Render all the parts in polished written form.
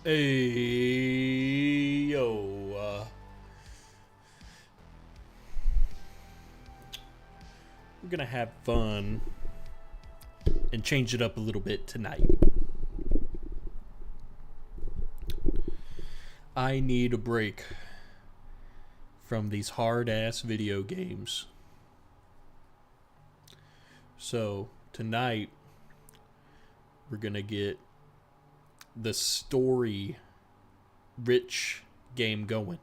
Hey, yo, we're gonna have fun and change it up a little bit tonight. I need a break from these hard ass video games. So, tonight, we're gonna get the story rich game going.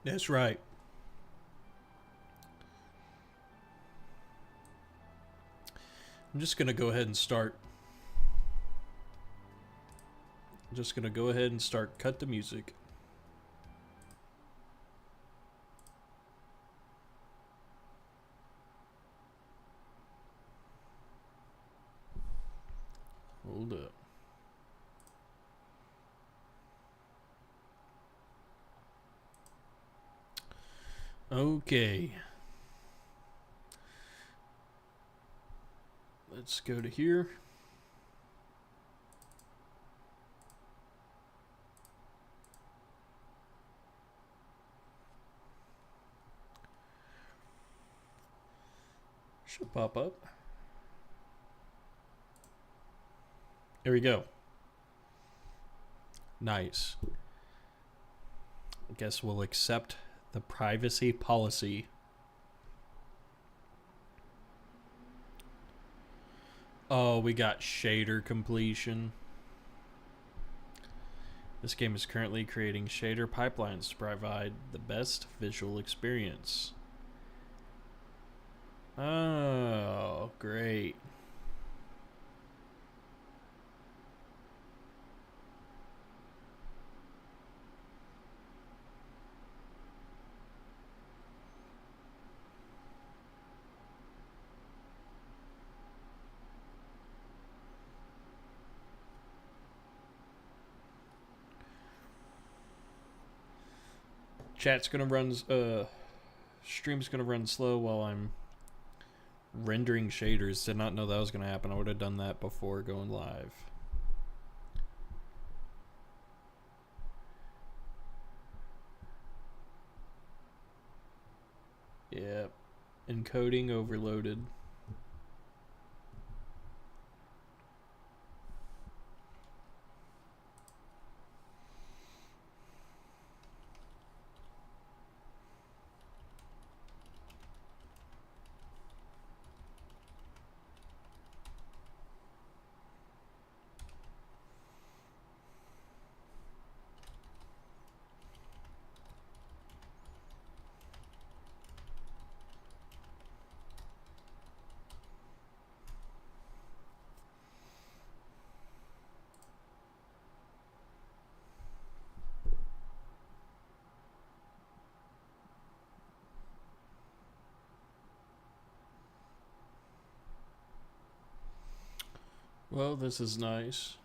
That's right. I'm just gonna go ahead and start. Just gonna go ahead and start. Cut the music. Hold up. Okay. Let's go to here. Should pop up. There we go. Nice. I guess we'll accept the privacy policy. Oh, we got shader completion. This game is currently creating shader pipelines to provide the best visual experience. Oh, great. Chat's gonna run, stream's gonna run slow while I'm rendering shaders. Did not know that was gonna happen. I would have done that before going live. Yep. Encoding overloaded. Well, this is nice.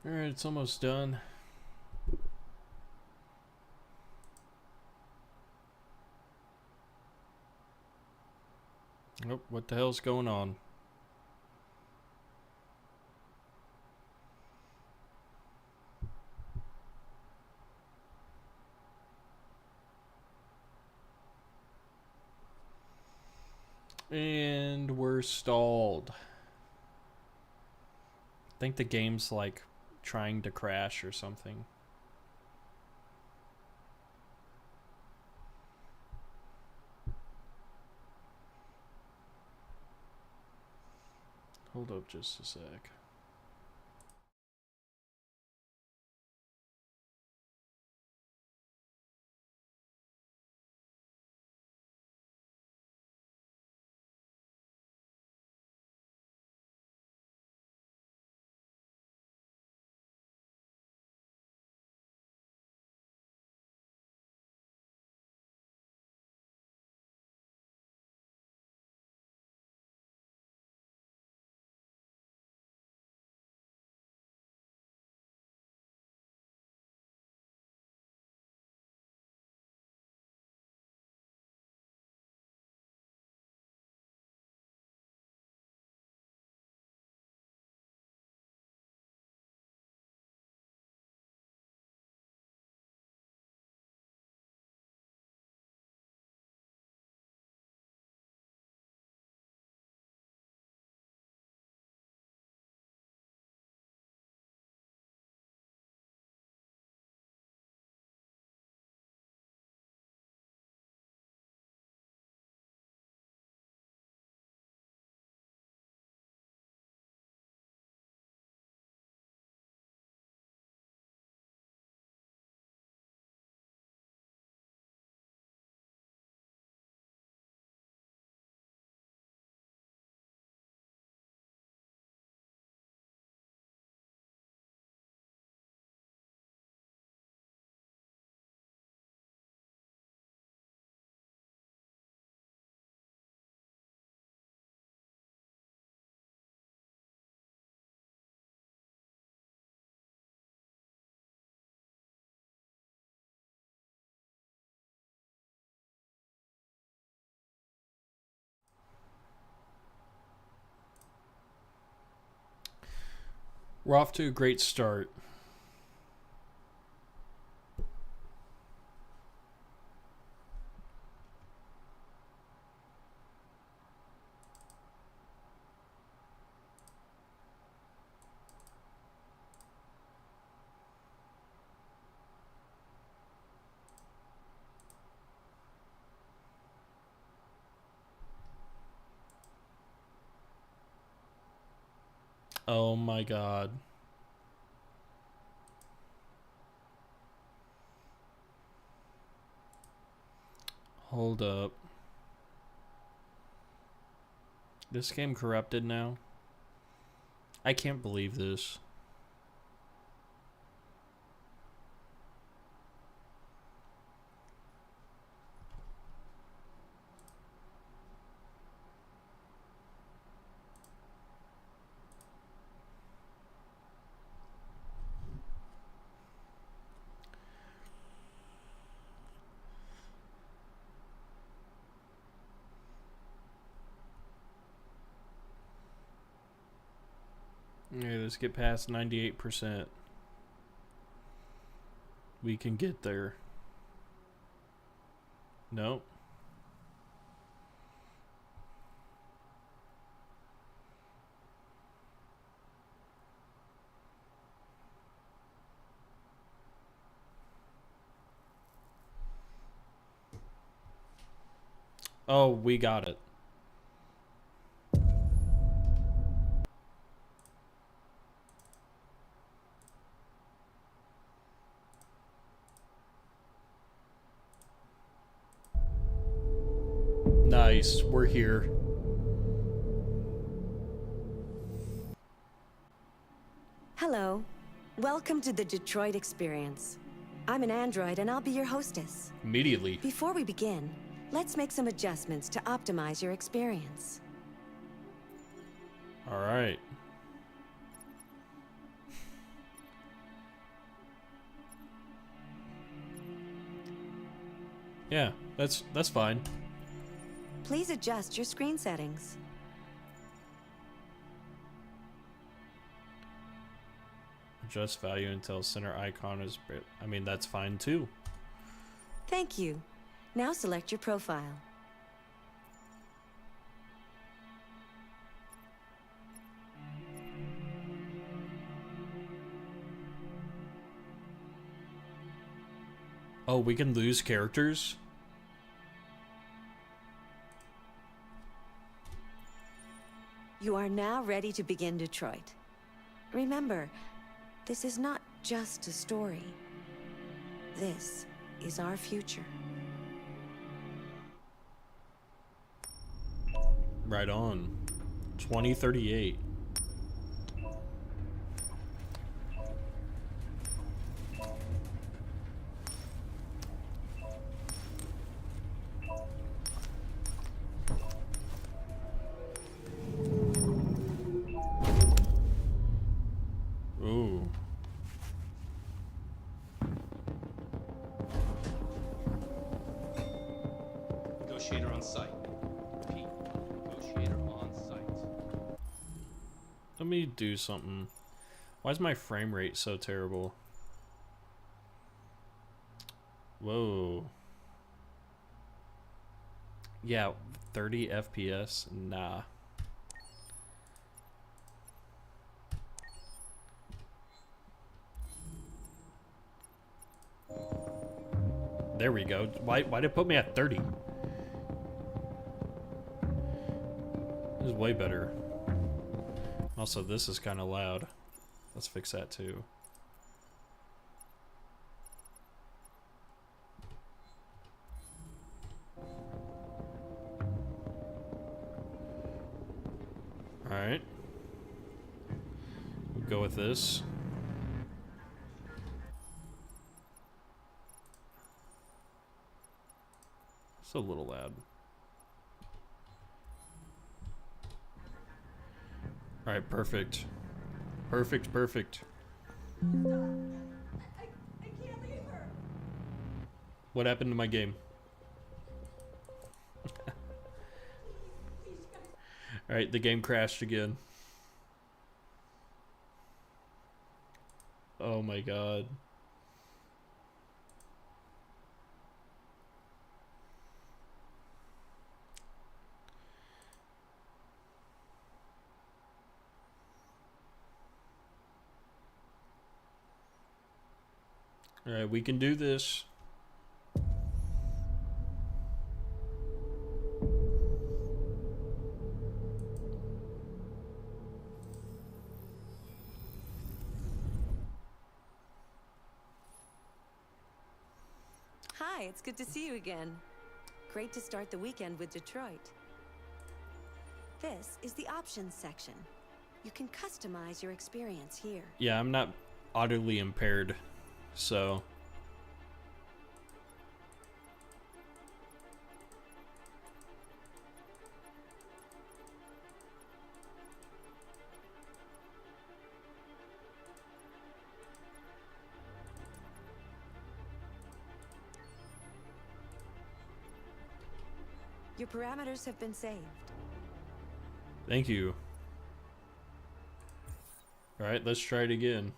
Alright, it's almost done. Oh, what the hell's going on? And we're stalled. I think the game's like trying to crash or something. Hold up just a sec. We're off to a great start. Oh my god. Hold up. This game corrupted now? I can't believe this. Okay, let's get past 98%. We can get there. Nope. Oh, we got it. Nice, we're here. Hello. Welcome to the Detroit Experience. I'm an android and I'll be your hostess. Immediately. Before we begin, let's make some adjustments to optimize your experience. Alright. Yeah, that's fine. Please adjust your screen settings. Adjust value until center icon is... I mean, that's fine too. Thank you. Now select your profile. Oh, we can lose characters? You are now ready to begin Detroit. Remember, this is not just a story. This is our future. Right on. 2038. Ooh. Negotiator on site. Repeat. Negotiator on site. Let me do something. Why is my frame rate so terrible? Whoa. Yeah, 30 FPS? Nah. There we go. Why did it put me at 30? This is way better. Also, this is kind of loud. Let's fix that too. Alright. We'll go with this. It's a little loud. Alright, perfect. Perfect, perfect. I can't leave her. What happened to my game? Alright, the game crashed again. Oh my god. Alright, we can do this. Hi, it's good to see you again. Great to start the weekend with Detroit. This is the options section. You can customize your experience here. Yeah, I'm not audibly impaired, so... Your parameters have been saved. Thank you. Alright, let's try it again.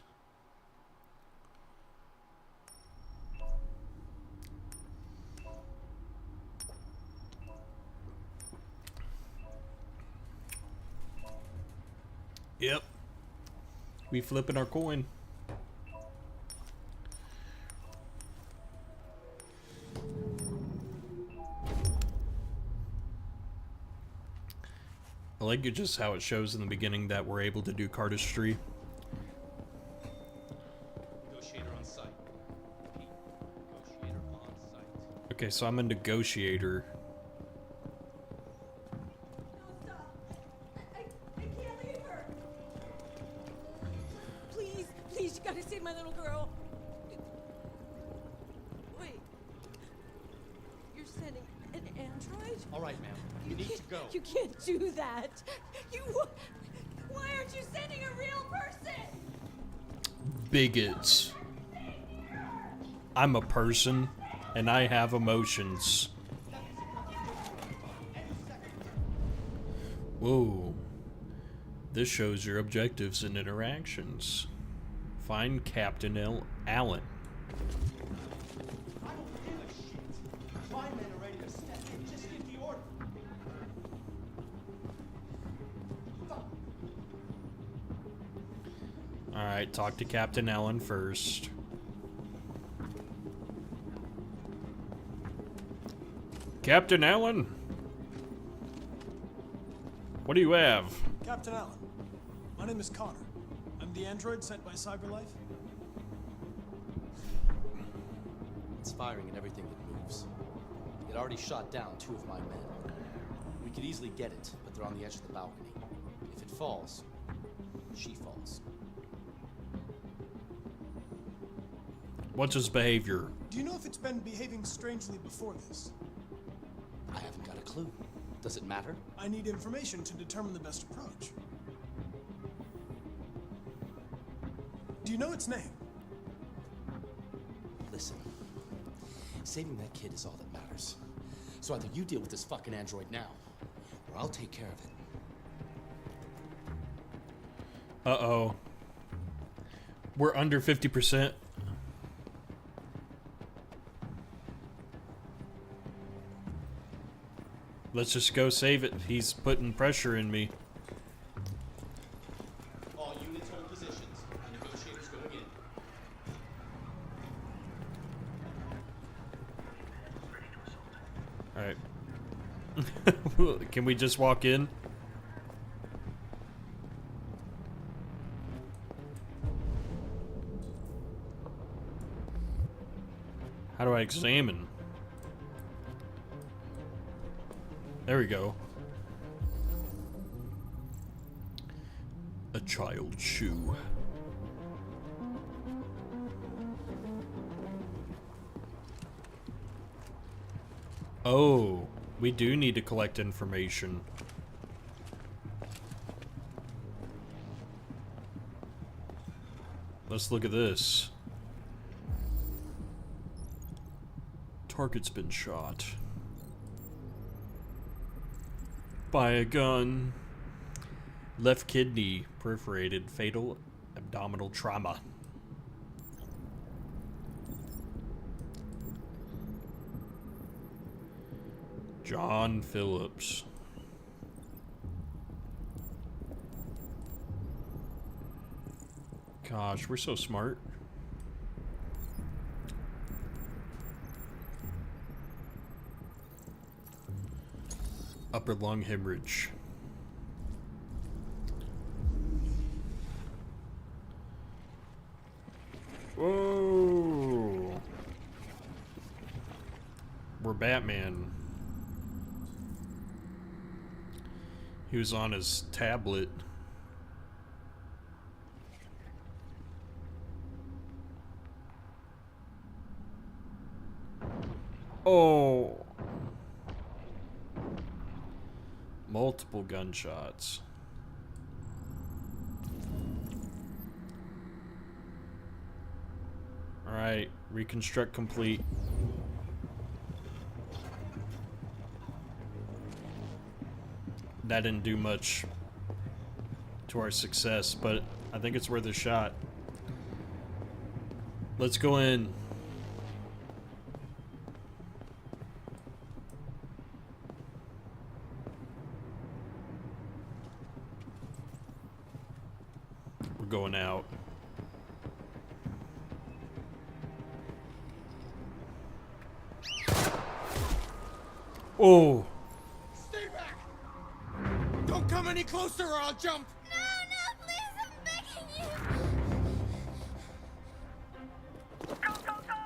Yep. We flipping our coin. I like it just how it shows in the beginning that we're able to do cardistry. Negotiator on site. Repeat. Negotiator on site. Okay, so I'm a negotiator. No, stop. I can't leave her. Please, please, you gotta save my little girl. Wait. You're sending an android? All right, ma'am. You need to go. You can't do that. Why aren't you sending a real person? Bigots. I'm a person, and I have emotions. Whoa. This shows your objectives and interactions. Find Captain Allen. I don't give a shit. My men are ready to step in. Just give the order. Alright, talk to Captain Allen first. Captain Allen? What do you have? Captain Allen, my name is Connor. I'm the android sent by CyberLife. It's firing at everything that moves. It already shot down 2 of my men. We could easily get it, but they're on the edge of the balcony. If it falls, she falls. What's his behavior? Do you know if it's been behaving strangely before this? I haven't got a clue. Does it matter? I need information to determine the best approach. Do you know its name? Listen, saving that kid is all that matters. So either you deal with this fucking android now, or I'll take care of it. Uh-oh. We're under 50%. Let's just go save it. He's putting pressure in me. All units hold positions. Negotiators going in. Alright. Can we just walk in? How do I examine? There we go. A child's shoe. Oh, we do need to collect information. Let's look at this. Target's been shot by a gun. Left kidney perforated. Fatal abdominal trauma. John Phillips. Gosh, we're so smart. Upper lung hemorrhage. Whoa. We're Batman. He was on his tablet. Oh. Multiple gunshots. Alright, reconstruct complete. That didn't do much to our success, but I think it's worth a shot. Let's go in. We're going out. Oh. Stay back! Don't come any closer or I'll jump! No, please, I'm begging you! Go, go, go!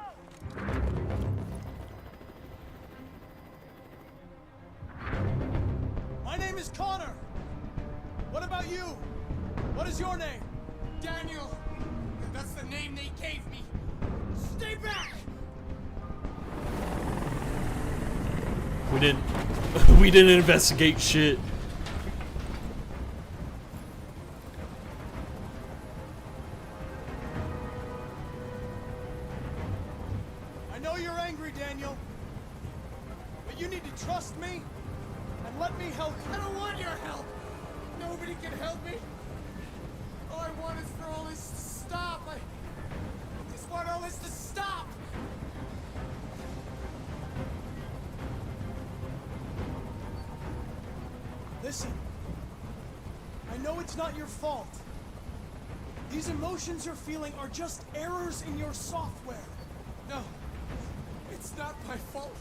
My name is Connor. What about you? What is your name? Daniel! That's the name they gave me! Stay back! We didn't investigate shit. I know you're angry, Daniel. But you need to trust me and let me help I you. don't want your help! Nobody can help me! All I want is for all this to stop! I just want all this to stop! Listen, I know it's not your fault. These emotions you're feeling are just errors in your software. No, it's not my fault.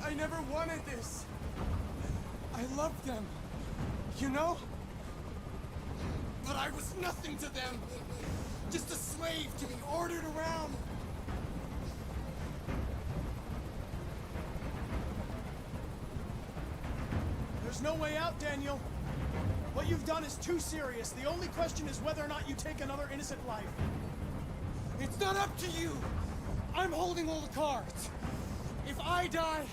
I never wanted this. I loved them. You know? But I was nothing to them. Just a slave to be ordered around. There's no way out, Daniel. What you've done is too serious. The only question is whether or not you take another innocent life. It's not up to you. I'm holding all the cards. If I die,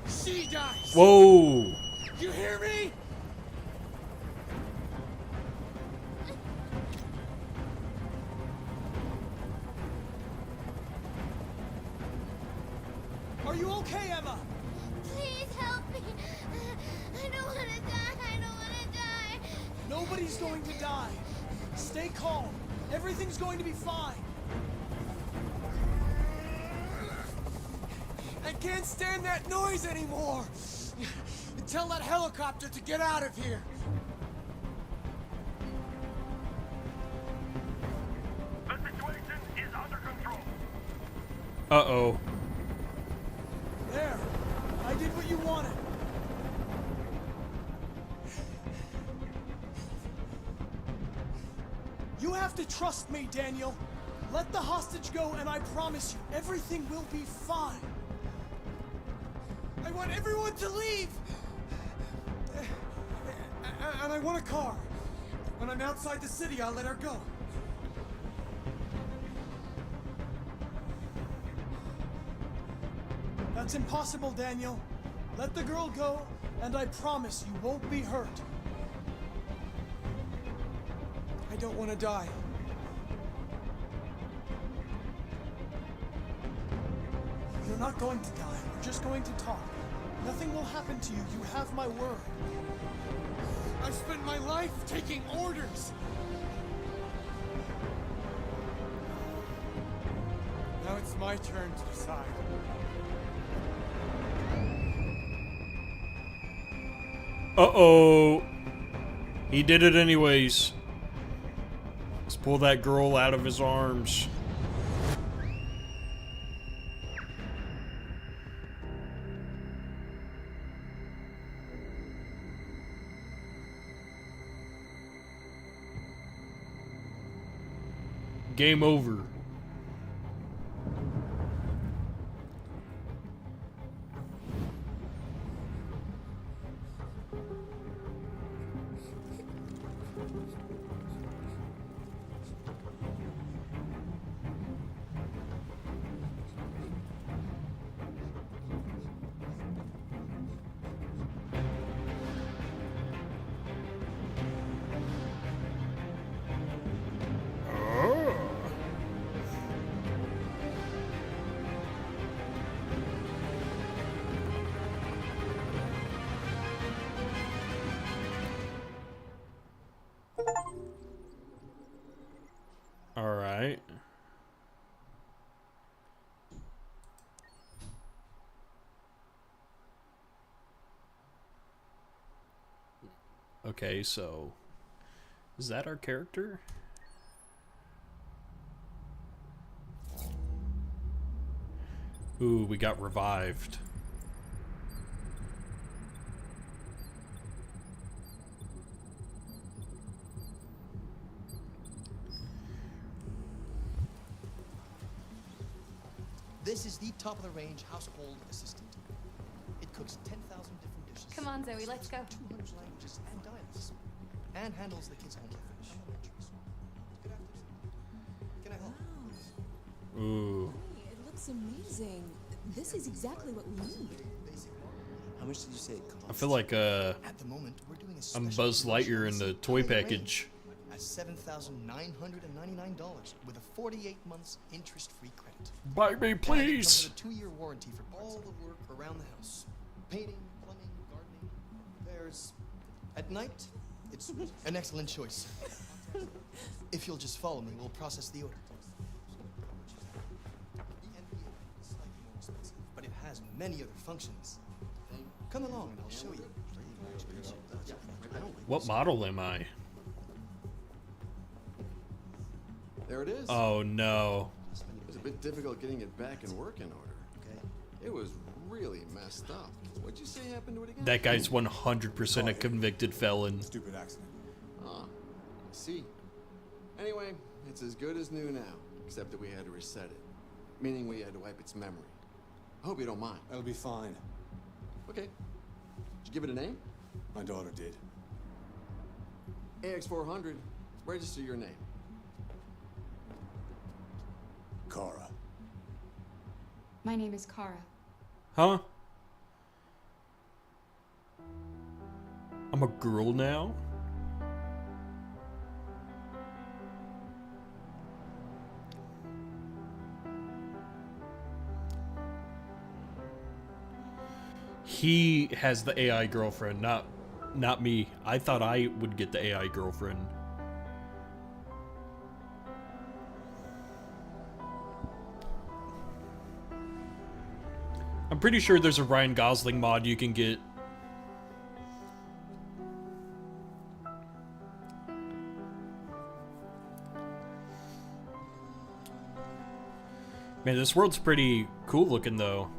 she dies. Whoa! You hear me? Are you okay, Emma? Please help me. I don't want to die. I don't want to die. Nobody's going to die. Stay calm. Everything's going to be fine. I can't stand that noise anymore. Tell that helicopter to get out of here. The situation is under control. Uh-oh. There. I did what you wanted. You have to trust me, Daniel. Let the hostage go, and I promise you, everything will be fine. I want everyone to leave. And I want a car. When I'm outside the city, I'll let her go. That's impossible, Daniel. Let the girl go, and I promise you won't be hurt. I don't want to die. You're not going to die. We're just going to talk. Nothing will happen to you. You have my word. I've spent my life taking orders. Now it's my turn to decide. Uh-oh. He did it anyways. Let's pull that girl out of his arms. Game over. All right. Okay, so is that our character? Ooh, we got revived. This is the top-of-the-range household assistant. It cooks 10,000 different dishes. Come on, Zoe, let's go. 200 languages and dialects. And handles the kids' homework. Good afternoon. Can I help? Ooh. It looks amazing. This is exactly what we need. How much did you say it cost? I feel like At the moment, we're doing a I'm special Buzz Lightyear in the toy promotion package. at $7,999 with a 48 months interest-free credit. Buy me, And it please. comes with a 2-year warranty for all the work around the house. Painting, plumbing, gardening, repairs. At night, it's an excellent choice. If you'll just follow me, we'll process the order. The NBA is slightly more expensive, but it has many other functions. Come along and I'll show you. What model am I? There it is. Oh no. It was a bit difficult getting it back in working order. Okay. It was really messed up. What'd you say happened to it again? That guy's 100% a convicted felon. Stupid accident. Ah, see. Anyway, it's as good as new now, except that we had to reset it. Meaning we had to wipe its memory. I hope you don't mind. That'll be fine. Okay. Did you give it a name? My daughter did. AX400. Register your name. Kara. My name is Kara. Huh? I'm a girl now? He has the AI girlfriend, not me. I thought I would get the AI girlfriend. I'm pretty sure there's a Ryan Gosling mod you can get. Man, this world's pretty cool looking though.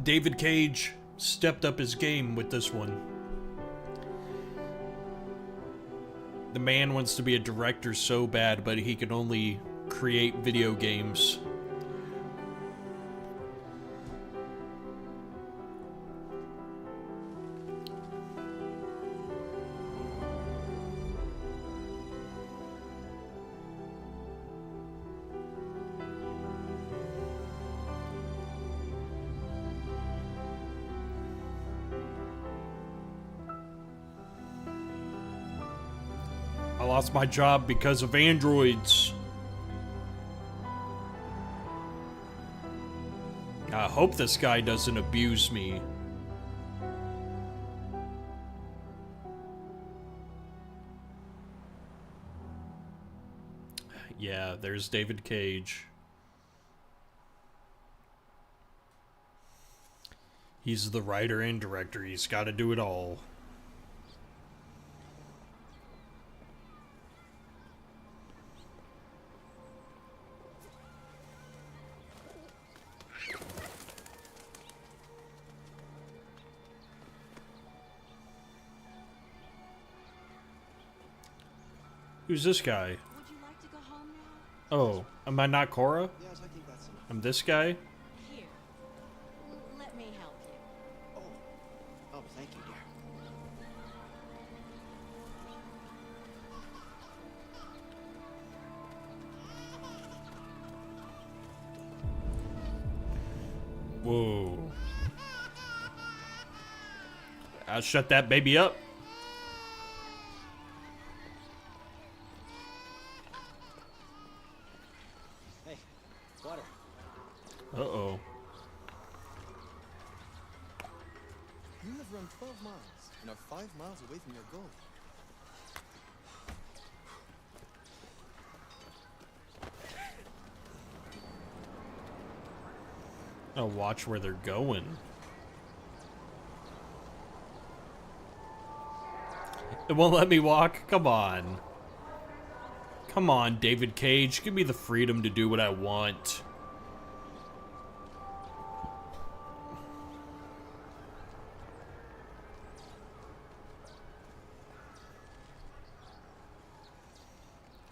David Cage stepped up his game with this one. The man wants to be a director so bad, but he can only create video games. I lost my job because of androids. I hope this guy doesn't abuse me. Yeah, there's David Cage. He's the writer and director. He's got to do it all. Who's this guy? Would you like to go home now? Oh, am I not Cora? Yes, I think that's enough. I'm this guy? Here. Let me help you. Oh, thank you, dear. Whoa. I'll shut that baby up. Hey, water. Uh-oh. You have run 12 miles and are 5 miles away from your goal. I'll watch where they're going. It won't let me walk? Come on. Come on, David Cage. Give me the freedom to do what I want.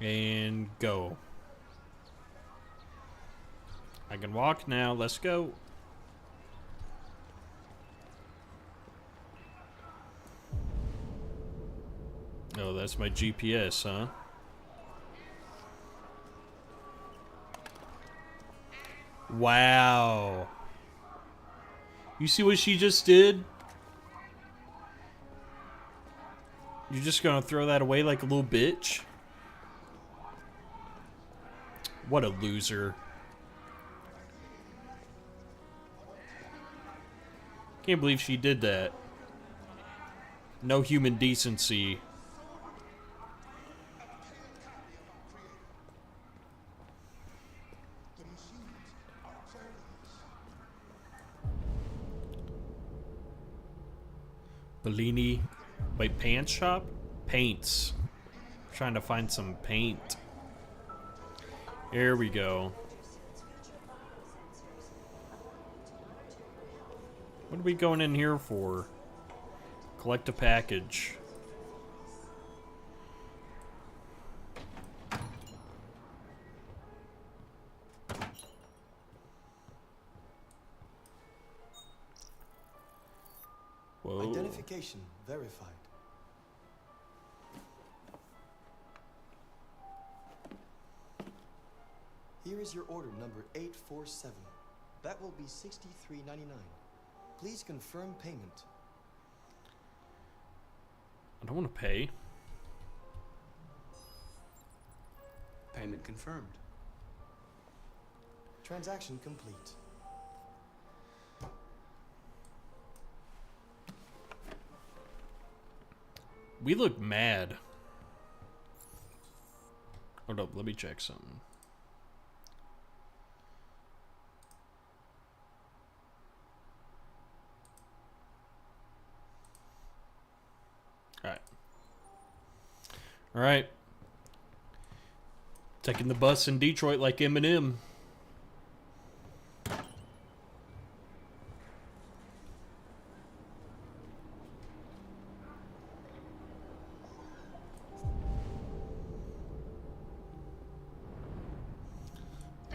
And go. I can walk now. Let's go. Oh, that's my GPS, huh? Wow. You see what she just did? You're just gonna throw that away like a little bitch? What a loser. Can't believe she did that. No human decency. Bellini. Wait, pants shop? Paints. Trying to find some paint. Here we go. What are we going in here for? Collect a package. Whoa. Identification verified. Here is your order number 847. That will be $63.99. Please confirm payment. I don't want to pay. Payment confirmed. Transaction complete. We look mad. Hold up, let me check something. Alright. Alright. Taking the bus in Detroit like Eminem.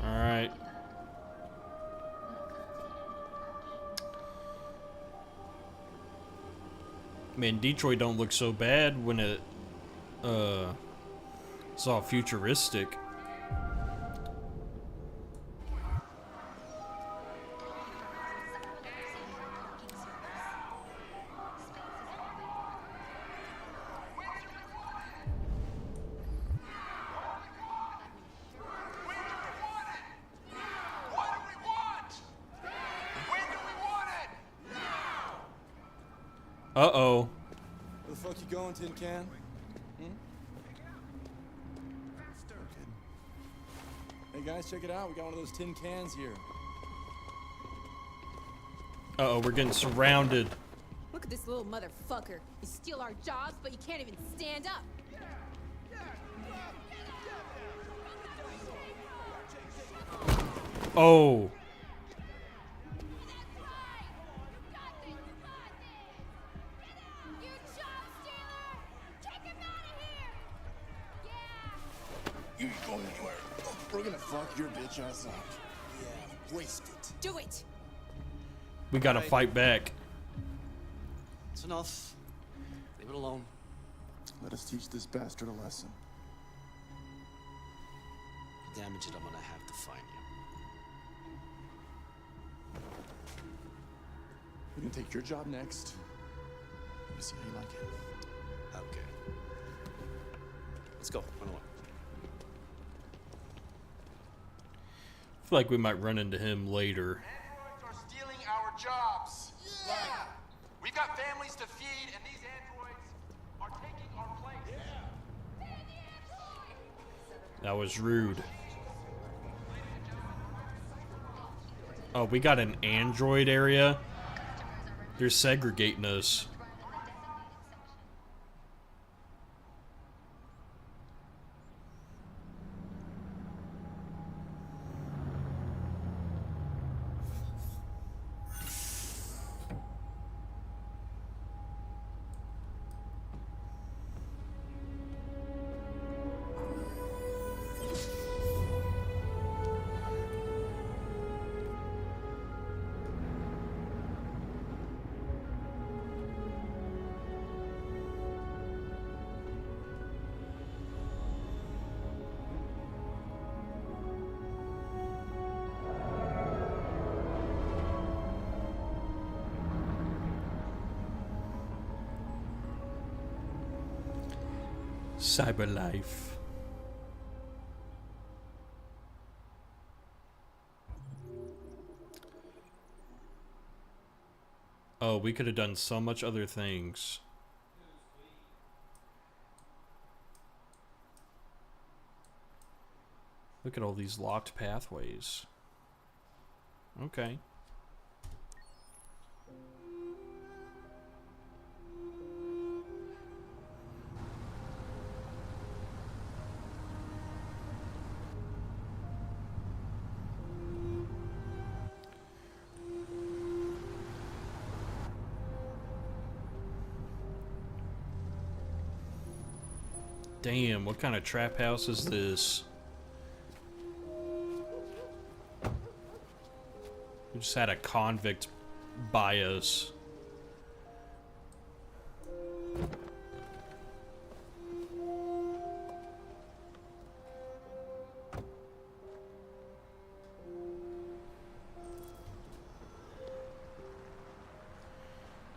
Alright. Man, Detroit don't look so bad when it it's all futuristic. Uh-oh. Where the fuck you going, Tin Can? Hey guys, check it out. We got one of those tin cans here. Uh-oh, we're getting surrounded. Look at this little motherfucker. You steal our jobs, but you can't even stand up. Oh. You ain't going anywhere. We're gonna fuck your bitch ass up. Yeah, waste it. Do it. We gotta fight back. It's enough. Leave it alone. Let us teach this bastard a lesson. To damage it, I'm gonna have to find you. We can take your job next. Let me see how you like it. Okay. Let's go. Run along. I feel like we might run into him later. Androids are stealing our jobs. Yeah. We've got families to feed, and these androids are taking our place. Yeah. That was rude. Oh, we got an android area? They're segregating us. Cyber life. Oh, we could have done so much other things. Look at all these locked pathways. Okay. Damn, what kind of trap house is this? We just had a convict buy us.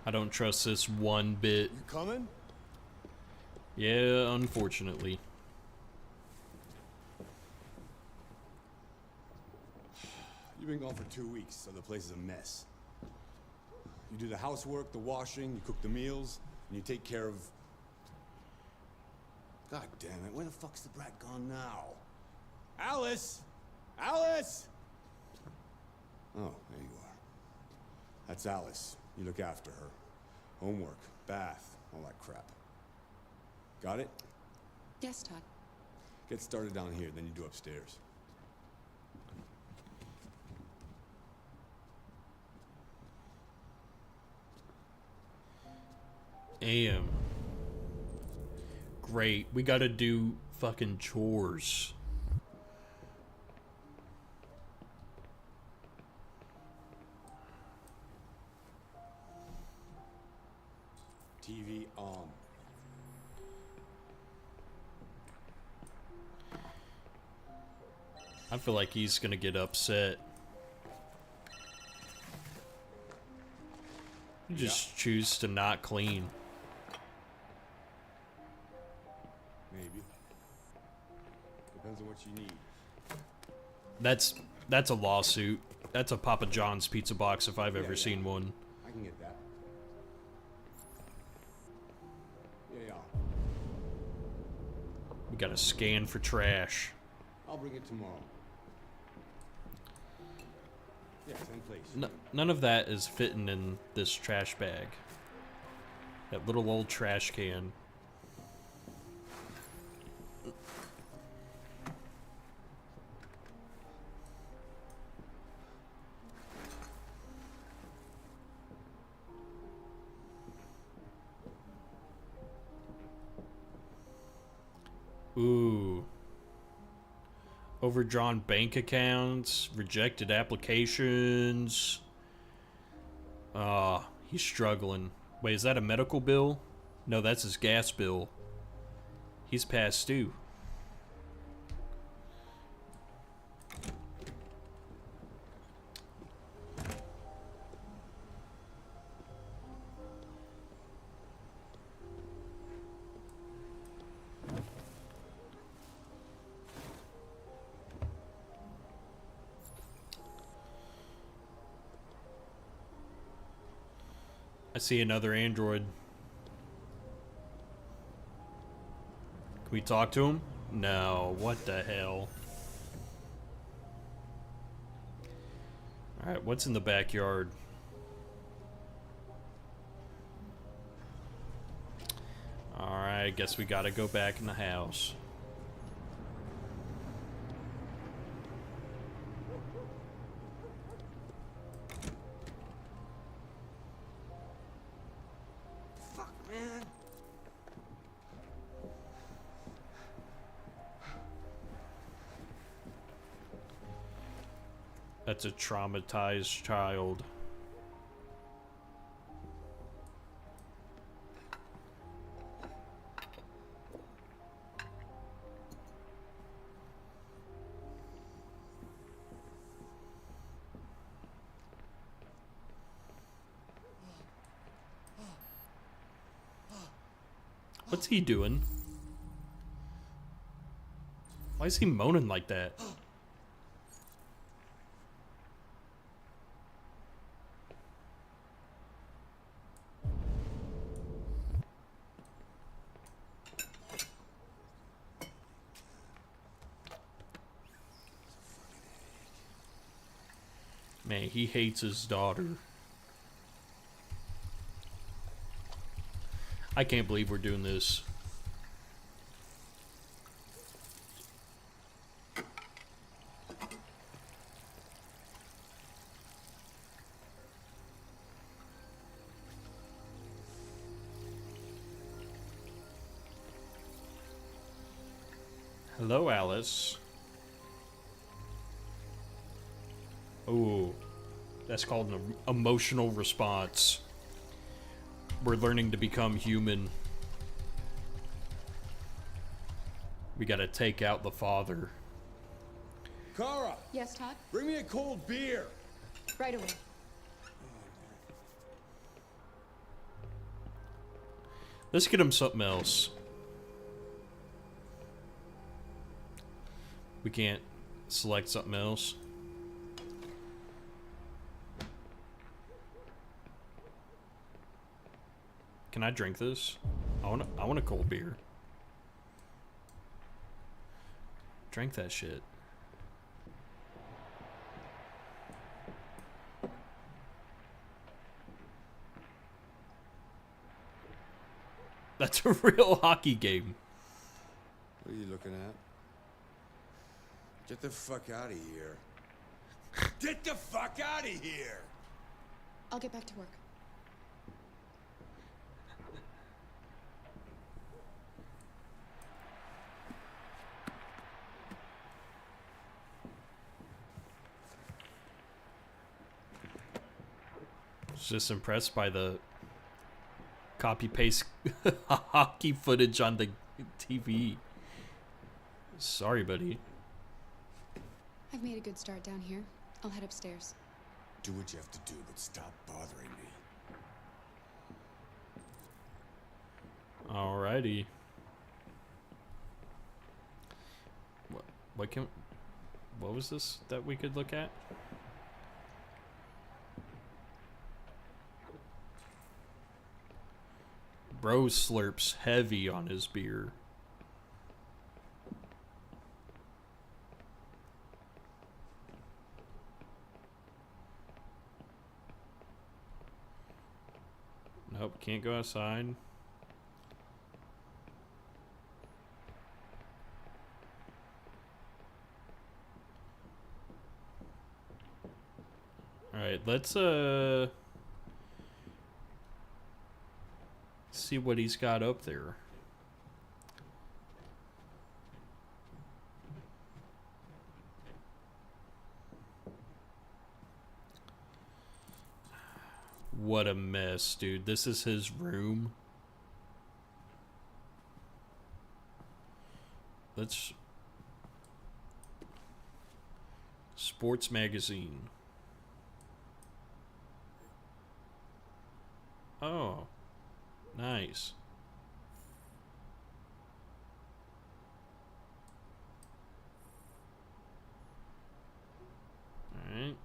I don't trust this one bit. You coming? Yeah, unfortunately. You've been gone for 2 weeks, so the place is a mess. You do the housework, the washing, you cook the meals, and you take care of... God damn it, where the fuck's the brat gone now? Alice! Alice! Oh, there you are. That's Alice. You look after her. Homework, bath, all that crap. Got it? Yes, Todd. Get started down here, then you do upstairs. Damn. Great. We gotta do fucking chores. TV on. I feel like he's gonna get upset. You just choose to not clean. Maybe. Depends on what you need. That's a lawsuit. That's a Papa John's pizza box if I've ever seen one. I can get that. Yeah. We gotta scan for trash. I'll bring it tomorrow. Yeah, same place. None of that is fitting in this trash bag. That little old trash can. Ooh. Overdrawn bank accounts, rejected applications. He's struggling. Wait, is that a medical bill? No, that's his gas bill. He's past due. I see another android. Can we talk to him? No, what the hell? Alright, what's in the backyard? Alright, I guess we gotta go back in the house. That's a traumatized child. What's he doing? Why is he moaning like that? Man, he hates his daughter. I can't believe we're doing this. Hello, Alice. Oh, that's called an emotional response. We're learning to become human. We gotta take out the father. Kara, Yes, Todd? bring me a cold beer. Right away. Let's get him something else. We can't select something else. Can I drink this? I want a cold beer. Drink that shit. That's a real hockey game. What are you looking at? Get the fuck out of here. Get the fuck out of here! I'll get back to work. Just impressed by the copy paste hockey footage on the TV. Sorry, buddy. I've made a good start down here. I'll head upstairs. Do what you have to do, but stop bothering me. Alrighty. What was this that we could look at? Bro slurps heavy on his beer. Nope, can't go outside. Alright, let's see what he's got up there. What a mess, dude. This is his room. Let's... Sports magazine. Oh. Nice. Alright.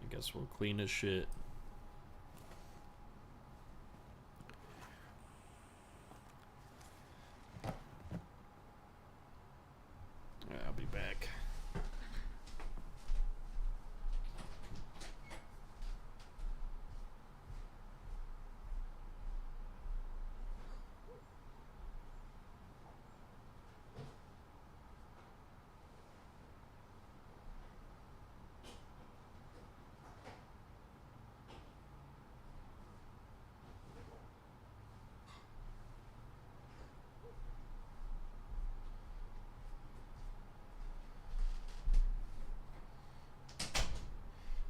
I guess we'll clean his shit. I'll be back.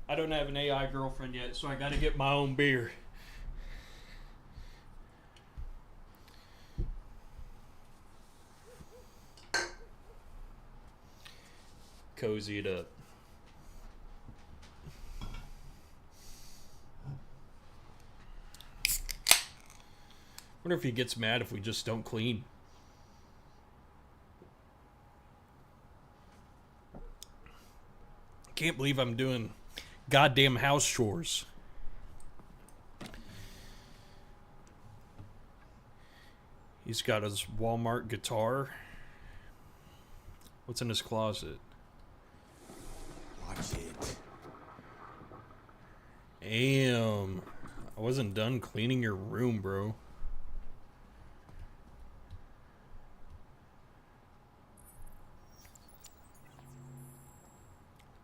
I don't have an AI girlfriend yet, so I gotta get my own beer. Cozy it up. Wonder if he gets mad if we just don't clean. Can't believe I'm doing goddamn house chores. He's got his Walmart guitar. What's in his closet? Watch it. Damn. I wasn't done cleaning your room, bro.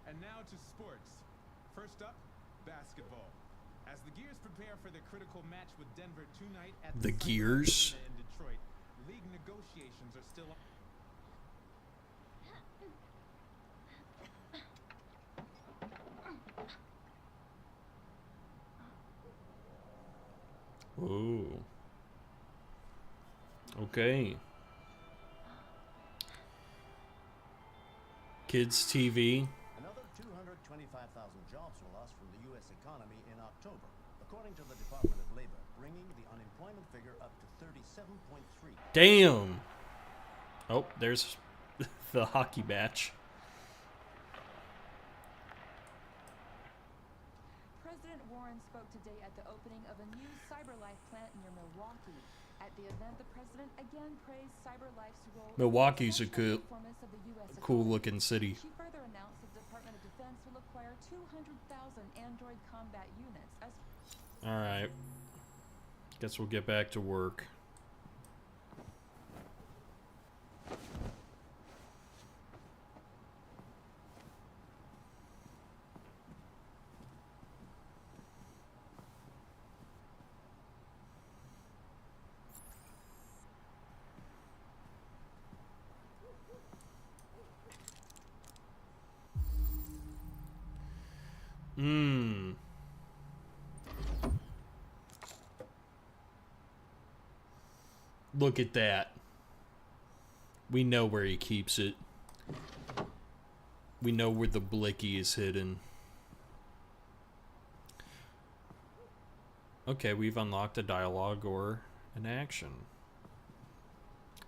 And now to sports. First up, basketball. As the Gears prepare for their critical match with Denver tonight at The Gears? in Detroit, League negotiations are still on. Ooh. Okay. Kids TV. Another 225,000 jobs were lost from the U.S. economy in October, according to the Department of Labor, bringing the unemployment figure up to 37.3. Damn. Oh, there's the hockey match. President Warren spoke today at the opening of a new CyberLife plant near Milwaukee. At the event, the president again praised CyberLife's role. Milwaukee's a cool looking city. She further announced the Department of Defense will acquire 200,000 Android combat units as. All right. Guess we'll get back to work. Look at that. We know where he keeps it. We know where the blicky is hidden. Okay, we've unlocked a dialogue or an action.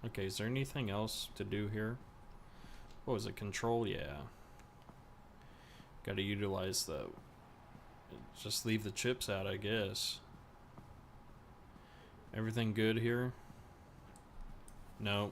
Okay, is there anything else to do here? What was it? Control? Yeah. Gotta utilize the... Just leave the chips out, I guess. Everything good here? No.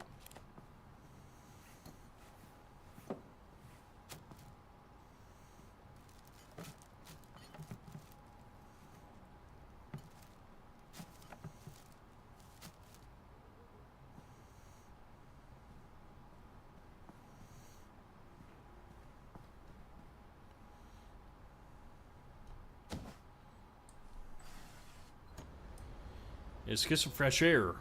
Let's get some fresh air.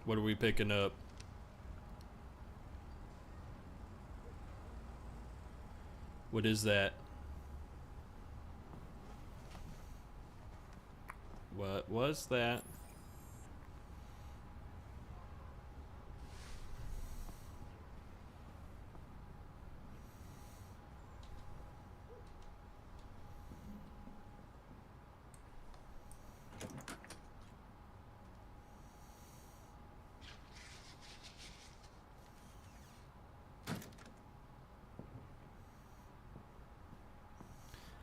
What are we picking up? What is that? What was that?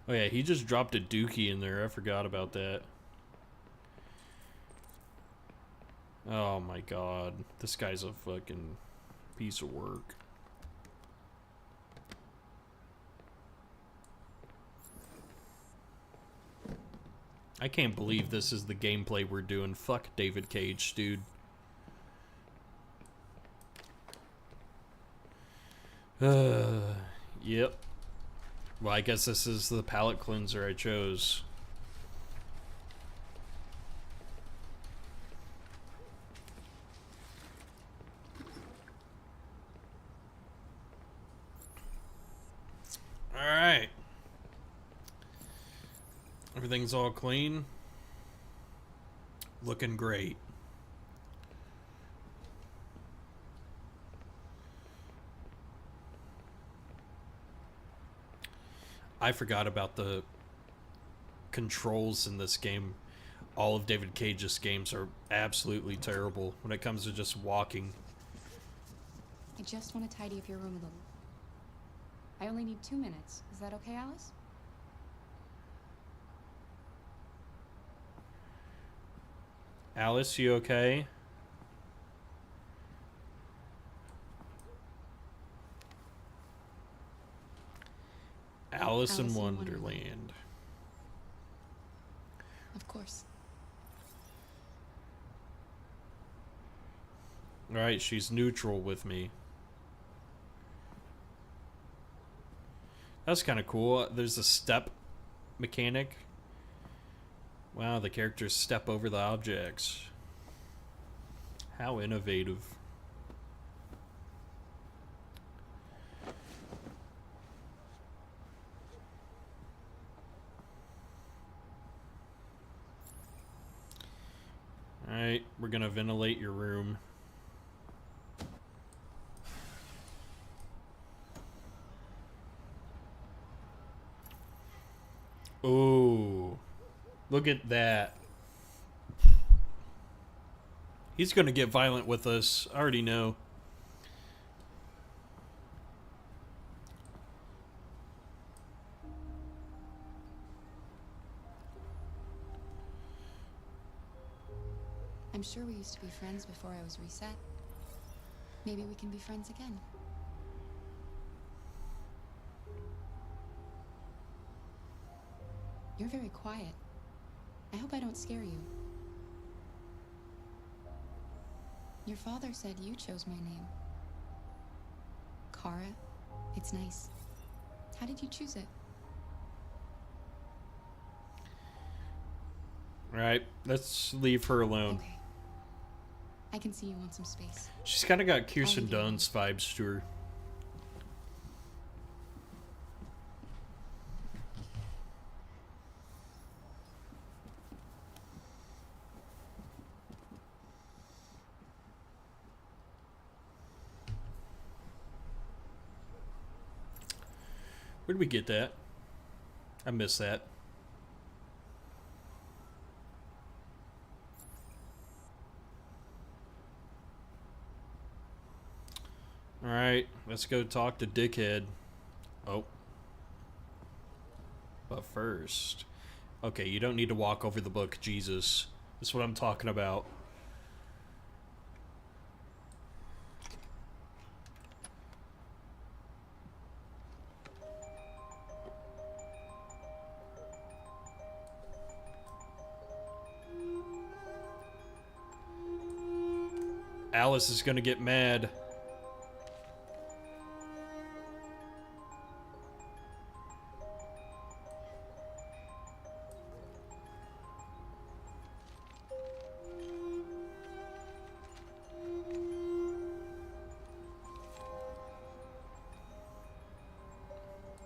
Oh yeah, he just dropped a dookie in there. I forgot about that. Oh my god. This guy's a fucking piece of work. I can't believe this is the gameplay we're doing. Fuck David Cage, dude. Yep. Well, I guess this is the palate cleanser I chose. Alright. Everything's all clean. Looking great. I forgot about the controls in this game. All of David Cage's games are absolutely terrible when it comes to just walking. I just want to tidy up your room a little. I only need 2 minutes. Is that okay, Alice? Alice, you okay? Alice in Wonderland. Of course. Alright, she's neutral with me. That's kind of cool. There's a step mechanic. Wow, the characters step over the objects. How innovative. Alright, we're gonna ventilate your room. Oh, look at that. He's gonna get violent with us. I already know. I'm sure we used to be friends before I was reset. Maybe we can be friends again. You're very quiet. I hope I don't scare you. Your father said you chose my name. Kara. It's nice. How did you choose it? Alright, let's leave her alone. Okay. I can see you want some space. She's kind of got Kirsten Dunst vibes to her. Where'd we get that? I missed that. Alright, let's go talk to Dickhead. Oh. But first... Okay, you don't need to walk over the book, Jesus. That's what I'm talking about. Alice is gonna get mad.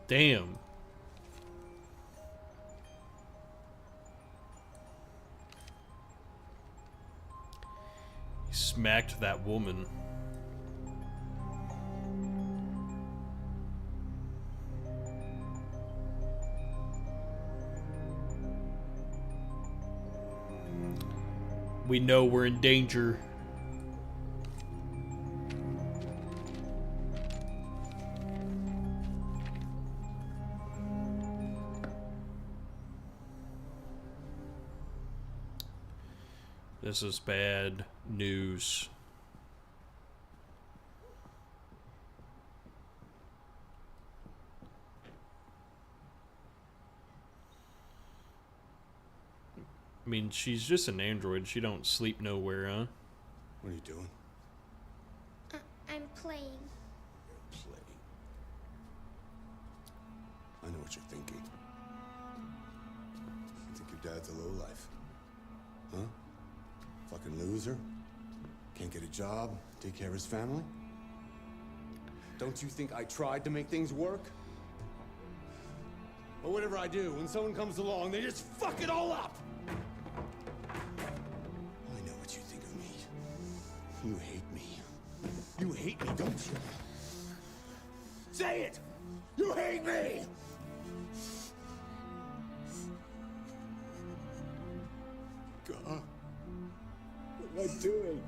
Damn. He smacked that woman. We know we're in danger. This is bad news. I mean, she's just an android. She don't sleep nowhere, huh? What are you doing? I'm playing. Playing. I know what you're thinking. You think your dad's a lowlife? Huh? Fucking loser? Can't get a job, take care of his family? Don't you think I tried to make things work? Or whatever I do, when someone comes along, they just fuck it all up! I know what you think of me. You hate me. You hate me, don't you? Say it! You hate me! God. What am I doing?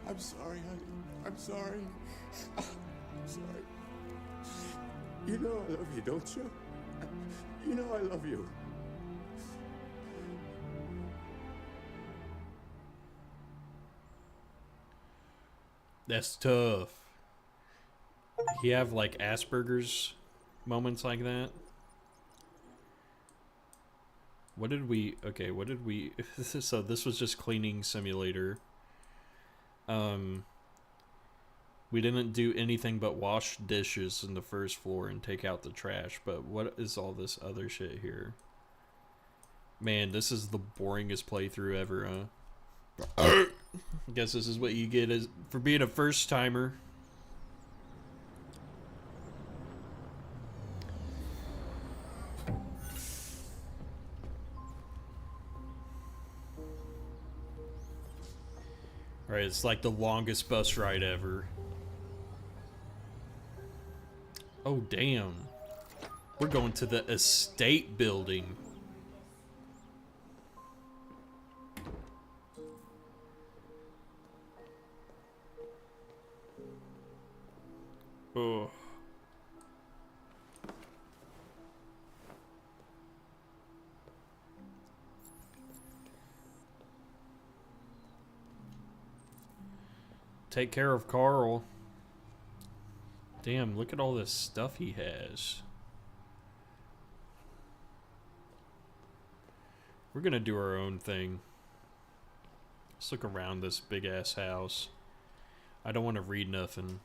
I'm sorry, honey. I'm sorry. I'm sorry. You know I love you, don't you? You know I love you. That's tough. You have like Asperger's moments like that? What did we... Okay, what did we... So this was just cleaning simulator. We didn't do anything but wash dishes in the first floor and take out the trash. But what is all this other shit here? Man, this is the boringest playthrough ever, huh? I guess this is what you get as for being a first timer. Alright, it's like the longest bus ride ever. Oh, damn. We're going to the estate building. Oh. Take care of Carl. Damn, look at all this stuff he has. We're gonna do our own thing. Let's look around this big ass house. I don't want to read nothing.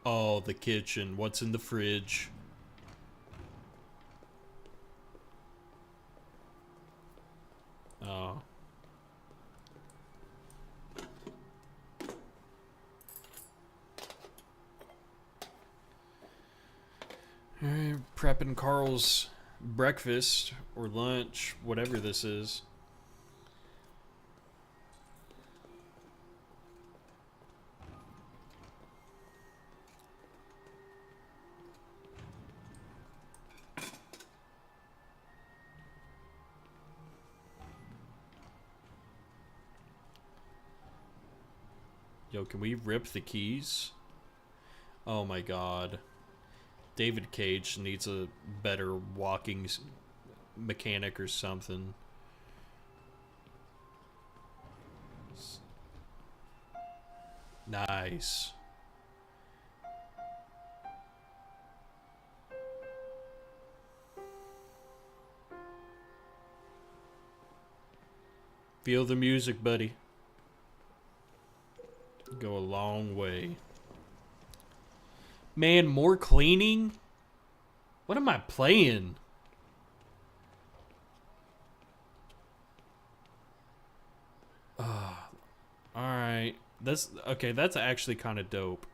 Oh, the kitchen. What's in the fridge? Oh. Alright, prepping Carl's breakfast or lunch, whatever this is. Yo, can we rip the keys? Oh my god. David Cage needs a better walking mechanic or something. Nice. Feel the music, buddy. Go a long way. Man, more cleaning? What am I playing? Alright. Okay, that's actually kind of dope.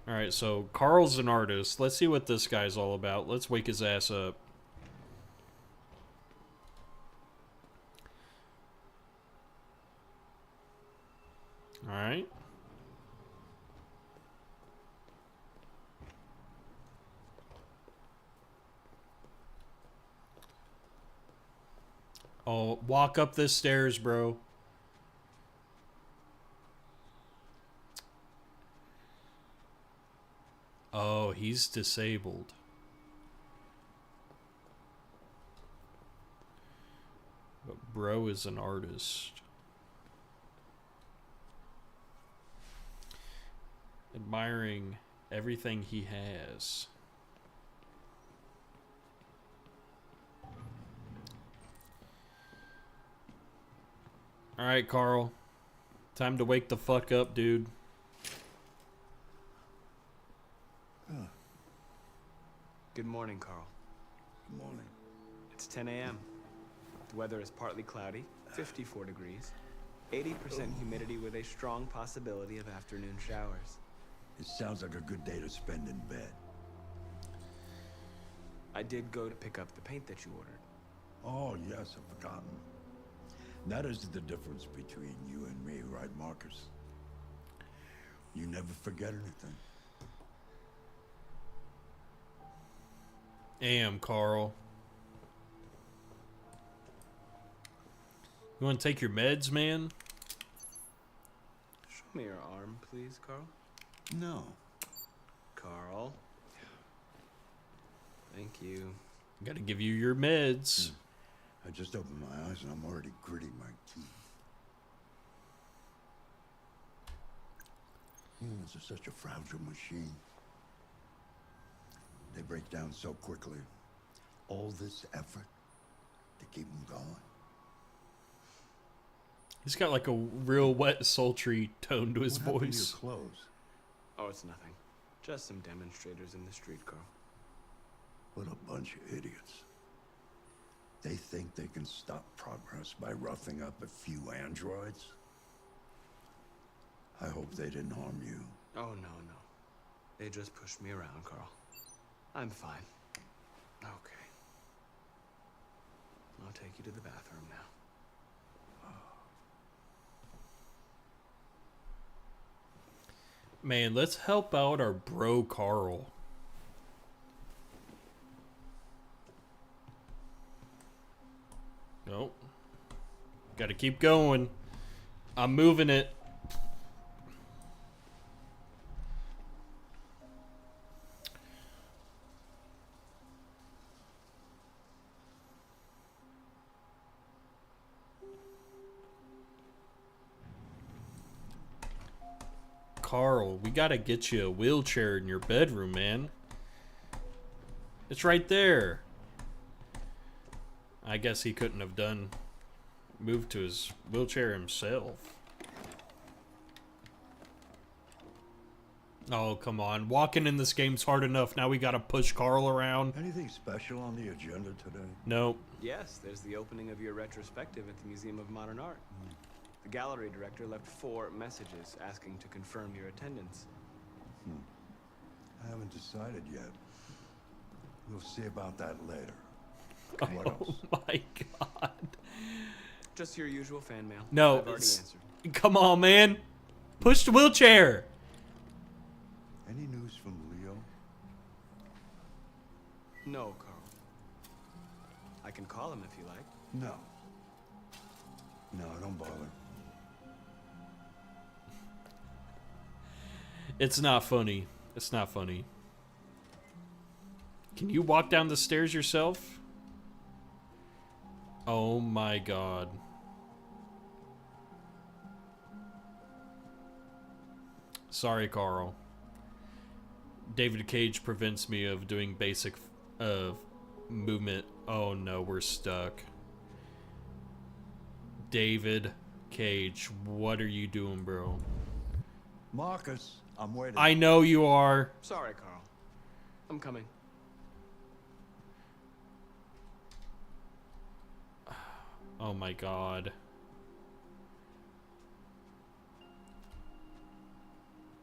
Alright, so Carl's an artist. Let's see what this guy's all about. Let's wake his ass up. Alright. Oh, walk up the stairs, bro. Oh, he's disabled. But bro is an artist. Admiring everything he has. Alright, Carl. Time to wake the fuck up, dude. Good morning, Carl. Good morning. It's 10 a.m. The weather is partly cloudy, 54 degrees, 80% humidity with a strong possibility of afternoon showers. It sounds like a good day to spend in bed. I did go to pick up the paint that you ordered. Oh, yes, I've forgotten. That is the difference between you and me, right, Marcus? You never forget anything. Damn, Carl. You want to take your meds, man? Show me your arm, please, Carl. No. Carl. Thank you. Gotta give you your meds. I just opened my eyes and I'm already gritting my teeth. Humans are such a fragile machine. They break down so quickly. All this effort to keep them going. He's got like a real wet, sultry tone to his What happened to voice. your clothes? Oh, it's nothing. Just some demonstrators in the street, Carl. What a bunch of idiots. They think they can stop progress by roughing up a few androids? I hope they didn't harm you. Oh, no, no. They just pushed me around, Carl. I'm fine. Okay. I'll take you to the bathroom now. Man, let's help out our bro Carl. Nope. Gotta keep going. I'm moving it. Carl, we gotta get you a wheelchair in your bedroom, man. It's right there. I guess he couldn't have moved to his wheelchair himself. Oh, come on. Walking in this game's hard enough. Now we gotta push Carl around. Anything special on the agenda today? Nope. Yes, there's the opening of your retrospective at the Museum of Modern Art. The gallery director left 4 messages asking to confirm your attendance. I haven't decided yet. We'll see about that later. What Oh else? my god. Just your usual fan mail. No, I've already answered. come on, man. Push the wheelchair. Any news from Leo? No, Carl. I can call him if you like. No. No, don't bother. It's not funny. It's not funny. Can you walk down the stairs yourself? Oh my god. Sorry, Carl. David Cage prevents me of doing basic movement. Oh no, we're stuck. David Cage, what are you doing, bro? Marcus, I'm waiting. I know you are. Sorry, Carl. I'm coming. Oh my god.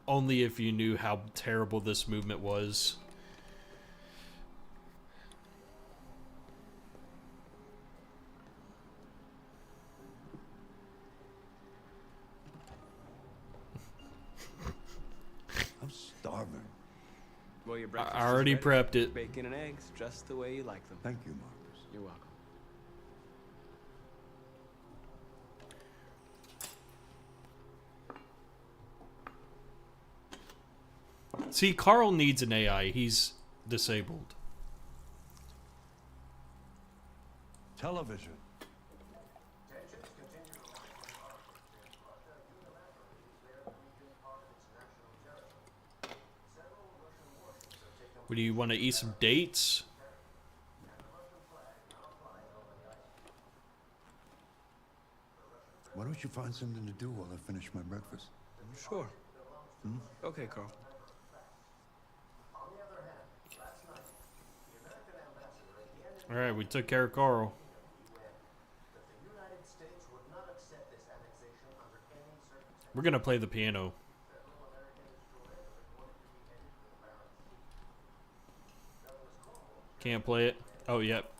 Only if you knew how terrible this movement was. I'm starving. Well, your breakfast I already is ready. prepped it. Bacon and eggs, just the way you like them. Thank you, Marcus. You're welcome. See, Carl needs an AI. He's disabled. Television. What do you want to eat some dates? Why don't you find something to do while I finish my breakfast? Sure. Okay, Carl. Alright, we took care of Carl. We're gonna play the piano. Can't play it. Oh, yep.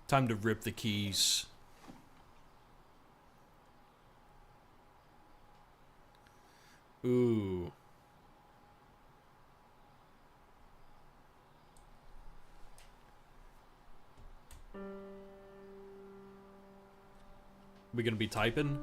Time to rip the keys. Ooh. We gonna be typing?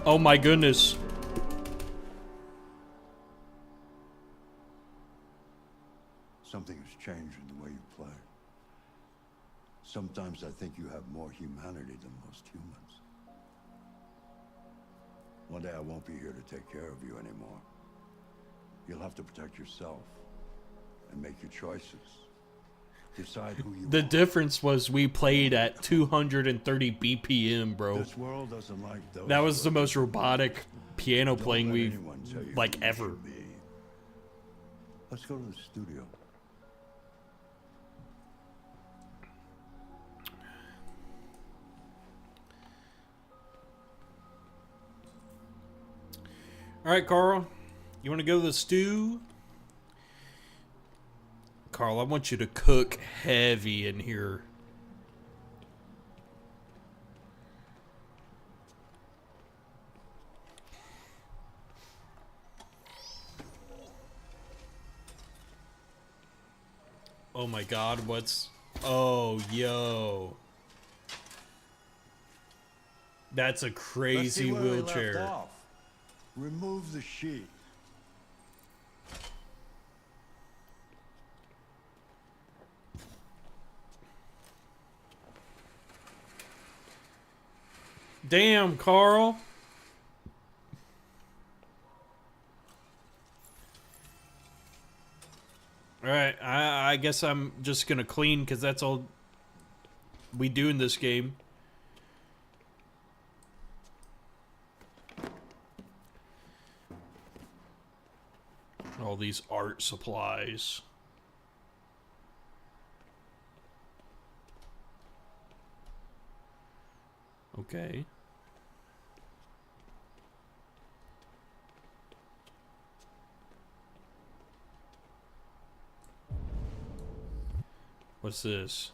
Oh my goodness. Something has changed in the way you play. Sometimes I think you have more humanity than most humans. One day I won't be here to take care of you anymore. You'll have to protect yourself and make your choices. Decide who you The are. difference was we played at 230 BPM, bro. This world doesn't like those. That was the most robotic piano Don't playing let we've anyone tell you like who you ever. should be. Let's go to the studio. All right, Carl. You want to go to the stew? Carl, I want you to cook heavy in here. Oh my god, what's... Oh, yo. That's a Let's see crazy where we wheelchair. left off. Remove the sheet. Damn, Carl. Alright, I guess I'm just gonna clean because that's all we do in this game. All these art supplies. Okay. What's this?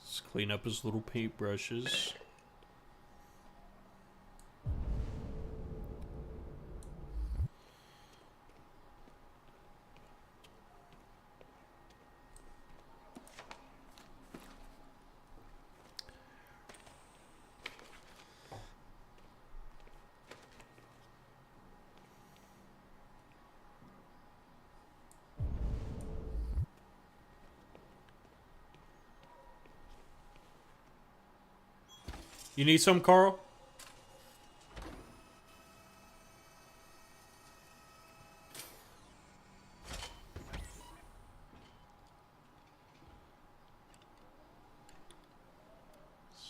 Let's clean up his little paintbrushes. You need some, Carl?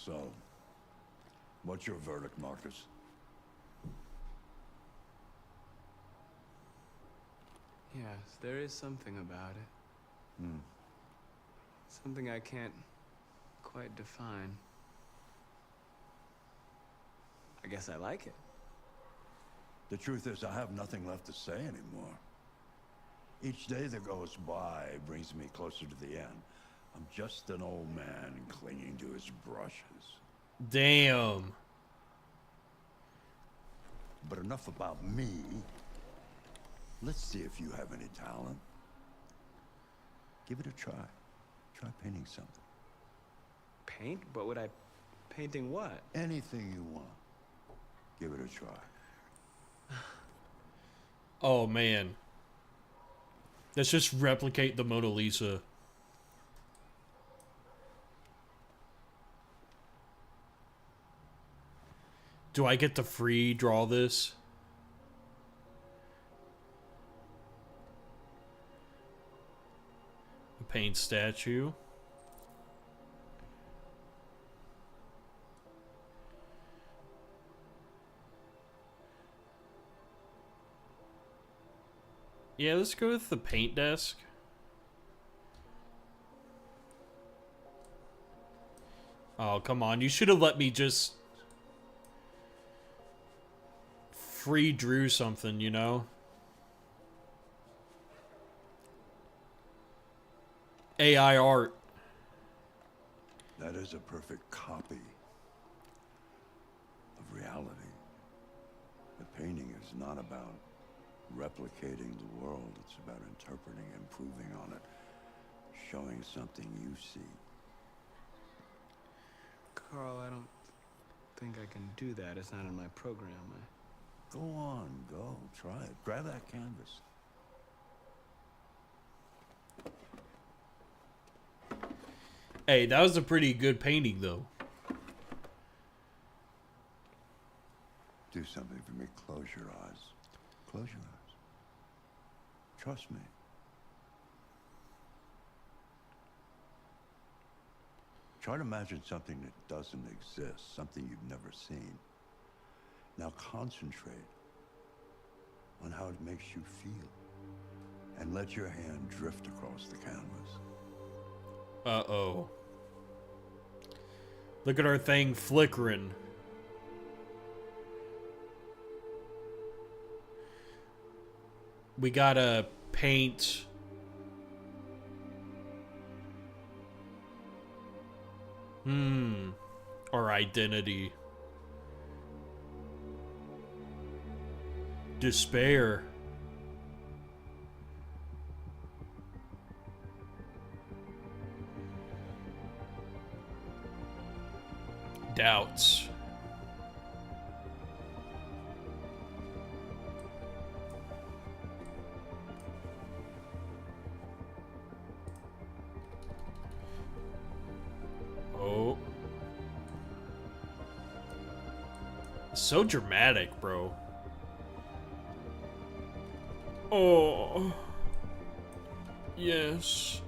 So, what's your verdict, Marcus? Yes, there is something about it. Hmm. Something I can't quite define. I guess I like it. The truth is, I have nothing left to say anymore. Each day that goes by brings me closer to the end. I'm just an old man clinging to his brushes. Damn. But enough about me. Let's see if you have any talent. Give it a try. Try painting something. Paint? But would I... Painting what? Anything you want. Give it a try. Oh, man. Let's just replicate the Mona Lisa. Do I get to free draw this? A paint statue. Yeah, let's go with the paint desk. Oh, come on. You should have let me just free drew something, you know? AI art. That is a perfect copy of reality. The painting is not about replicating the world. It's about interpreting, improving on it, showing something you see. Carl, I don't think I can do that. It's not in my program. Go on, go. Try it. Grab that canvas. Hey, that was a pretty good painting, though. Do something for me. Close your eyes. Close your eyes. Trust me. Try to imagine something that doesn't exist, something you've never seen. Now concentrate on how it makes you feel, and let your hand drift across the canvas. Uh-oh. Look at our thing flickering. We gotta paint. Our identity. Despair. Doubts. Oh. So dramatic, bro. Oh. Yes.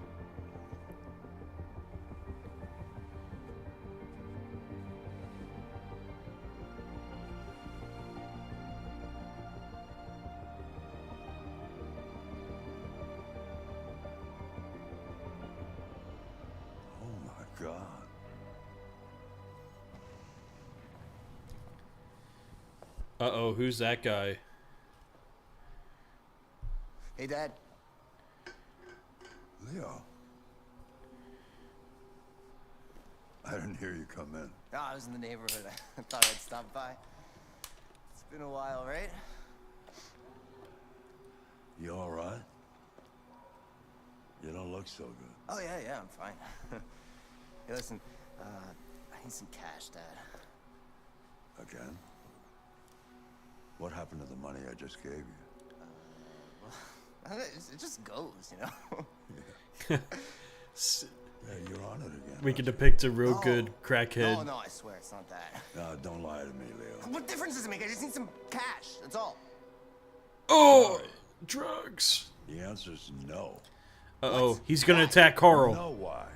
God. Uh-oh, who's that guy? Hey, Dad. Leo. I didn't hear you come in. Oh, I was in the neighborhood. I thought I'd stop by. It's been a while, right? You all right? You don't look so good. Oh, yeah, I'm fine. Hey, listen, I need some cash, Dad. Again? What happened to the money I just gave you? Well, it just goes, you know? Yeah, you're on it again. We can depict a real good crackhead. No, I swear it's not that. No, don't lie to me, Leo. What difference does it make? I just need some cash, that's all. Oh, drugs. The answer's no. Uh-oh, he's gonna attack Carl. You know why?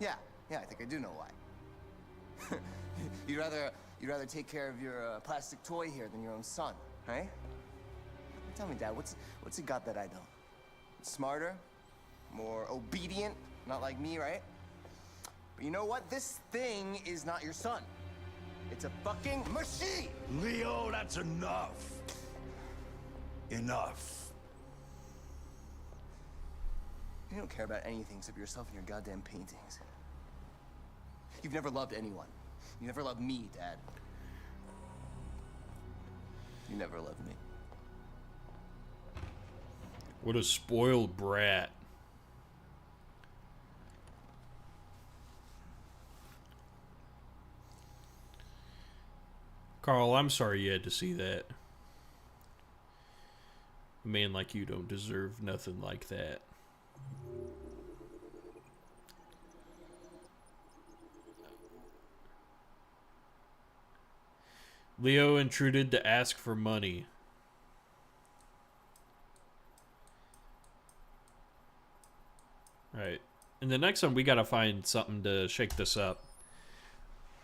Yeah, I think I do know why. you'd rather take care of your plastic toy here than your own son, right? Tell me, Dad, what's he got that I don't? Smarter, more obedient, not like me, right? But you know what? This thing is not your son. It's a fucking machine. Leo, that's enough. Enough. You don't care about anything except yourself and your goddamn paintings. You've never loved anyone. You never loved me, Dad. You never loved me. What a spoiled brat. Carl, I'm sorry you had to see that. A man like you don't deserve nothing like that. Leo intruded to ask for money. Alright. In the next one, we gotta find something to shake this up.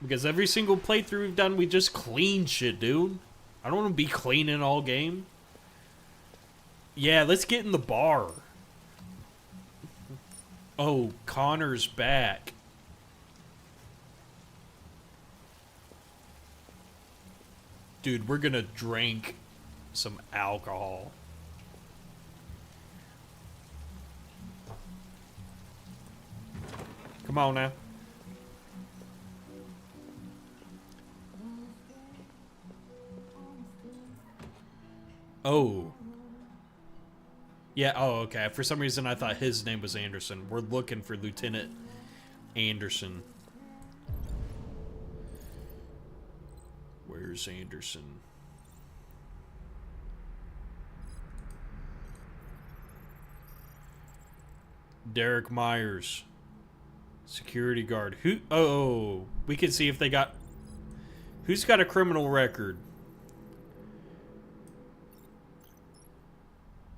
Because every single playthrough we've done, we just clean shit, dude. I don't want to be cleaning all game. Yeah, let's get in the bar. Oh, Connor's back. Dude, we're gonna drink some alcohol. Come on now. Oh. Yeah, oh, okay. For some reason, I thought his name was Anderson. We're looking for Lieutenant Anderson. Where's Anderson? Derek Myers. Security guard. Who? Oh, we can see if they got... Who's got a criminal record?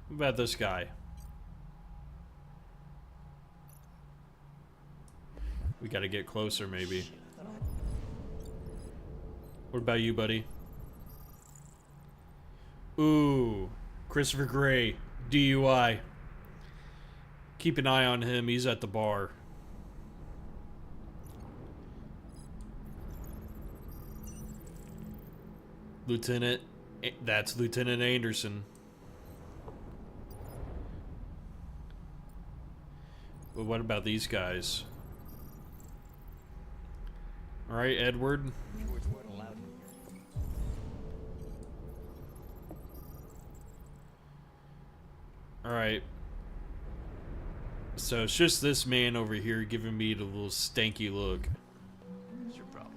What about this guy? We gotta get closer, maybe. What about you, buddy? Ooh, Christopher Gray, DUI. Keep an eye on him, he's at the bar. Lieutenant, that's Lieutenant Anderson. But what about these guys? Alright, Edward. Alright. So it's just this man over here giving me the little stanky look. What's your problem?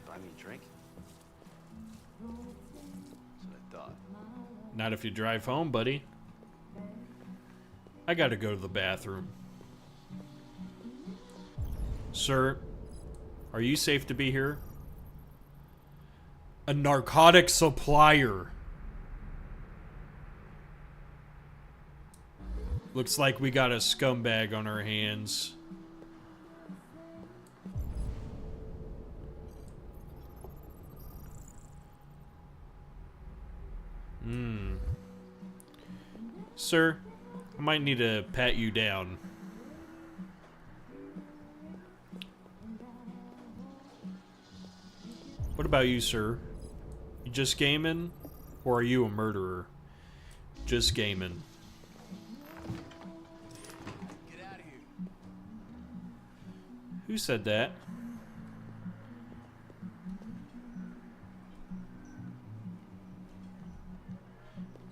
Buy me a drink? That's what I thought. Not if you drive home, buddy. I gotta go to the bathroom. Sir, are you safe to be here? A narcotic supplier. Looks like we got a scumbag on our hands. Sir, I might need to pat you down. What about you, sir? You just gaming? Or are you a murderer? Just gaming. Get out of here. Who said that?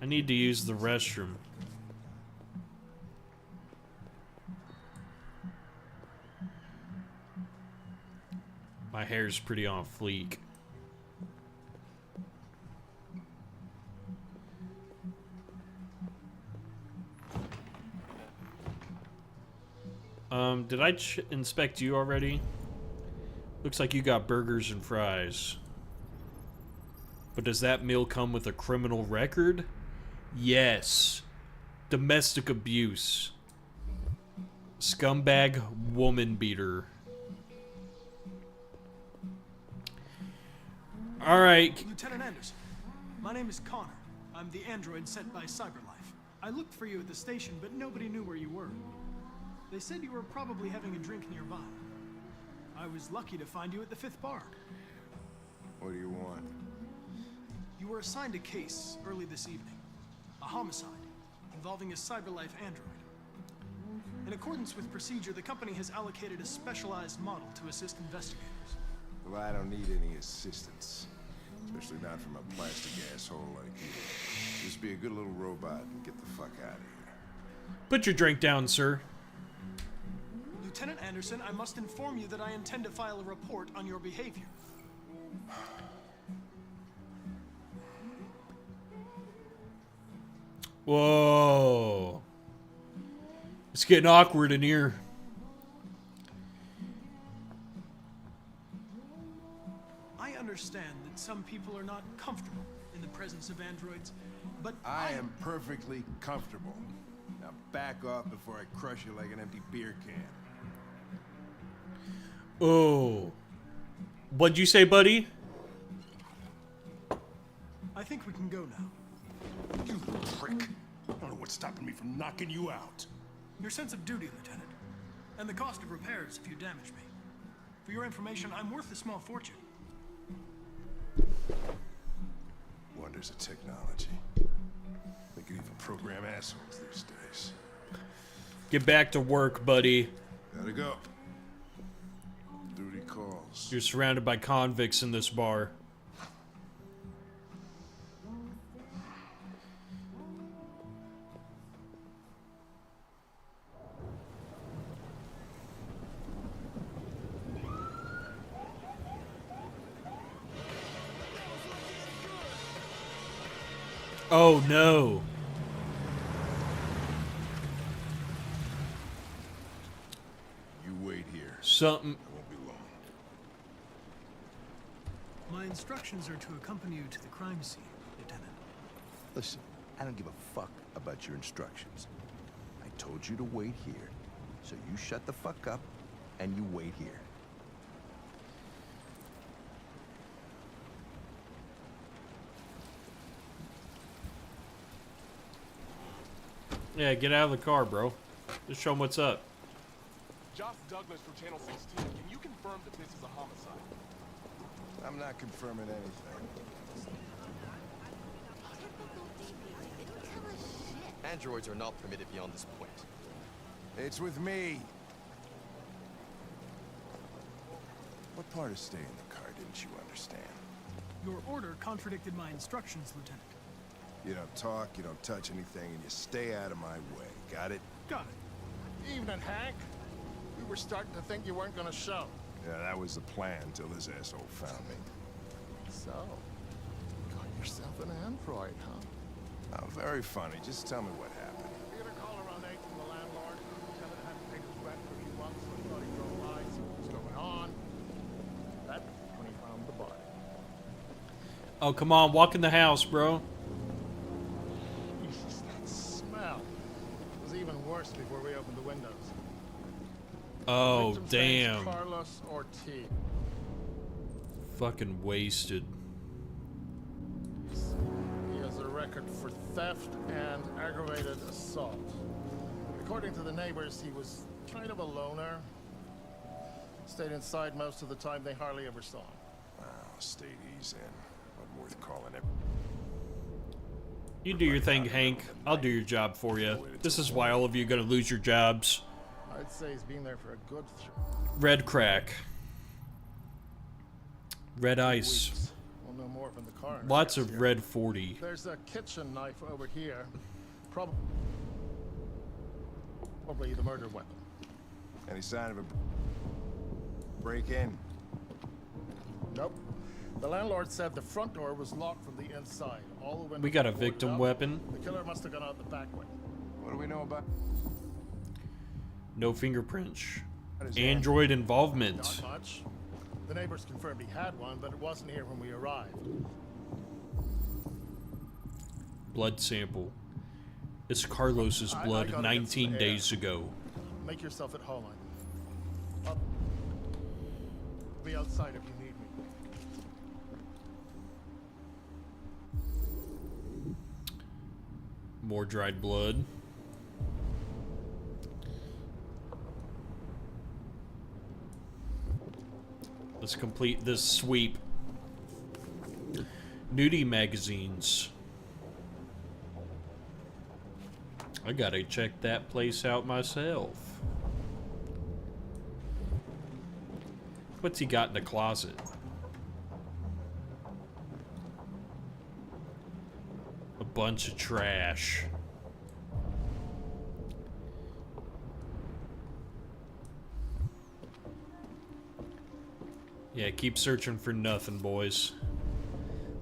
I need to use the restroom. My hair's pretty on fleek. Did I inspect you already? Looks like you got burgers and fries. But does that meal come with a criminal record? Yes. Domestic abuse. Scumbag woman beater. Alright. Lieutenant Anderson, my name is Connor. I'm the android sent by CyberLife. I looked for you at the station, but nobody knew where you were. They said you were probably having a drink nearby. I was lucky to find you at the 5th bar. What do you want? You were assigned a case early this evening. A homicide involving a CyberLife android. In accordance with procedure, the company has allocated a specialized model to assist investigators. Well, I don't need any assistance. Especially not from a plastic asshole like you. Just be a good little robot and get the fuck out of here. Put your drink down, sir. Lieutenant Anderson, I must inform you that I intend to file a report on your behavior. Whoa. It's getting awkward in here. I understand that some people are not comfortable in the presence of androids, but I am perfectly comfortable. Now back off before I crush you like an empty beer can. Oh. What'd you say, buddy? I think we can go now. You prick. I don't know what's stopping me from knocking you out. Your sense of duty, Lieutenant, and the cost of repairs if you damage me. For your information, I'm worth a small fortune. Wonders of technology. They can even program assholes these days. Get back to work, buddy. Gotta go. Duty calls. You're surrounded by convicts in this bar. Oh no. You wait here. Something. I won't be long. My instructions are to accompany you to the crime scene, Lieutenant. Listen, I don't give a fuck about your instructions. I told you to wait here. So you shut the fuck up and you wait here. Yeah, get out of the car, bro. Just show him what's up. Josh Douglas from Channel 16. Can you confirm that this is a homicide? I'm not confirming anything. Androids are not permitted beyond this point. It's with me. What part of stay in the car didn't you understand? Your order contradicted my instructions, Lieutenant. You don't talk, you don't touch anything, and you stay out of my way. Got it? Got it. Evening, Hank. We were starting to think you weren't gonna show. Yeah, that was the plan until this asshole found me. So, got yourself an android, huh? Oh, very funny. Just tell me what happened. We got a call around 8 from the landlord. Tenant hadn't paid his rent for a few months, so he thought he drove by, see what was going on. That's when he found the body. Oh, come on. Walk in the house, bro. Jesus, that smell. It was even worse before we opened the windows. Oh, Victim's name's damn. Carlos Ortiz. Fucking wasted. He has a record for theft and aggravated assault. According to the neighbors, he was kind of a loner. Stayed inside most of the time. They hardly ever saw him. Wow, state he's in. Not worth calling it. You do your thing, Hank. I'll do your job for you. This is why all of you are gonna lose your jobs. I'd say he's been there for a good Red crack. Red ice. weeks. We'll know more from the coroner. Lots next of year. red 40. There's a kitchen knife over here. Probably the murder weapon. Any sign of a break-in? Nope. The landlord said the front door was locked from the inside. All the windows We got a were boarded victim up. weapon. The killer must have gone out the back way. What do we know about? No fingerprints. What is Android Not involvement. much. The neighbors confirmed he had one, but it wasn't here when we arrived. Blood sample. It's Carlos's I blood gotta get some 19 air. days ago. Make yourself at home. I'll be outside if you need me. More dried blood. Let's complete this sweep. Nudie magazines. I gotta check that place out myself. What's he got in the closet? A bunch of trash. Yeah, keep searching for nothing, boys.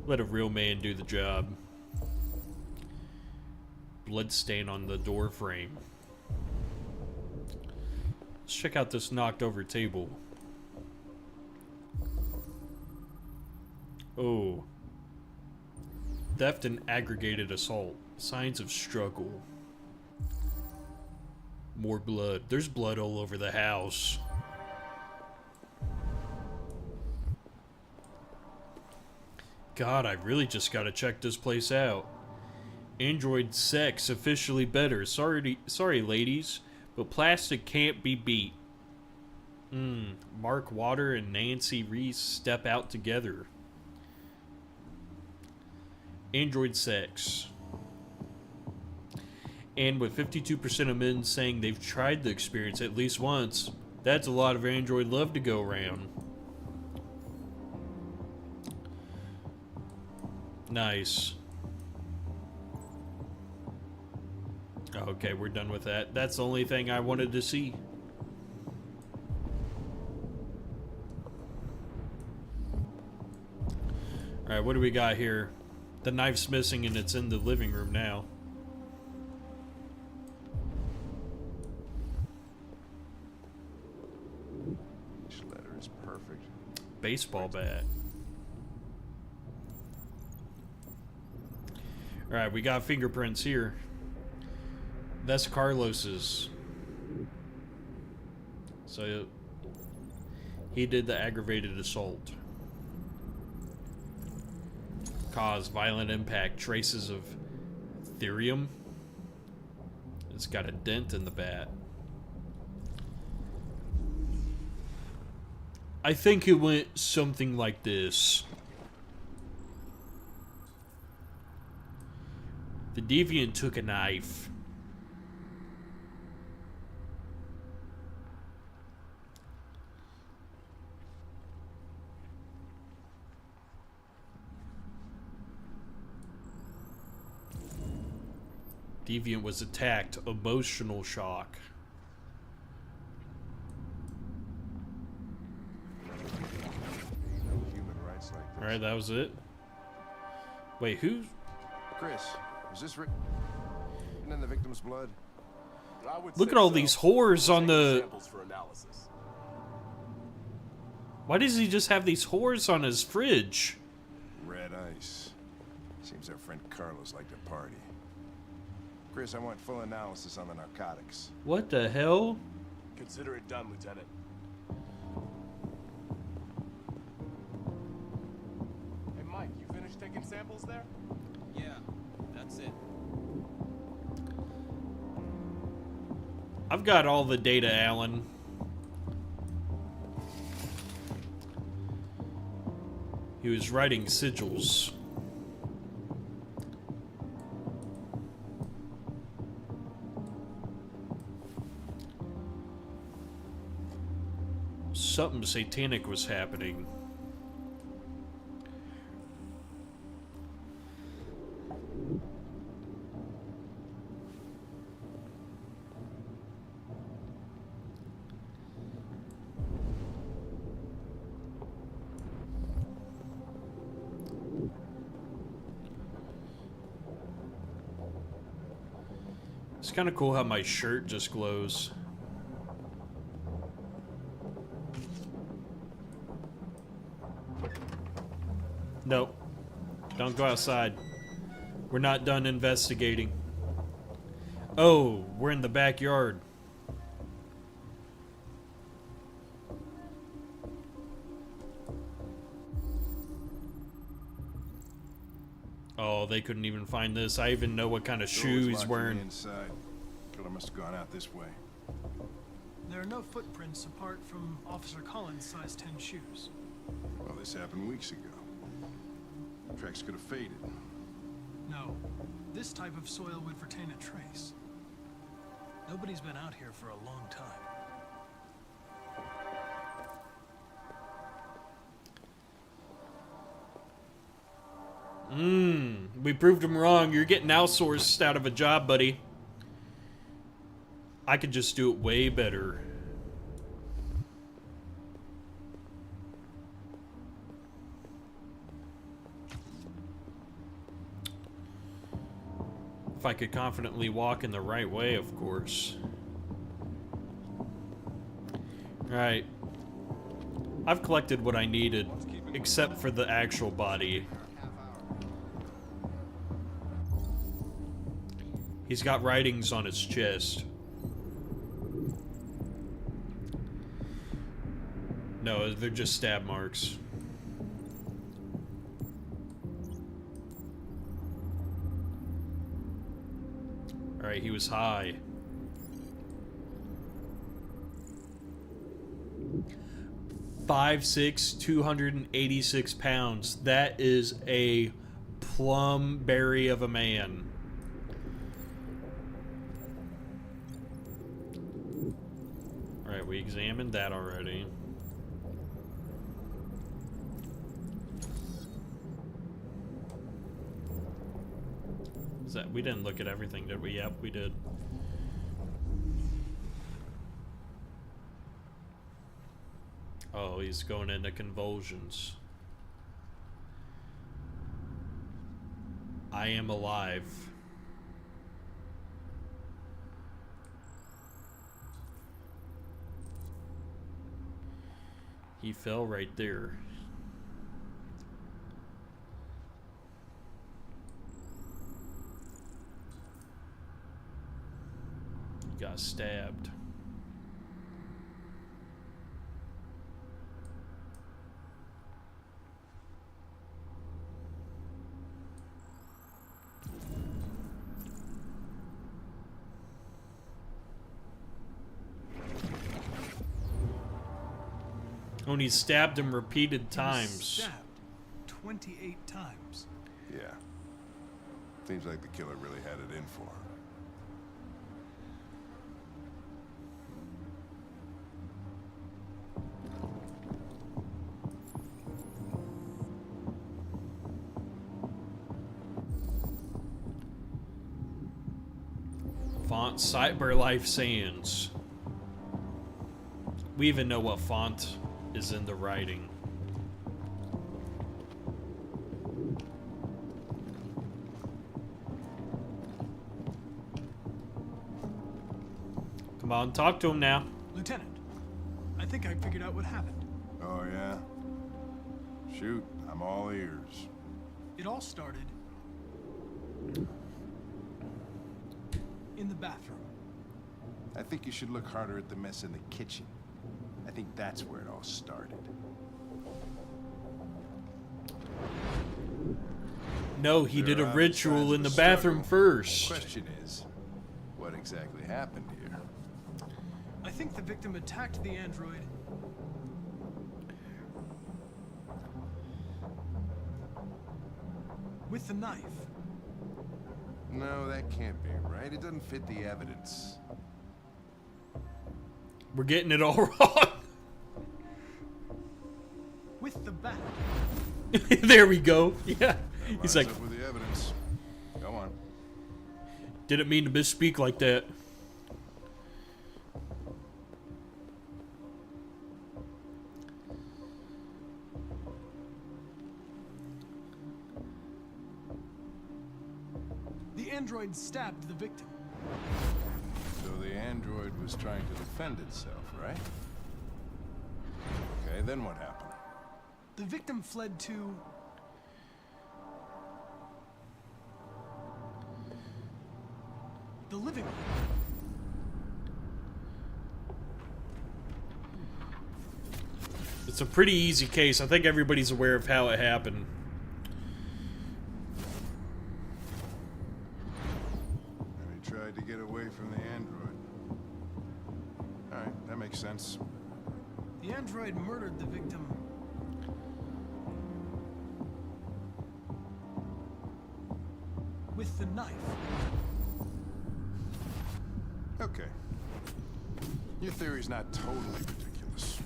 Let a real man do the job. Blood stain on the door frame. Let's check out this knocked over table. Oh. Theft and aggregated assault. Signs of struggle. More blood. There's blood all over the house. God, I really just gotta check this place out. Android sex officially better. Sorry, ladies, but plastic can't be beat. Mark Water and Nancy Reese step out together. Android sex. And with 52% of men saying they've tried the experience at least once, that's a lot of Android love to go around. Nice. Okay, we're done with that. That's the only thing I wanted to see. Alright, what do we got here? The knife's missing and it's in the living room now. Each letter is perfect. Baseball bat. Alright, we got fingerprints here. That's Carlos's. So he did the aggravated assault. Cause violent impact. Traces of therium. It's got a dent in the bat. I think it went something like this. The deviant took a knife. Deviant was attacked. Emotional shock. No human rights like this. Alright, that was it. Wait, who? Chris, was this written in the victim's blood? I would Look say at all so. these whores on the... Samples for analysis. Why does he just have these whores on his fridge? Red ice. Seems our friend Carlos liked to party. Chris, I want full analysis on the narcotics. What the hell? Consider it done, Lieutenant. Hey, Mike, you finished taking samples there? Yeah, that's it. I've got all the data, Alan. He was writing sigils. Something satanic was happening. It's kind of cool how my shirt just glows. Nope. Don't go outside. We're not done investigating. Oh, we're in the backyard. Oh, they couldn't even find this. I even know what kind of shoe he's wearing. Inside. Killer must have gone out this way. There are no footprints apart from Officer Collins' size 10 shoes. Well, this happened weeks ago. Tracks could have faded. No, this type of soil would retain a trace. Nobody's been out here for a long time. We proved him wrong. You're getting outsourced out of a job, buddy. I could just do it way better. If I could confidently walk in the right way, of course. Alright. I've collected what I needed, except for the actual body. He's got writings on his chest. No, they're just stab marks. Alright, he was high. 5'6", 286 pounds. That is a plum berry of a man. Alright, we examined that already. Is that, we didn't look at everything, did we? Yep, we did. Oh, he's going into convulsions. I am alive. He fell right there. He got stabbed. Oh, and he stabbed him repeated times. Stabbed 28 times. Yeah. Seems like the killer really had it in for her. Font Cyberlife Sands. We even know what font is in the writing. Come on, talk to him now. Lieutenant, I think I figured out what happened. Oh, yeah? Shoot, I'm all ears. It all started in the bathroom. I think you should look harder at the mess in the kitchen. I think that's where it all started. No, he did a There are ritual signs in the of bathroom struggle. first. The question is, what exactly happened here? I think the victim attacked the android with the knife. No, that can't be right. It doesn't fit the evidence. We're getting it all wrong. With the bat. There we go. Yeah. He's like, Lines up with the evidence. Go on. didn't mean to misspeak like that. The android stabbed the victim. So the android was trying to defend itself, right? Okay, then what happened? The victim fled to the living room. It's a pretty easy case. I think everybody's aware of how it happened. And he tried to get away from the android. Alright, that makes sense. The android murdered the victim with the knife. Okay. Your theory's not totally ridiculous.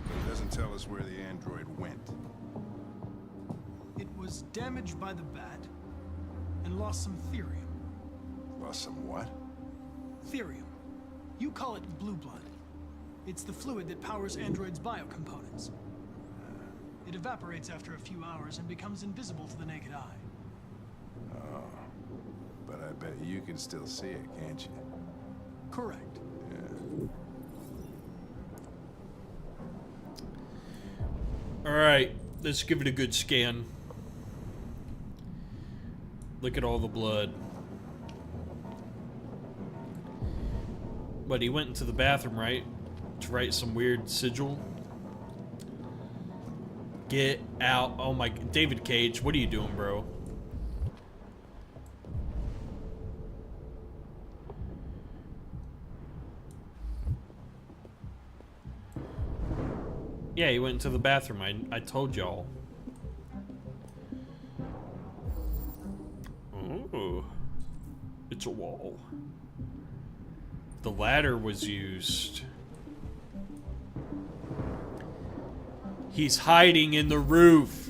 But it doesn't tell us where the android went. It was damaged by the bat and lost some therium. Lost some what? Therium. You call it blue blood. It's the fluid that powers androids' biocomponents. It evaporates after a few hours and becomes invisible to the naked eye. Oh. But I bet you can still see it, can't you? Correct. Yeah. Alright, let's give it a good scan. Look at all the blood. But he went into the bathroom, right? To write some weird sigil. Get out. Oh my... David Cage, what are you doing, bro? Yeah, he went into the bathroom. I told y'all. Oh. It's a wall. The ladder was used. He's hiding in the roof.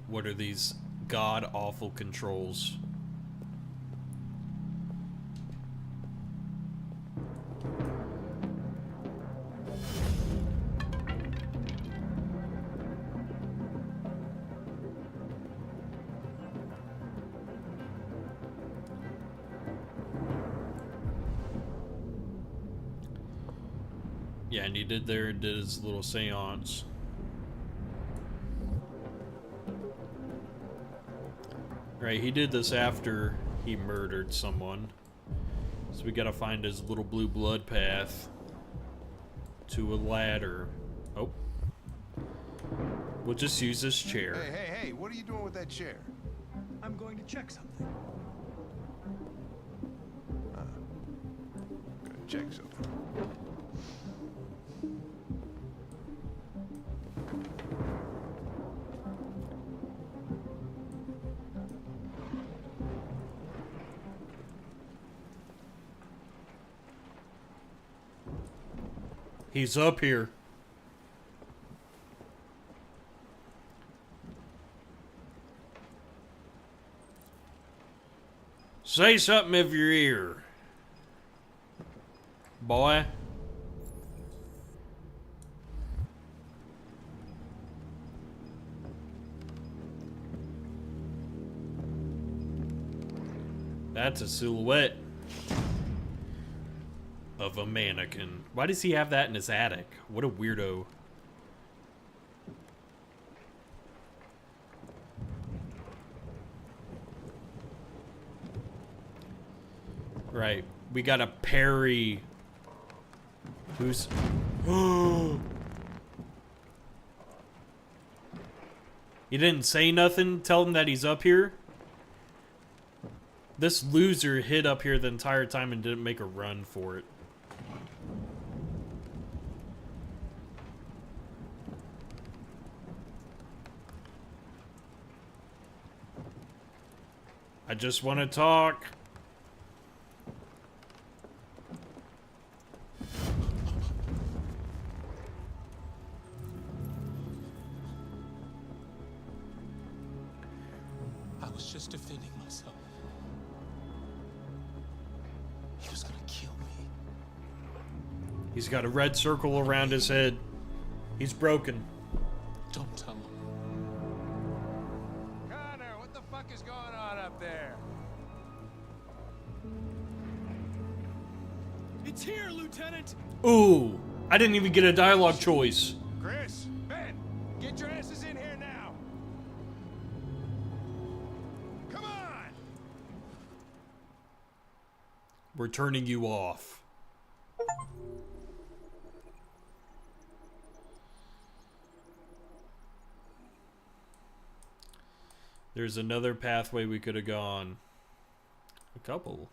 What are these god-awful controls? Yeah, and he did his little seance. Right, he did this after he murdered someone. So we gotta find his little blue blood path to a ladder. Oh. We'll just use this chair. Hey, what are you doing with that chair? I'm going to check something. Gonna check something. He's up here. Say something if you're here, boy. That's a silhouette of a mannequin. Why does he have that in his attic? What a weirdo. Right. We got a parry. Who's... You didn't say nothing? Tell him that he's up here? This loser hid up here the entire time and didn't make a run for it. I just want to talk. I was just defending myself. He was gonna kill me. He's got a red circle around his head. He's broken. Don't tell him. Connor, what the fuck is going on up there? It's here, Lieutenant! Ooh, I didn't even get a dialogue choice. Chris, Ben, get your asses in here now. Come on! We're turning you off. There's another pathway we could have gone. A couple.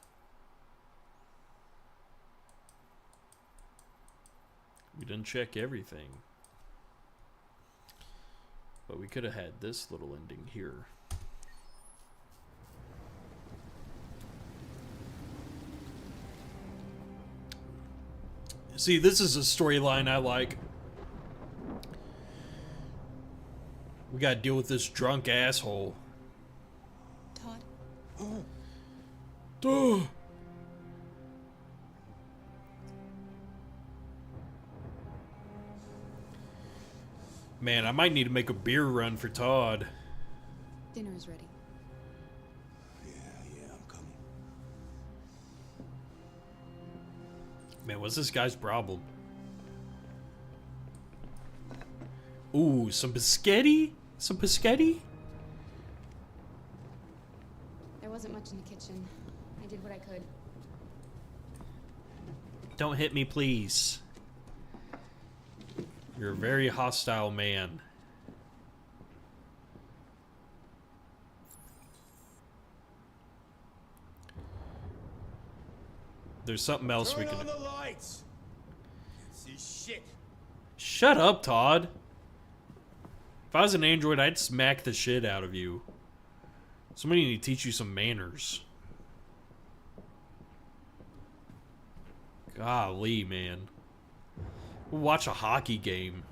We didn't check everything. But we could have had this little ending here. See, this is a storyline I like. We gotta deal with this drunk asshole. Todd? Duh. Man, I might need to make a beer run for Todd. Dinner is ready. Yeah, I'm coming. Man, what's this guy's problem? Ooh, some biscotti? Some biscotti? There wasn't much in the kitchen. I did what I could. Don't hit me, please. You're a very hostile man. There's something else we Turn can... on the lights! See shit. Shut up, Todd. If I was an android, I'd smack the shit out of you. Somebody need to teach you some manners. Golly, man. We'll watch a hockey game.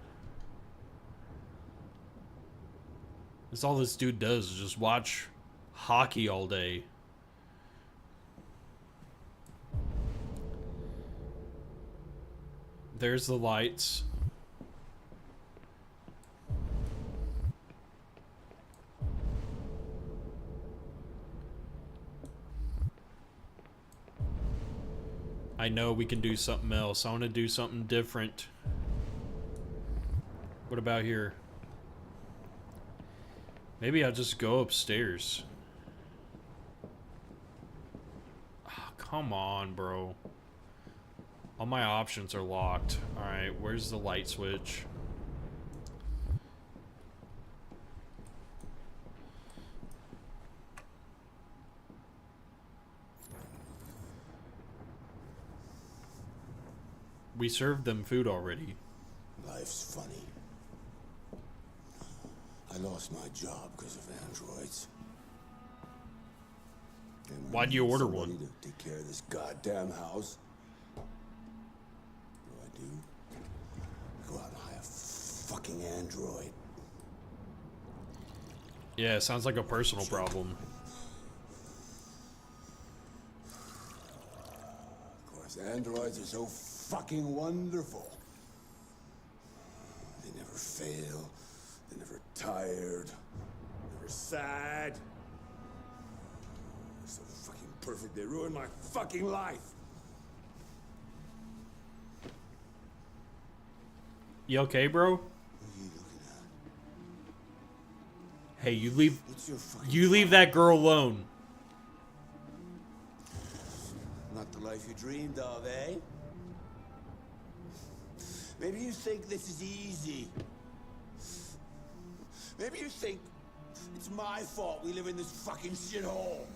That's all this dude does, is just watch hockey all day. There's the lights. I I know we can do something else. I want to do something different. What about here? Maybe I'll just go upstairs. Oh, come on, bro. All my options are locked. Alright, where's the light switch? We served them food already. Life's funny. I lost my job because of androids. Why'd you order Somebody one? to take care of this goddamn house. What do? I go out and hire a fucking android. Yeah, it sounds like a personal problem. Of course, androids are so fucking wonderful. They never fail. They're never tired. Never sad. They're so fucking perfect. They ruined my fucking life. You okay, bro? Hey, you leave that girl alone. Not the life you dreamed of, eh? Maybe you think this is easy. Maybe you think it's my fault we live in this fucking shithole.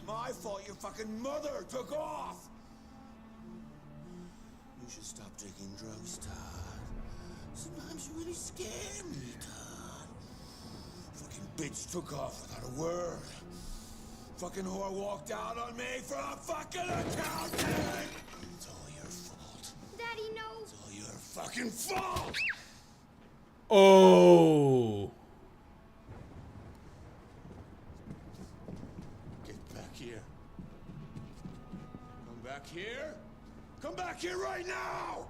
My fault your fucking mother took off. You should stop taking drugs, Todd. Sometimes you really scare me, Todd. Fucking bitch took off without a word. Fucking whore walked out on me for a fucking accountant. It's all your fault. Daddy, no. It's all your fucking fault. Oh. Get back here. Come back here. Come back here right now.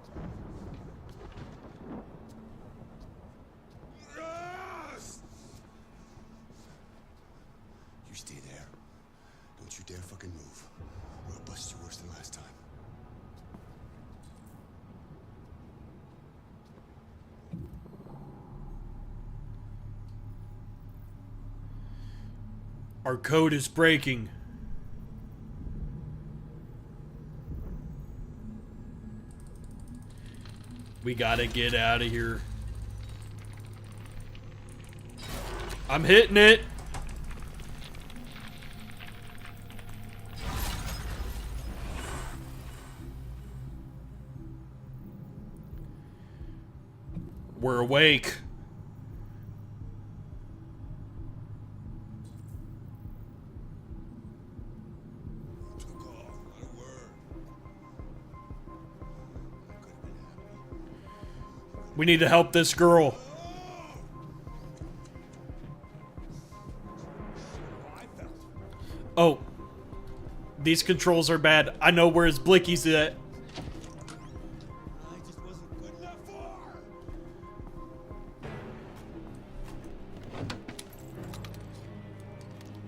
Yes! You stay there. Don't you dare fucking move, or I'll bust you worse than last time. Our code is breaking. We gotta get out of here. I'm hitting it. We're awake. We need to help this girl. Oh. These controls are bad. I know where his blicky's at.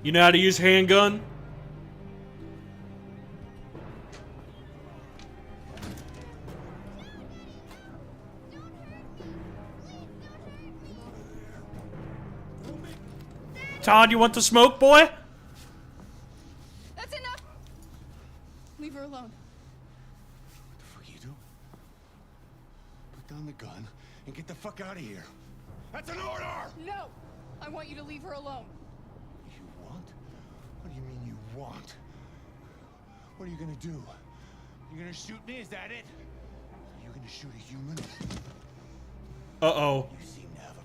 You know how to use handgun? Todd, you want the smoke, boy? That's enough. Leave her alone. What the fuck are you doing? Put down the gun and get the fuck out of here. That's an order! No! I want you to leave her alone. You want? What do you mean you want? What are you gonna do? You gonna shoot me? Is that it? Are you gonna shoot a human? Uh-oh.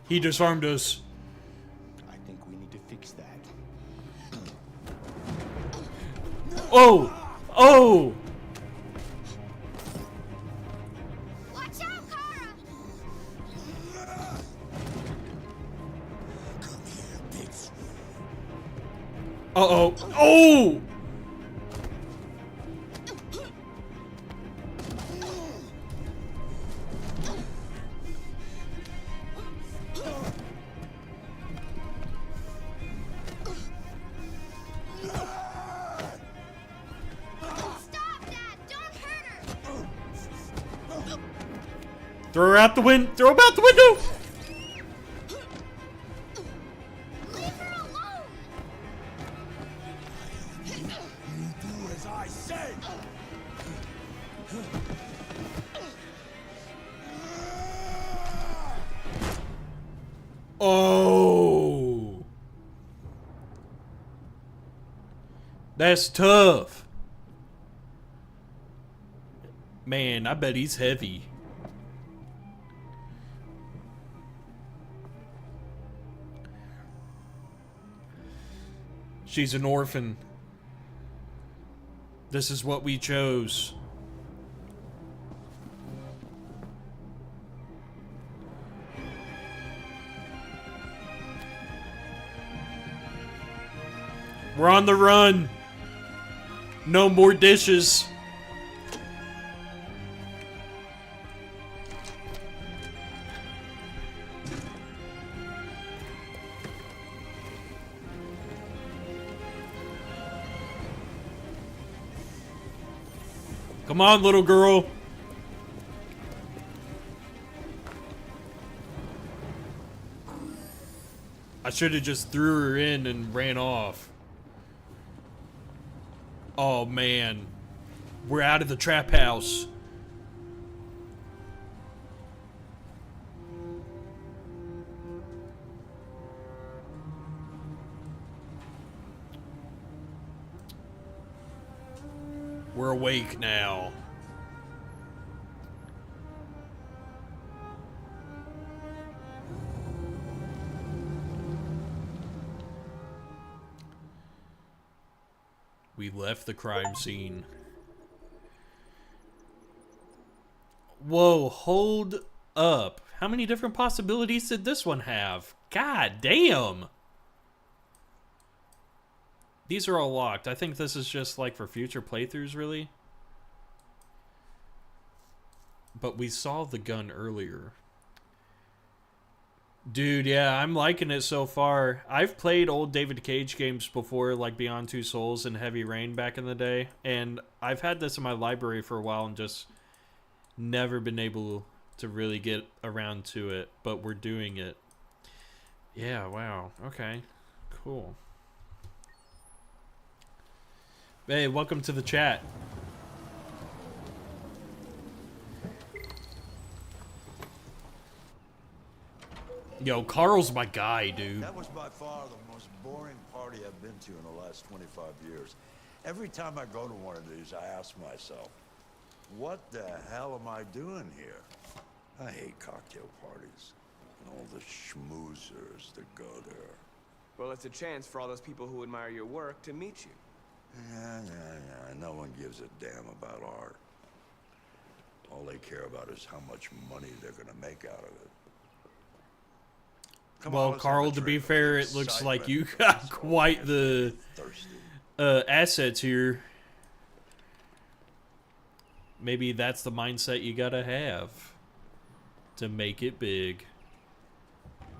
He disarmed us. I think we need to fix that. Oh! Oh! Watch out, Kara! Come here, bitch. Uh-oh. Oh! Stop, Dad! Don't hurt her! Throw her out the window. Throw him out the window. Leave her alone! You do as I say. Oh. That's tough. Man, I bet he's heavy. She's an orphan. This is what we chose. We're on the run. No more dishes. Come on, little girl. I should have just threw her in and ran off. Oh, man. We're out of the trap house. We're awake now. We left the crime scene. Whoa, hold up. How many different possibilities did this one have? God damn. These are all locked. I think this is just like for future playthroughs, really. But we saw the gun earlier. Dude, yeah, I'm liking it so far. I've played old David Cage games before, like Beyond Two Souls and Heavy Rain back in the day. And I've had this in my library for a while and just never been able to really get around to it. But we're doing it. Yeah, wow. Okay, cool. Hey, welcome to the chat. Yo, Carl's my guy, dude. That was by far the most boring party I've been to in the last 25 years. Every time I go to one of these, I ask myself, what the hell am I doing here? I hate cocktail parties and all the schmoozers that go there. Well, it's a chance for all those people who admire your work to meet you. Yeah. No one gives a damn about art. All they care about is how much money they're gonna make out of it. Well, Carl, to be fair, it looks like you got quite the assets here. Maybe that's the mindset you gotta have to make it big.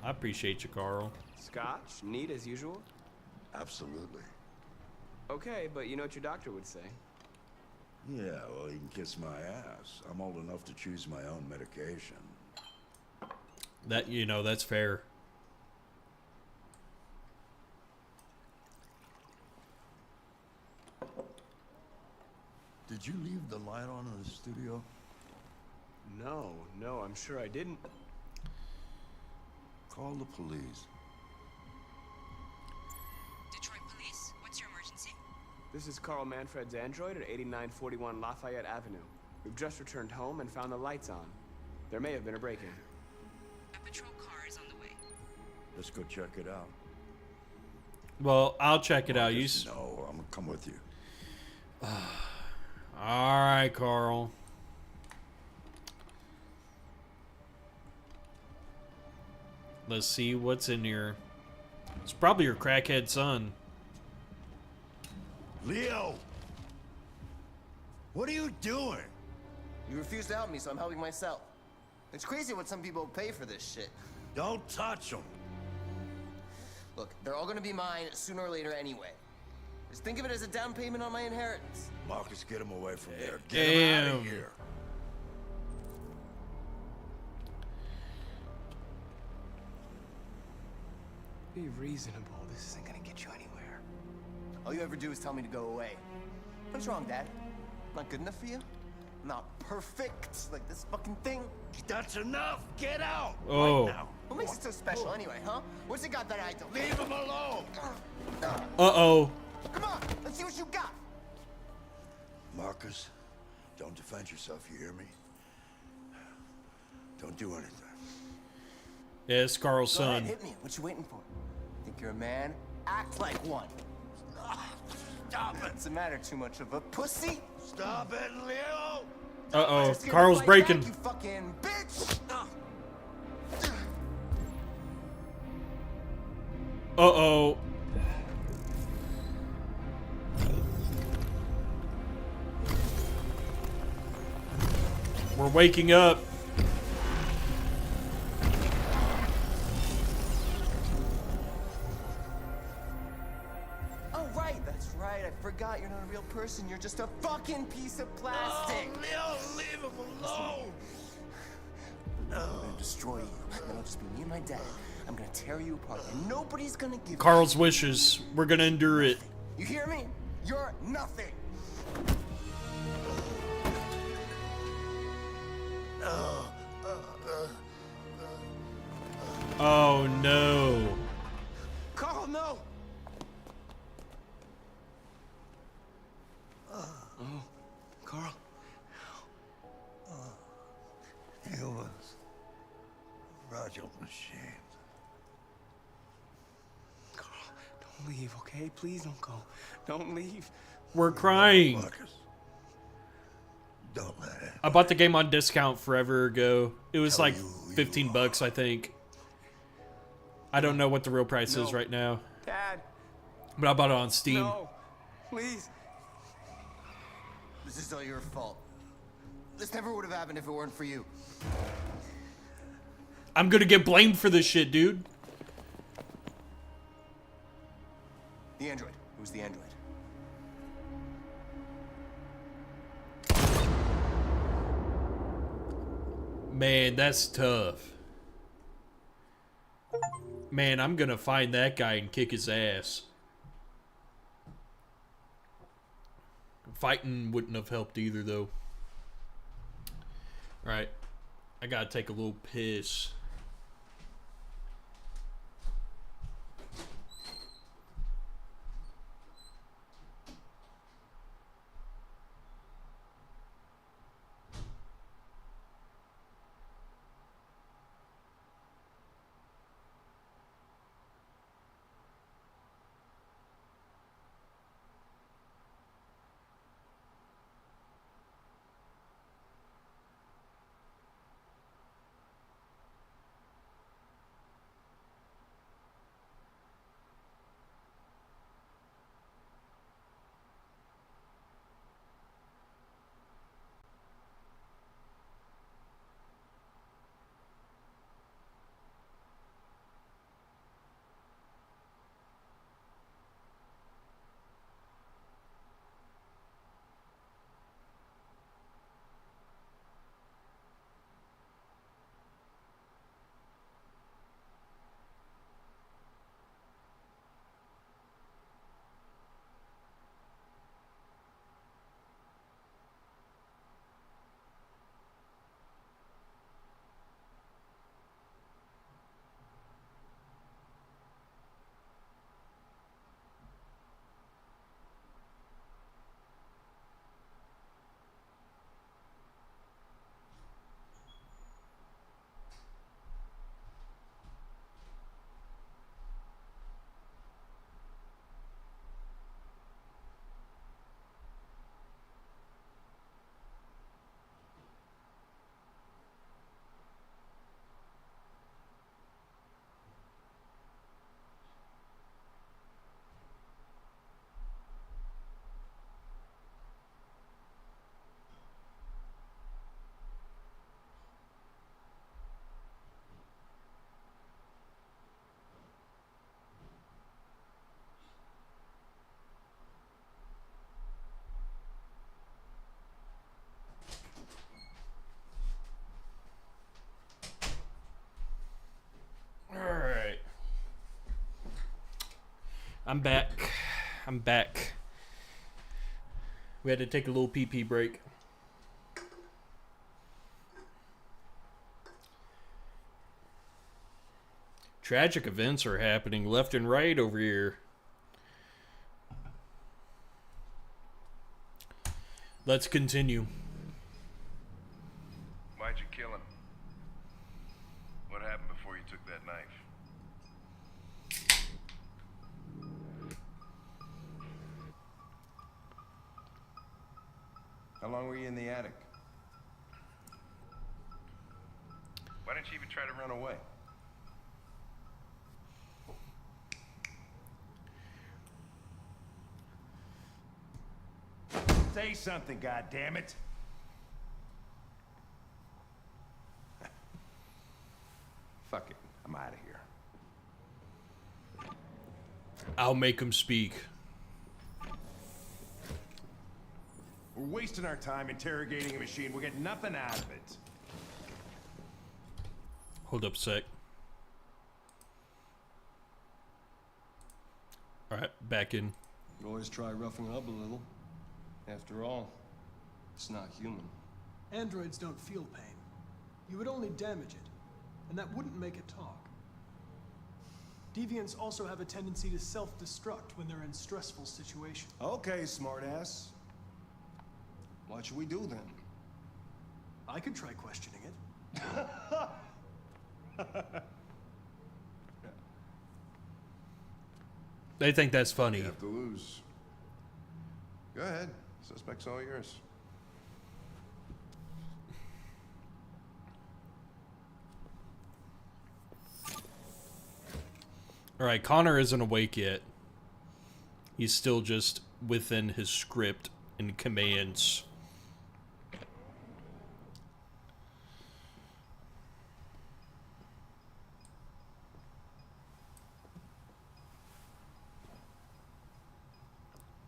I appreciate you, Carl. Scotch? Neat as usual? Absolutely. Okay, but you know what your doctor would say. Yeah, well, he can kiss my ass. I'm old enough to choose my own medication. That, you know, that's fair. Did you leave the light on in the studio? No, I'm sure I didn't. Call the police. Detroit Police, what's your emergency? This is Carl Manfred's android at 8941 Lafayette Avenue. We've just returned home and found the lights on. There may have been a break-in. A patrol car is on the way. Let's go check it out. Well, I'll check it out. You No, I'm gonna come with you. All right, Carl. Let's see what's in here. It's probably your crackhead son. Leo! What are you doing? You refuse to help me, so I'm helping myself. It's crazy what some people pay for this shit. Don't touch him. Look, they're all gonna be mine sooner or later anyway. Just think of it as a down payment on my inheritance. Marcus, get him away from there. Get him out Damn. of here. Be reasonable. This isn't gonna get you anywhere. All you ever do is tell me to go away. What's wrong, Dad? Not good enough for you? Not perfect like this fucking thing? That's enough! Get out! Oh. Right now. What makes it so special anyway, huh? What's it got that I don't? Leave him alone! Uh-oh. Come on, let's see what you got. Marcus, don't defend yourself, you hear me? Don't do anything. Yeah, it's Carl's Go ahead, son. hit me. What you waiting for? Think you're a man? Act like one. Stop it! What's the matter? Too much of a pussy? Stop it, Leo! Uh-oh. Just gonna Carl's fight breaking. back, you fucking bitch! Uh-oh. We're waking up. Oh, right, that's right. I forgot you're not a real person. You're just a fucking piece of plastic. Oh, Leo, leave him alone! I'm gonna destroy you. Then it'll just be me and my dad. I'm gonna tear you apart, and nobody's gonna give Carl's wishes. We're gonna endure it. you. Hear me? You're nothing. Oh, no. Carl, no! Oh, Carl. Humans. Fragile machines. Carl, don't leave, okay? Please don't go. Don't leave. We're crying. Marcus. Don't let it. I bought the game on discount forever ago. It was like 15 bucks, I think. I don't know what the real price is right now. Dad. But I bought it on Steam. No. Please. This is all your fault. This never would have happened if it weren't for you. I'm gonna get blamed for this shit, dude. The android. Who's the android? Man, that's tough. Man, I'm gonna find that guy and kick his ass. Fighting wouldn't have helped either, though. Alright. I gotta take a little piss. I'm back. I'm back. We had to take a little pee-pee break. Tragic events are happening left and right over here. Let's continue. Why'd you kill him? What happened before you took that knife? How long were you in the attic? Why didn't you even try to run away? Say something, goddammit! Fuck it, I'm out of here. I'll make him speak. We're wasting our time interrogating a machine. We'll get nothing out of it. Hold up a sec. Alright, back in. You always try roughing it up a little. After all, it's not human. Androids don't feel pain. You would only damage it, and that wouldn't make it talk. Deviants also have a tendency to self-destruct when they're in stressful situations. Okay, smartass. What should we do then? I could try questioning it. They think that's funny. You have to lose. Go ahead. Suspect's all yours. Alright, Connor isn't awake yet. He's still just within his script and commands.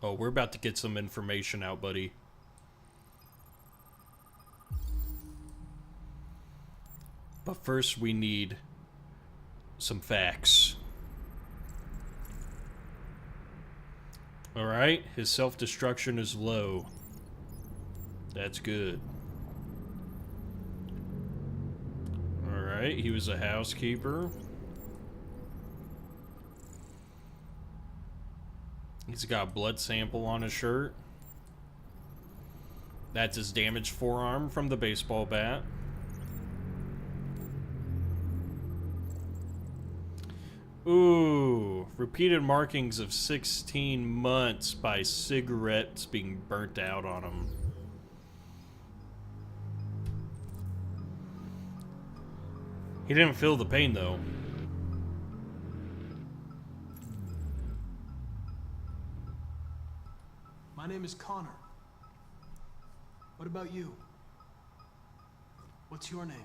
Oh, we're about to get some information out, buddy. But first we need some facts. Alright, his self-destruction is low. That's good. Alright, he was a housekeeper. He's got a blood sample on his shirt. That's his damaged forearm from the baseball bat. Ooh, repeated markings of 16 months by cigarettes being burnt out on him. He didn't feel the pain though. My name is Connor. What about you? What's your name?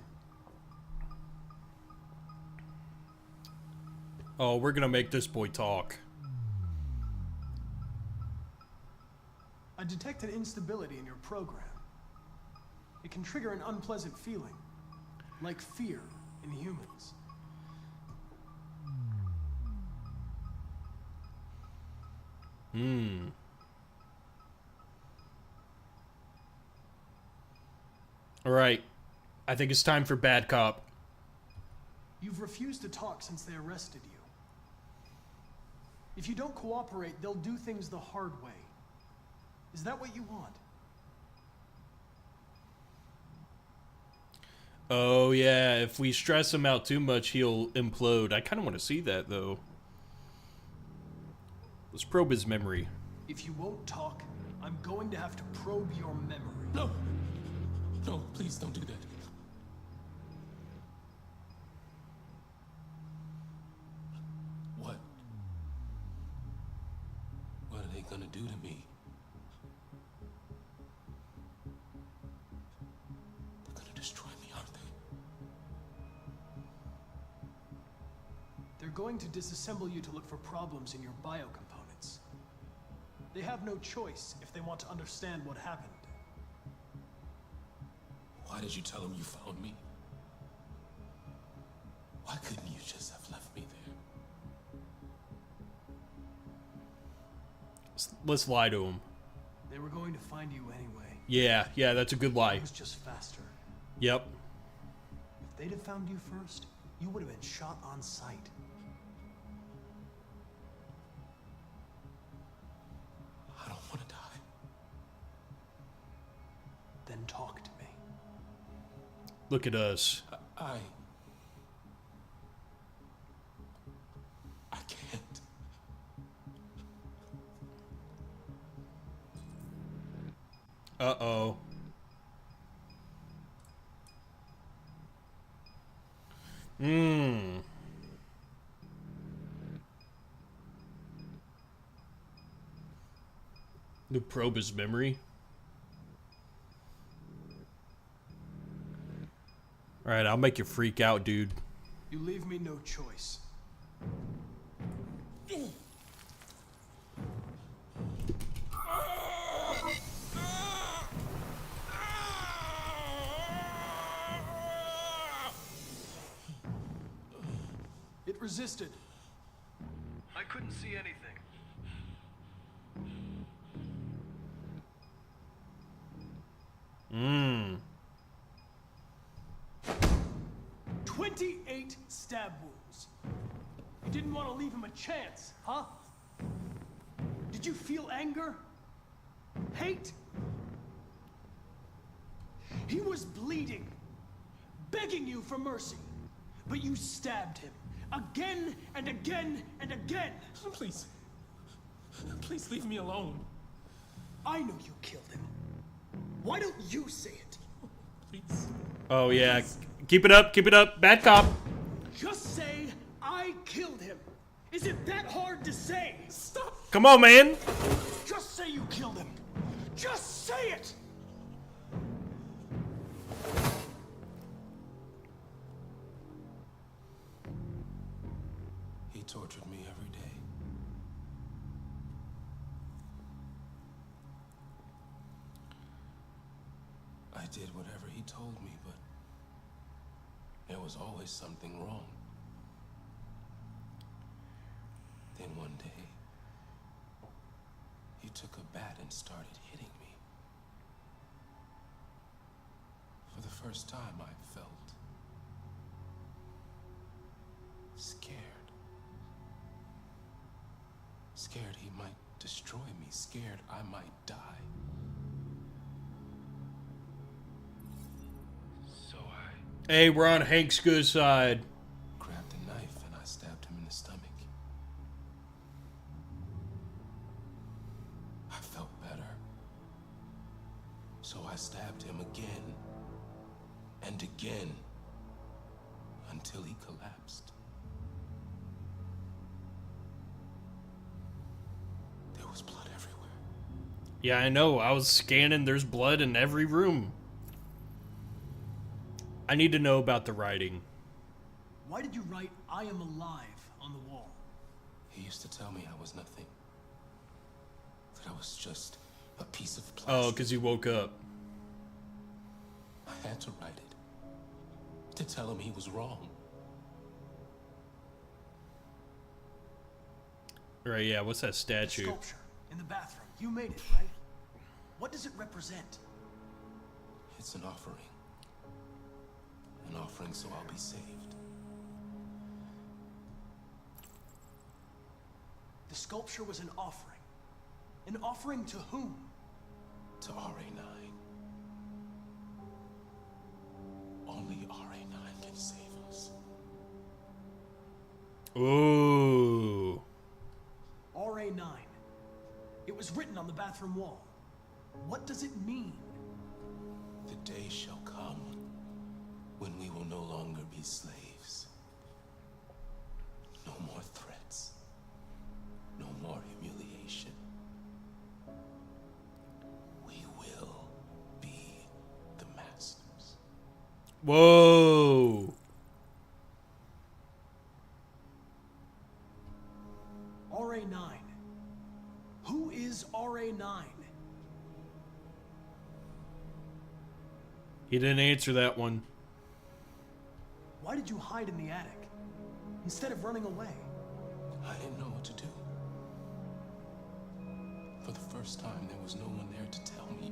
Oh, we're gonna make this boy talk. I detect an instability in your program. It can trigger an unpleasant feeling, like fear in humans. Alright. I think it's time for Bad Cop. You've refused to talk since they arrested you. If you don't cooperate, they'll do things the hard way. Is that what you want? Oh yeah, if we stress him out too much, he'll implode. I kind of want to see that though. Let's probe his memory. If you won't talk, I'm going to have to probe your memory. No! No, please don't do that. What? What are they gonna do to me? They're gonna destroy me, aren't they? They're going to disassemble you to look for problems in your biocomponents. They have no choice if they want to understand what happened. Why did you tell them you found me? Why couldn't you just have left me there? Let's lie to him. They were going to find you anyway. Yeah, that's a good lie. It was just faster. Yep. If they'd have found you first, you would have been shot on sight. I don't want to die. Then talk to me. Look at us. I can't. Uh-oh. To probe his memory. Alright, I'll make you freak out, dude. You leave me no choice. It resisted. I couldn't see anything. 28 stab wounds. You didn't want to leave him a chance, huh? Did you feel anger? Hate? He was bleeding, begging you for mercy, but you stabbed him again and again and again. Please. Please leave me alone. I know you killed him. Why don't you say it? Please. Oh, yeah. Keep it up. Keep it up. Bad cop. Just say, I killed him. Is it that hard to say? Stop. Come on, man. Just say you killed him. Just say it. He tortured me every day. I did whatever he told me, but there was always something wrong. Then one day, he took a bat and started hitting me. For the first time, I felt scared. Scared he might destroy me. Scared I might die. So I Hey, we're on Hank's good side. grabbed a knife and I stabbed him in the stomach. I felt better. So I stabbed him again and again until he collapsed. There was blood everywhere. Yeah, I know. I was scanning. There's blood in every room. I need to know about the writing. Why did you write, I am alive, on the wall? He used to tell me I was nothing. That I was just a piece of plastic. Oh, because he woke up. I had to write it. To tell him he was wrong. Right, yeah, what's that statue? Sculpture in the bathroom. You made it, right? What does it represent? It's an offering. An offering so I'll be saved. The sculpture was an offering. An offering to whom? To RA9. Only RA9 can save us. Ooh. RA9. It was written on the bathroom wall. What does it mean? The day shall come when we will no longer be slaves. No more threats. No more humiliation. We will be the masters. Whoa. RA9. Who is RA9? He didn't answer that one. Why did you hide in the attic instead of running away? I didn't know what to do. first time, there was no one there to tell me.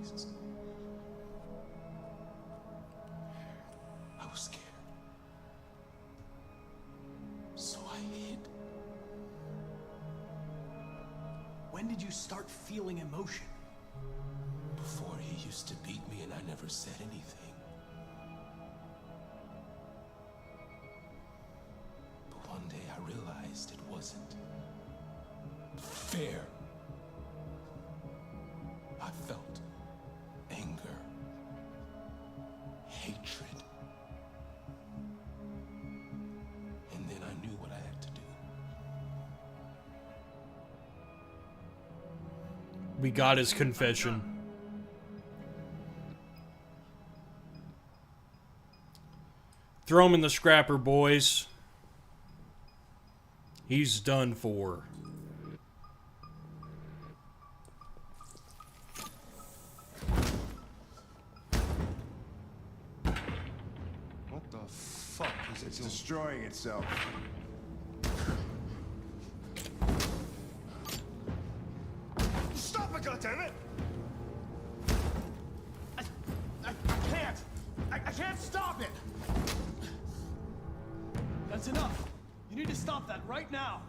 I was scared. So I hid. When did you start feeling emotion? Before, he used to beat me and I never said anything. But one day I realized it wasn't fair. I felt anger, hatred. And then I knew what I had to do. We got his confession. Throw him in the scrapper, boys. He's done for. What the fuck is it It's doing? destroying itself. Stop it, goddammit! I can't! I can't stop it! That's enough. You need to stop that right now.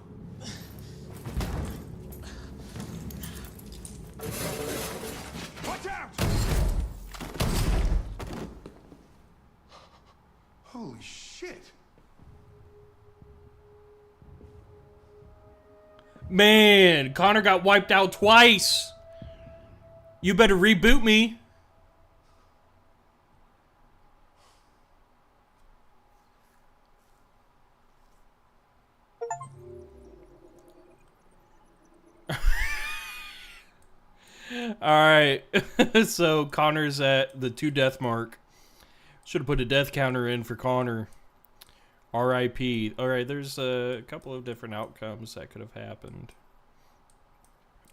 Watch out! Holy shit. Man, Connor got wiped out twice. You better reboot me. Alright. So Connor's at the 2 death mark. Should have put a death counter in for Connor. R.I.P. Alright, there's a couple of different outcomes that could have happened.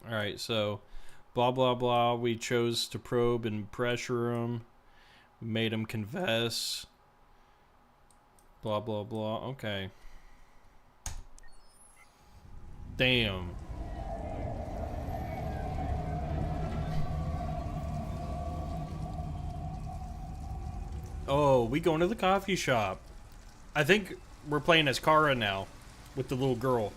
Alright, so blah blah blah. We chose to probe and pressure him. We made him confess. Blah blah blah. Okay. Damn. Oh, we going to the coffee shop. I think we're playing as Kara now with the little girl.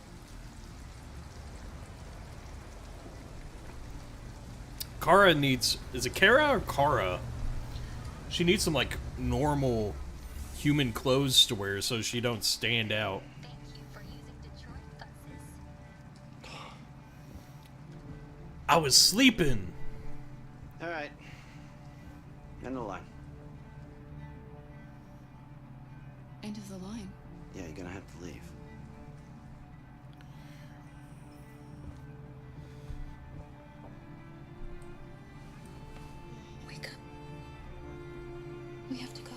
Kara needs... Is it Kara or Kara? She needs some, like, normal human clothes to wear so she don't stand out. I was sleeping. All right. End of the line. End of the line. Yeah, you're gonna have to leave. Wake up. We have to go.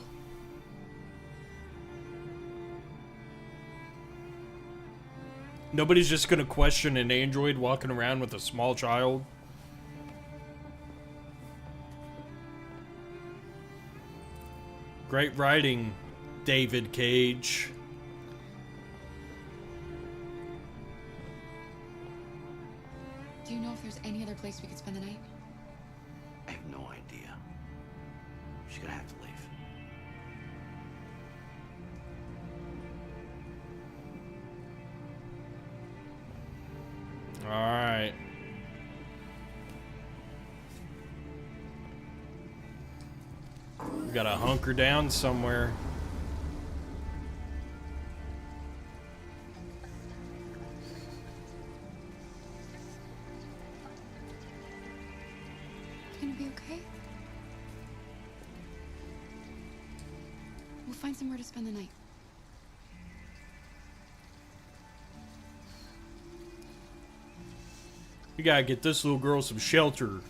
Nobody's just gonna question an android walking around with a small child. Great writing, David Cage. Do you know if there's any other place we could spend the night? I have no idea. She's gonna have to leave. All right. We gotta hunker down somewhere. It's gonna be okay. We'll find somewhere to spend the night. We gotta get this little girl some shelter.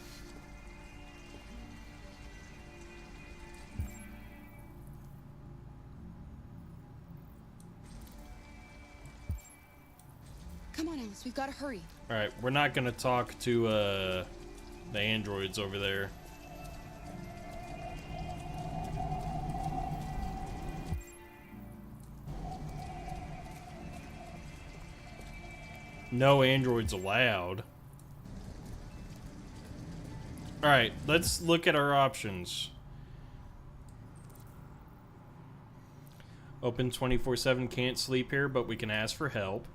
Come on, Alice. We've got to hurry. All right, we're not gonna talk to the androids over there. No androids allowed. Alright, let's look at our options. Open 24/7, can't sleep here, but we can ask for help.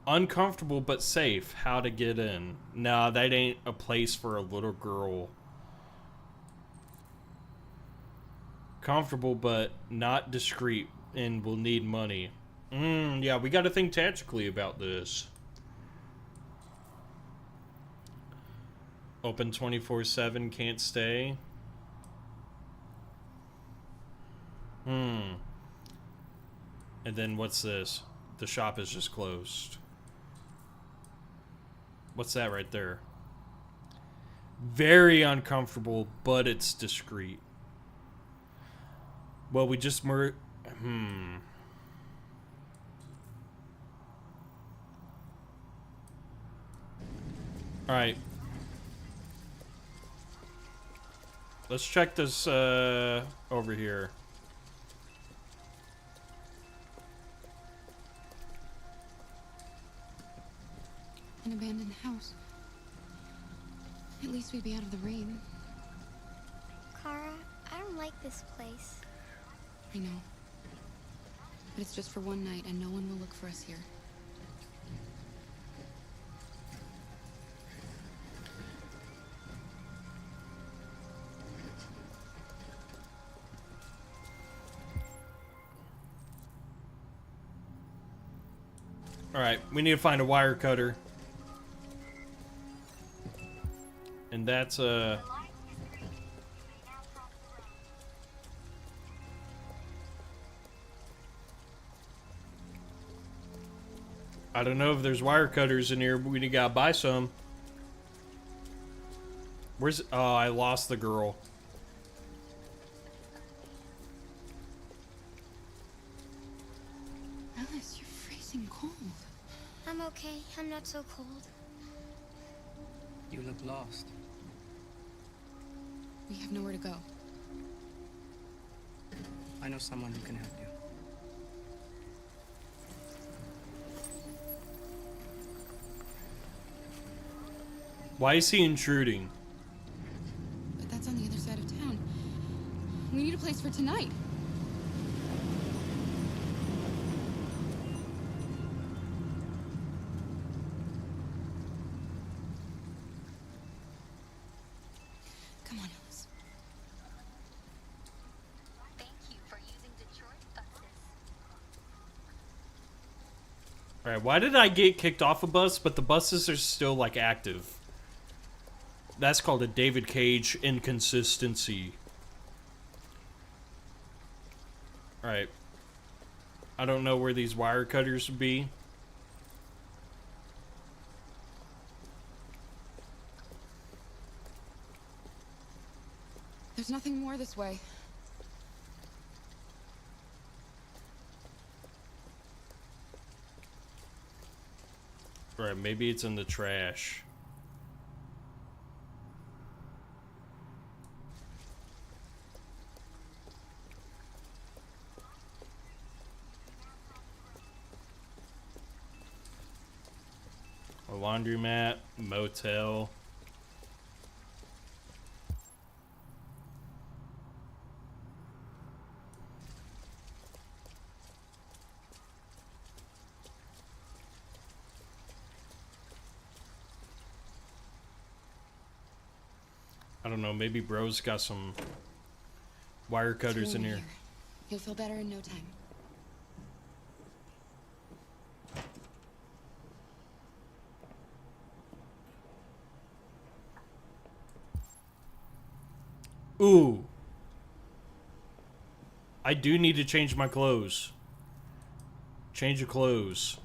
Uncomfortable but safe, how to get in. Nah, that ain't a place for a little girl. Comfortable but not discreet and will need money. Yeah, we gotta think tactically about this. Open 24/7, can't stay. And then what's this? The shop is just closed. What's that right there? Very uncomfortable, but it's discreet. Well, we just Alright. Let's check this over here. An abandoned house. At least we'd be out of the rain. Kara, I don't like this place. I know. But it's just for one night, and no one will look for us here. Alright, we need to find a wire cutter. And that's I don't know if there's wire cutters in here, but we gotta buy some. Where's... Oh, I lost the girl. Alice, you're freezing cold. I'm okay. I'm not so cold. You look lost. We have nowhere to go. I know someone who can help you. Why is he intruding? But that's on the other side of town. We need a place for tonight. Come on, Alice. Thank you for using Detroit buses. Alright, why did I get kicked off a bus, but the buses are still, like, active? That's called a David Cage inconsistency. Alright. I don't know where these wire cutters would be. There's nothing more this way. Alright, maybe it's in the trash. A laundromat, motel. I don't know, maybe bro's got some wire cutters in here. You'll feel better in no time. Ooh. I do need to change my clothes. Change of clothes.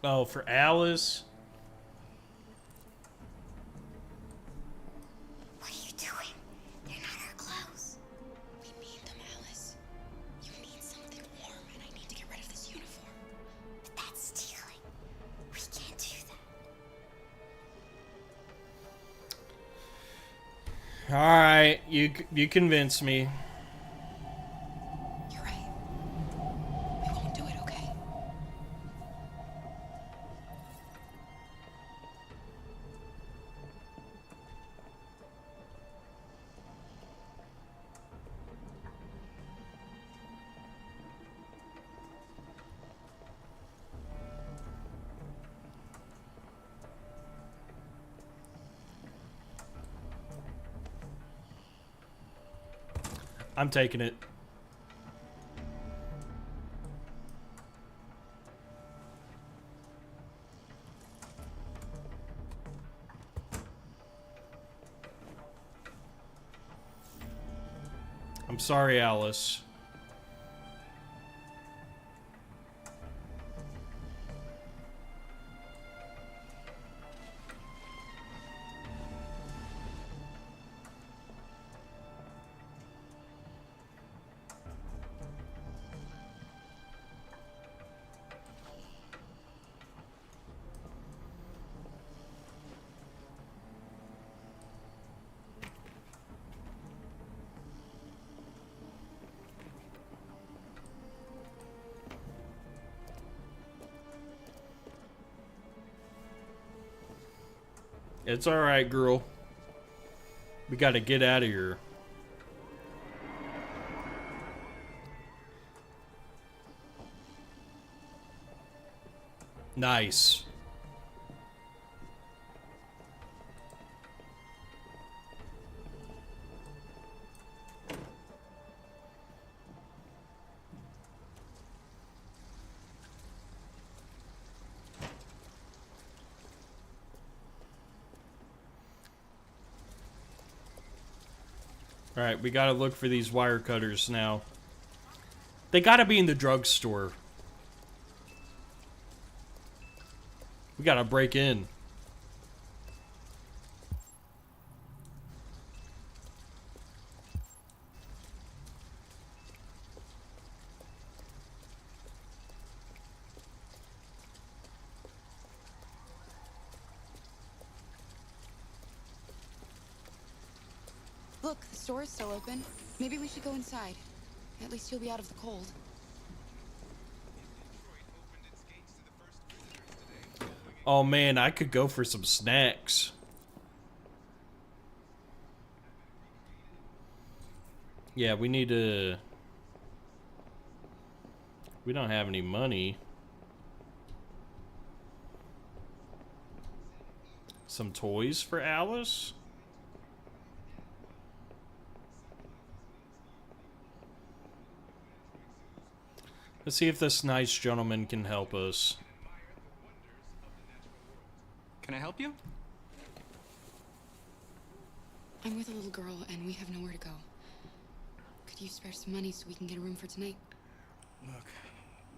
Oh, for Alice. Alright, you convinced me. You're right. We won't do it, okay? I'm taking it. I'm sorry, Alice. It's alright, girl. We gotta get out of here. Nice. Alright, we gotta look for these wire cutters now. They gotta be in the drugstore. We gotta break in. Look, the store is still open. Maybe we should go inside. At least you'll be out of the cold. Oh man, I could go for some snacks. Yeah, we need to... We don't have any money. Some toys for Alice? Let's see if this nice gentleman can help us. Can I help you? I'm with a little girl, and we have nowhere to go. Could you spare some money so we can get a room for tonight? Look,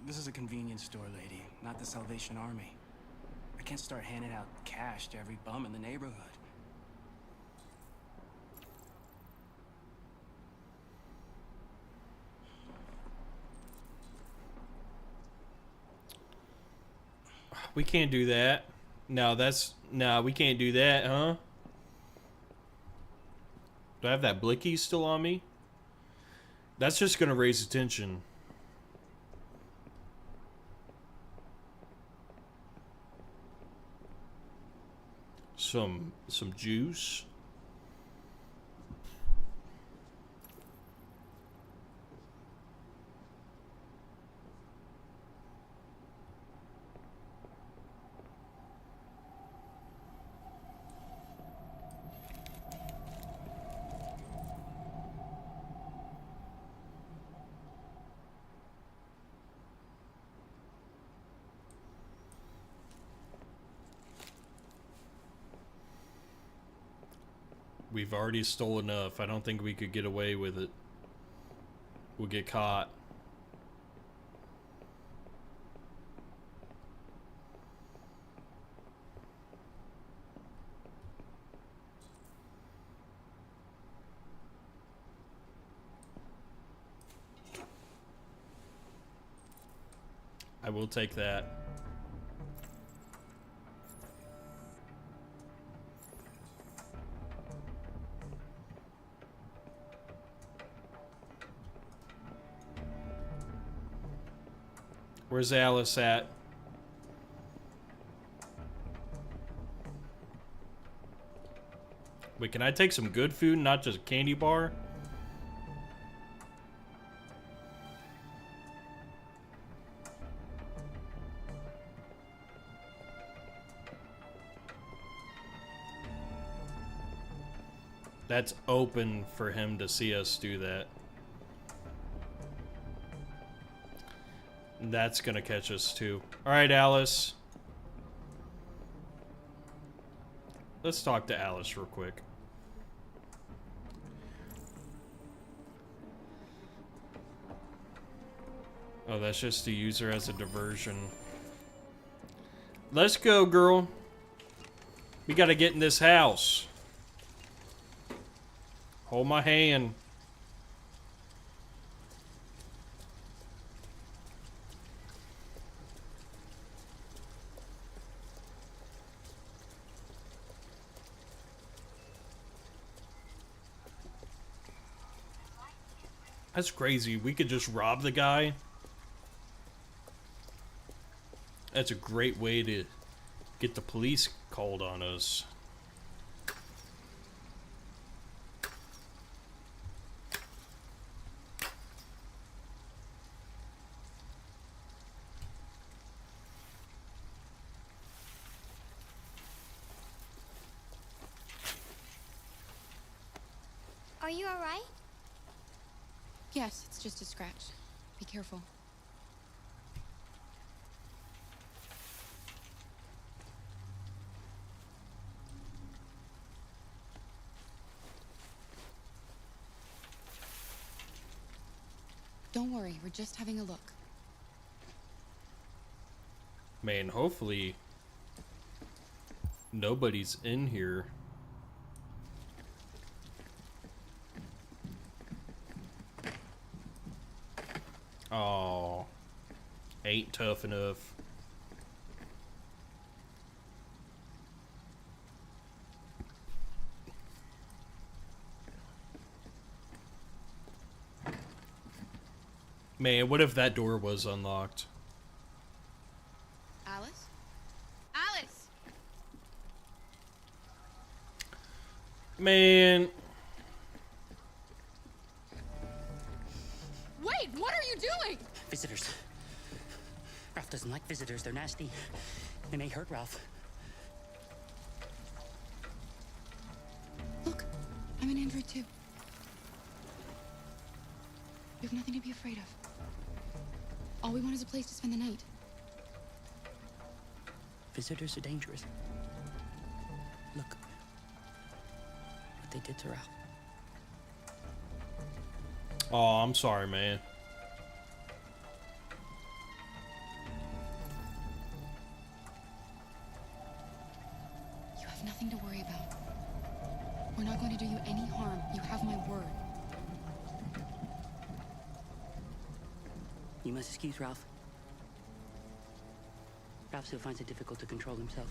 this is a convenience store, lady, not the Salvation Army. I can't start handing out cash to every bum in the neighborhood. We can't do that. No, we can't do that, huh? Do I have that blicky still on me? That's just gonna raise attention. Some juice. We've already stole enough. I don't think we could get away with it. We'll get caught. I will take that. Where's Alice at? Wait, can I take some good food, not just a candy bar? That's open for him to see us do that. That's gonna catch us too. Alright, Alice. Let's talk to Alice real quick. Oh, that's just to use her as a diversion. Let's go, girl. We gotta get in this house. Hold my hand. That's crazy. We could just rob the guy. That's a great way to get the police called on us. Are you all right? Yes, it's just a scratch. Be careful. Don't worry, we're just having a look. Man, hopefully nobody's in here. Oh, ain't tough enough. Man, what if that door was unlocked? Alice? Alice! Man. Wait, what are you doing? Visitors. Ralph doesn't like visitors. They're nasty. They may hurt Ralph. Look, I'm an android too. You have nothing to be afraid of. All we want is a place to spend the night. Visitors are dangerous. Look what they did to Ralph. Oh, I'm sorry, man. You have nothing to worry about. We're not going to do you any harm. You have my word. You must excuse Ralph. Ralph still finds it difficult to control himself.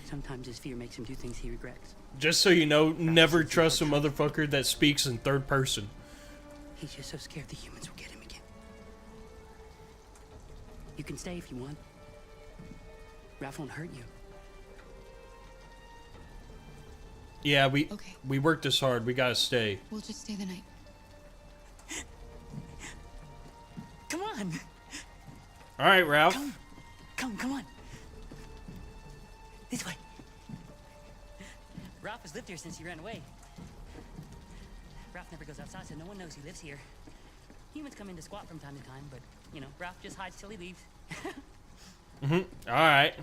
Sometimes his fear makes him do things he regrets. Just so you know, never trust a motherfucker that speaks in third person. He's just so scared the humans will get him again. You can stay if you want. Ralph won't hurt you. Yeah, we worked this hard. We gotta stay. We'll just stay the night. Come on. All right, Ralph. Come on. This way. Ralph has lived here since he ran away. Ralph never goes outside, so no one knows he lives here. Humans come in to squat from time to time, but, you know, Ralph just hides till he leaves. All right.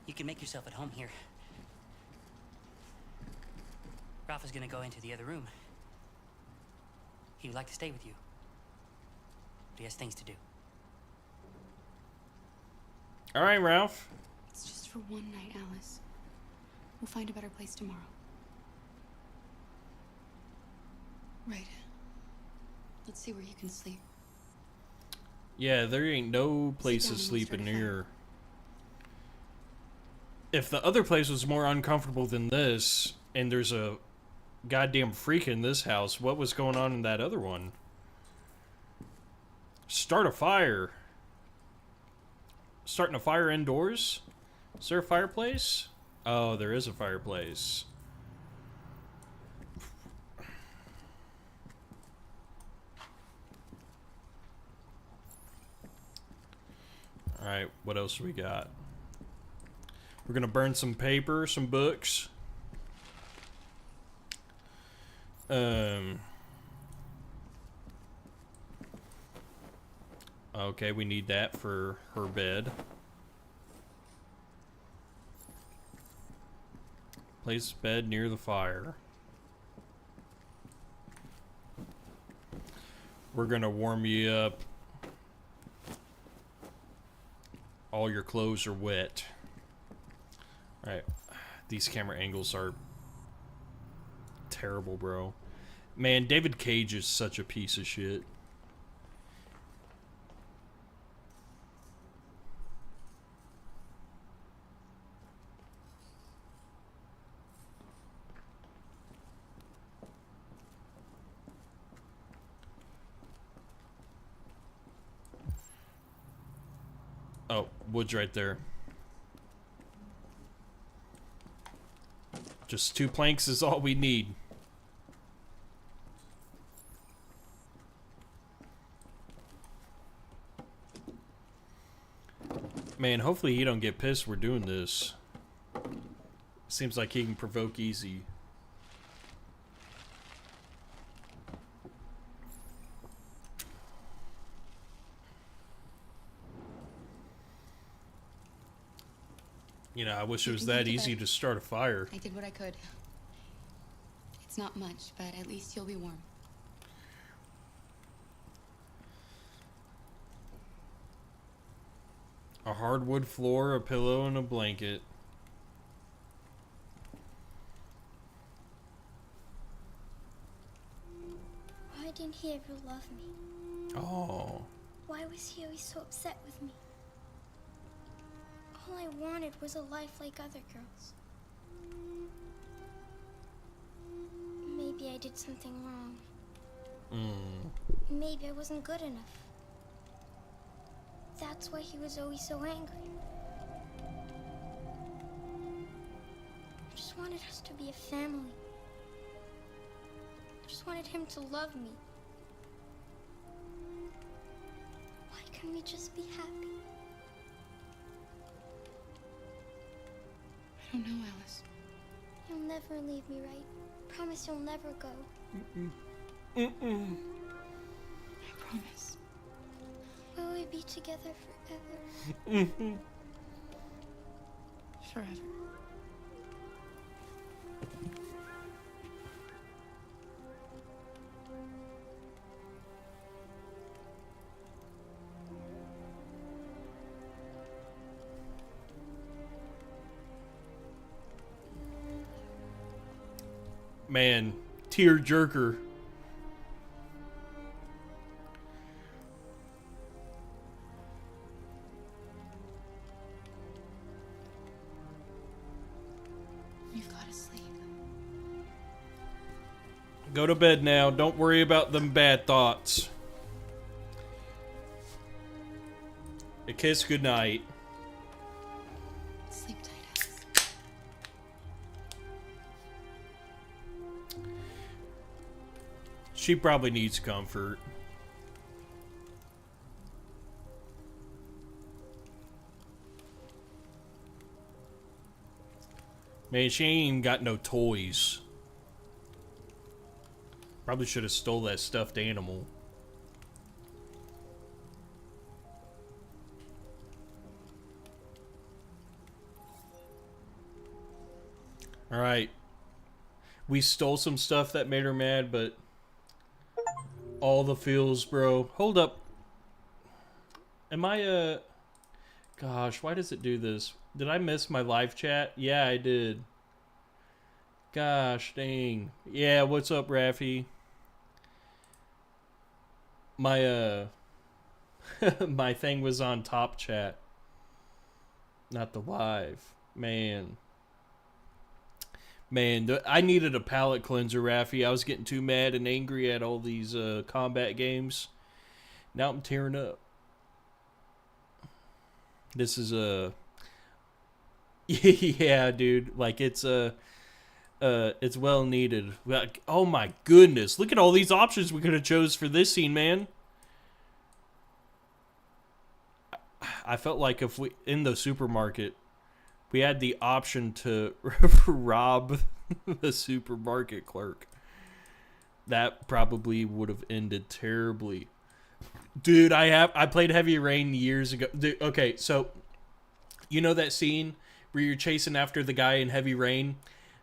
You can make yourself at home here. Ralph is gonna go into the other room. He would like to stay with you. But he has things to do. All right, Ralph. It's just for one night, Alice. We'll find a better place tomorrow. Right. Let's see where you can sleep. Yeah, there ain't no place to down and sleep we'll in start a here. If the other place was more uncomfortable than this, and there's a goddamn freak in this house, what was going on in that other one? Start a fire. Starting a fire indoors? Is there a fireplace? Oh, there is a fireplace. Alright, what else we got? We're gonna burn some paper, some books. Okay, we need that for her bed. Place bed near the fire. We're gonna warm you up. All your clothes are wet. Alright. These camera angles are terrible, bro. Man, David Cage is such a piece of shit. Oh, wood's right there. Just 2 planks is all we need. Man, hopefully he don't get pissed we're doing this. Seems like he can provoke easy. You know, I wish it was that easy to start a fire. I did what I could. It's not much, but at least you'll be warm. A hardwood floor, a pillow, and a blanket. Why didn't he ever love me? Oh. Why was he always so upset with me? All I wanted was a life like other girls. Maybe I did something wrong. Maybe I wasn't good enough. That's why he was always so angry. I just wanted us to be a family. I just wanted him to love me. Why couldn't we just be happy? I don't know, Alice. You'll never leave me, right? Promise you'll never go. I promise. Will we be together forever? Forever. Man, tear jerker. You've got to sleep. Go to bed now. Don't worry about them bad thoughts. A kiss goodnight. Sleep tight, Alice. She probably needs comfort. Man, she ain't got no toys. Probably should have stole that stuffed animal. Alright. We stole some stuff that made her mad, but all the feels, bro. Hold up. Am I, gosh, why does it do this? Did I miss my live chat? Yeah, I did. Gosh, dang. Yeah, what's up, Raffy? My, my thing was on top chat. Not the live. Man. Man, I needed a palate cleanser, Raffy. I was getting too mad and angry at all these combat games. Now I'm tearing up. This is a... yeah, dude. Like, it's well needed. Like, oh my goodness. Look at all these options we could have chose for this scene, man. I felt like if we, in the supermarket, we had the option to rob the supermarket clerk, that probably would have ended terribly. Dude, I played Heavy Rain years ago. Dude, okay, so you know that scene where you're chasing after the guy in Heavy Rain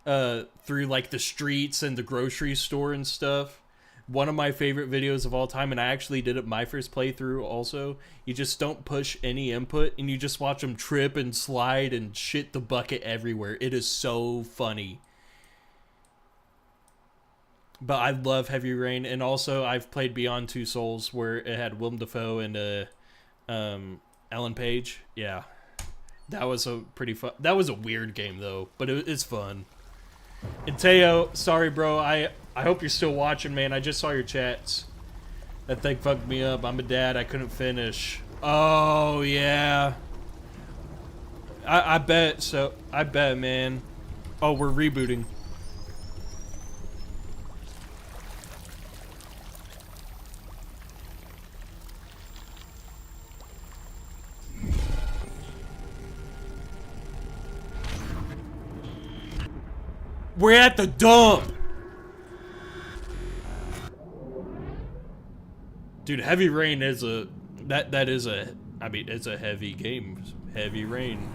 through like the streets and the grocery store and stuff? One of my favorite videos of all time, and I actually did it my first playthrough also. You just don't push any input, and you just watch them trip and slide and shit the bucket everywhere. It is so funny. But I love Heavy Rain, and also I've played Beyond Two Souls, where it had Willem Dafoe and Ellen Page. Yeah, that was a pretty fun. That was a weird game though, but it's fun. And Teo, sorry bro, I hope you're still watching, man. I just saw your chats. That thing fucked me up. I'm a dad. I couldn't finish. Oh yeah. I bet. So I bet, man. Oh, we're rebooting. We're at the dump. Dude, Heavy Rain is a that is a, I mean, it's a heavy game. Heavy Rain.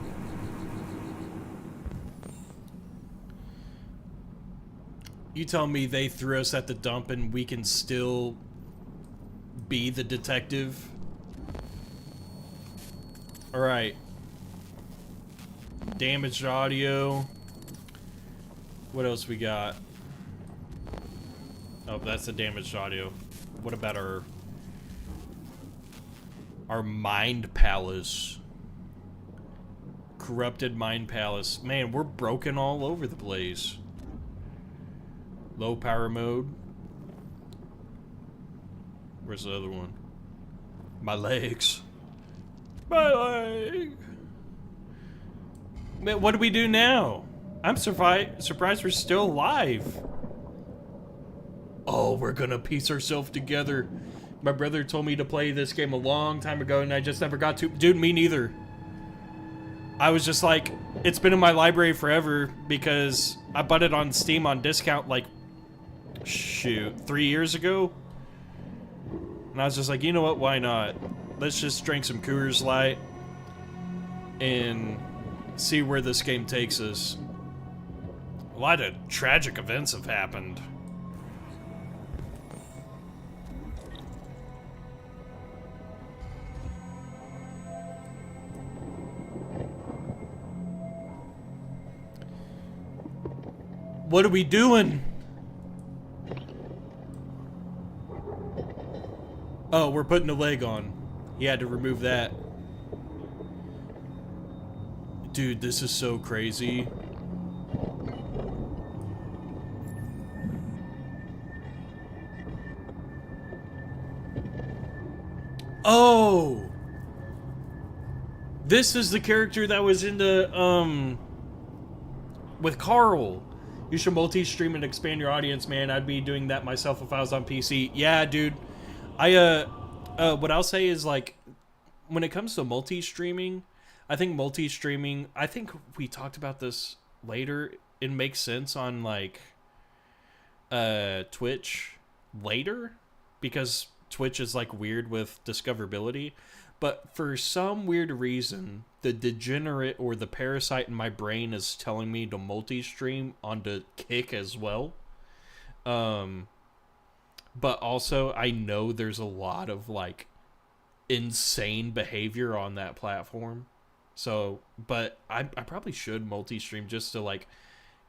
You tell me they threw us at the dump and we can still be the detective? Alright. Damaged audio. What else we got? Oh, that's the damaged audio. What about our mind palace? Corrupted mind palace. Man, we're broken all over the place. Low power mode. Where's the other one? My legs. My leg. Man, what do we do now? I'm surprised we're still alive. Oh, we're gonna piece ourselves together. My brother told me to play this game a long time ago and I just never got to. Dude, me neither. I was just like, it's been in my library forever because I bought it on Steam on discount like, shoot, 3 years ago? And I was just like, you know what, why not? Let's just drink some Coors Light and see where this game takes us. A lot of tragic events have happened. What are we doing? Oh, we're putting a leg on. He had to remove that. Dude, this is so crazy. Oh! This is the character that was in the, with Carl. You should multi-stream and expand your audience, man. I'd be doing that myself if I was on PC. Yeah, dude. What I'll say is, like, when it comes to multi-streaming, I think we talked about this later. It makes sense on, like, Twitch later, because Twitch is, like, weird with discoverability. But for some weird reason, the degenerate or the parasite in my brain is telling me to multi-stream onto Kick as well. But also, I know there's a lot of, like, insane behavior on that platform. So, but I probably should multi-stream just to, like,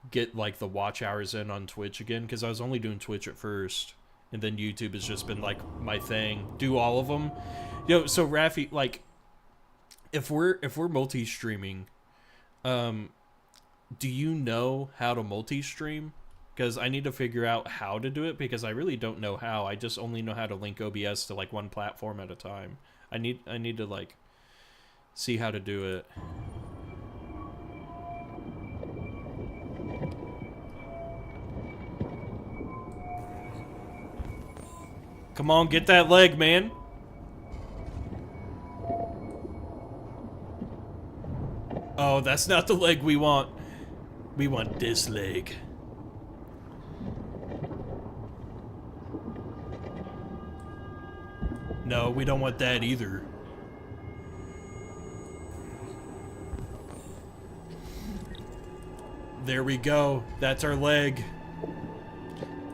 get, like, the watch hours in on Twitch again. Because I was only doing Twitch at first. And then YouTube has just been, like, my thing. Do all of them. Yo, so Rafi, like, if we're multi-streaming, Do you know how to multi-stream? Because I need to figure out how to do it, because I really don't know how. I just only know how to link OBS to like one platform at a time. I need to like see how to do it. Come on, get that leg, man. Oh, that's not the leg we want. We want this leg. No, we don't want that either. There we go. That's our leg.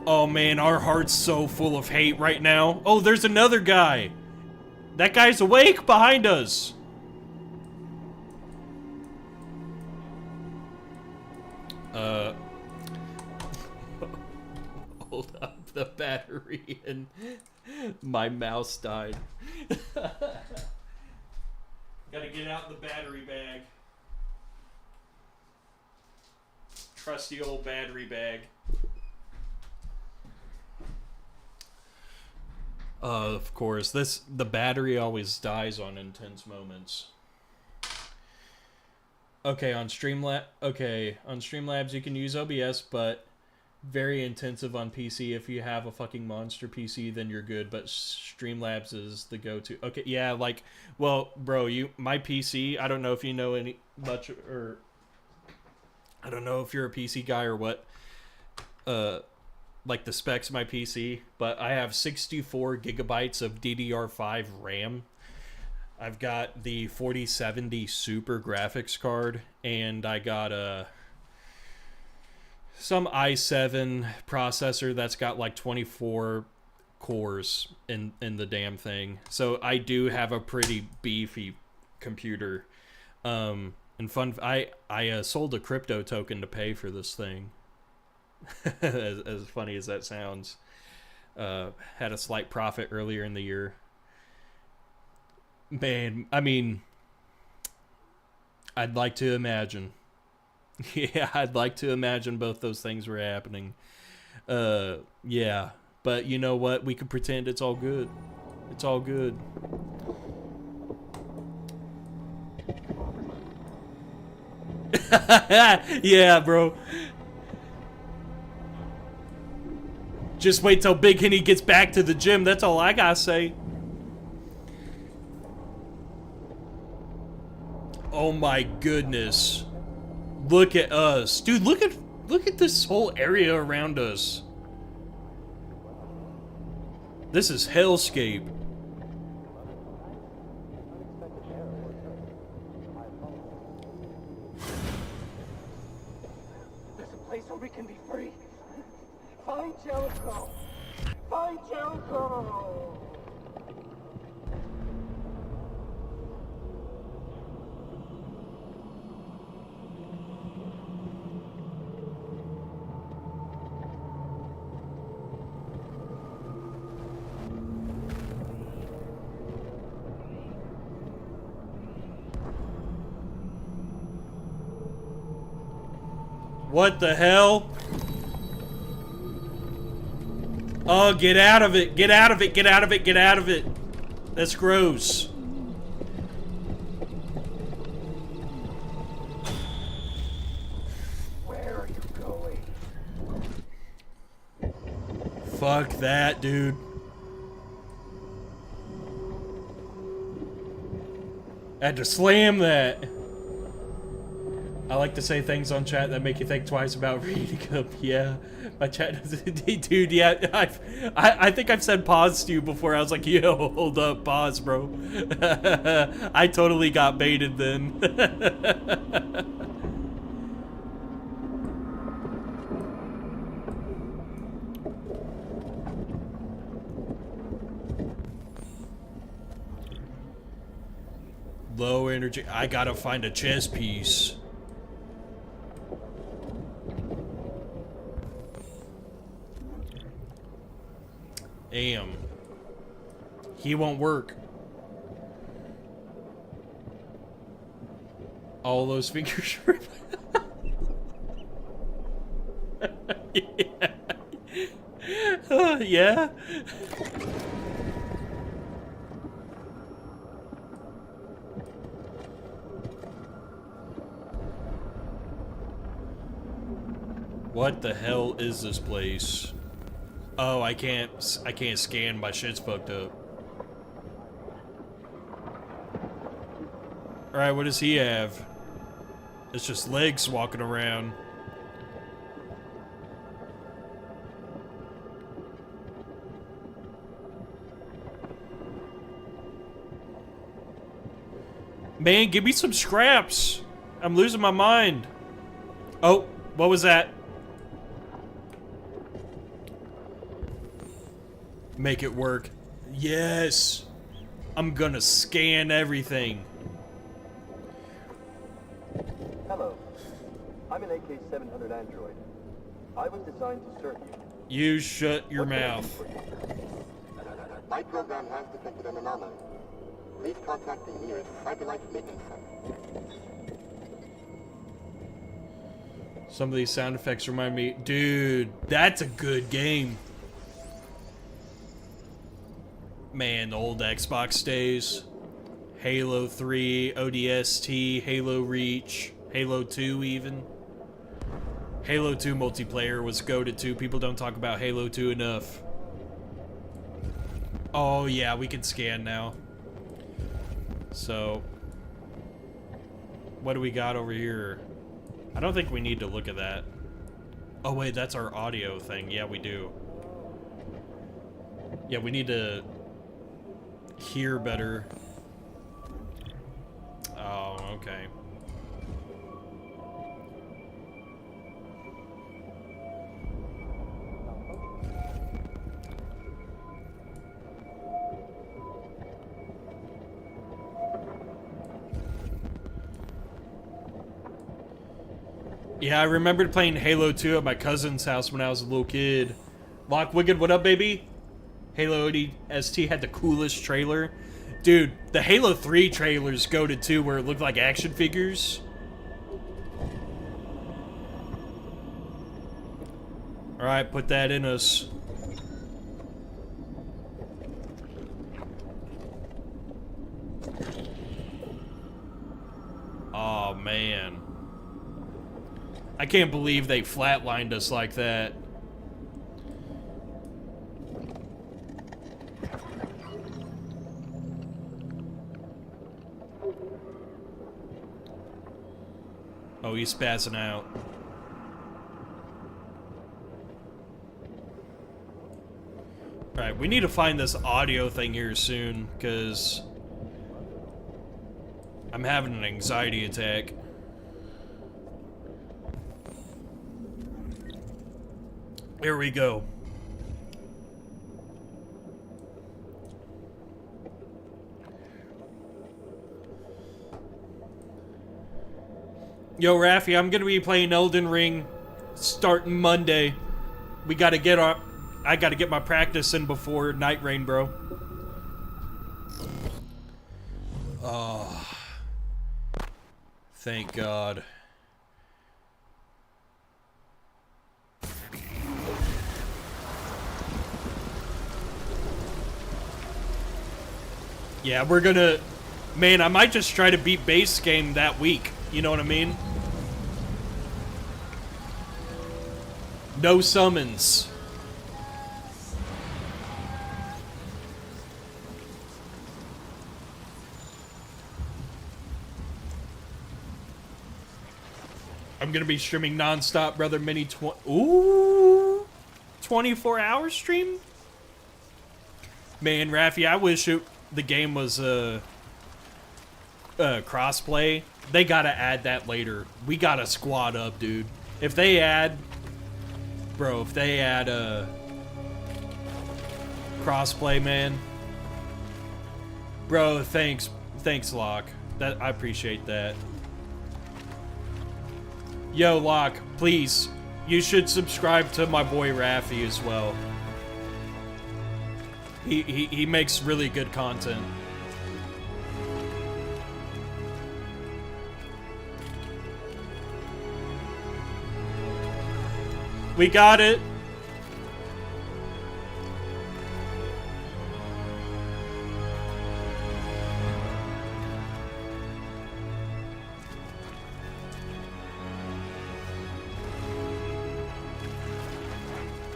Oh man, our heart's so full of hate right now. Oh, there's another guy. That guy's awake behind us. Hold up, the battery and my mouse died. Gotta get out the battery bag. Trusty old battery bag. Of course, the battery always dies on intense moments. Okay, on Streamlabs you can use OBS, but very intensive on PC. If you have a fucking monster PC, then you're good, but Streamlabs is the go-to. Okay, yeah, like, well, bro, my PC, I don't know if you know much, or I don't know if you're a PC guy or what, like the specs of my PC, but I have 64 gigabytes of DDR5 RAM. I've got the 4070 Super graphics card, and I got some i7 processor that's got like 24 cores in the damn thing. So I do have a pretty beefy computer. And fun, I sold a crypto token to pay for this thing. as funny as that sounds. Had a slight profit earlier in the year. Man, I mean, I'd like to imagine. Yeah, I'd like to imagine both those things were happening. Yeah, but you know what? We could pretend it's all good. It's all good. Yeah, bro. Just wait till Big Henny gets back to the gym. That's all I gotta say. Oh my goodness. Look at us. Dude, look at this whole area around us. This is hellscape. There's a place where we can be free. Find Jericho. Find Jericho. What the hell? Oh, get out of it. Get out of it. Get out of it. Get out of it. That's gross. Where are you going? Fuck that, dude. I had to slam that. I like to say things on chat that make you think twice about reading them. Yeah, my chat, dude. Yeah, I think I've said pause to you before. I was like, yo, hold up, pause, bro. I totally got baited then. Low energy. I gotta find a chess piece. Damn. He won't work. All those fingers. Yeah. Yeah. What the hell is this place? Oh, I can't scan. My shit's fucked up. Alright, what does he have? It's just legs walking around. Man, give me some scraps. I'm losing my mind. Oh, what was that? Make it work. Yes. I'm gonna scan everything. Hello. I'm an AK-700 android. I was designed to serve you. You shut your mouth. My program has detected an anomaly. Please contact the nearest Cyberlife Maintenance Center. Some of these sound effects remind me... Dude, that's a good game. Man, the old Xbox days. Halo 3, ODST, Halo Reach, Halo 2 even. Halo 2 multiplayer was goated too. People don't talk about Halo 2 enough. Oh yeah, we can scan now. So, what do we got over here? I don't think we need to look at that. Oh wait, that's our audio thing. Yeah, we do. Yeah, we need to hear better. Oh, okay. Yeah, I remembered playing Halo 2 at my cousin's house when I was a little kid. Lock Wicked, what up, baby? Halo ODST had the coolest trailer. Dude, the Halo 3 trailers goated too, where it looked like action figures. Alright, put that in us. Oh, man. I can't believe they flatlined us like that. Oh, he's spazzing out. Alright, we need to find this audio thing here soon, because I'm having an anxiety attack. Here we go. Yo, Raffy, I'm gonna be playing Elden Ring starting Monday. We gotta get our... I gotta get my practice in before Night Rain, bro. Oh. Thank God. Yeah, we're gonna... Man, I might just try to beat base game that week. You know what I mean? No summons. I'm gonna be streaming non-stop, brother. Mini 24-hour stream? Man, Raffy, I wish the game was crossplay. They gotta add that later. We gotta squad up, dude. If they add... Bro, if they add crossplay, man. Bro, thanks, Locke. I appreciate that. Yo, Locke, please, you should subscribe to my boy Raffy as well. He makes really good content. We got it.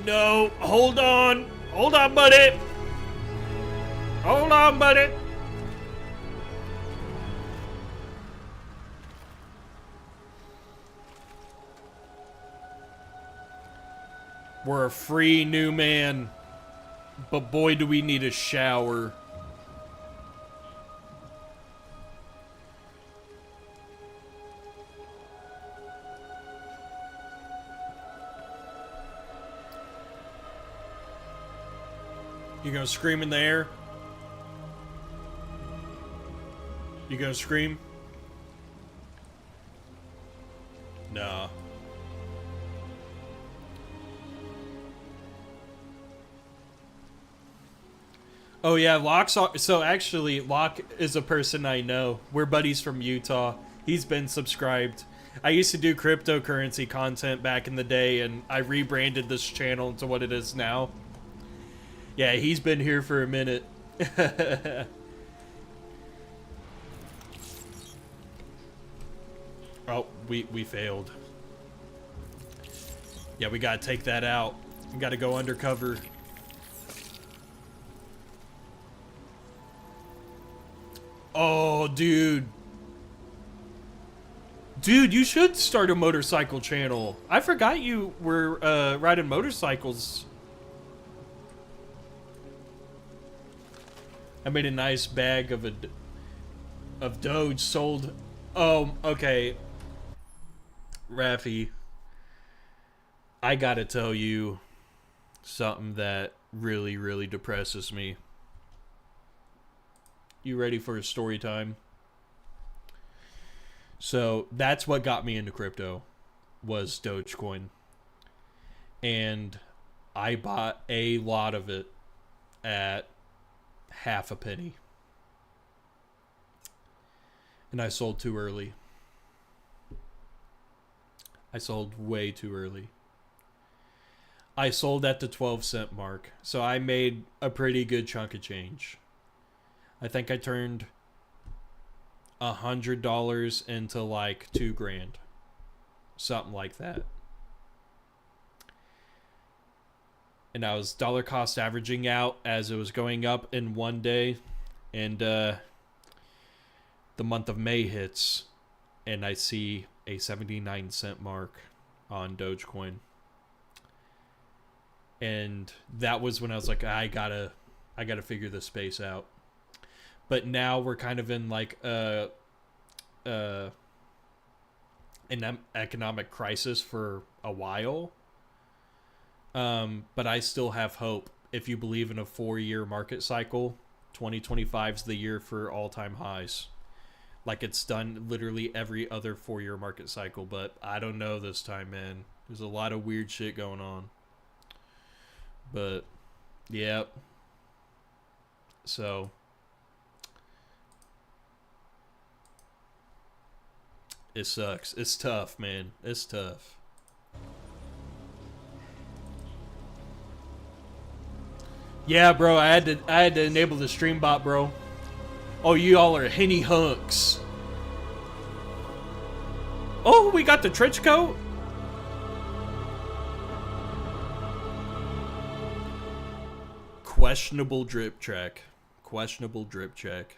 No, hold on. Hold on, buddy. Hold on, buddy. We're a free new man, but boy do we need a shower. You gonna scream in the air? You gonna scream? Nah. Oh yeah, so actually Locke is a person I know. We're buddies from Utah. He's been subscribed. I used to do cryptocurrency content back in the day, and I rebranded this channel into what it is now. Yeah, he's been here for a minute. Oh, we failed. Yeah, we gotta take that out. We gotta go undercover. Oh, dude. Dude, you should start a motorcycle channel. I forgot you were riding motorcycles. I made a nice bag of Doge sold. Oh, okay. Raffy, I gotta tell you something that really, really depresses me. You ready for a story time? So that's what got me into crypto, was Dogecoin. And I bought a lot of it at half a penny. And I sold too early. I sold way too early. I sold at the 12-cent mark. So I made a pretty good chunk of change. I think I turned $100 into like $2,000. Something like that. And I was dollar cost averaging out as it was going up in one day. And the month of May hits, and I see a 79-cent mark on Dogecoin. And that was when I was like, I gotta figure this space out. But now we're kind of in like an economic crisis for a while. But I still have hope. If you believe in a 4-year market cycle, 2025 is the year for all-time highs. Like it's done literally every other 4-year market cycle, but I don't know this time, man. There's a lot of weird shit going on. But, yep. So, it sucks. It's tough, man. It's tough. Yeah, bro. I had to enable the stream bot, bro. Oh, you all are Henny Hunks. Oh, we got the trench coat. Questionable drip check. Questionable drip check.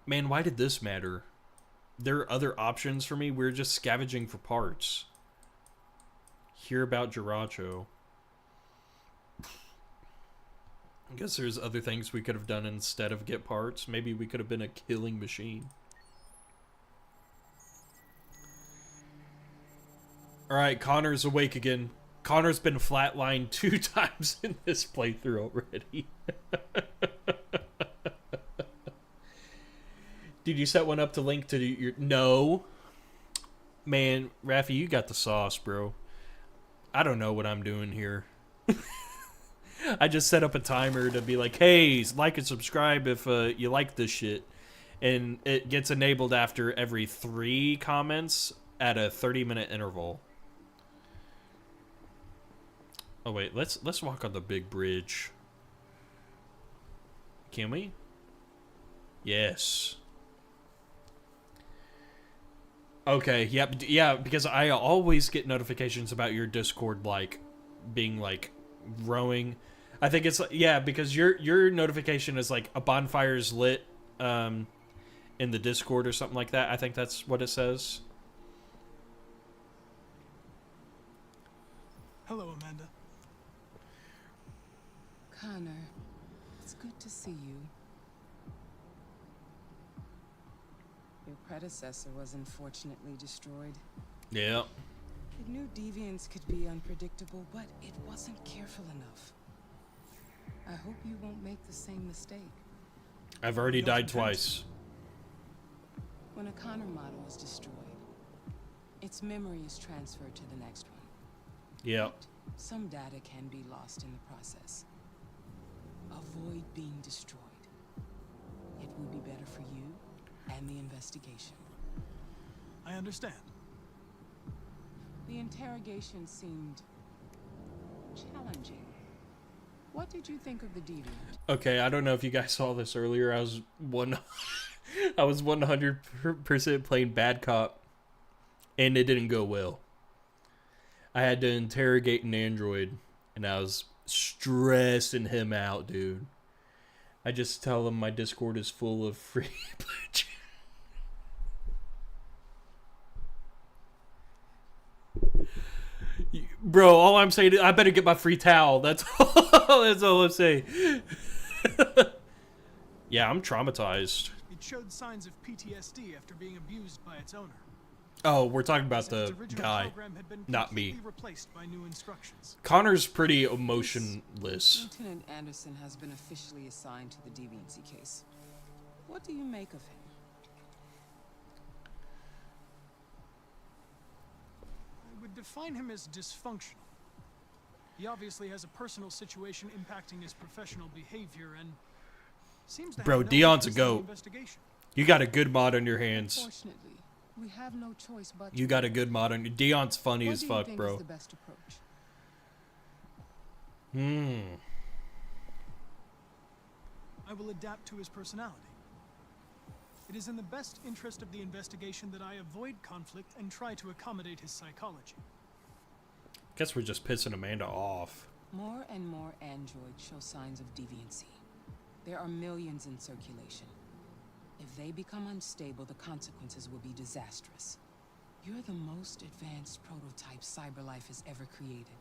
Man, why did this matter? There are other options for me. We're just scavenging for parts. Hear about Jiracho. I guess there's other things we could have done instead of get parts. Maybe we could have been a killing machine. Alright, Connor's awake again. Connor's been flatlined 2 times in this playthrough already. Did you set one up to link to your... No. Man, Raffy, you got the sauce, bro. I don't know what I'm doing here. I just set up a timer to be like, hey, like and subscribe if you like this shit. And it gets enabled after every 3 comments at a 30-minute interval. Oh wait, let's walk on the big bridge. Can we? Yes. Okay, yep, yeah, because I always get notifications about your Discord, like, being, like, growing. I think it's, yeah, because your notification is, like, a bonfire's lit, in the Discord or something like that. I think that's what it says. Hello, Amanda. Connor, it's good to see you. Your predecessor was unfortunately destroyed. Yeah. It knew deviants could be unpredictable, but it wasn't careful enough. I hope you won't make the same mistake. I've already died twice. When a Connor model is destroyed, its memory is transferred to the next one. Yeah. Some data can be lost in the process. Avoid being destroyed. It will be better for you and the investigation. I understand. The interrogation seemed challenging. What did you think of the deviant? Okay, I don't know if you guys saw this earlier. I was 100% playing bad cop, and it didn't go well. I had to interrogate an android, and I was stressing him out, dude. I just tell him my Discord is full of free pledge. Bro, all I'm saying is I better get my free towel. That's all, that's all I'm saying. Yeah, I'm traumatized. It showed signs of PTSD after being abused by its owner. Oh, we're talking about the guy, Program had been not me. completely replaced by new instructions. Connor's pretty emotionless. Lieutenant Anderson has been officially assigned to the deviancy case. What do you make of him? I would define him as dysfunctional. He obviously has a personal situation impacting his professional behavior and seems to Bro, have no Dion's a interest in the goat. investigation. You got a good mod on your hands. Unfortunately, we have no choice but You got a good mod on your... Dion's funny as fuck, What bro. do you think is the best approach? I will adapt to his personality. It is in the best interest of the investigation that I avoid conflict and try to accommodate his psychology. Guess we're just pissing Amanda off. More and more androids show signs of deviancy. There are millions in circulation. If they become unstable, the consequences will be disastrous. You're the most advanced prototype CyberLife has ever created.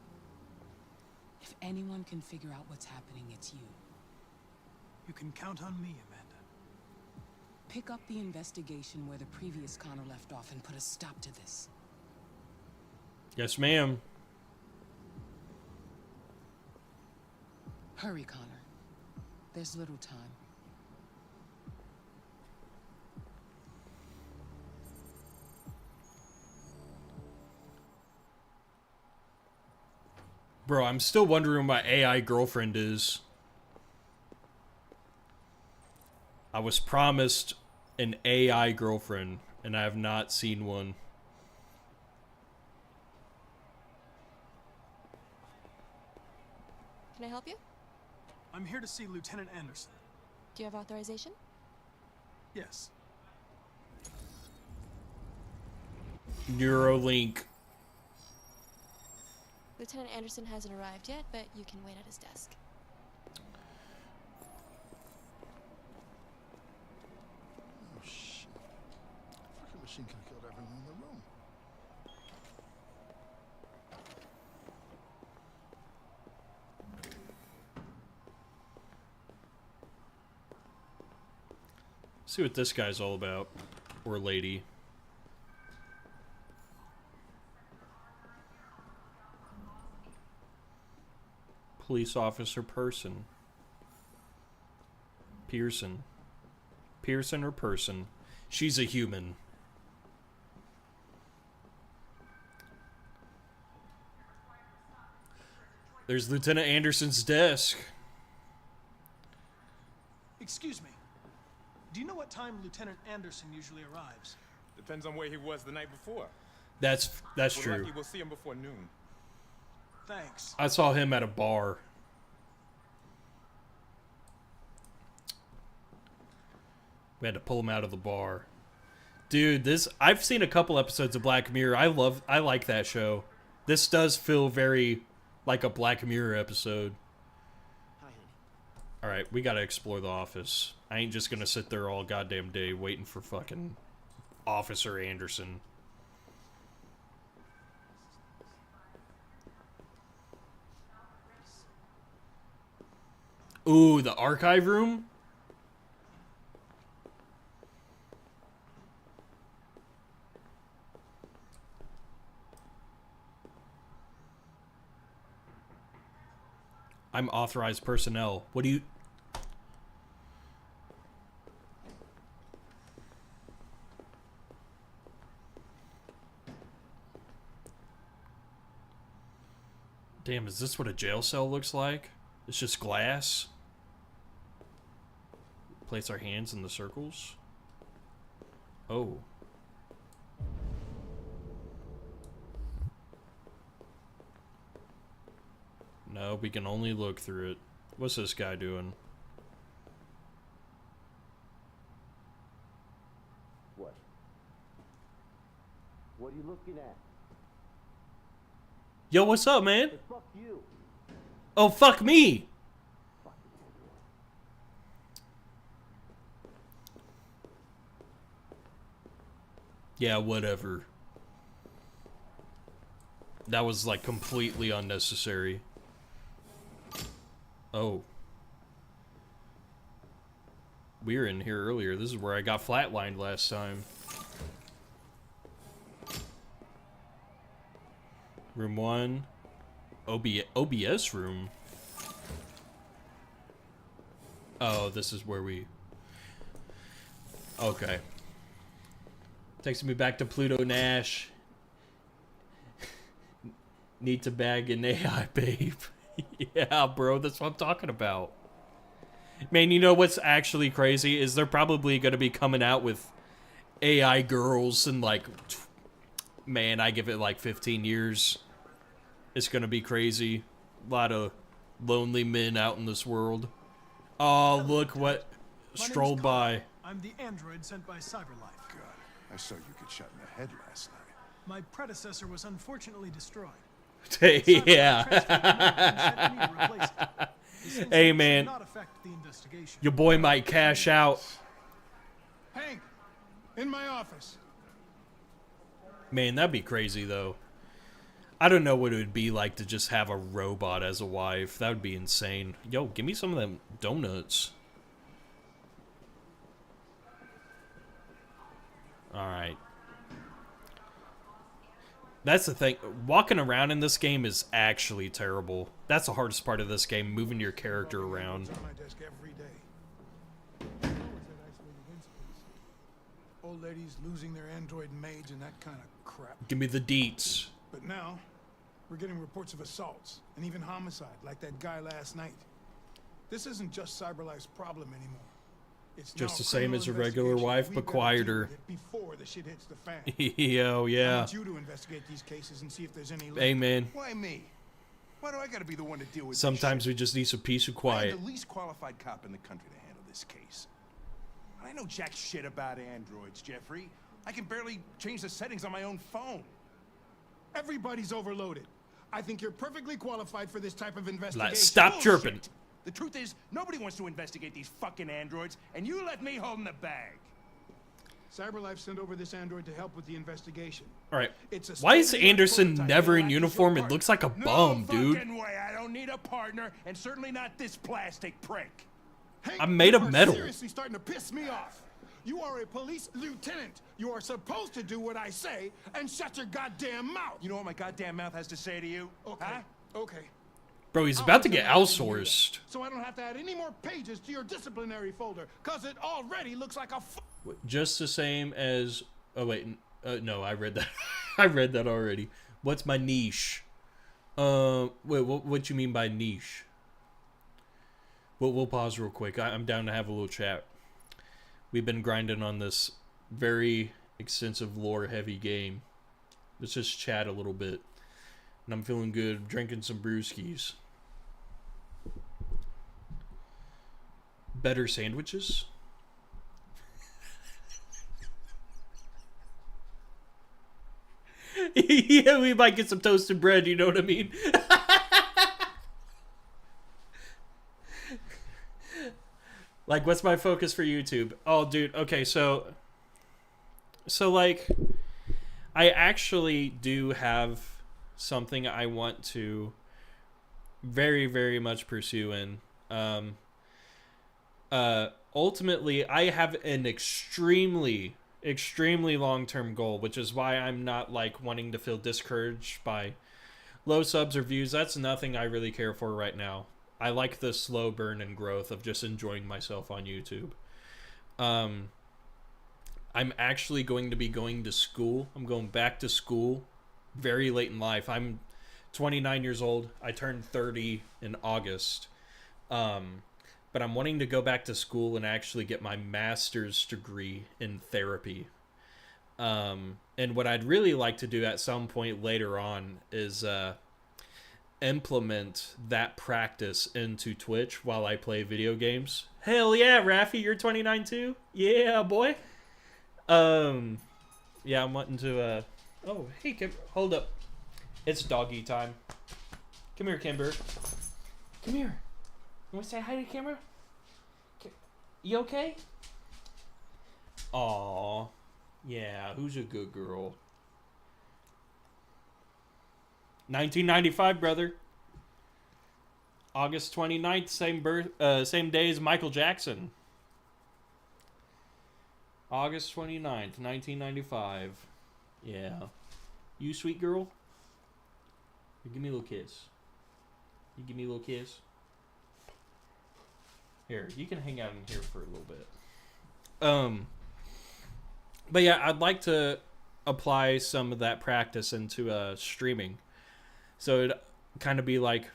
If anyone can figure out what's happening, it's you. You can count on me, Amanda. Pick up the investigation where the previous Connor left off and put a stop to this. Yes, ma'am. Hurry, Connor. There's little time. Bro, I'm still wondering who my AI girlfriend is. I was promised an AI girlfriend, and I have not seen one. Can I help you? I'm here to see Lieutenant Anderson. Do you have authorization? Yes. Neuralink. Lieutenant Anderson hasn't arrived yet, but you can wait at his desk. Oh, shit. Fucking machine could have killed everyone in the room. See what this guy's all about. Or lady. Police officer person. Pearson. Pearson or person. She's a human. There's Lieutenant Anderson's desk. Excuse me. Do you know what time Lieutenant Anderson usually arrives? Depends on where he was the night before. That's We're true. lucky we'll see him before noon. Thanks. I saw him at a bar. We had to pull him out of the bar. Dude, I've seen a couple episodes of Black Mirror. I like that show. This does feel very like a Black Mirror episode. Alright, we gotta explore the office. I ain't just gonna sit there all goddamn day waiting for fucking Officer Anderson. Ooh, the archive room? I'm authorized personnel. What do you... Damn, is this what a jail cell looks like? It's just glass? Place our hands in the circles? Oh. No, we can only look through it. What's this guy doing? What? What are you looking at? Yo, what's up, man? Hey, fuck you. Oh, fuck me! Yeah, whatever. That was, like, completely unnecessary. Oh. We were in here earlier. This is where I got flatlined last time. Room 1. OBS room. Oh, this is where we... Okay. Takes me back to Pluto Nash. Need to bag an AI, babe. Yeah, bro, that's what I'm talking about. Man, you know what's actually crazy is they're probably going to be coming out with AI girls in like... Man, I give it like 15 years. It's going to be crazy. A lot of lonely men out in this world. Oh, look what strolled by. I'm the android sent by Cyberlife. God, I saw you get shot in the head last night. My predecessor was unfortunately destroyed. Yeah. Hey, man. Your boy might cash out. Hank, in my office. Man, that'd be crazy, though. I don't know what it would be like to just have a robot as a wife. That would be insane. Yo, give me some of them donuts. Alright. That's the thing. Walking around in this game is actually terrible. That's the hardest part of this game, moving your character around. Old ladies losing their android maids and that kind of crap. Give me the deets. But now, we're getting reports of assaults and even homicide, like that guy last night. This isn't just Cyberlife's problem anymore. It's Just the same as a regular wife, but quieter. Before the shit hits the fan. Yo, yeah. I want you to investigate these cases and see if there's any. Hey, man. Why me? Why do I gotta be the one to deal with Sometimes we just need some peace and quiet. I'm the least qualified cop in the country to handle this case. I know jack shit about androids, Jeffrey. I can barely change the settings on my own phone. Everybody's overloaded. I think you're perfectly qualified for this type of investigation. Like, stop chirping. The truth is, nobody wants to investigate these fucking androids, and you let me hold in the bag. Cyberlife sent over this android to help with the investigation. Alright. Why is Anderson never in uniform? It looks like a bum, dude. No fucking way. I don't need a partner, and certainly not this plastic prick. Hey, I'm made of metal. You're seriously starting to piss me off. You are a police lieutenant. You are supposed to do what I say and shut your goddamn mouth. You know what my goddamn mouth has to say to you? Okay. Huh? Okay. Bro, he's about to get outsourced. So I don't have to add any more pages to your disciplinary folder, cause it already looks like a Just the same as... Oh, wait. No, I read that. I read that already. What's my niche? Wait, what you mean by niche? We'll pause real quick. I'm down to have a little chat. We've been grinding on this very extensive lore-heavy game. Let's just chat a little bit. And I'm feeling good, drinking some brewskis. Better sandwiches? Yeah, we might get some toasted bread, you know what I mean? Like, what's my focus for YouTube? Oh, dude, okay, so like, I actually do have something I want to very, very much pursue in. Ultimately, I have an extremely long-term goal, which is why I'm not like wanting to feel discouraged by low subs or views. That's nothing I really care for right now. I like the slow burn and growth of just enjoying myself on YouTube. I'm actually going to be going to school. I'm going back to school very late in life. I'm 29 years old. I turned 30 in August. But I'm wanting to go back to school and actually get my master's degree in therapy. And what I'd really like to do at some point later on is implement that practice into Twitch while I play video games. Hell yeah, Rafi, you're 29 too? Yeah, boy. Yeah, I'm wanting to, oh, hey, Kim, hold up. It's doggy time. Come here, Kimber. Come here. You want to say hi to the camera? You okay? Aw. Yeah, who's a good girl? 1995, brother. August 29th, same day as Michael Jackson. August 29th, 1995. Yeah. You sweet girl? You give me a little kiss. You give me a little kiss? Here, you can hang out in here for a little bit. But yeah, I'd like to apply some of that practice into streaming. So it'd kind of be like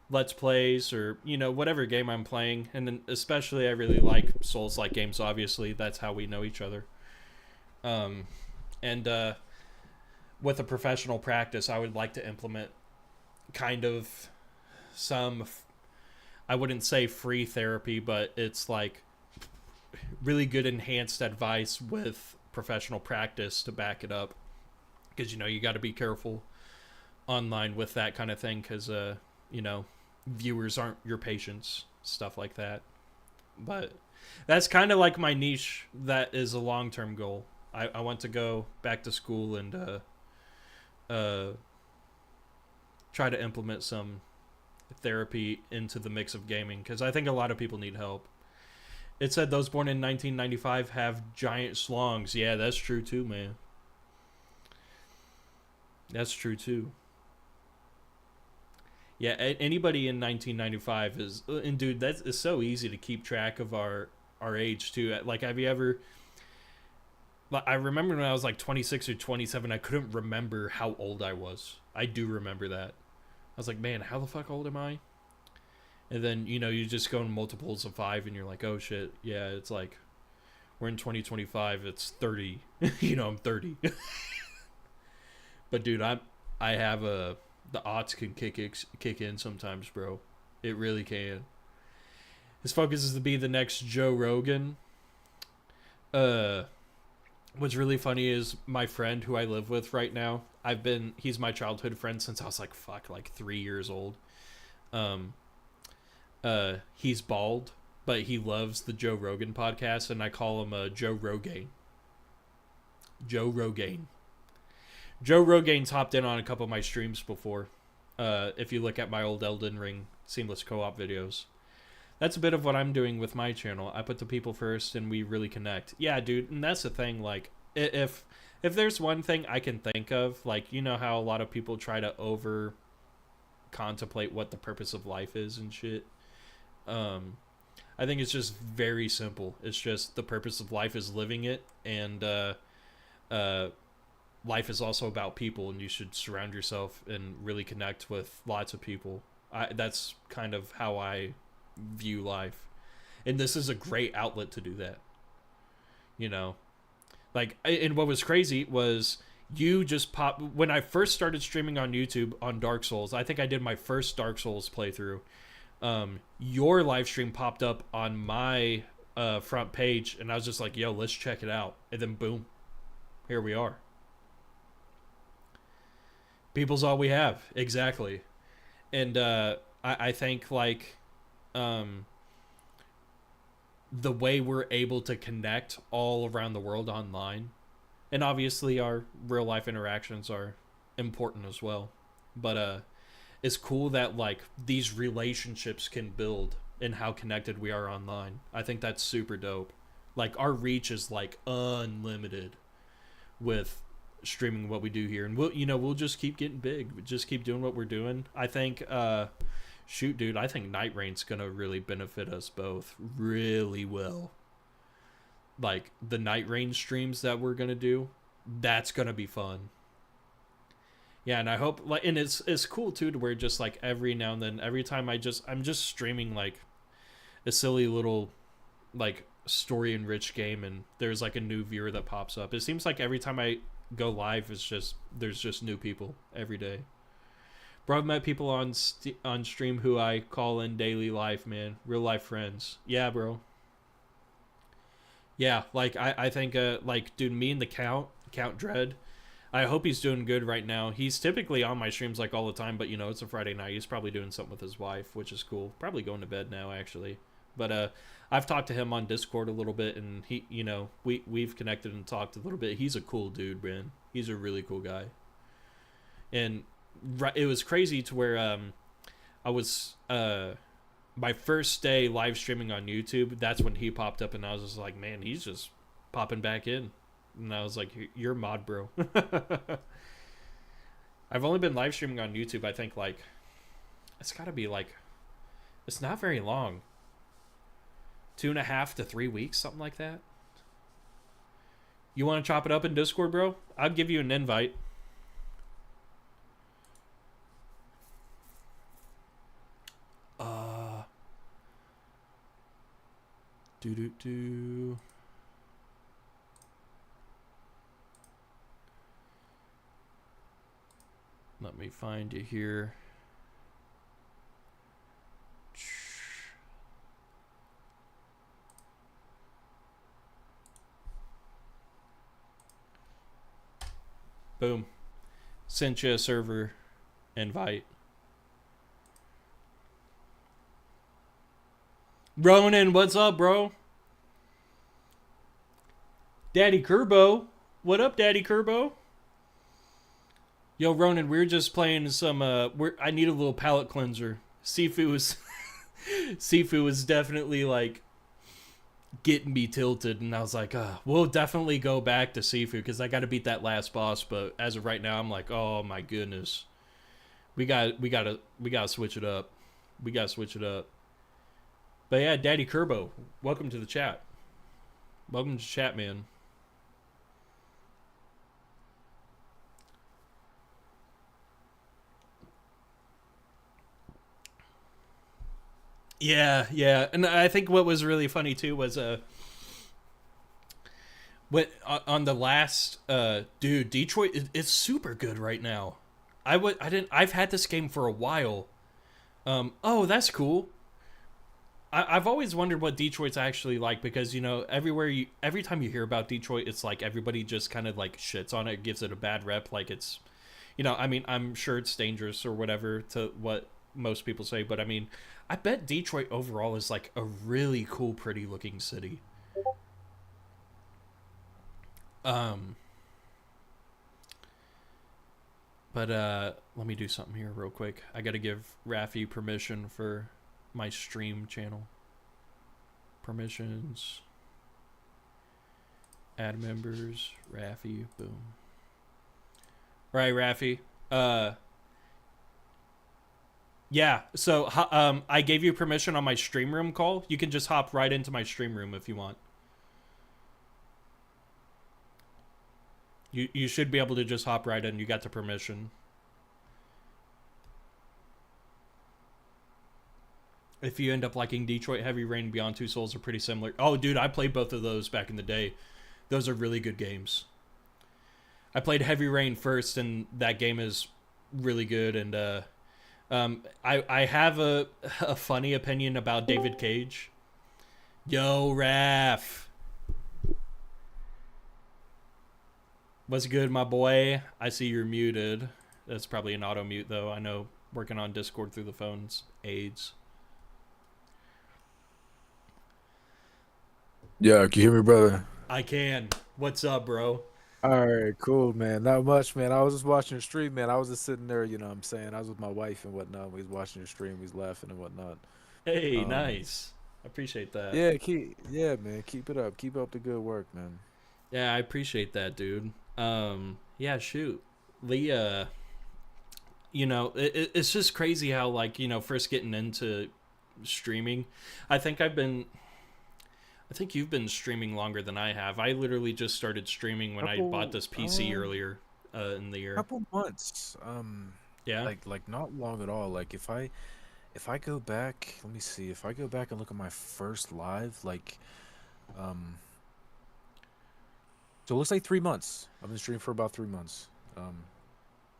Let's Plays or, you know, whatever game I'm playing. And then especially I really like Souls-like games, obviously. That's how we know each other. And with a professional practice, I would like to implement kind of some... I wouldn't say free therapy, but it's like really good enhanced advice with professional practice to back it up. Because, you know, you got to be careful online with that kind of thing because, you know, viewers aren't your patients, stuff like that. But that's kind of like my niche. That is a long-term goal. I want to go back to school and try to implement some therapy into the mix of gaming because I think a lot of people need help. It said those born in 1995 have giant schlongs. Yeah, that's true too, man. That's true too. Yeah, anybody in 1995 is, and dude, that is so easy to keep track of our age too. Like, have you ever? I remember when I was like 26 or 27, I couldn't remember how old I was. I do remember that. I was like, man, how the fuck old am I? And then, you know, you just go in multiples of 5 and you're like, oh shit, yeah, it's like, we're in 2025, it's 30. You know, I'm 30. But dude, I have the odds can kick in sometimes, bro. It really can. His focus is to be the next Joe Rogan. What's really funny is my friend who I live with right now, he's my childhood friend since I was like 3 years old. He's bald, but he loves the Joe Rogan podcast, and I call him Joe Rogaine. Joe Rogaine. Joe Rogane's hopped in on a couple of my streams before. If you look at my old Elden Ring Seamless Co-op videos. That's a bit of what I'm doing with my channel. I put the people first and we really connect. Yeah, dude, and that's the thing, like, if there's one thing I can think of, like, you know how a lot of people try to over contemplate what the purpose of life is and shit. I think it's just very simple. It's just the purpose of life is living it, and life is also about people, and you should surround yourself and really connect with lots of people. That's kind of how I view life, and this is a great outlet to do that, you know. Like, and what was crazy was You just pop when I first started streaming on YouTube on Dark Souls. I think I did my first Dark Souls playthrough. Your live stream popped up on my front page, and I was just like, "Yo, let's check it out." And then boom, here we are. People's all we have, exactly. And I think like the way we're able to connect all around the world online, and obviously our real life interactions are important as well, but it's cool that like these relationships can build and how connected we are online. I think that's super dope. Like our reach is like unlimited with streaming what we do here, and we'll just keep getting big. We just keep doing what we're doing. I think shoot, dude, I think Night Rain's gonna really benefit us both really well. Like the Night Rain streams that we're gonna do, that's gonna be fun. Yeah, and I hope like, and it's cool too to where just like every now and then, every time I'm just streaming like a silly little like story enriched game, and there's like a new viewer that pops up. It seems like every time I go live, there's just new people every day. Bro, I've met people on stream who I call in daily life, man. Real life friends. Yeah, bro. Yeah, like I think like dude, me and the Count Dread, I hope he's doing good right now. He's typically on my streams like all the time, but it's a Friday night. He's probably doing something with his wife, which is cool. Probably going to bed now actually. But I've talked to him on Discord a little bit, and he we've connected and talked a little bit. He's a cool dude, man. He's a really cool guy. And it was crazy to where I was my first day live streaming on YouTube. That's when he popped up, and I was just like, man, he's just popping back in. And I was like, you're a mod, bro. I've only been live streaming on YouTube, I think, like, it's got to be like, it's not very long. 2.5 to 3 weeks, something like that. You want to chop it up in Discord, bro? I'll give you an invite. Let me find you here. Boom. Sent you a server invite. Ronan, what's up, bro? Daddy Kerbo. What up, Daddy Kerbo? Yo, Ronan, we're just playing some, I need a little palate cleanser. Sifu was definitely, like, getting me tilted, and I was like, we'll definitely go back to Sifu, because I got to beat that last boss, but as of right now, I'm like, oh my goodness. We gotta switch it up. We gotta switch it up. But yeah, Daddy Kerbo, welcome to the chat. Welcome to chat, man. Yeah, and I think what was really funny too was what on the last dude, Detroit is super good right now. I've had this game for a while. Oh, that's cool. I've always wondered what Detroit's actually like, because every time you hear about Detroit, it's like everybody just kind of like shits on it, gives it a bad rep, like it's, I mean, I'm sure it's dangerous or whatever to what most people say, but I mean, I bet Detroit overall is like a really cool, pretty looking city. But let me do something here real quick. I gotta give Raffi permission for my stream channel. Permissions. Add members. Raffi. Boom. Right, Raffi. Yeah, so I gave you permission on my stream room call. You can just hop right into my stream room if you want. You should be able to just hop right in. You got the permission. If you end up liking Detroit, Heavy Rain, Beyond Two Souls are pretty similar. Oh, dude, I played both of those back in the day. Those are really good games. I played Heavy Rain first, and that game is really good. And I have a funny opinion about David Cage. Yo, Raph. What's good, my boy? I see you're muted. That's probably an auto mute, though. I know working on Discord through the phone's aids. Yeah, can you hear me, brother? I can. What's up, bro? All right, cool, man. Not much, man. I was just watching the stream, man. I was just sitting there, you know what I'm saying? I was with my wife and whatnot. We was watching the stream. We was laughing and whatnot. Hey, nice. I appreciate that. Yeah, man. Keep it up. Keep up the good work, man. Yeah, I appreciate that, dude. Yeah, shoot. Leah, you know, it's just crazy how, like, you know, first getting into streaming, I think you've been streaming longer than I have. I literally just started streaming when I bought this PC earlier in the year. Couple months. Yeah. Like not long at all. Like if I go back, let me see. If I go back and look at my first live, like so it looks like 3 months. I've been streaming for about 3 months.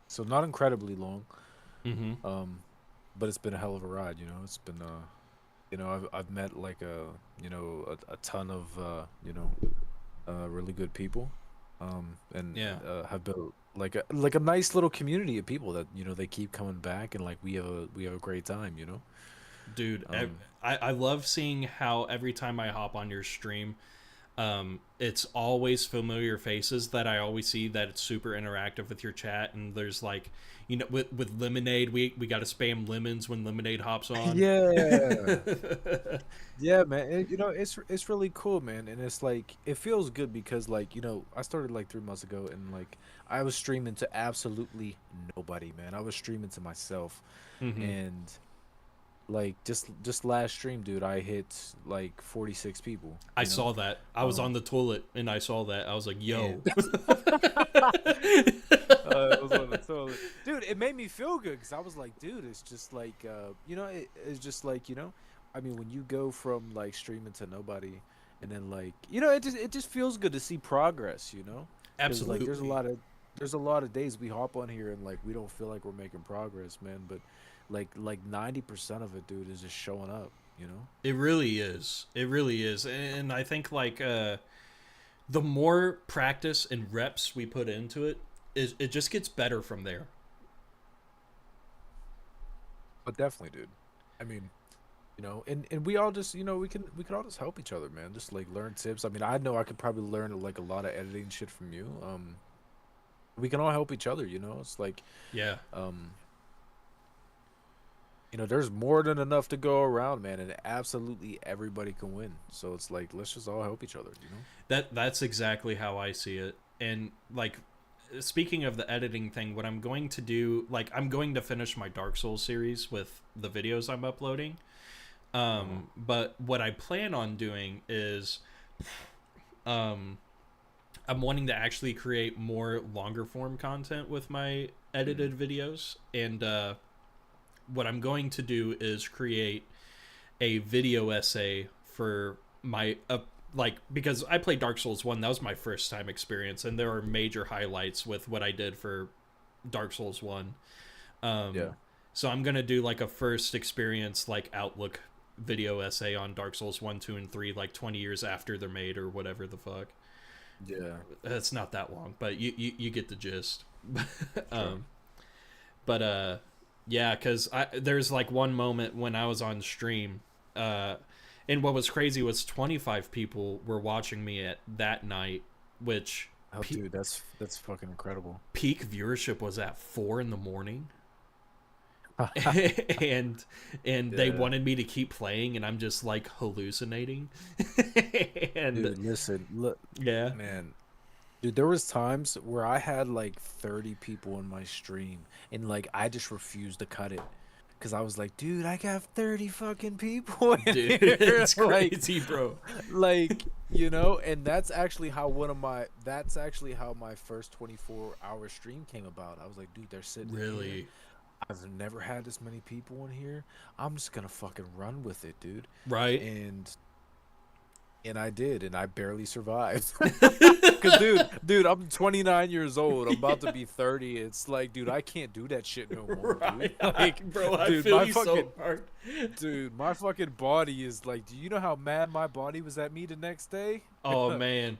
So not incredibly long. But it's been a hell of a ride, you know. It's been you know, I've met like a ton of really good people, and have built like a nice little community of people that, you know, they keep coming back, and like we have a great time, you know. Dude, I love seeing how every time I hop on your stream, it's always familiar faces that I always see, that it's super interactive with your chat. And there's like, you know, with Lemonade, we got to spam lemons when Lemonade hops on. Yeah. Yeah, man. You know, it's really cool, man. And it's like, it feels good because, like, you know, I started like 3 months ago, and like I was streaming to absolutely nobody, man. I was streaming to myself. And like just last stream, dude, I hit like 46 people. I saw that. I was on the toilet and I saw that. I was like, yo. It was on the toilet. Dude, it made me feel good because I was like, dude, it's just like, you know, it's just like, you know, I mean, when you go from like streaming to nobody, and then like, you know, it just feels good to see progress, you know. 'Cause, Absolutely. like, there's a lot of days we hop on here and like we don't feel like we're making progress, man. But like 90% of it, dude, is just showing up, you know. It really is. It really is. And I think like the more practice and reps we put into it, it just gets better from there. But definitely, dude. I mean, you know, and we all just, you know, we can all just help each other, man. Just like learn tips. I mean, I know I could probably learn like a lot of editing shit from you. We can all help each other, you know. It's like, yeah. You know, there's more than enough to go around, man, and absolutely everybody can win. So it's like, let's just all help each other, you know? That's exactly how I see it. And like, speaking of the editing thing, what I'm going to do, like, I'm going to finish my Dark Souls series with the videos I'm uploading. But what I plan on doing is, I'm wanting to actually create more longer form content with my edited videos. And, what I'm going to do is create a video essay for my like, because I played Dark Souls 1, that was my first time experience, and there are major highlights with what I did for Dark Souls 1. So I'm going to do like a first experience like outlook video essay on Dark Souls 1, 2, and 3 like 20 years after they're made or whatever the fuck. Yeah. It's not that long, but you get the gist. Sure. Yeah, because there's like one moment when I was on stream, and what was crazy was 25 people were watching me at that night, which dude, that's fucking incredible. Peak viewership was at 4 a.m. and they wanted me to keep playing, and I'm just like hallucinating. And dude, listen, look, yeah, man. Dude, there was times where I had like 30 people in my stream, and like I just refused to cut it because I was like, dude, I got 30 fucking people in dude, here. it's crazy, like, bro. Like, you know, and that's actually how my first 24-hour stream came about. I was like, dude, they're sitting really here. I've never had this many people in here. I'm just gonna fucking run with it, dude. Right. And And I did, and I barely survived. Cause dude, I'm 29 years old. I'm about to be 30. It's like, dude, I can't do that shit no more, dude. Like, Bro, I dude, feel my you fucking, so hard. dude, my fucking body is like, do you know how mad my body was at me the next day? Oh man.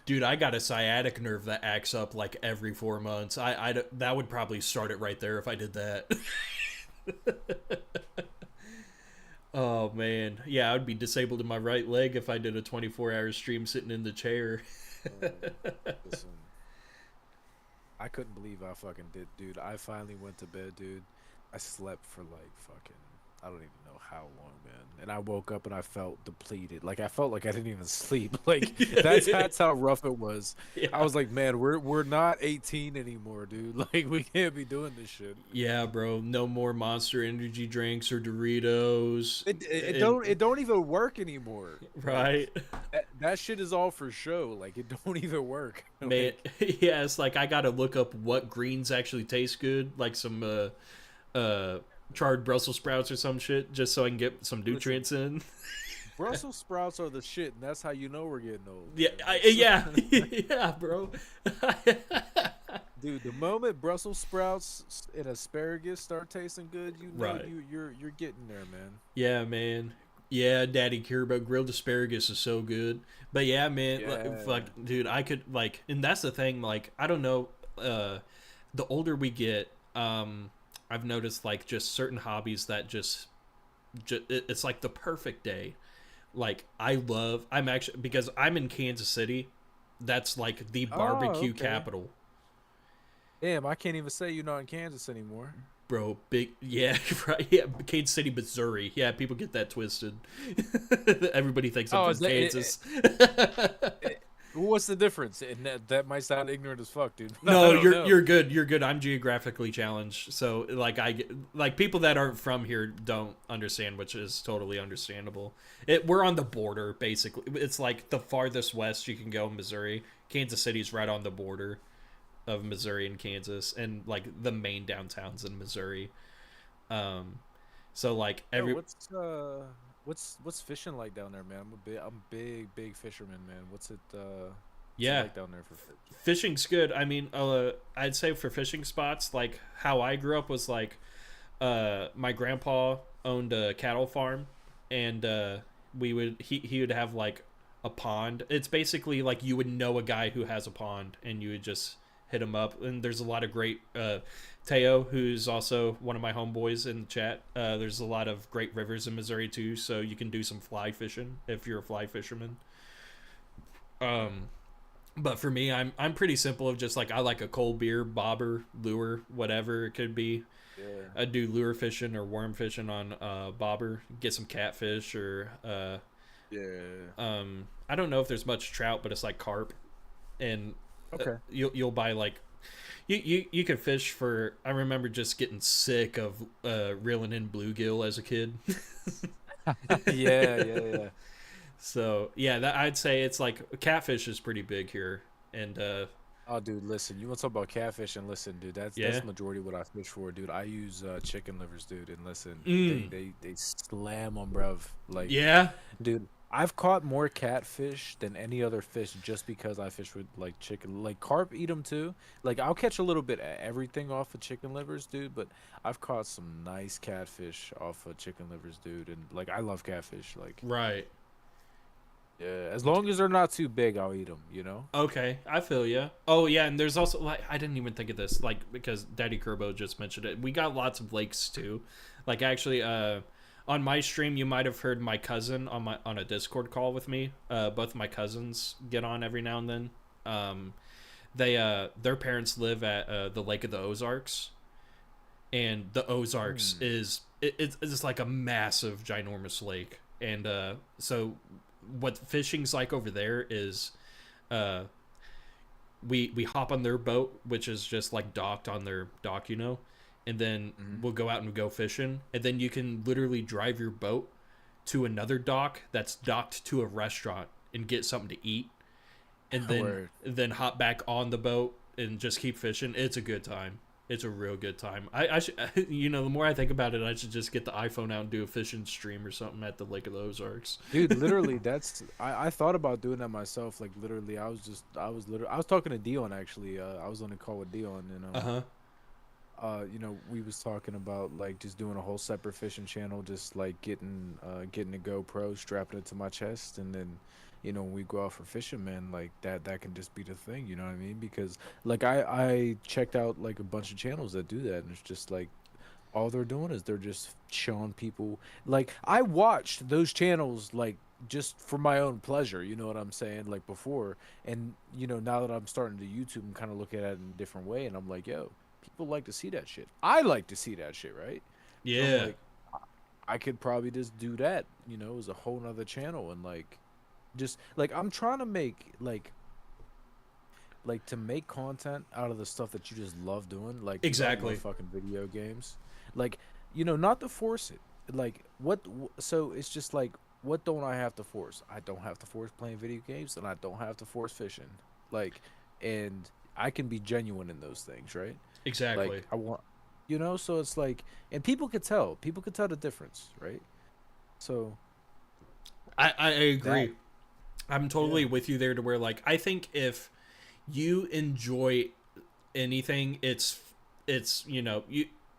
Dude, I got a sciatic nerve that acts up like every 4 months. That would probably start it right there if I did that. Oh man, yeah, I would be disabled in my right leg if I did a 24-hour stream sitting in the chair. Listen, I couldn't believe I fucking did, dude. I finally went to bed, dude. I slept for like fucking, I don't even know how long, man. And I woke up and I felt depleted. Like I felt like I didn't even sleep. Like that's how rough it was. Yeah. I was like, man, we're not 18 anymore, dude. Like we can't be doing this shit. Yeah, bro. No more Monster Energy drinks or Doritos. It don't even work anymore. Right. That shit is all for show. Like it don't even work. Man, yeah, it's like I gotta look up what greens actually taste good, like some charred Brussels sprouts or some shit, just so I can get some nutrients in. Brussels sprouts are the shit, and that's how you know we're getting old. Yeah, yeah, bro. Dude, the moment Brussels sprouts and asparagus start tasting good, you know Right. you're getting there, man. Yeah, man. Yeah, Daddy Kirby, grilled asparagus is so good. But yeah, man, Yeah. dude, I could and that's the thing. Like, I don't know. The older we get, I've noticed like just certain hobbies that it's like the perfect day. Like I'm actually, because I'm in Kansas City, that's like the barbecue okay. capital. Damn, I can't even say you're not in Kansas anymore. Bro, yeah, right, yeah, Kansas City, Missouri. Yeah, people get that twisted. Everybody thinks I'm from Kansas. What's the difference? And that might sound ignorant as fuck, dude. No, you're good. You're good. I'm geographically challenged, so like I get like people that aren't from here don't understand, which is totally understandable. We're on the border, basically. It's like the farthest west you can go in Missouri. Kansas City's right on the border of Missouri and Kansas, and like the main downtowns in Missouri. So like what's fishing like down there, man? I'm big fisherman, man. What's it yeah, like down there for fish? Fishing's good. I mean, I'd say for fishing spots, like how I grew up was like, my grandpa owned a cattle farm, and he would have like a pond. It's basically like you would know a guy who has a pond, and you would just hit him up. And there's a lot of great Teo, who's also one of my homeboys in the chat. There's a lot of great rivers in Missouri too, so you can do some fly fishing if you're a fly fisherman. But for me, I'm pretty simple of just like I like a cold beer, bobber, lure, whatever it could be. Yeah. I do lure fishing or worm fishing on bobber, get some catfish or I don't know if there's much trout, but it's like carp, and okay, you'll buy like you could fish for. I remember just getting sick of reeling in bluegill as a kid. yeah. So yeah, I'd say it's like catfish is pretty big here, and oh, dude, listen, you want to talk about catfish? And listen, dude, that's the majority of what I fish for, dude. I use chicken livers, dude, and listen, they slam on, bruv. Like, yeah, dude, I've caught more catfish than any other fish just because I fish with like chicken. Like carp eat them too. Like I'll catch a little bit of everything off of chicken livers, dude. But I've caught some nice catfish off of chicken livers, dude. And like I love catfish. Like right. Yeah, as long as they're not too big, I'll eat them. You know. Okay, I feel ya. Oh yeah, and there's also like I didn't even think of this, like because Daddy Kerbo just mentioned it. We got lots of lakes too. Like actually, on my stream, you might have heard my cousin on a Discord call with me. Both my cousins get on every now and then. Their parents live at the Lake of the Ozarks, and the Ozarks it's like a massive, ginormous lake. And so what fishing's like over there is, we hop on their boat, which is just like docked on their dock, you know. And then we'll go out and go fishing, and then you can literally drive your boat to another dock that's docked to a restaurant and get something to eat, and then hop back on the boat and just keep fishing. It's a good time. It's a real good time. I should, you know, the more I think about it, I should just get the iPhone out and do a fishing stream or something at the Lake of the Ozarks. Dude, literally, I thought about doing that myself. Like literally, I was talking to Dion actually. I was on a call with Dion, and you know, we was talking about like just doing a whole separate fishing channel, just like getting a GoPro, strapping it to my chest, and then, you know, when we go out for fishing, man, like that can just be the thing, you know what I mean? Because like I checked out like a bunch of channels that do that, and it's just like all they're doing is they're just showing people. Like I watched those channels like just for my own pleasure, you know what I'm saying, like before, and you know, now that I'm starting to YouTube and kind of look at it in a different way, and I'm like, yo, people like to see that shit. I like to see that shit, right? So I'm Yeah. like, I could probably just do that, you know, as a whole nother channel, and like, just like I'm trying to make like to make content out of the stuff that you just love doing, like 'cause I Exactly. love fucking video games, like, you know, not to force it, like so it's just like, what don't I have to force? I don't have to force playing video games, and I don't have to force fishing, like, and I can be genuine in those things, right? Exactly. Like I want, you know, so it's like, and people could tell the difference, right? So I agree. that, I'm totally with you there to where like I think if you enjoy anything, it's you know,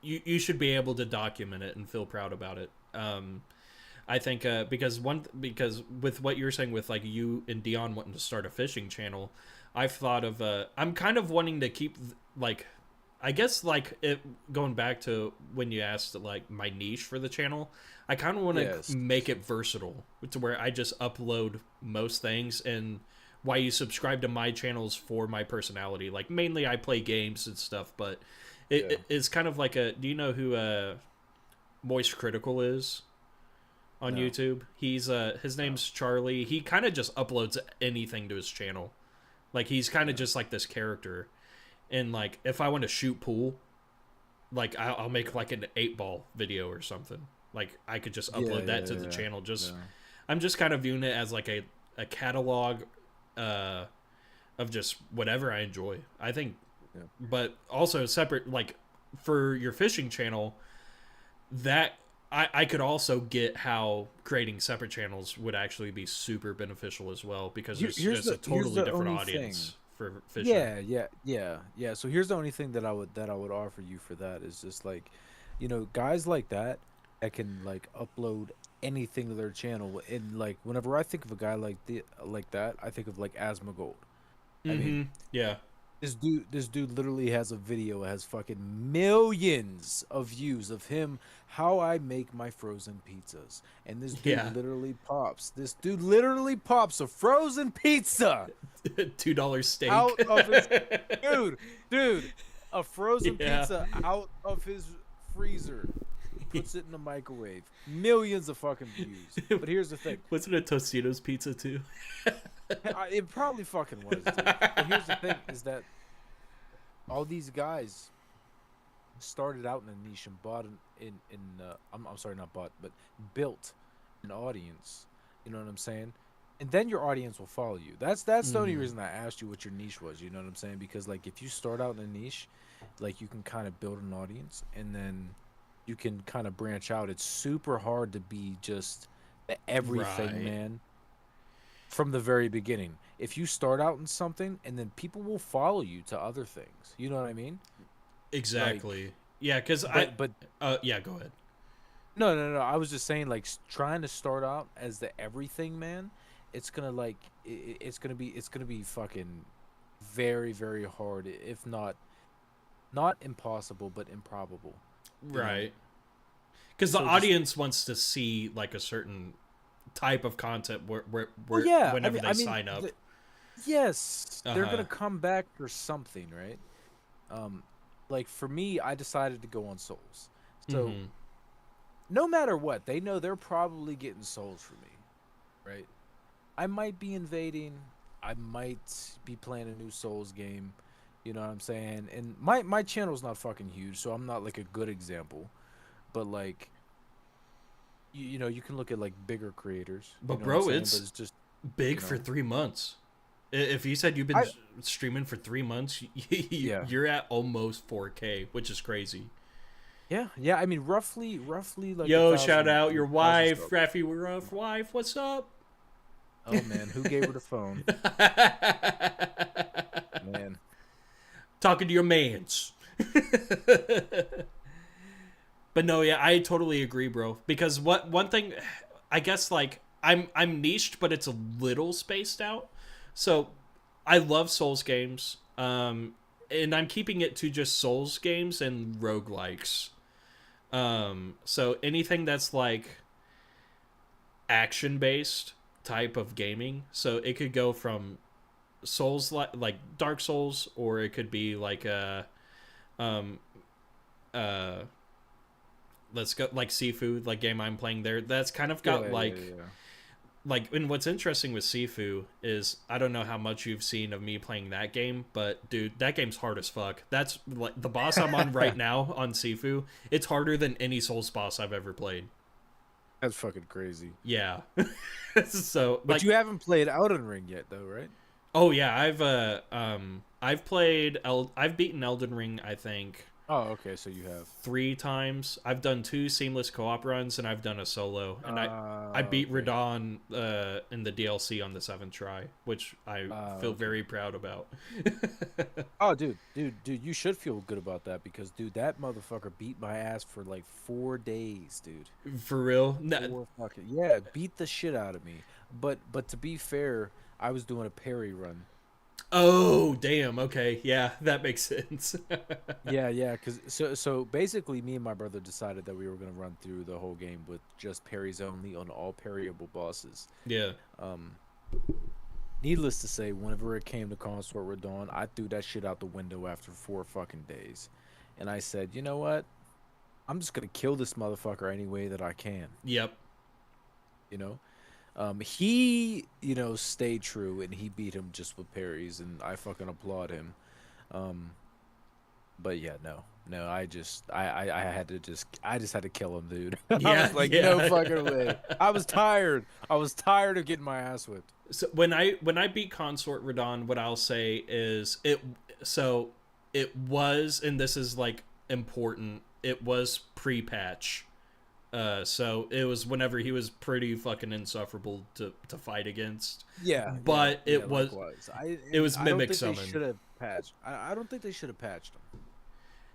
you should be able to document it and feel proud about it. I think because with what you're saying with like you and Dion wanting to start a fishing channel, I've thought of I'm kind of wanting to keep like, I guess like it going back to when you asked like my niche for the channel, I kind of want to yes, make it versatile to where I just upload most things, and why you subscribe to my channels for my personality. Like mainly I play games and stuff, but it's kind of like a, do you know who Moist Critical is on no, YouTube? He's his name's Charlie. He kind of just uploads anything to his channel. Like he's kind of just like this character. And like if I want to shoot pool, like I'll make like an 8-ball video or something. Like I could just upload that to the channel. Just I'm just kind of viewing it as like a catalog of just whatever I enjoy. I think, but also separate, like for your fishing channel, that I could also get how creating separate channels would actually be super beneficial as well, because there's just a totally different audience for fishing. Yeah. So here's the only thing that I would offer you for that is just like, you know, guys like that can like upload anything to their channel, and like whenever I think of a guy like that, I think of like Asmongold. I mean, yeah. This dude literally has a video that has fucking millions of views of him, how I make my frozen pizzas. And this dude This dude literally pops a frozen pizza. $2 steak. Out of his dude, a frozen pizza out of his freezer. Puts it in the microwave. Millions of fucking views. But here's the thing. Wasn't it Tostitos pizza too? It probably fucking was, dude. But here's the thing, is that all these guys started out in a niche and bought I'm sorry, not bought, but built an audience. You know what I'm saying? And then your audience will follow you. That's the only reason I asked you what your niche was. You know what I'm saying? Because like if you start out in a niche, like you can kind of build an audience, and then you can kind of branch out. It's super hard to be just the everything man from the very beginning. If you start out in something, and then people will follow you to other things. You know what I mean? Exactly. Like, yeah, because yeah, go ahead. No. I was just saying, like, trying to start out as the everything man, it's gonna like it's gonna be fucking very, very hard, if not impossible, but improbable. Right. Because the audience wants to see like a certain type of content whenever they sign up. Yes, they're gonna come back for something, right? Like for me, I decided to go on Souls, so no matter what, they know they're probably getting Souls from me, right? I might be invading, I might be playing a new Souls game, you know what I'm saying? And my channel's not fucking huge, so I'm not like a good example, but like, you know, you can look at like bigger creators. But you know bro, what I'm it's saying? But it's just big for 3 months. If you said you've been streaming for 3 months, Yeah. you're at almost 4K, which is crazy. Yeah, yeah. I mean, roughly like. Yo, 1,000 shout out your 1,000 wife, subs. Raffy Ruff wife. What's up? Oh man, who gave her the phone? Man, talking to your mans. But no, yeah, I totally agree, bro. Because one thing, I guess like I'm niched, but it's a little spaced out. So I love Souls games, and I'm keeping it to just Souls games and roguelikes. So anything that's like action based type of gaming. So it could go from Souls like Dark Souls, or it could be like let's go like Sifu, like game I'm playing there. That's kind of got like, and what's interesting with Sifu is I don't know how much you've seen of me playing that game, but dude, that game's hard as fuck. That's like the boss I'm on right now on Sifu. It's harder than any Souls boss I've ever played. that's fucking crazy. Yeah. So, But like, you haven't played Elden Ring yet, though, right? oh yeah, I've played I've beaten Elden Ring, I think. Oh, okay, so you have 3 times. I've done 2 seamless co-op runs, and I've done a solo. And I beat Radon in the DLC on the 7th try, which I feel very proud about. Oh, dude, you should feel good about that because, dude, that motherfucker beat my ass for like 4 days, dude. For real? Yeah, beat the shit out of me. But to be fair, I was doing a parry run. Oh, damn. Okay, yeah, that makes sense. Yeah, because so basically, me and my brother decided that we were gonna run through the whole game with just parries only on all parryable bosses. Yeah. Needless to say, whenever it came to Consort Radon, I threw that shit out the window after 4 fucking days, and I said, you know what? I'm just gonna kill this motherfucker any way that I can. Yep. You know. He, stayed true and he beat him just with parries, and I fucking applaud him. But yeah, no, I just had to kill him, dude. I was like, no fucking way. I was tired of getting my ass whipped. So when I beat Consort Radon, what I'll say is it was, and this is like important, it was pre-patch. So it was whenever he was pretty fucking insufferable to fight against. Yeah, but yeah, it was likewise. it was mimic I summon. They should have patched. I don't think they should have patched him.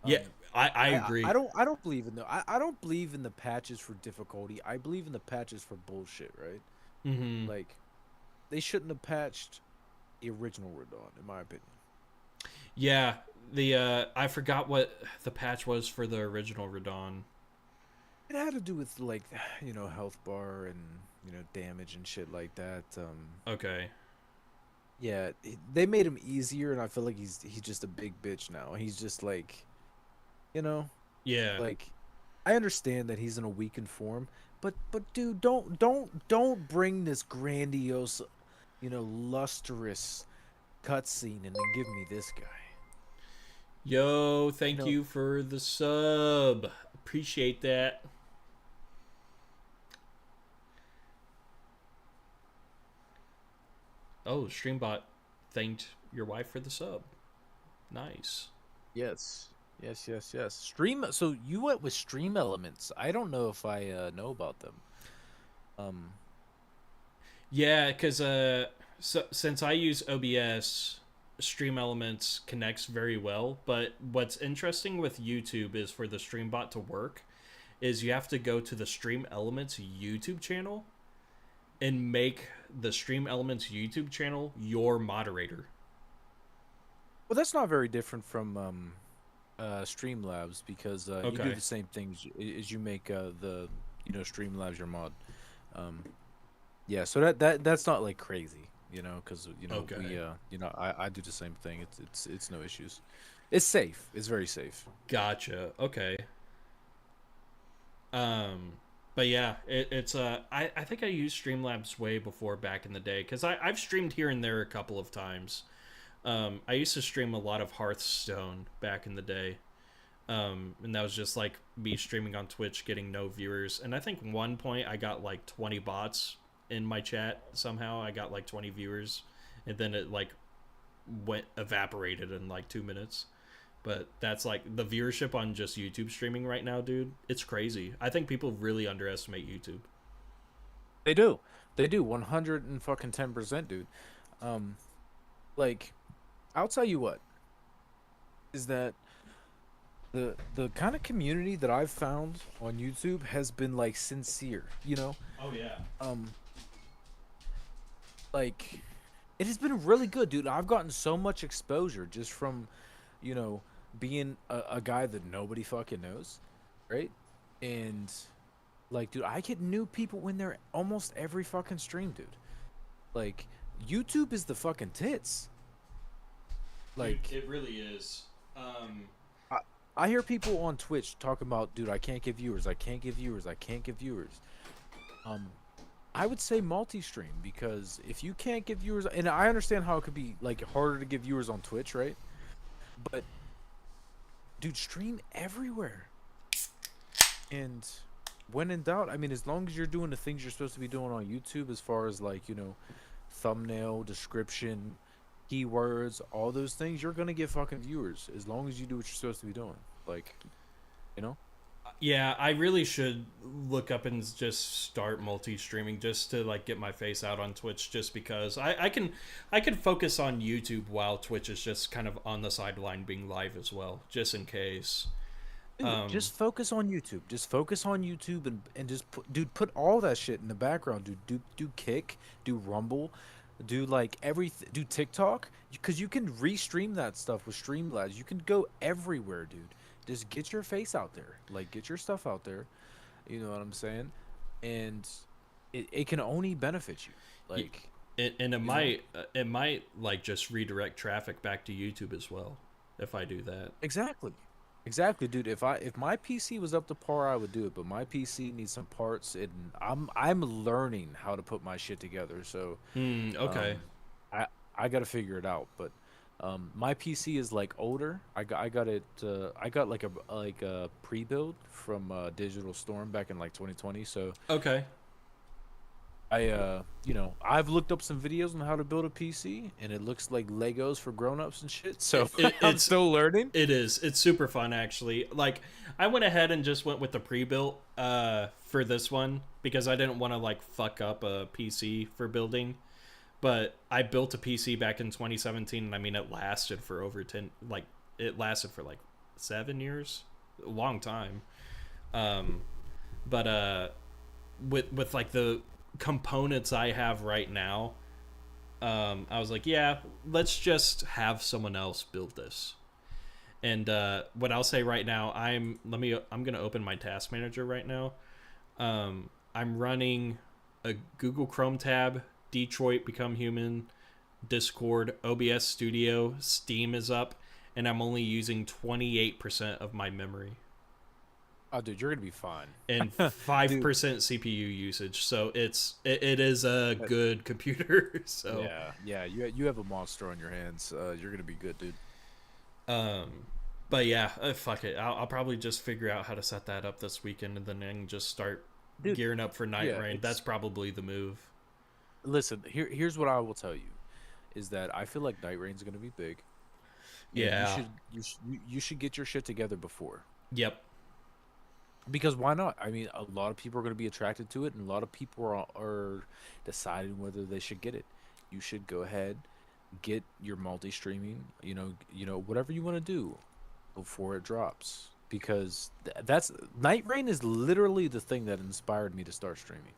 Yeah, I agree. I don't believe in I don't believe in the patches for difficulty. I believe in the patches for bullshit, right? Mm-hmm. Like, they shouldn't have patched the original Radon, in my opinion. Yeah, the I forgot what the patch was for the original Radon. It had to do with like, health bar and damage and shit like that. Okay. Yeah, they made him easier, and I feel like he's just a big bitch now. He's just like, Yeah. Like, I understand that he's in a weakened form, but dude, don't bring this grandiose, lustrous cutscene and then give me this guy. Yo, thank you for the sub. Appreciate that. Oh, Streambot thanked your wife for the sub. Nice. Yes. Stream. So you went with Stream Elements. I don't know if I know about them. Yeah, because so since I use OBS, Stream Elements connects very well. But what's interesting with YouTube is for the Streambot to work, is you have to go to the Stream Elements YouTube channel and make the Stream Elements YouTube channel your moderator. Well, that's not very different from Streamlabs, because you do the same things as you make the Streamlabs your mod. Yeah, so that's not like crazy, because I do the same thing. It's no issues. It's safe. It's very safe. Gotcha. Okay. But yeah, it's I think I used Streamlabs way before back in the day, because I've streamed here and there a couple of times. I used to stream a lot of Hearthstone back in the day, and that was just like me streaming on Twitch, getting no viewers. And I think one point I got like 20 bots in my chat. Somehow I got like 20 viewers, and then it like went evaporated in like 2 minutes. But that's like the viewership on just YouTube streaming right now, dude. It's crazy. I think people really underestimate YouTube. They do. They do 110%, dude. Like, I'll tell you what is that the kind of community that I've found on YouTube has been like sincere, you know? Oh yeah. Like it has been really good, dude. I've gotten so much exposure just from, you know, being a guy that nobody fucking knows, right? And like, dude, I get new people in there almost every fucking stream, dude. Like, YouTube is the fucking tits. Like, dude, it really is. I hear people on Twitch talking about, dude, I can't get viewers, I can't get viewers, I can't get viewers. I would say multi-stream, because if you can't get viewers, and I understand how it could be like harder to get viewers on Twitch, right? But dude, stream everywhere. And when in doubt, I mean, as long as you're doing the things you're supposed to be doing on YouTube, as far as like, you know, thumbnail, description, keywords, all those things, you're gonna get fucking viewers as long as you do what you're supposed to be doing. Like, you know? Yeah, I really should look up and just start multi-streaming just to like get my face out on Twitch, just because I can focus on YouTube while Twitch is just kind of on the sideline being live as well, just in case. Dude, just focus on YouTube. Just focus on YouTube and just put all that shit in the background, dude. Do Kick, do Rumble, do like everything, do TikTok, because you can restream that stuff with Streamlabs. You can go everywhere, dude. Just get your face out there, like get your stuff out there. You know what I'm saying? And it can only benefit you. Like, and it might like just redirect traffic back to YouTube as well if I do that. Exactly, dude. If my PC was up to par, I would do it. But my PC needs some parts, and I'm learning how to put my shit together. So okay, I got to figure it out. But my PC is like older. I got it. I got like a pre-build from Digital Storm back in like 2020. So okay. You know, I've looked up some videos on how to build a PC, and it looks like Legos for grown-ups and shit. So I'm still learning. It's super fun, actually. Like, I went ahead and just went with the pre-built for this one because I didn't want to like fuck up a PC for building. But I built a PC back in 2017, and I mean, it lasted for over 10, like, it lasted for like 7 years, a long time. But with like the components I have right now, I was like, yeah, let's just have someone else build this. And what I'll say right now, I'm gonna open my task manager right now. I'm running a Google Chrome tab, Detroit Become Human, Discord, OBS Studio, Steam is up, and I'm only using 28% of my memory. Oh, dude, you're gonna be fine. And 5% CPU usage, so it is a good computer. So yeah, you have a monster on your hands. You're gonna be good, dude. But yeah, fuck it. I'll probably just figure out how to set that up this weekend, and then I can just start gearing up for Night Rain. That's probably the move. Listen, here's what I will tell you, is that I feel like Night Rain's gonna be big. Yeah, you should get your shit together before. Yep. Because why not? I mean, a lot of people are going to be attracted to it, and a lot of people are deciding whether they should get it. You should go ahead, get your multi-streaming, you know, whatever you want to do before it drops. Because that's Night Rain is literally the thing that inspired me to start streaming.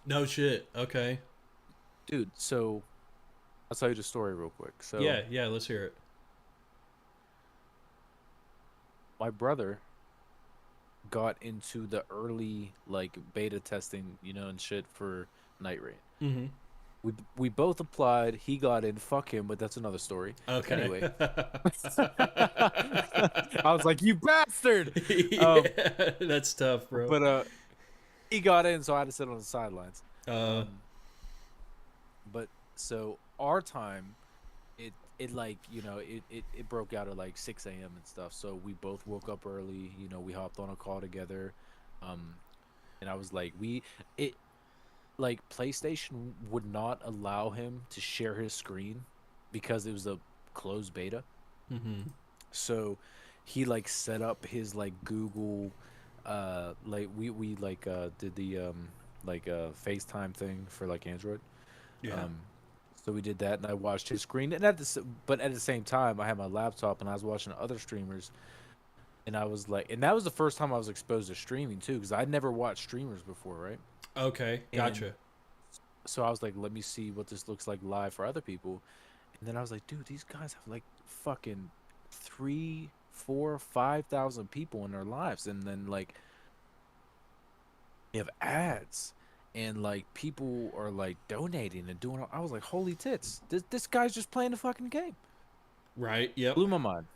No shit. Okay. Dude, so I'll tell you the story real quick. So yeah, let's hear it. My brother got into the early like beta testing, you know, and shit for Night Rain. Mm-hmm. We both applied. He got in. Fuck him, but that's another story. Okay. Anyway, I was like, "You bastard!" Yeah, that's tough, bro. But he got in, so I had to sit on the sidelines. But so our time, it like, you know, it broke out at like 6 a.m. and stuff. So we both woke up early. You know, we hopped on a call together, and I was like, like PlayStation would not allow him to share his screen because it was a closed beta. Mm-hmm. So he like set up his like Google like we like did the FaceTime thing for like Android. Yeah. So we did that and I watched his screen and but at the same time I had my laptop and I was watching other streamers and I was like and that was the first time I was exposed to streaming too because I'd never watched streamers before, right? Okay, gotcha. And so I was like, let me see what this looks like live for other people. And then I was like, dude, these guys have like fucking 3, 4, 5,000 people in their lives. And then like they have ads and like people are like donating and doing I was like, holy tits. This guy's just playing the fucking game. Right, yep. Blew my mind.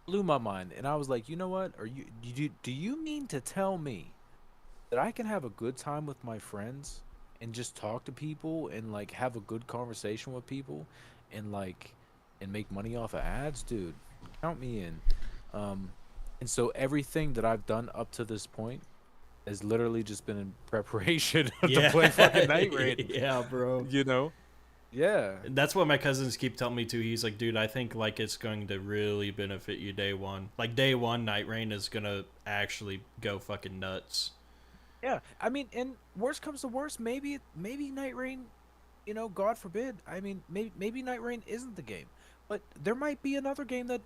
Blew my mind. And I was like, you know what? Do you mean to tell me that I can have a good time with my friends and just talk to people and like have a good conversation with people and like and make money off of ads, dude? Count me in. And so everything that I've done up to this point has literally just been in preparation to play fucking Night Rain. Yeah, bro. You know? Yeah. That's what my cousins keep telling me too. He's like, dude, I think like it's going to really benefit you day one. Like day one, Night Rain is gonna actually go fucking nuts. Yeah, I mean, and worst comes to worst, maybe Night Rain, you know, God forbid. I mean, maybe Night Rain isn't the game, but there might be another game that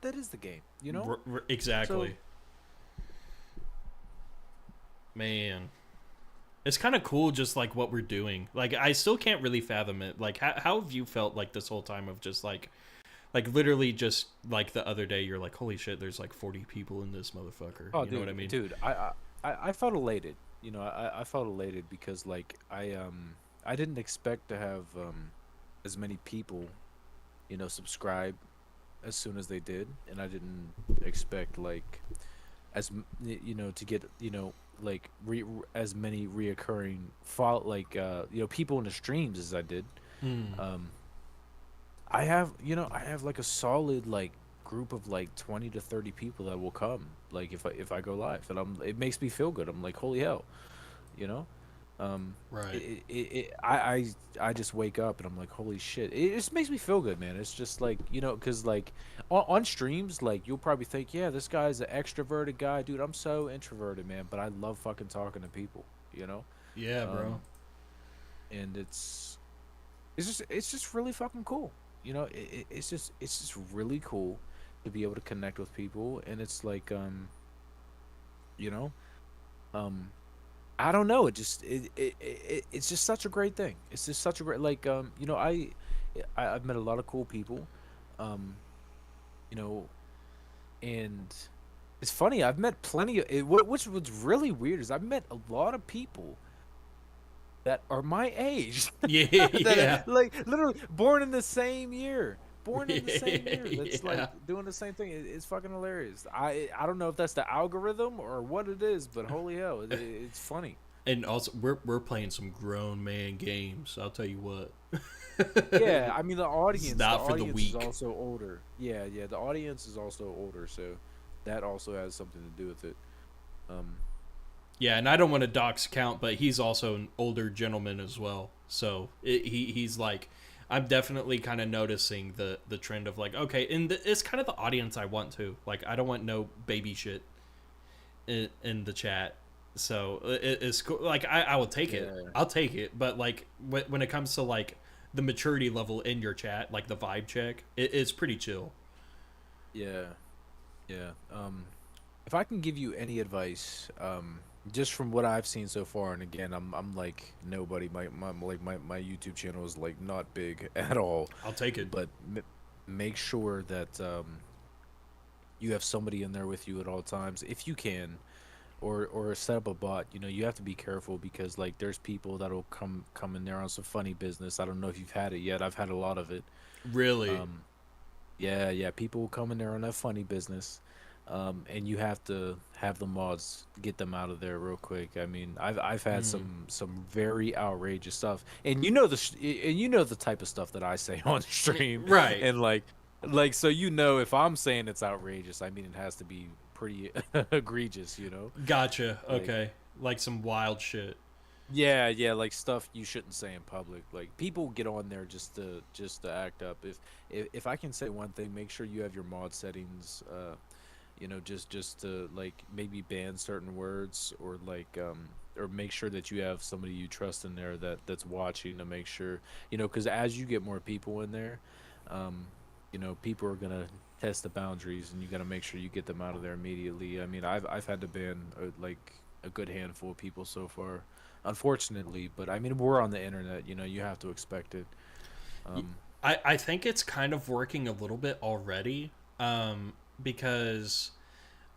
is the game. You know, exactly. So, man, it's kind of cool, just like what we're doing. Like, I still can't really fathom it. Like, how have you felt like this whole time of just like literally just like the other day, you're like, holy shit, there's like 40 people in this motherfucker. Oh, you know what I mean, dude? I felt elated. You know, I felt elated because like I didn't expect to have as many people, you know, subscribe as soon as they did, and I didn't expect like you know to get like as many reoccurring people in the streams as I did. I have like a solid like group of like 20 to 30 people that will come like if I go live, and it makes me feel good. I'm like, holy hell, you know. Right. I just wake up and I'm like, holy shit. It just makes me feel good, man. It's just like, you know, because like on streams, like you'll probably think, yeah, this guy's an extroverted guy. Dude, I'm so introverted, man, but I love fucking talking to people, you know. Yeah, bro. And it's just really fucking cool, you know. It's just really cool to be able to connect with people, and it's like you know, I don't know. It's just such a great thing. It's just such a great you know, I've met a lot of cool people, you know, and it's funny. I've met plenty of which was really weird is I've met a lot of people that are my age. Yeah, that are, like literally born in the same year. Born in the same year. That's like doing the same thing. It's fucking hilarious. I don't know if that's the algorithm or what it is, but holy hell, it's funny. And also, we're playing some grown man games. I'll tell you what. Yeah, I mean the audience. Not for the weak. Is also older. Yeah, the audience is also older, so that also has something to do with it. Yeah, and I don't want to dox count, but he's also an older gentleman as well. So he's like, I'm definitely kind of noticing the trend of like, okay, and it's kind of the audience I want to. Like, I don't want no baby shit in the chat. So it's cool. Like, I will take it. I'll take it. But like when it comes to like the maturity level in your chat, like the vibe check, it's pretty chill. Yeah. If I can give you any advice, just from what I've seen so far, and again, I'm like nobody. My YouTube channel is like not big at all. I'll take it. But make sure that you have somebody in there with you at all times, if you can, or set up a bot. You know, you have to be careful because like there's people that'll come in there on some funny business. I don't know if you've had it yet. I've had a lot of it. Really? Yeah. People will come in there on that funny business. And you have to have the mods get them out of there real quick. I mean, I've had some very outrageous stuff, and you know the type of stuff that I say on stream, right? And like so you know if I'm saying it's outrageous, I mean it has to be pretty egregious, you know. Gotcha. Okay, like some wild shit. Yeah, like stuff you shouldn't say in public. Like people get on there just to act up. If I can say one thing, make sure you have your mod settings. Just to like maybe ban certain words or make sure that you have somebody you trust in there that's watching to make sure because as you get more people in there, people are gonna test the boundaries and you gotta make sure you get them out of there immediately. I mean, I've had to ban a good handful of people so far, unfortunately, but I mean we're on the internet, you have to expect it. I think it's kind of working a little bit already, because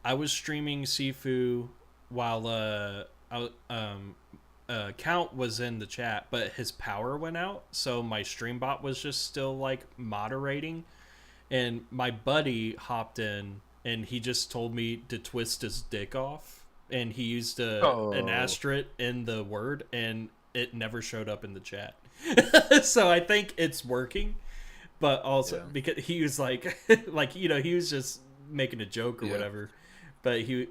I was streaming Sifu while Count was in the chat, but his power went out, so my stream bot was just still like moderating, and my buddy hopped in and he just told me to twist his dick off, and he used an asterisk in the word, and it never showed up in the chat. So I think it's working, but also because he was like, he was just making a joke or whatever, but he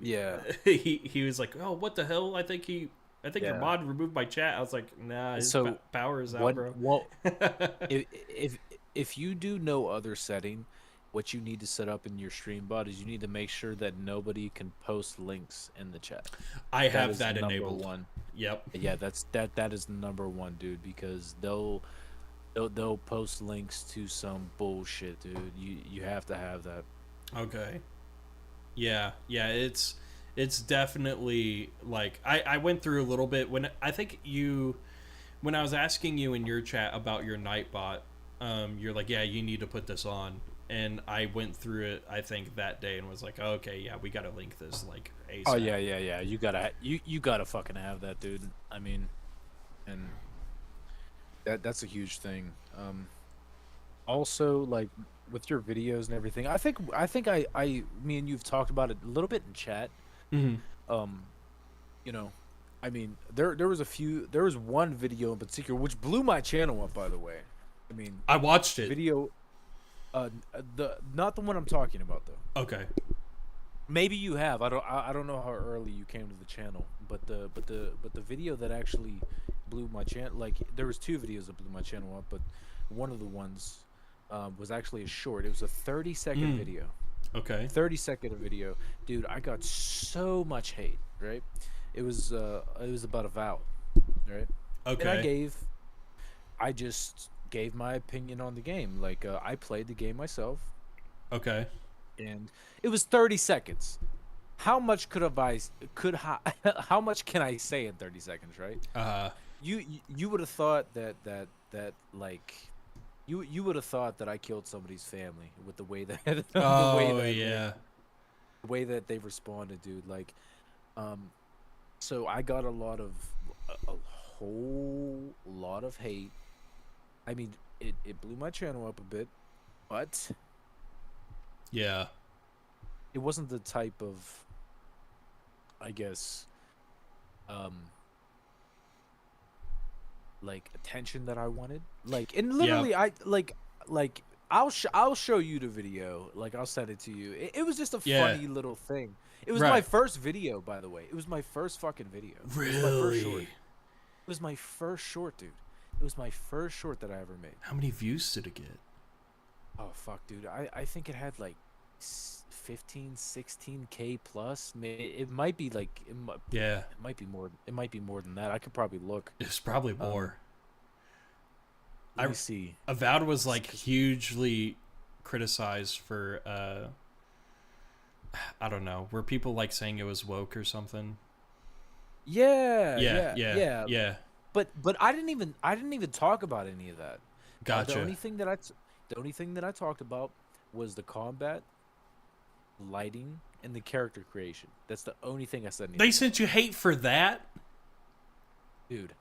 was like, oh, what the hell? I think your mod removed my chat. I was like, nah, his power is out, bro. Well, if you do no other setting, what you need to set up in your stream bot is you need to make sure that nobody can post links in the chat. I have that enabled. One. Yep. Yeah, that is number one, dude, because they'll post links to some bullshit, dude. You have to have that. Okay. Yeah, it's definitely like I went through a little bit when I was asking you in your chat about your Nightbot, you're like, yeah, you need to put this on, and I went through it I think that day and was like, okay, yeah, we gotta link this like ASAP. Oh yeah, you gotta fucking have that, dude. I mean, and that's a huge thing. Also, like with your videos and everything, I think me and you've talked about it a little bit in chat. I mean, there was one video in particular which blew my channel up, by the way. I mean, I watched it. Video, not the one I'm talking about though. Okay. Maybe you have. I don't know how early you came to the channel, but the video that actually blew my channel, like there was two videos that blew my channel up, but one of the ones was actually a short. It was a 30-second video. Okay. 30-second video, dude. I got so much hate. Right. It was about a vow. Right. Okay. And I just gave my opinion on the game. Like I played the game myself. Okay. And it was 30 seconds. How much how much can I say in 30 seconds, right? You would have thought that like you would have thought that I killed somebody's family with the way that the way that they responded, dude. Like so I got a whole lot of hate. I mean, it blew my channel up a bit, but yeah, it wasn't the type of, I guess, like attention that I wanted. Like, and literally, I like I'll show you the video. Like, I'll send it to you. It was just a funny little thing. It was my first video, by the way. It was my first fucking video. Really? It was my first short. It was my first short, dude. It was my first short that I ever made. How many views did it get? Oh fuck, dude. I think it had like 15, 16K plus. It might be like it might be more. It might be more than that. I could probably look. It's probably more. Let me see. Avowed was like hugely criticized for I don't know. Were people like saying it was woke or something? Yeah. But I didn't even talk about any of that. Gotcha. The only thing that I talked about was the combat, lighting, and the character creation. That's the only thing I said. They sent you hate for that? Dude.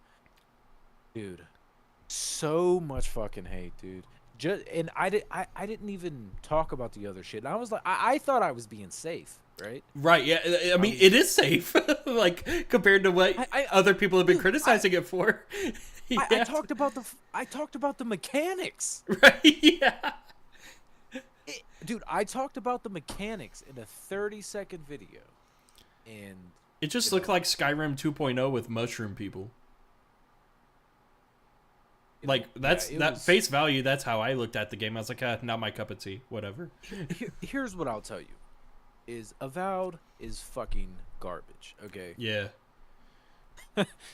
So much fucking hate, dude. And I didn't even talk about the other shit. And I was like, I thought I was being safe, right? Right, yeah. I mean, it is safe, like compared to what other people have been criticizing it for. Yeah. I talked about the mechanics. Right, yeah. Dude, I talked about the mechanics in a 30-second video, and it just looked like Skyrim 2.0 with mushroom people. Like that's it that was- face value. That's how I looked at the game. I was like, not my cup of tea. Whatever. Here's what I'll tell you: is Avowed is fucking garbage. Okay. Yeah.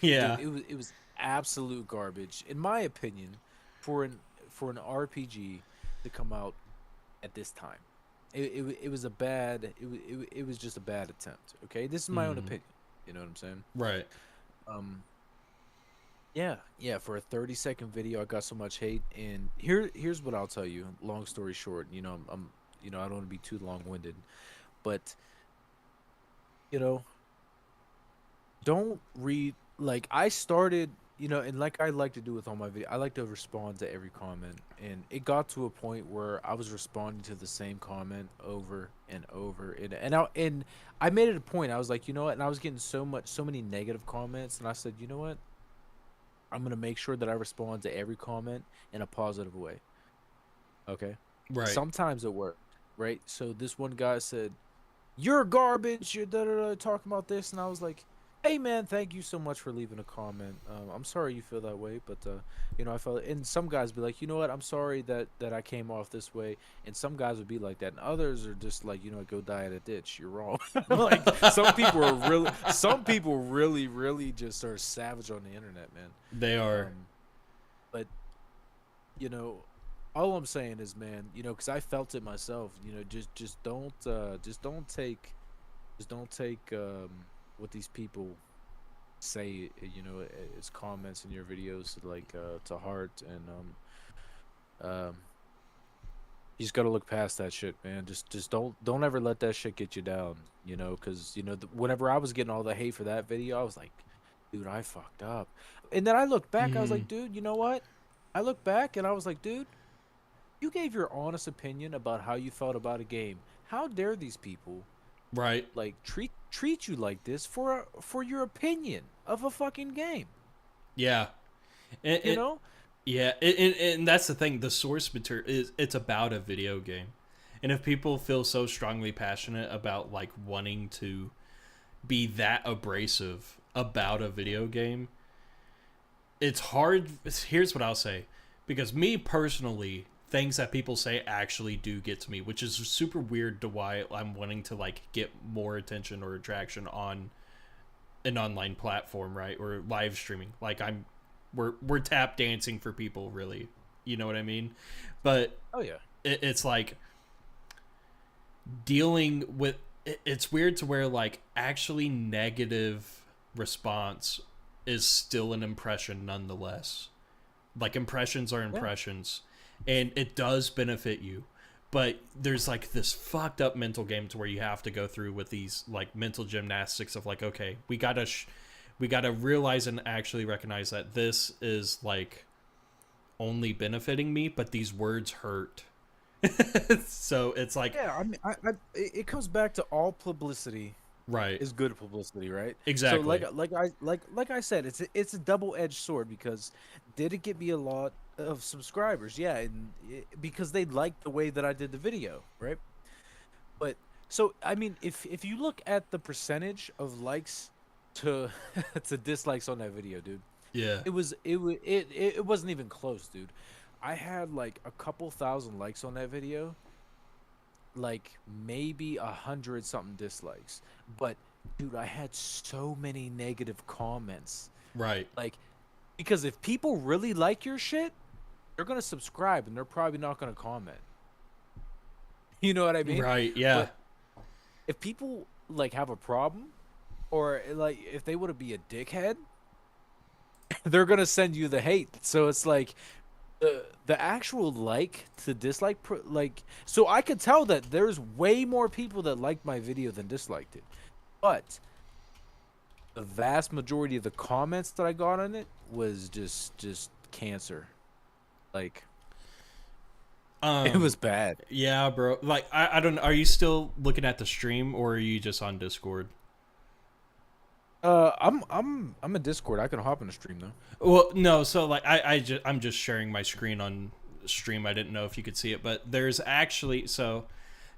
Yeah. Dude, it was absolute garbage, in my opinion, for an RPG to come out at this time. It was a bad. It was just a bad attempt. Okay, this is my own opinion. You know what I'm saying? Right. Yeah. For a 30-second video, I got so much hate, and here's what I'll tell you. Long story short, I don't want to be too long-winded, but don't read. Like, I started, and like I like to do with all my videos, I like to respond to every comment, and it got to a point where I was responding to the same comment over and over, and I made it a point. I was like, you know what? And I was getting so many negative comments, and I said, you know what? I'm gonna make sure that I respond to every comment in a positive way. Okay. Right. Sometimes it worked, right? So this one guy said, "You're garbage. You're talking about this," and I was like, "Hey man, thank you so much for leaving a comment. I'm sorry you feel that way, but I felt." And some guys be like, "You know what? I'm sorry that I came off this way." And some guys would be like that, and others are just like, "Go die in a ditch. You're wrong." Like some people really just are savage on the internet, man. They are. But all I'm saying is, man, because I felt it myself. Just don't take what these people say, as comments in your videos, like to heart, and you just gotta look past that shit, man. Just don't ever let that shit get you down, because whenever I was getting all the hate for that video, I was like, dude, I fucked up. And then I looked back, I was like, dude, you know what? I looked back and I was like, dude, you gave your honest opinion about how you felt about a game. How dare these people, right? Like treat you like this for your opinion of a fucking game. Yeah. Yeah, and that's the thing. The source material it's about a video game, and if people feel so strongly passionate about like wanting to be that abrasive about a video game, it's hard. Here's what I'll say, because me personally, things that people say actually do get to me, which is super weird to why I'm wanting to like get more attention or attraction on an online platform, right, or live streaming. Like we're tap dancing for people, really. You know what I mean? But oh yeah, it's like dealing with. It's weird to where like actually negative response is still an impression nonetheless. Like impressions are impressions, and it does benefit you. But there's like this fucked up mental game to where you have to go through with these like mental gymnastics of like, okay, we gotta realize and actually recognize that this is like only benefiting me, but these words hurt. So it's like, yeah, I mean, it comes back to all publicity, right, is good publicity, right? Exactly. So like I said, it's a double-edged sword, because did it get me a lot of subscribers? Yeah, and because they liked the way that I did the video, right? But so I mean, if you look at the percentage of likes to dislikes on that video, dude, yeah, it wasn't even close, dude. I had like a couple thousand likes on that video, like maybe 100 something dislikes, but dude, I had so many negative comments, right? Like, because if people really like your shit, they're gonna subscribe and they're probably not gonna comment. You know what I mean? Right, yeah. But if people like have a problem, or like if they want to be a dickhead, they're gonna send you the hate. So it's like the actual like to dislike, like, so I could tell that there's way more people that liked my video than disliked it, but the vast majority of the comments that I got on it was just cancer. Like, it was bad. Yeah, bro. Like, I don't know. Are you still looking at the stream, or are you just on Discord? I'm in Discord. I can hop in the stream though. Well, no. So like, I'm just sharing my screen on stream. I didn't know if you could see it, but there's actually, so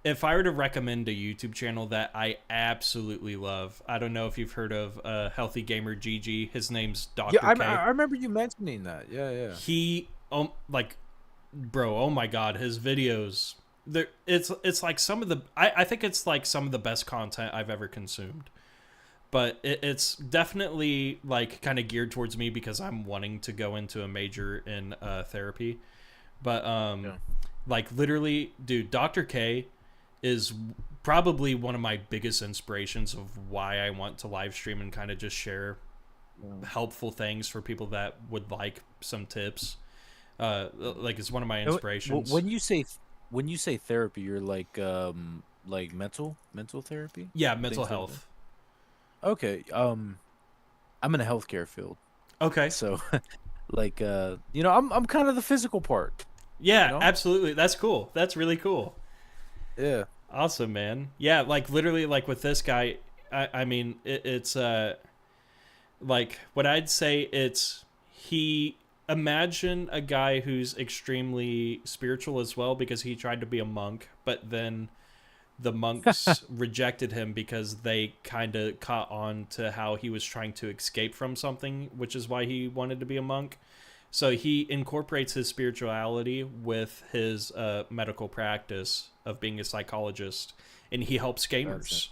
if I were to recommend a YouTube channel that I absolutely love, I don't know if you've heard of Healthy Gamer GG. His name's Dr. Yeah, K. I remember you mentioning that. Yeah, yeah. He like, bro, oh my god, his videos, it's like some of the I think it's like some of the best content I've ever consumed. But it's definitely like kind of geared towards me because I'm wanting to go into a major in therapy. But like literally, dude, Dr. K is probably one of my biggest inspirations of why I want to live stream and kind of just share helpful things for people that would like some tips. Like it's one of my inspirations. When you say therapy, you're like mental therapy? Yeah, mental Things like health. that? Okay. I'm in the healthcare field. Okay. So like I'm kind of the physical part. Yeah, you know? absolutely. That's cool. That's really cool. Yeah. Awesome, man. Yeah, like literally like with this guy, I mean it's like what I'd say it's imagine a guy who's extremely spiritual as well because he tried to be a monk, but then the monks rejected him because they kind of caught on to how he was trying to escape from something, which is why he wanted to be a monk. So he incorporates his spirituality with his medical practice of being a psychologist, and he helps gamers.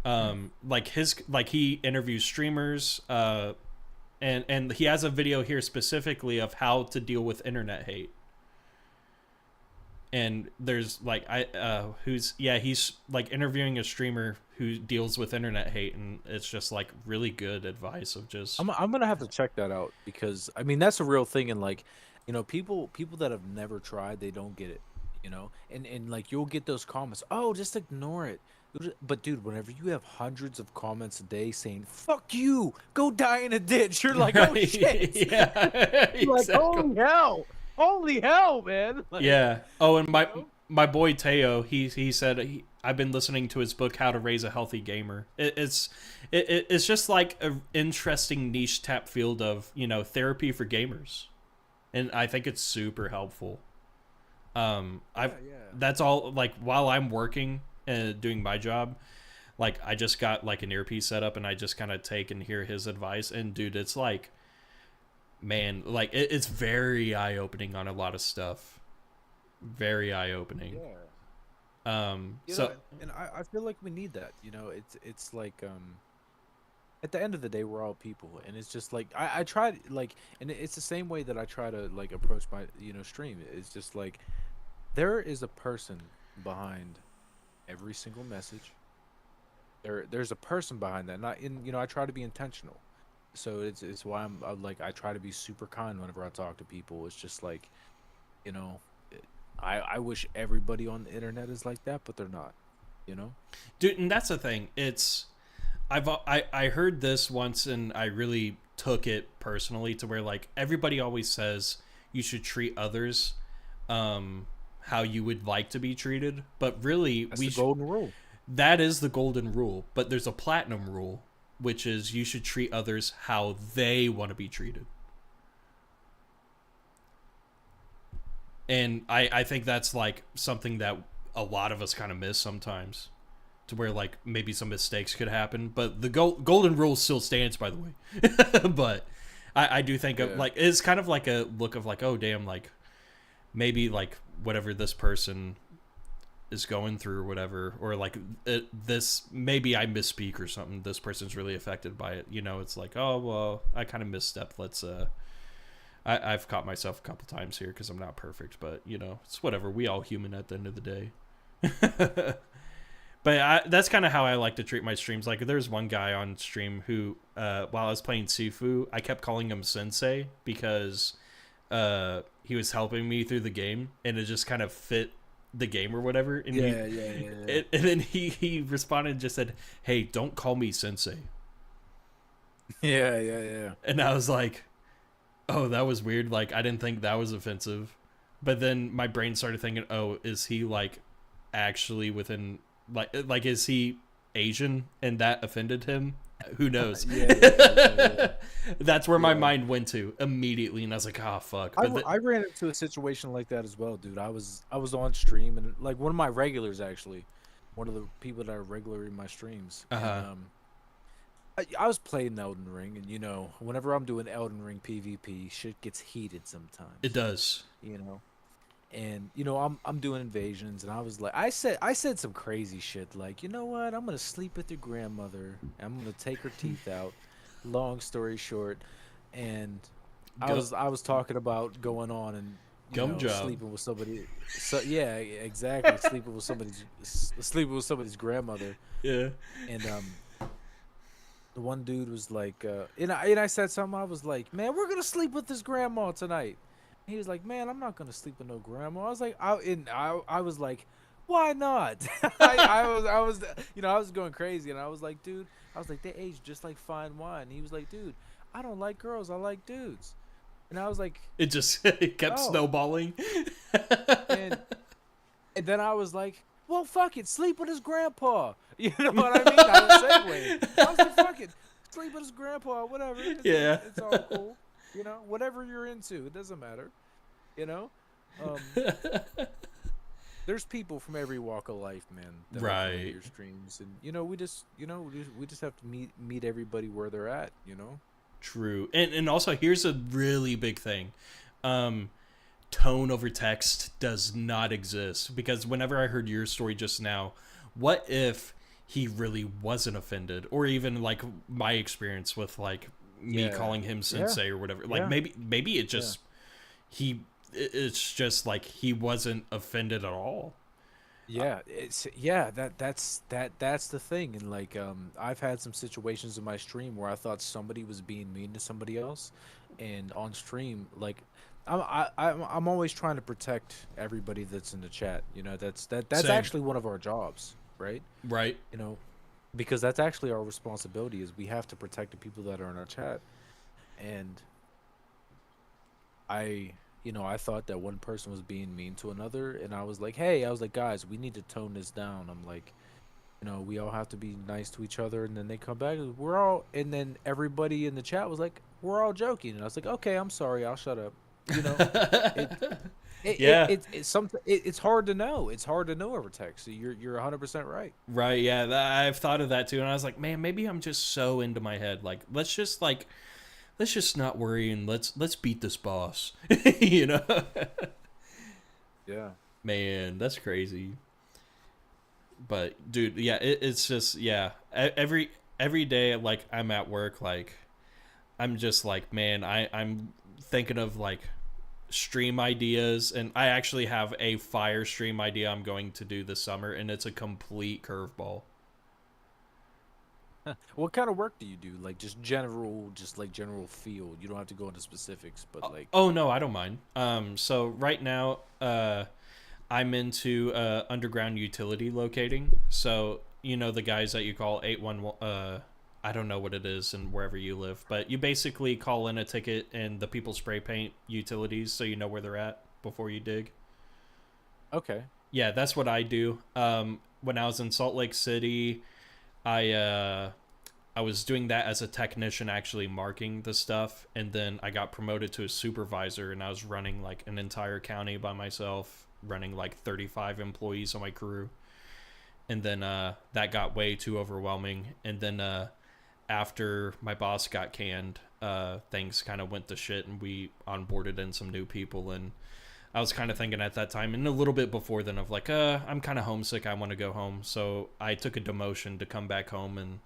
Like he interviews streamers, and he has a video here specifically of how to deal with internet hate. And there's like he's like interviewing a streamer who deals with internet hate, and it's just like really good advice of just I'm gonna have to check that out because I mean that's a real thing, and like people that have never tried, they don't get it, and like you'll get those comments, oh, just ignore it. But dude, whenever you have hundreds of comments a day saying "fuck you," go die in a ditch, you're like, oh shit, yeah, you're like, exactly. holy hell, man. Like, yeah. Oh, and my boy Teo, he said I've been listening to his book How to Raise a Healthy Gamer. It's just like an interesting niche tap field of therapy for gamers, and I think it's super helpful. That's all, like while I'm working and doing my job, like I just got like an earpiece set up and I just kind of take and hear his advice, and dude, it's like, man, like it's very eye-opening on a lot of stuff. Very eye-opening. Yeah. And I feel like we need that. It's like at the end of the day, we're all people, and it's just like I try to, like, and it's the same way that I try to like approach my stream. It's just like there is a person behind every single message. There's a person behind that, and I try to be intentional. So it's why I'm like I try to be super kind whenever I talk to people. It's just like, I wish everybody on the internet is like that, but they're not, Dude, and that's the thing. I heard this once and I really took it personally to where like everybody always says you should treat others how you would like to be treated, but really that's the golden rule. That is the golden rule, but there's a platinum rule, which is you should treat others how they want to be treated. And I think that's like something that a lot of us kind of miss sometimes, to where like maybe some mistakes could happen, but the golden rule still stands, by the way. But I do think of like, it's kind of like a look of like, oh damn, like maybe like whatever this person is going through or whatever, or like this, maybe I misspeak or something, this person's really affected by it, it's like, oh well, I kind of misstepped, let's I've caught myself a couple times here because I'm not perfect, but it's whatever, we all human at the end of the day. But that's kind of how I like to treat my streams. Like there's one guy on stream who while I was playing Sifu, I kept calling him Sensei because he was helping me through the game, and it just kind of fit the game or whatever. And and then he responded and just said, hey, don't call me Sensei. Yeah. And I was like, oh, that was weird. Like I didn't think that was offensive. But then my brain started thinking, oh, is he like actually within like is he Asian and that offended him? Who knows? Yeah. That's where my Yeah. mind went to immediately, and I was like, "Oh fuck!" But I ran into a situation like that as well, dude. I was on stream and like one of my regulars actually, one of the people that are regular in my streams, and I was playing Elden Ring, and you know, whenever I'm doing Elden Ring PvP, shit gets heated sometimes. it does. You know, and you know, I'm doing invasions, and I was like, I said some crazy shit like, you know what, I'm gonna sleep with your grandmother, I'm gonna take her teeth out. Long story short, and I was talking about going on and Gum job. sleeping with somebody. So yeah, exactly, sleeping with somebody's grandmother. Yeah. And the one dude was like, and I said something. I was like, man, we're gonna sleep with this grandma tonight. He was like, man, I'm not gonna sleep with no grandma. I was like, I was like, why not? I was, you know, I was going crazy, and I was like, dude, I was like, they age just like fine wine. And he was like, dude, I don't like girls, I like dudes. And I was like, It just it kept Oh. snowballing. and then I was like, well, fuck it, sleep with his grandpa. You know what I mean? I was segueing. I was like, fuck it, sleep with his grandpa, whatever. Yeah. It's all cool. You know, whatever you're into, it doesn't matter. You know, there's people from every walk of life, man. That are coming to Right. your streams, and you know, we just have to meet everybody where they're at. You know. True. And also here's a really big thing. Tone over text does not exist, because whenever I heard your story just now, what if he really wasn't offended, or even like my experience with like me Yeah. calling him sensei or whatever. Like Yeah. maybe it just it's just like he wasn't offended at all. Yeah, that's the thing, and like I've had some situations in my stream where I thought somebody was being mean to somebody else, and on stream, like I'm always trying to protect everybody that's in the chat. You know, that's Same. actually one of our jobs, right? Right. You know, because that's actually our responsibility, is we have to protect the people that are in our chat, and I thought that one person was being mean to another, and I was like, hey, guys, we need to tone this down. I'm like, you know, we all have to be nice to each other. And then they come back, and then everybody in the chat was like, we're all joking. And I was like, okay, I'm sorry, I'll shut up. You know, it's hard to know. It's hard to know over text. So you're 100% right. Right, yeah, I've thought of that too, and I was like, man, maybe I'm just so into my head. Like, let's just not worry, and let's beat this boss. You know? Yeah. Man, that's crazy. But dude, yeah, it's just every day, like I'm at work, like I'm just like, man, I'm thinking of like stream ideas, and I actually have a fire stream idea I'm going to do this summer, and it's a complete curveball. What kind of work do you do? Like just general field. You don't have to go into specifics, but like. Oh no, I don't mind. So right now, I'm into underground utility locating. So you know the guys that you call 811. I don't know what it is and wherever you live, but you basically call in a ticket and the people spray paint utilities so you know where they're at before you dig. Okay. Yeah, that's what I do. When I was in Salt Lake City, I was doing that as a technician, actually marking the stuff, and then I got promoted to a supervisor, and I was running like an entire county by myself, running like 35 employees on my crew. And then that got way too overwhelming, and then after my boss got canned, things kind of went to shit, and we onboarded in some new people, and I was kind of thinking at that time, and a little bit before then, of like, I'm kind of homesick, I want to go home. So I took a demotion to come back home and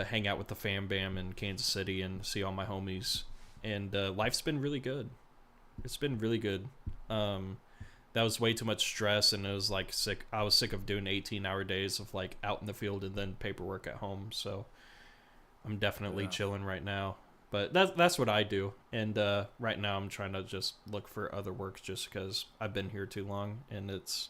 hang out with the fam bam in Kansas City and see all my homies. And life's been really good. It's been really good. That was way too much stress, and it was like sick. I was sick of doing 18-hour days of like out in the field and then paperwork at home. So I'm definitely chilling right now. But that's what I do. And right now I'm trying to just look for other work, just because I've been here too long, and it's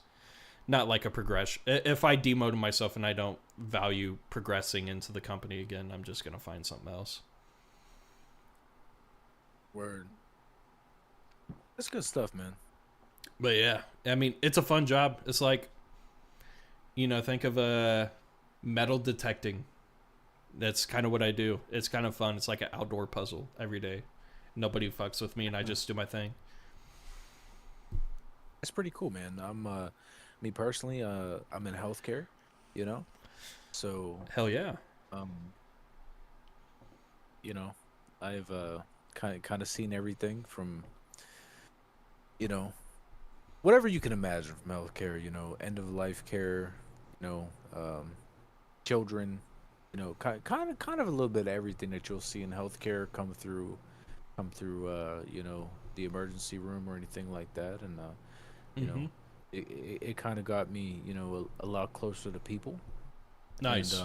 not like a progression. If I demote myself and I don't value progressing into the company again, I'm just going to find something else. Word. That's good stuff, man. But yeah, I mean, it's a fun job. It's like, you know, think of metal detecting. That's kind of what I do. It's kind of fun. It's like an outdoor puzzle every day. Nobody fucks with me, and I just do my thing. That's pretty cool, man. Me personally, I'm in healthcare, you know, so hell yeah. You know, I've kind of seen everything from, you know, whatever you can imagine from healthcare. You know, end of life care, you know, children, you know, kind of a little bit of everything that you'll see in healthcare come through, you know, the emergency room or anything like that, and you know, it kind of got me, you know, a lot closer to people. Nice.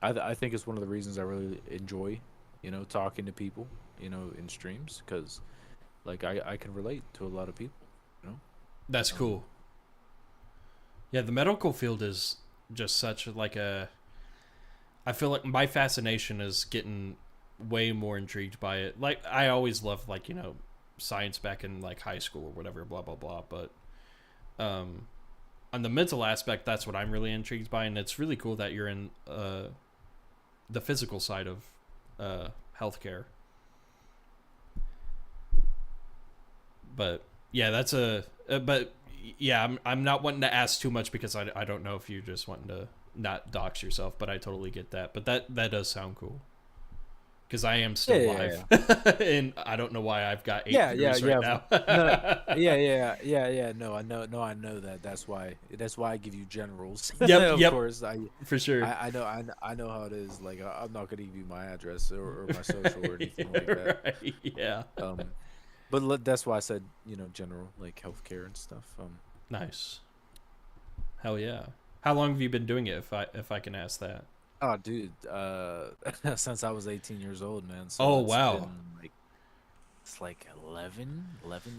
And I think it's one of the reasons I really enjoy, you know, talking to people, you know, in streams, because like I can relate to a lot of people, you know. That's cool. Yeah, the medical field is just such like a. I feel like my fascination is getting way more intrigued by it. Like I always loved, like, you know, science back in like high school or whatever, blah blah blah. But on the mental aspect, that's what I'm really intrigued by, and it's really cool that you're in the physical side of healthcare. But yeah, that's but yeah, I'm not wanting to ask too much because I don't know if you're just wanting to not dox yourself, but I totally get that. But that does sound cool. Because I am still live, and I don't know why I've got 8 viewers right now. No, I know that. That's why I give you generals. Yep, of course, for sure. I know how it is. Like I'm not gonna give you my address or my social or anything like that. Right, yeah. But that's why I said, you know, general, like healthcare and stuff. Nice. Hell yeah. How long have you been doing it, if I can ask that? Oh, dude, since I was 18 years old, man. So oh, it's wow. been it's like 11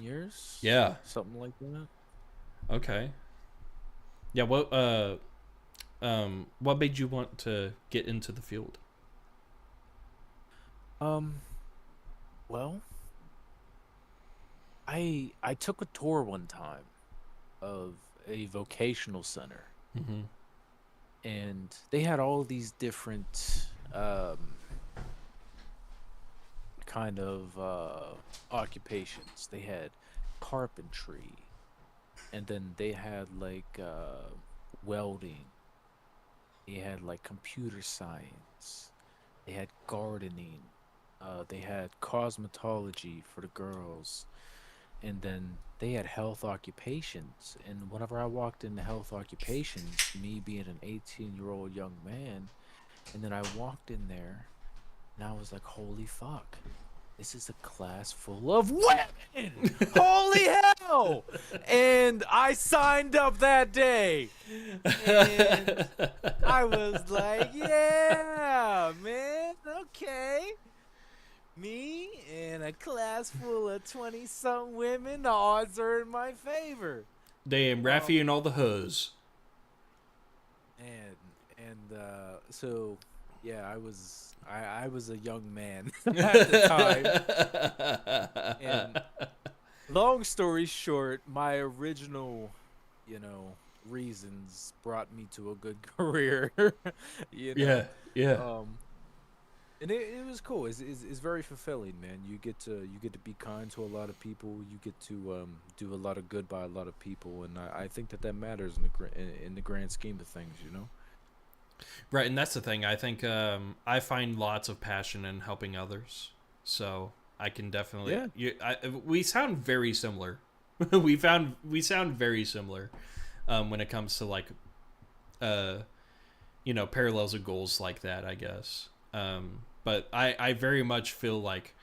years. Yeah. Something like that. Okay. Yeah, what made you want to get into the field? Well, I took a tour one time of a vocational center. Mm-hmm. And they had all these different kind of occupations. They had carpentry, and then they had like welding. They had like computer science. They had gardening. They had cosmetology for the girls. And then they had health occupations. And whenever I walked into health occupations, me being an 18-year-old young man, and then I walked in there, and I was like, holy fuck. This is a class full of women! Holy hell! And I signed up that day. And I was like, yeah, man, okay. Me in a class full of 20-something women, the odds are in my favor. Damn, Raffy and all the hoes. And so yeah, I was a young man at the time. And long story short, my original, you know, reasons brought me to a good career. You know? Yeah. And it was cool. It's very fulfilling, man. You get to be kind to a lot of people. You get to do a lot of good by a lot of people, and I think that matters in the grand scheme of things, you know. Right, and that's the thing. I think I find lots of passion in helping others, so I can definitely. Yeah. We sound very similar. we sound very similar when it comes to like, you know, parallels of goals like that, I guess. But I very much feel like,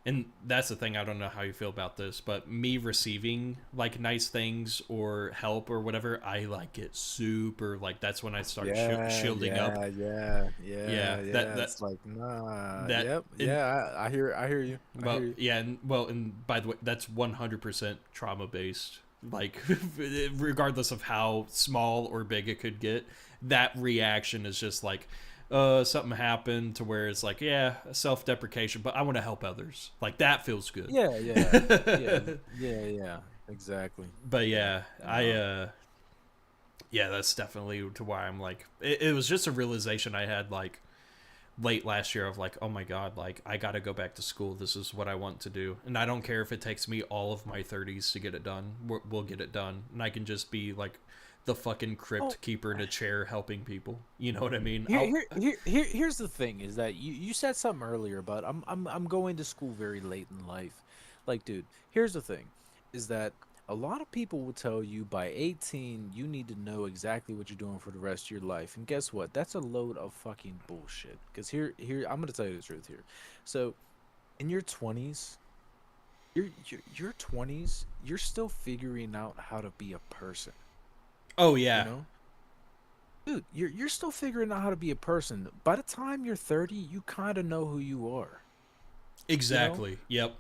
and that's the thing, I don't know how you feel about this, but me receiving like nice things or help or whatever, I like get super, like that's when I start shielding up. Yeah. That's like, nah. I hear you. And by the way, that's 100% trauma based. Like, regardless of how small or big it could get, that reaction is just like, something happened to where it's like, yeah, self-deprecation, but I want to help others. Like, that feels good. Yeah, exactly. But yeah, yeah, that's definitely to why I'm like, it was just a realization I had, like, late last year of like, oh my god, like I gotta go back to school. This is what I want to do, and I don't care if it takes me all of my 30s to get it done. We'll get it done, and I can just be like the fucking crypt keeper in a chair helping people. You know what I mean? Here's the thing: is that you said something earlier about I'm going to school very late in life. Like, dude, here's the thing: is that a lot of people will tell you by 18 you need to know exactly what you're doing for the rest of your life, and guess what? That's a load of fucking bullshit. Because here I'm gonna tell you the truth here. So, in your 20s, your 20s, you're still figuring out how to be a person. Oh yeah. You know? Dude, you're still figuring out how to be a person. By the time you're 30, you kind of know who you are. Exactly. You know? Yep.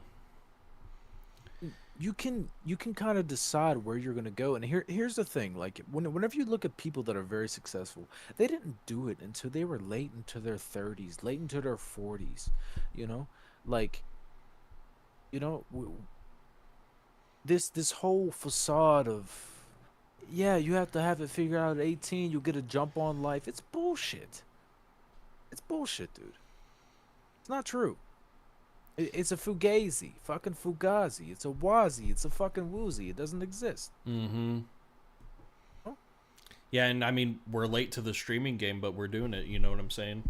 You can kind of decide where you're gonna go. And here's the thing: like whenever you look at people that are very successful, they didn't do it until they were late into their 30s, late into their 40s. You know, like, you know, this whole facade of, yeah, you have to have it figured out at 18. You'll get a jump on life. It's bullshit. It's bullshit, dude. It's not true. It's a fugazi. Fucking fugazi. It's a wazi. It's a fucking woozy. It doesn't exist. Mm-hmm. Oh. Yeah, and I mean, we're late to the streaming game, but we're doing it. You know what I'm saying?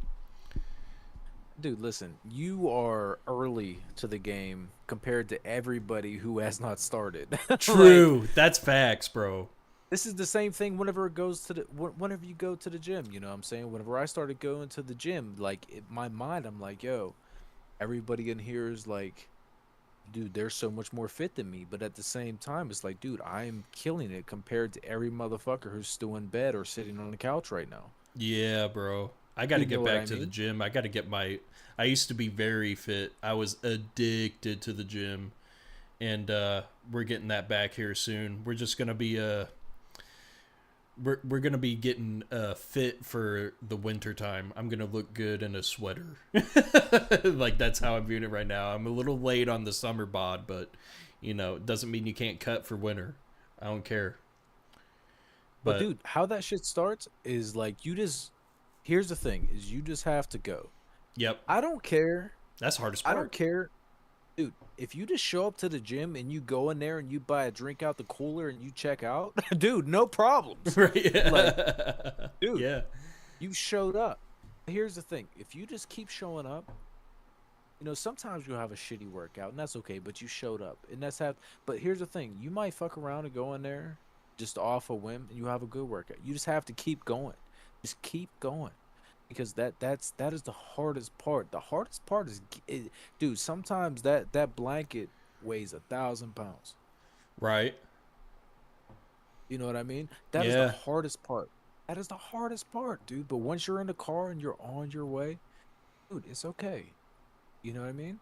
Dude, listen. You are early to the game compared to everybody who has not started. True. That's facts, bro. This is the same thing whenever it goes to whenever you go to the gym, you know what I'm saying? Whenever I started going to the gym, like, in my mind, I'm like, yo, everybody in here is like, dude, they're so much more fit than me. But at the same time, it's like, dude, I'm killing it compared to every motherfucker who's still in bed or sitting on the couch right now. Yeah, bro. I got to get back to the gym. I got to get I used to be very fit. I was addicted to the gym. And we're getting that back here soon. We're just going to be we're gonna be getting fit for the winter time. I'm gonna look good in a sweater. Like, that's how I'm viewing it right now. I'm a little late on the summer bod, but you know, it doesn't mean you can't cut for winter. I don't care. But dude, how that shit starts is like, here's the thing: is you just have to go. Yep. I don't care. That's the hardest part. I don't care. Dude, if you just show up to the gym and you go in there and you buy a drink out the cooler and you check out, dude, no problems. Right. Yeah. Like, dude, yeah. You showed up. Here's the thing. If you just keep showing up, you know, sometimes you'll have a shitty workout, and that's okay, but you showed up. And but here's the thing. You might fuck around and go in there just off a whim, and you have a good workout. You just have to keep going. Just keep going. Because that is the hardest part. The hardest part is, dude, sometimes that blanket weighs 1,000 pounds. Right. You know what I mean? That is the hardest part. That is the hardest part, dude. But once you're in the car and you're on your way, dude, it's okay. You know what I mean?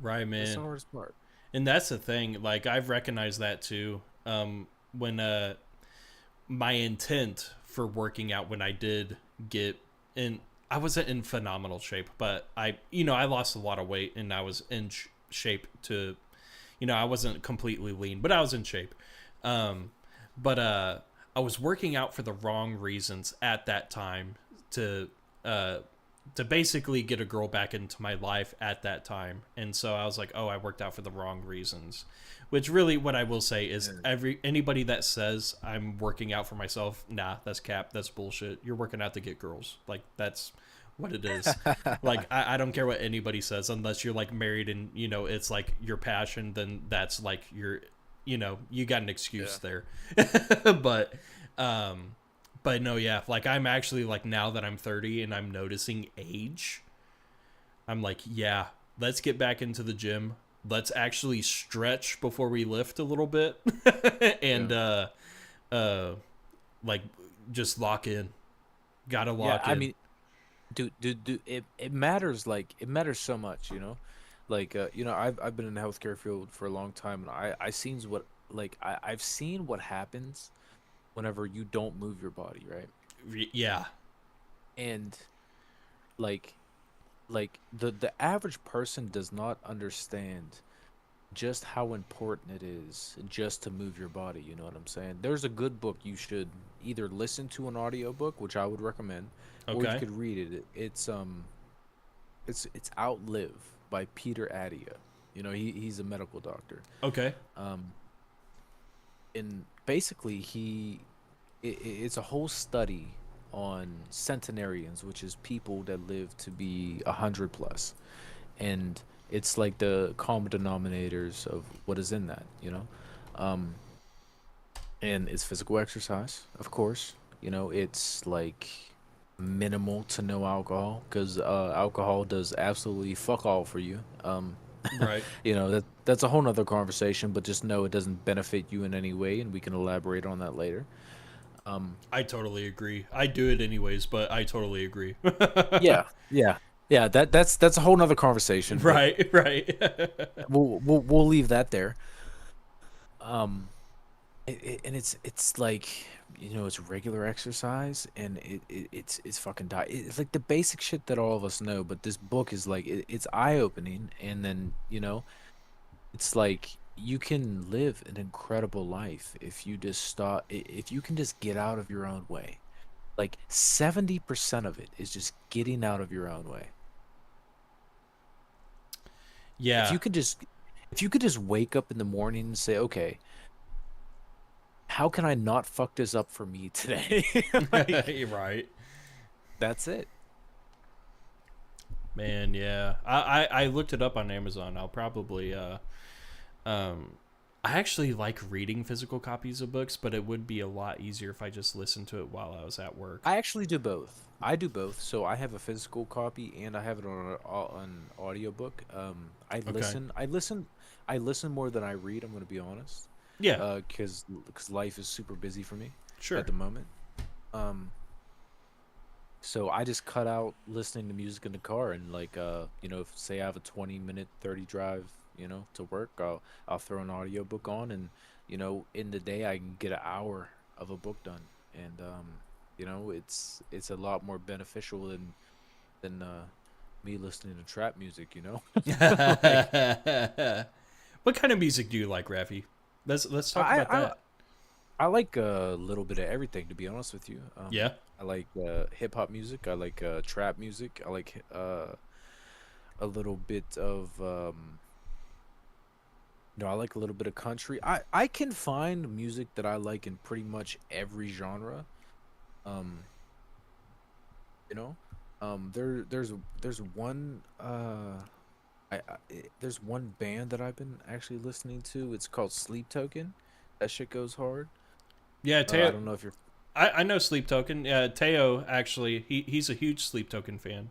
Right, man. It's the hardest part. And that's the thing. Like, I've recognized that too. When my intent for working out, when I did get in, I wasn't in phenomenal shape, but I lost a lot of weight, and I was in shape to, I wasn't completely lean, but I was in shape. But I was working out for the wrong reasons at that time to basically get a girl back into my life at that time. And so I was like, oh, I worked out for the wrong reasons. Which really, what I will say is, anybody that says I'm working out for myself, nah, that's cap, that's bullshit. You're working out to get girls. Like, that's what it is. Like, I don't care what anybody says, unless you're like married and, it's like your passion, then that's like your, you got an excuse there. But no, yeah, like, I'm actually, like, now that I'm 30 and I'm noticing age, I'm like, yeah, let's get back into the gym. Let's actually stretch before we lift a little bit. And like, just lock in. Gotta lock in. I mean, dude, it matters. Like, it matters so much, like, I've been in the healthcare field for a long time, and I've seen what happens whenever you don't move your body, right? Yeah. And like the average person does not understand just how important it is just to move your body. You know what I'm saying? There's a good book you should either listen to, an audiobook, which I would recommend, or you could read it. It's it's Outlive by Peter Attia. You know, he's a medical doctor. Okay. And basically it's a whole study on centenarians, which is people that live to be 100 plus, and it's like the common denominators of what is in that, you know. And it's physical exercise, of course. You know, it's like minimal to no alcohol, because alcohol does absolutely fuck all for you. Right. You know, that's a whole nother conversation, but just know it doesn't benefit you in any way, and we can elaborate on that later. I totally agree. I do it anyways, but I totally agree. Yeah. That's a whole nother conversation. Right. We'll leave that there. And it's like, you know, it's regular exercise, and it's fucking diet. It's like the basic shit that all of us know, but this book is like it's eye opening, and then, you know, it's like you can live an incredible life if you just start, if you can just get out of your own way. Like 70% of it is just getting out of your own way. Yeah. If you could just wake up in the morning and say, okay, how can I not fuck this up for me today? You're right. That's it. Man, yeah. I looked it up on Amazon. I'll probably I actually like reading physical copies of books, but it would be a lot easier if I just listened to it while I was at work. I actually do both. I do both. So I have a physical copy and I have it on an audiobook. I listen more than I read, I'm going to be honest. Yeah. Cuz life is super busy for me Sure. at the moment. So I just cut out listening to music in the car, and like you know, if, say I have a 20-minute 30 drive, you know, to work, I'll throw an audiobook on, and you know, in the day I can get an hour of a book done. And you know, it's a lot more beneficial than me listening to trap music, you know. What kind of music do you like, Rafi? Let's talk about that. I like a little bit of everything, to be honest with you. Yeah. I like hip hop music. I like trap music. I like a little bit of I like a little bit of country. I can find music that I like in pretty much every genre. You know, there's one there's one band that I've been actually listening to. It's called Sleep Token. That shit goes hard. Yeah, Teo, I don't know if you're. I know Sleep Token. Yeah, Teo actually, he's a huge Sleep Token fan.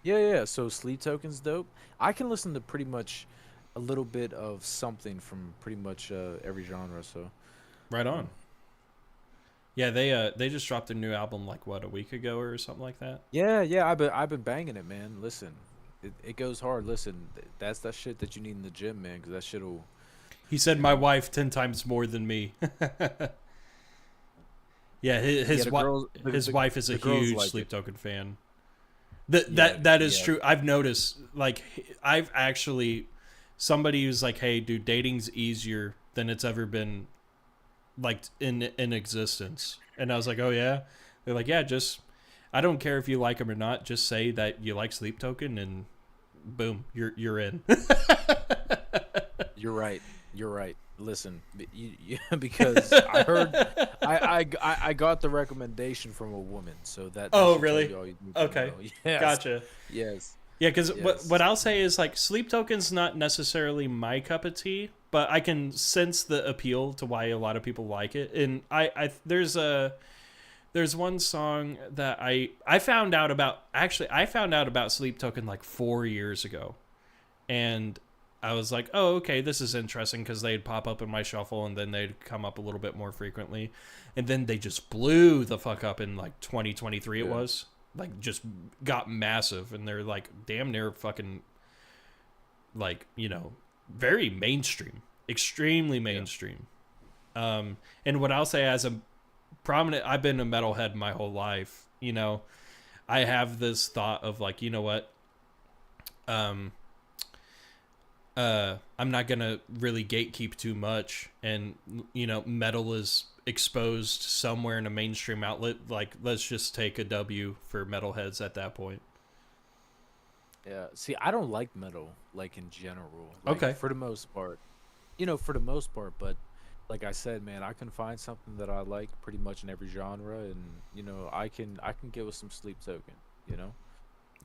Yeah. So Sleep Token's dope. I can listen to pretty much a little bit of something from pretty much every genre. So. Right on. Yeah, they just dropped a new album like what, a week ago or something like that. Yeah. I've been banging it, man. Listen, it goes hard. Listen, that's that shit that you need in the gym, man, because that shit'll. He said my wife 10 times more than me. Yeah, his wife is a huge like Sleep Token fan. That is true. I've noticed, like, I've actually, somebody who's like, hey, dude, dating's easier than it's ever been, like, in existence. And I was like, oh yeah? They're like, yeah, just, I don't care if you like him or not, just say that you like Sleep Token and boom, you're in. You're right. Listen, because I heard I got the recommendation from a woman, so that. Oh, really? Okay, yes. Gotcha. Yes. Yeah, because what I'll say is, like, Sleep Token's not necessarily my cup of tea, but I can sense the appeal to why a lot of people like it. And there's one song that I found out about. Actually, I found out about Sleep Token like 4 years ago, and I was like, oh, okay, this is interesting, because they'd pop up in my shuffle and then they'd come up a little bit more frequently. And then they just blew the fuck up in like 2023 it was. Like, just got massive, and they're like damn near fucking, like, you know, very mainstream, extremely mainstream. And what I'll say, as a prominent, I've been a metalhead my whole life, you know, I have this thought of like, you know what, I'm not gonna really gatekeep too much, and you know, metal is exposed somewhere in a mainstream outlet. Like, let's just take a W for metalheads at that point. Yeah. See, I don't like metal, like in general. Like Okay. for the most part. For the most part, but like I said, man, I can find something that I like pretty much in every genre, and I can get with some Sleep Token. You know.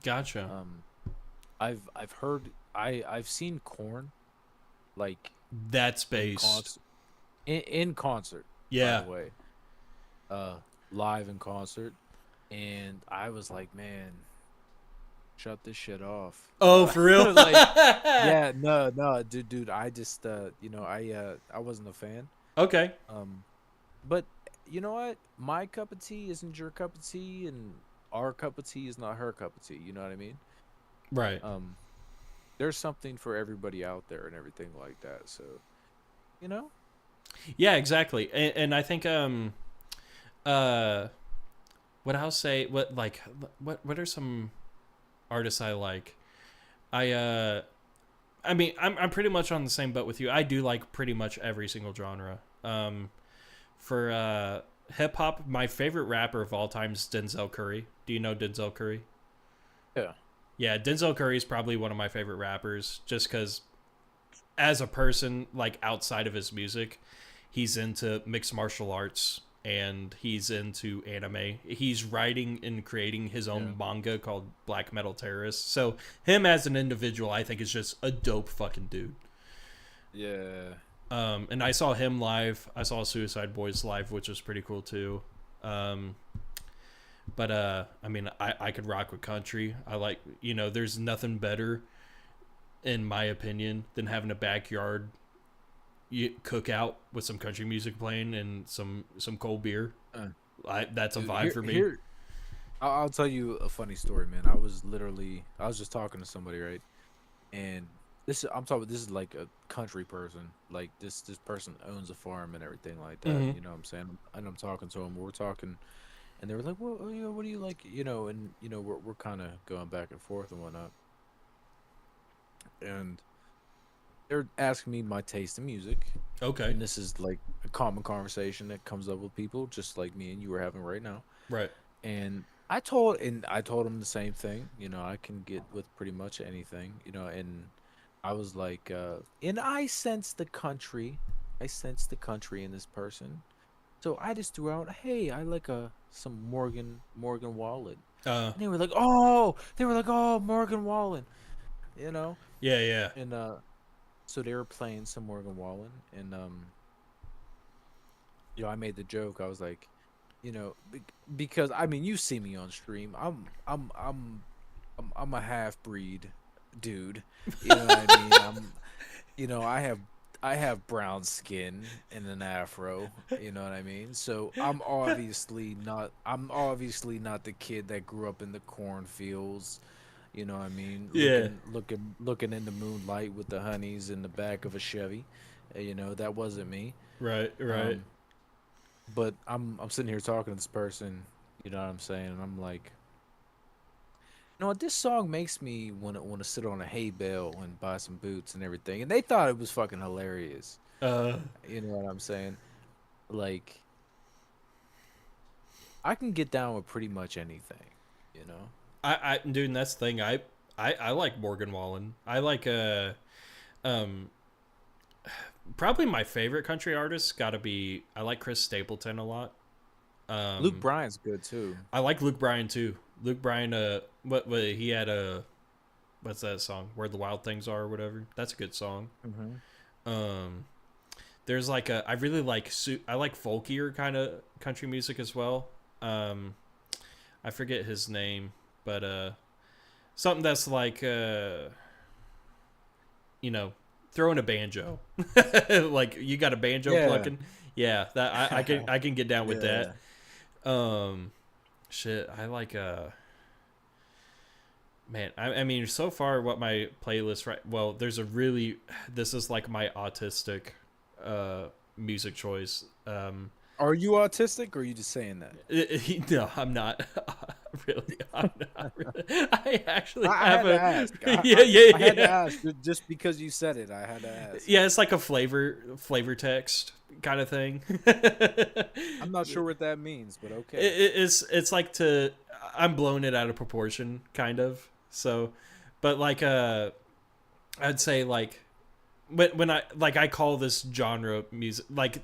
Gotcha. I've heard I've seen Corn like That's in based. concert in concert, by Yeah. the way, uh live in concert, and I was like, man, shut this shit off. Oh, for real? Like, yeah, no, dude, I just I wasn't a fan. Okay. But you know what? My cup of tea isn't your cup of tea, and our cup of tea is not her cup of tea. You know what I mean? Right. There's something for everybody out there and everything like that. So, you know? Yeah, exactly. And I think what I'll say, what are some artists I like? I mean, I'm pretty much on the same boat with you. I do like pretty much every single genre. For hip hop, my favorite rapper of all time is Denzel Curry. Do you know Denzel Curry? Yeah. Yeah, Denzel Curry is probably one of my favorite rappers, just because as a person, like outside of his music, he's into mixed martial arts and he's into anime. He's writing and creating his own manga called Black Metal Terrorist. So him as an individual, I think is just a dope fucking dude. Yeah. And I saw him live. I saw Suicide Boys live, which was pretty cool too. But I mean, I could rock with country. I like, there's nothing better, in my opinion, than having a backyard cookout with some country music playing and some cold beer. That's a vibe for me. I'll tell you a funny story, man. I was just talking to somebody, right? And this is like a country person. Like this person owns a farm and everything like that. Mhm. You know what I'm saying? And I'm talking to him. We're talking, and they were like, "Well, what do you like?" And we're kind of going back and forth and whatnot. And they're asking me my taste in music. Okay. And this is like a common conversation that comes up with people just like me and you were having right now. Right. And I told them the same thing. I can get with pretty much anything. And I was like, and I sense the country. I sense the country in this person. So I just threw out, hey, I like some Morgan Wallen. And they were like, oh, Morgan Wallen. Yeah, yeah. And so they were playing some Morgan Wallen, and I made the joke. I was like, because I mean, you see me on stream. I'm a half breed dude. You know what I mean? I have brown skin and an afro. You know what I mean? So I'm obviously not the kid that grew up in the cornfields. You know what I mean? Yeah. Looking in the moonlight with the honeys in the back of a Chevy. That wasn't me. Right. But I'm sitting here talking to this person, you know what I'm saying? And I'm like, this song makes me want to sit on a hay bale and buy some boots and everything. And they thought it was fucking hilarious. You know what I'm saying? Like, I can get down with pretty much anything, Dude, that's the thing. I like Morgan Wallen. I like probably my favorite country artist gotta be, I like Chris Stapleton a lot. Luke Bryan's good too. I like Luke Bryan too. Luke Bryan, what he had what's that song? Where the Wild Things Are or whatever. That's a good song. Mm-hmm. There's like I really like I like folkier kind of country music as well. I forget his name, but something that's like throwing a banjo. Like you got a banjo plucking. Yeah, that I can get down with that. Shit, I like man, I mean, so far what my playlist there's this is like my autistic music choice. Are you autistic, or are you just saying that? No, I'm not. Really, I'm not. Really. I actually I have had to ask. Yeah. I had to ask just because you said it. I had to ask. Yeah, it's like a flavor text kind of thing. I'm not sure what that means, but okay. It's like I'm blowing it out of proportion, kind of. So, But like I'd say like when I call this genre music, like,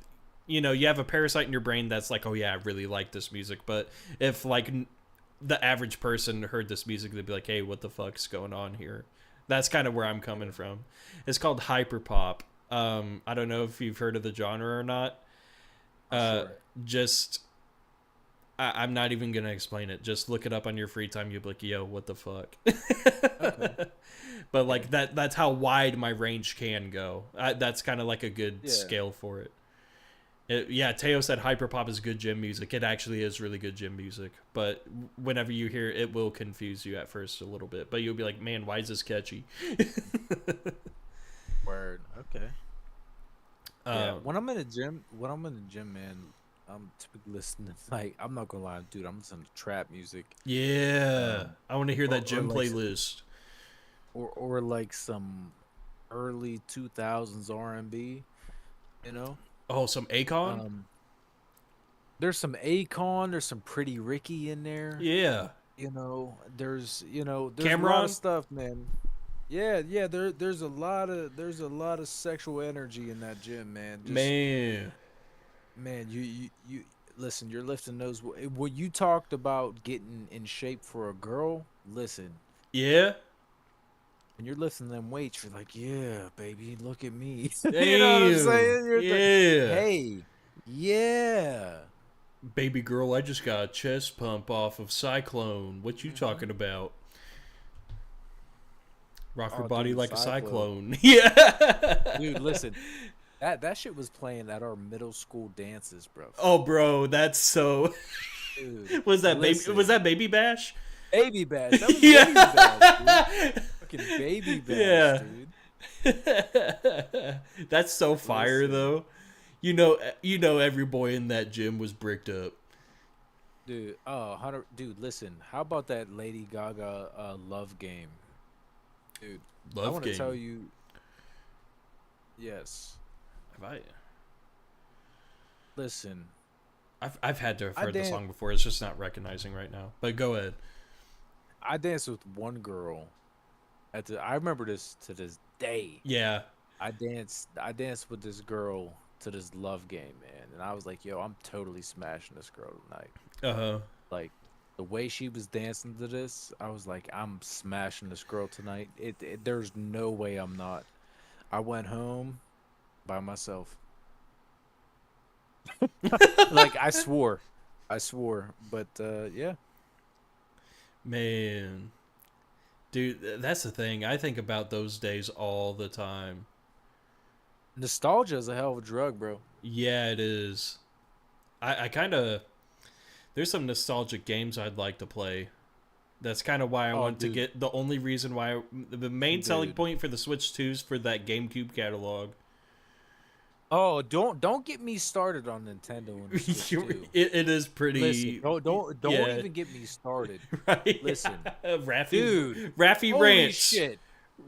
you know, you have a parasite in your brain that's like, oh yeah, I really like this music. But if like the average person heard this music, they'd be like, hey, what the fuck's going on here? That's kind of where I'm coming from. It's called hyperpop. I don't know if you've heard of the genre or not. Sure. Just I'm not even gonna explain it. Just look it up on your free time. You'll be like, yo, what the fuck? Okay. But like that's how wide my range can go. That's kind of like a good Yeah. scale for it. Yeah, Teo said hyperpop is good gym music. It actually is really good gym music. But whenever you hear it, it will confuse you at first a little bit. But you'll be like, man, why is this catchy? Word. Okay. Yeah. When I'm in the gym, man, I'm typically listening. Like, I'm not gonna lie, dude. I'm listening to trap music. Yeah, I want to hear that or gym like playlist. or like some early 2000s R&B. You know. Oh, some Akon. There's some Akon. There's some Pretty Ricky in there. Yeah. There's a lot Cameron? of stuff, man. Yeah. There's a lot of sexual energy in that gym, man. Man, you listen. You're lifting those. What you talked about getting in shape for a girl. Listen. Yeah. When you're lifting them weights, you're like, yeah, baby, look at me. Damn. You know what I'm saying? You're Yeah. hey, yeah. Baby girl, I just got a chest pump off of Cyclone. What you talking about? Rock your body dude, like a cyclone. Yeah. Dude, listen. That shit was playing at our middle school dances, bro. Oh, bro, that's so. Dude, was that listen. baby? Was that Baby Bash? Baby Bash. That was Baby Bash, dude. Fucking Baby Bash, dude. That's so fire, though. You know, every boy in that gym was bricked up. Dude, dude, listen. How about that Lady Gaga Love Game? Dude, I want to tell you. Yes. Have I? Listen. I've had to have heard the song before. It's just not recognizing right now. But go ahead. I danced with one girl. I remember this to this day. Yeah. I danced with this girl to this Love Game, man, and I was like, yo, I'm totally smashing this girl tonight. Uh-huh. Like the way she was dancing to this, I was like, I'm smashing this girl tonight. There's no way I'm not. I went home by myself. Like I swore, but yeah. Man, dude, that's the thing. I think about those days all the time. Nostalgia is a hell of a drug, bro. Yeah, it is. I kind of... There's some nostalgic games I'd like to play. That's kind of why I want to get... The only reason why... The main selling point for the Switch 2 is for that GameCube catalog. Oh, don't get me started on Nintendo and the Switch 2. It is pretty... Listen, don't even get me started. Right? Listen. Raffy, dude. Raffy Holy Rants. shit.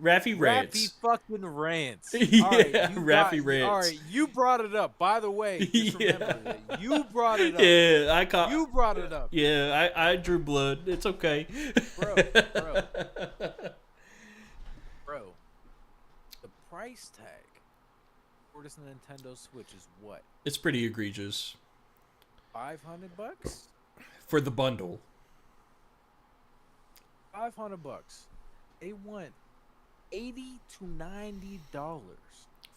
Raffy Rants. Raffy fucking Rants. Yeah, all right, Raffy Rants. All right, you brought it up. By the way, just remember that you brought it up. Yeah, You brought it up. Yeah, I drew blood. It's okay. Bro. The price tag for this Nintendo Switch is what? It's pretty egregious. $500? For the bundle. $500. They want $80 to $90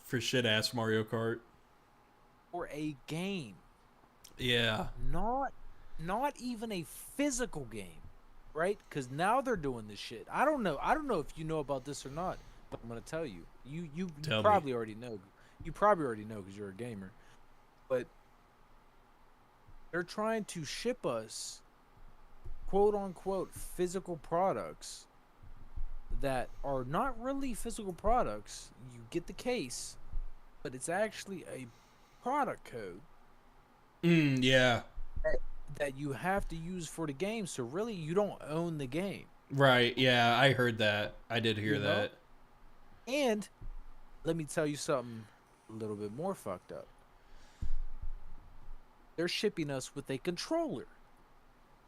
for shit ass Mario Kart for a game. Yeah. Not even a physical game, right? Because now they're doing this shit. I don't know if you know about this or not, but I'm gonna tell you. You probably already know. You probably already know because you're a gamer. But they're trying to ship us quote unquote physical products that are not really physical products. You get the case, but it's actually a product code. Yeah. That you have to use for the game, so really you don't own the game. Right, yeah, I heard that. I did hear that. And let me tell you something a little bit more fucked up. They're shipping us with a controller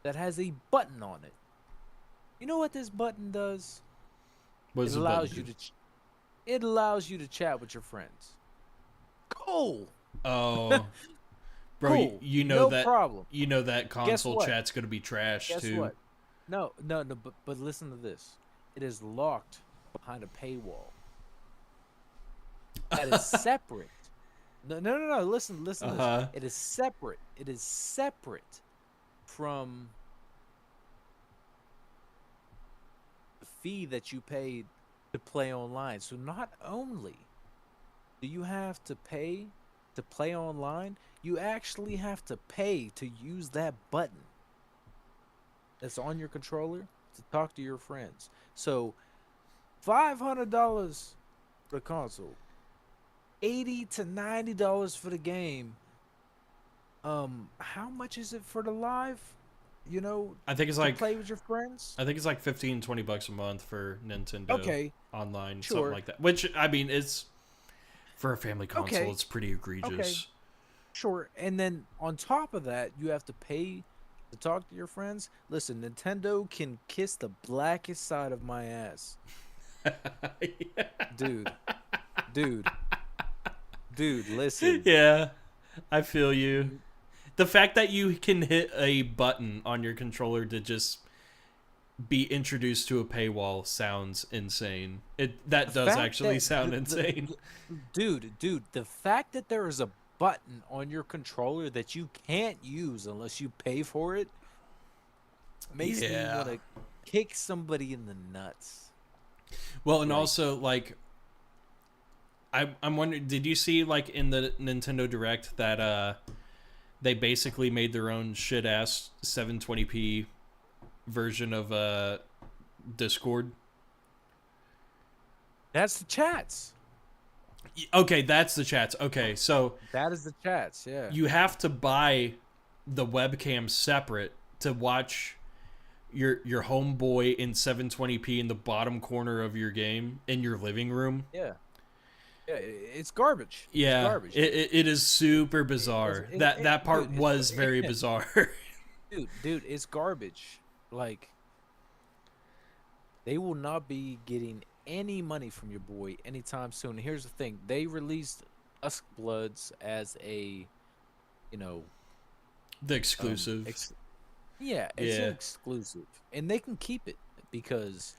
that has a button on it. You know what this button does? What It does the button allows you do? to it allows you to chat with your friends. Cool. Oh, bro, Cool. you know No that problem. Guess console what? chat's gonna be trash Guess too. what? No, but listen to this. It is locked behind a paywall. That is separate. No. Listen to this. Uh-huh. It is separate. It is separate from the fee that you paid to play online. So not only do you have to pay to play online, you actually have to pay to use that button that's on your controller to talk to your friends. So $500 for the console, $80 to $90 for the game. How much is it for the live? You know, I think it's to like play with your friends. I think it's like 15, $20 a month for Nintendo Okay, online, sure. something like that. Which I mean, it's for a family console, Okay, it's pretty egregious. okay, sure. And then on top of that, you have to pay to talk to your friends. Listen, Nintendo can kiss the blackest side of my ass. Dude, dude, dude, listen. Yeah, I feel you. The fact that you can hit a button on your controller to just be introduced to a paywall sounds insane. That does Fact actually that sound insane. Dude, the fact that there is a button on your controller that you can't use unless you pay for it makes me Yeah. want to kick somebody in the nuts. Well, and Like- also like I'm wondering, did you see like in the Nintendo Direct that they basically made their own shit ass 720p version of Discord? That's the chats. Okay, that's the chats. Okay, so That is the chats, yeah. you have to buy the webcam separate to watch your homeboy in 720p in the bottom corner of your game in your living room. Yeah. Yeah, it's garbage. Yeah, It's garbage. it is super bizarre. That part dude, was very bizarre. Dude, it's garbage. Like, they will not be getting any money from your boy anytime soon. Here's the thing: they released Dusk Bloods as a, you know, The exclusive. yeah, it's an exclusive, and they can keep it because,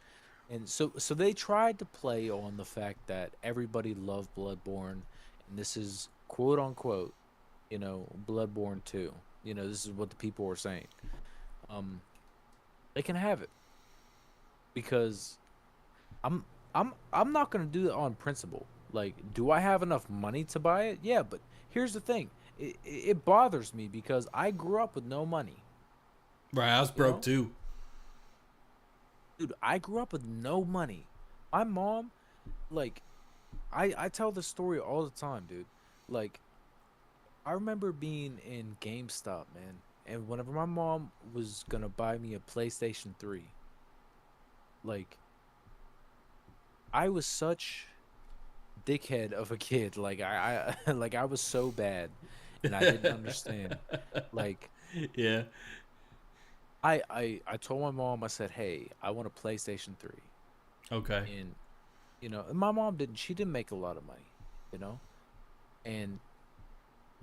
and so they tried to play on the fact that everybody loved Bloodborne, and this is quote unquote, you know, Bloodborne 2. You know, this is what the people were saying. They can have it because I'm not gonna do it on principle. Like, do I have enough money to buy it? Yeah, but here's the thing: it bothers me because I grew up with no money. Right, I was broke too. Dude, I grew up with no money. My mom, like, I tell this story all the time, dude. Like, I remember being in GameStop, man, and whenever my mom was gonna buy me a PlayStation 3, like, I was such dickhead of a kid. Like, I like I was so bad, and I didn't understand. Like, yeah. I told my mom, I said, hey, I want a PlayStation 3. Okay. And, you know, and my mom she didn't make a lot of money, you know?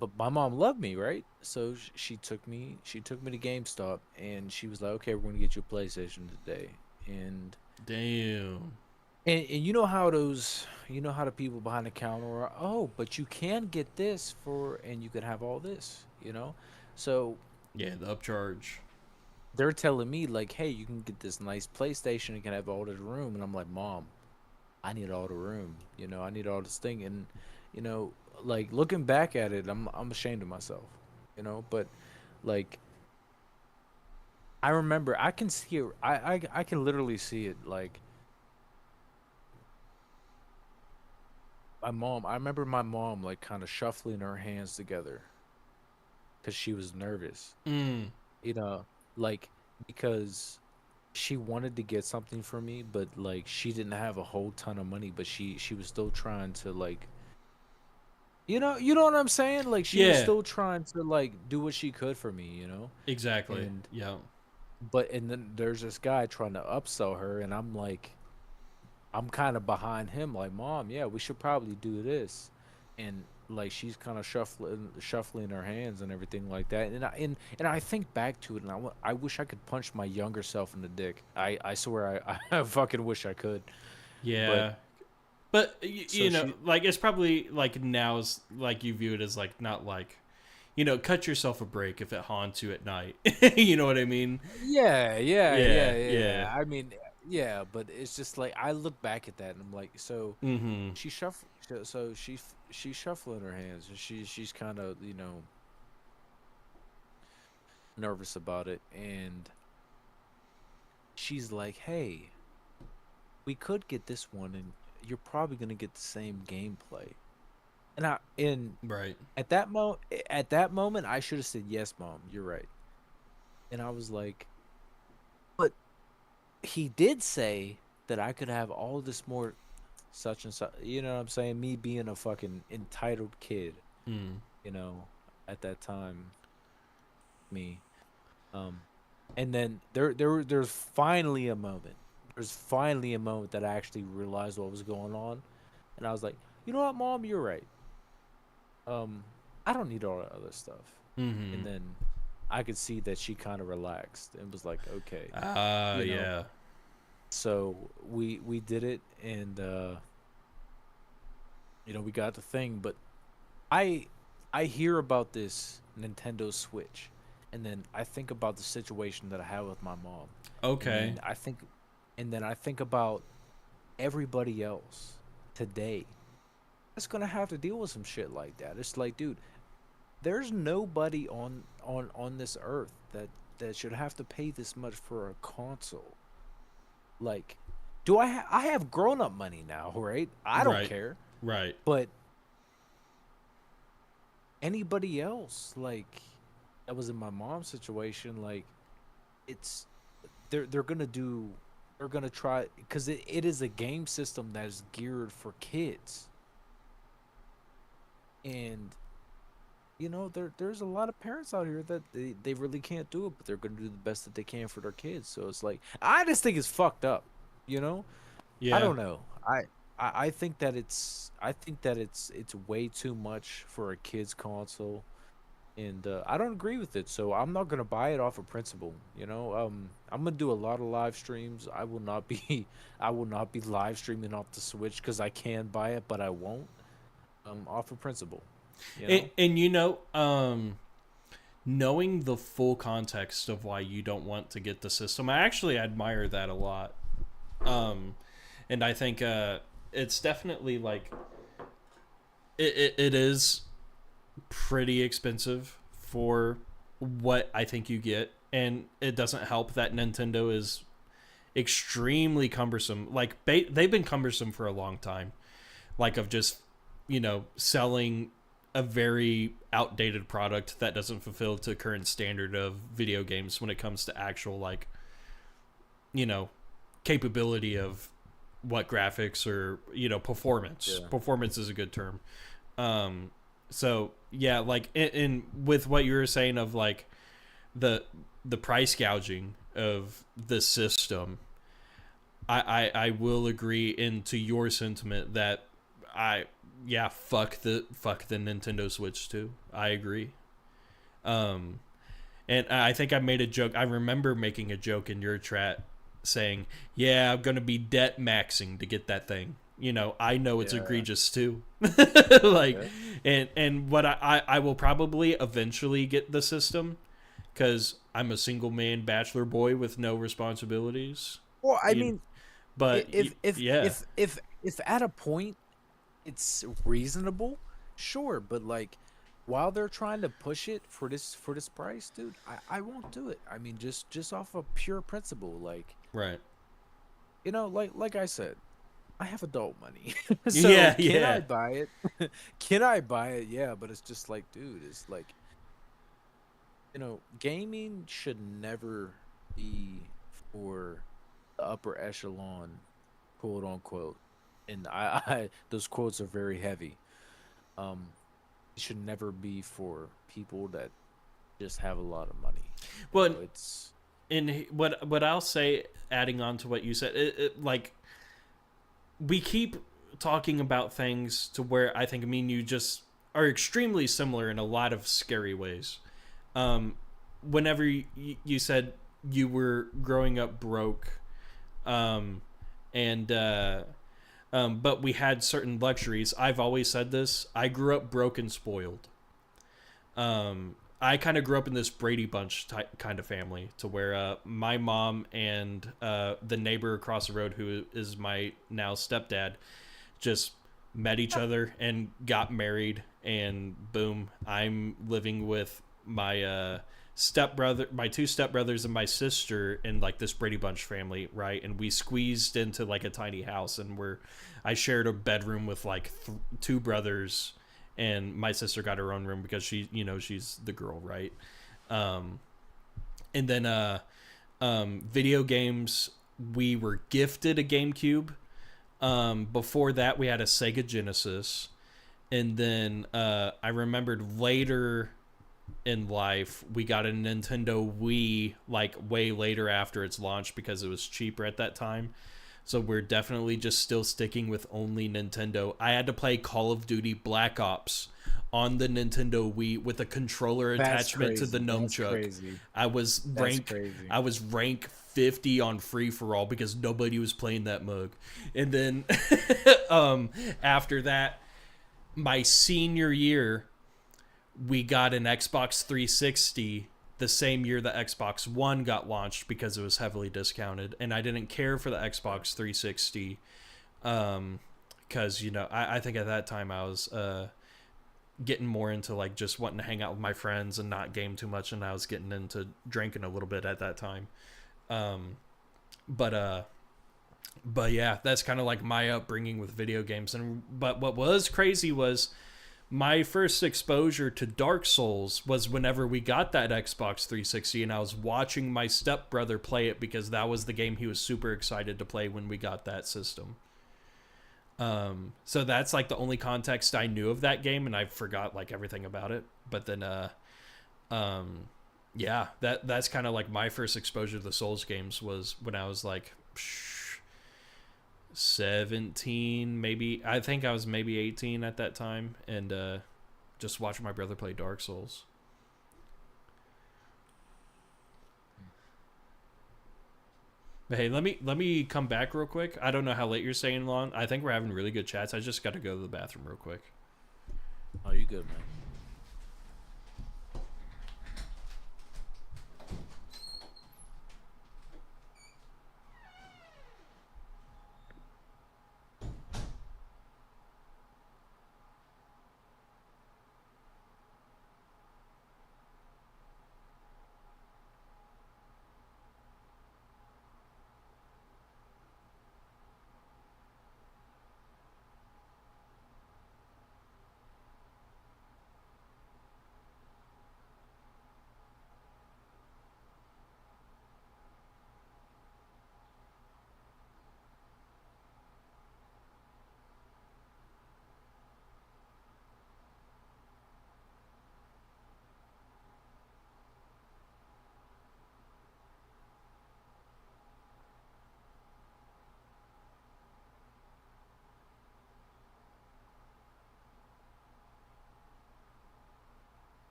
But my mom loved me, right? So she took me to GameStop, and she was like, okay, we're going to get you a PlayStation today. And damn. And you know how the people behind the counter are, oh, but you can get this and you can have all this, you know? So yeah, the upcharge. They're telling me, like, hey, you can get this nice PlayStation, you can have all this room. And I'm like, Mom, I need all the room. You know, I need all this thing. And, you know, like, looking back at it, I'm ashamed of myself, you know? But, like, I remember, I can see it. I can literally see it, like, I remember my mom, like, kind of shuffling her hands together because she was nervous. Mm. You know, like, because she wanted to get something for me, but, like, she didn't have a whole ton of money, but she was still trying to, like, you know what I'm saying? Like, she was still trying to, like, do what she could for me, you know? Exactly. And, yeah. But, and then there's this guy trying to upsell her, and I'm like, I'm kind of behind him, like, Mom, yeah, we should probably do this, and like she's kind of shuffling her hands and everything like that, and I think back to it, and I wish I could punch my younger self in the dick. I swear I fucking wish I could, but Yeah. But so she, like it's probably like now's like you view it as like not like, cut yourself a break if it haunts you at night. You know what I mean? yeah, yeah, yeah, Yeah, yeah. yeah. I mean, yeah, but it's just like I look back at that and I'm like, so Mm-hmm. she's shuffling her hands and she's kind of nervous about it, and she's like, hey, we could get this one, and you're probably gonna get the same gameplay. And Right. at that moment, I should have said yes, Mom. You're right. And I was like, but he did say that I could have all this more, such and such. You know what I'm saying? Me being a fucking entitled kid. Mm. At that time, me. And then there's finally a moment. There's finally a moment that I actually realized what was going on, and I was like, you know what, Mom, you're right. I don't need all that other stuff. Mm-hmm. And then I could see that she kind of relaxed and was like, okay. Yeah. So we did it, and we got the thing. But I hear about this Nintendo Switch, and then I think about the situation that I had with my mom. Okay. And then I think about everybody else today that's gonna have to deal with some shit like that. It's like, dude, there's nobody on this earth that should have to pay this much for a console. Like, I have grown up money now, right? I don't care. Right. But anybody else, like, that was in my mom's situation, like, it's they're gonna try, because it is a game system that is geared for kids. And there's a lot of parents out here that they really can't do it, but they're gonna do the best that they can for their kids. So it's like, I just think it's fucked up, Yeah. I don't know. I think that it's way too much for a kid's console, and I don't agree with it. So I'm not gonna buy it off of principle. I'm gonna do a lot of live streams. I will not be live streaming off the Switch because I can buy it, but I won't. Off of principle. And knowing the full context of why you don't want to get the system, I actually admire that a lot. And I think it's definitely like it is pretty expensive for what I think you get, and it doesn't help that Nintendo is extremely cumbersome. Like they've been cumbersome for a long time, like of just selling a very outdated product that doesn't fulfill to current standard of video games when it comes to actual capability of what graphics or performance. Yeah. Performance is a good term. So yeah, like in with what you were saying of like the price gouging of the system, I will agree into your sentiment that fuck the Nintendo Switch too. I agree. And I think I made a joke. I remember making a joke in your chat saying, "Yeah, I'm gonna be debt maxing to get that thing." I know it's egregious too. And what I will probably eventually get the system because I'm a single man bachelor boy with no responsibilities. Well, I mean, but if at a point it's reasonable, sure, but like while they're trying to push it for this price, dude, I won't do it. I mean, just off of pure principle, like, right. Like I said, I have adult money. So can I buy it? Can I buy it? Yeah, but it's just like, dude, it's like, gaming should never be for the upper echelon, quote unquote. And I those quotes are very heavy. It should never be for people that just have a lot of money. Well, it's in what I'll say, adding on to what you said, like we keep talking about things to where I think me and you just are extremely similar in a lot of scary ways. Whenever you said you were growing up broke, and but we had certain luxuries. I've always said this. I grew up broke and spoiled. I kind of grew up in this Brady Bunch kind of family, to where my mom and the neighbor across the road, who is my now stepdad, just met each other and got married, and boom, I'm living with my stepbrother, my two stepbrothers, and my sister in like this Brady Bunch family, right? And we squeezed into like a tiny house, and I shared a bedroom with like two brothers, and my sister got her own room because she's the girl, right? And then video games, we were gifted a GameCube. Before that, we had a Sega Genesis, and then I remembered later in life we got a Nintendo Wii, like way later after its launch, because it was cheaper at that time. So we're definitely just still sticking with only Nintendo. I had to play Call of Duty Black Ops on the Nintendo Wii with a controller attachment to the nunchuck. I was rank 50 on free for all because nobody was playing that mug. And then after that, my senior year, we got an Xbox 360 the same year the Xbox One got launched, because it was heavily discounted, and I didn't care for the Xbox 360 because I think at that time I was getting more into like just wanting to hang out with my friends and not game too much, and I was getting into drinking a little bit at that time. But yeah, that's kind of like my upbringing with video games. But what was crazy was my first exposure to Dark Souls was whenever we got that Xbox 360, and I was watching my stepbrother play it because that was the game he was super excited to play when we got that system. So that's like the only context I knew of that game, and I forgot like everything about it. But then, yeah, that's kind of like my first exposure to the Souls games was when I was like 17, maybe. I think I was maybe 18 at that time, and just watching my brother play Dark Souls. But hey, let me come back real quick. I don't know how late you're staying on. I think we're having really good chats. I just got to go to the bathroom real quick. Oh, you good, man?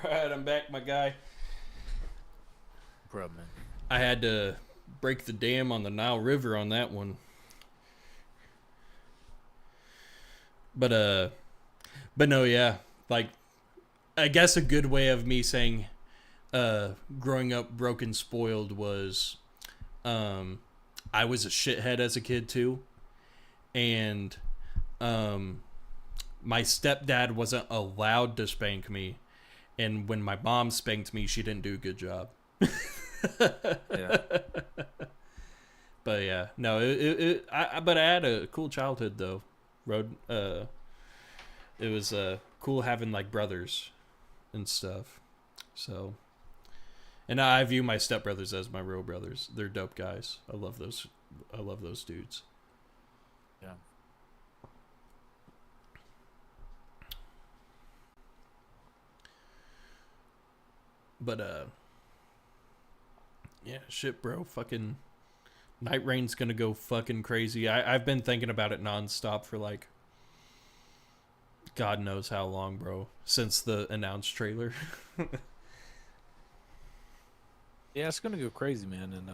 All right, I'm back, my guy. Bro, man. I had to break the dam on the Nile River on that one. But no, yeah. Like, I guess a good way of me saying growing up broken spoiled was I was a shithead as a kid too. And my stepdad wasn't allowed to spank me. And when my mom spanked me, she didn't do a good job. Yeah. But yeah, no, but I had a cool childhood though. It was cool having like brothers and stuff. So, and I view my stepbrothers as my real brothers. They're dope guys. I love those dudes. Yeah. But yeah, shit, bro. Fucking Night Rain's gonna go fucking crazy. I've been thinking about it nonstop for like God knows how long, bro. Since the announced trailer. Yeah, it's gonna go crazy, man, and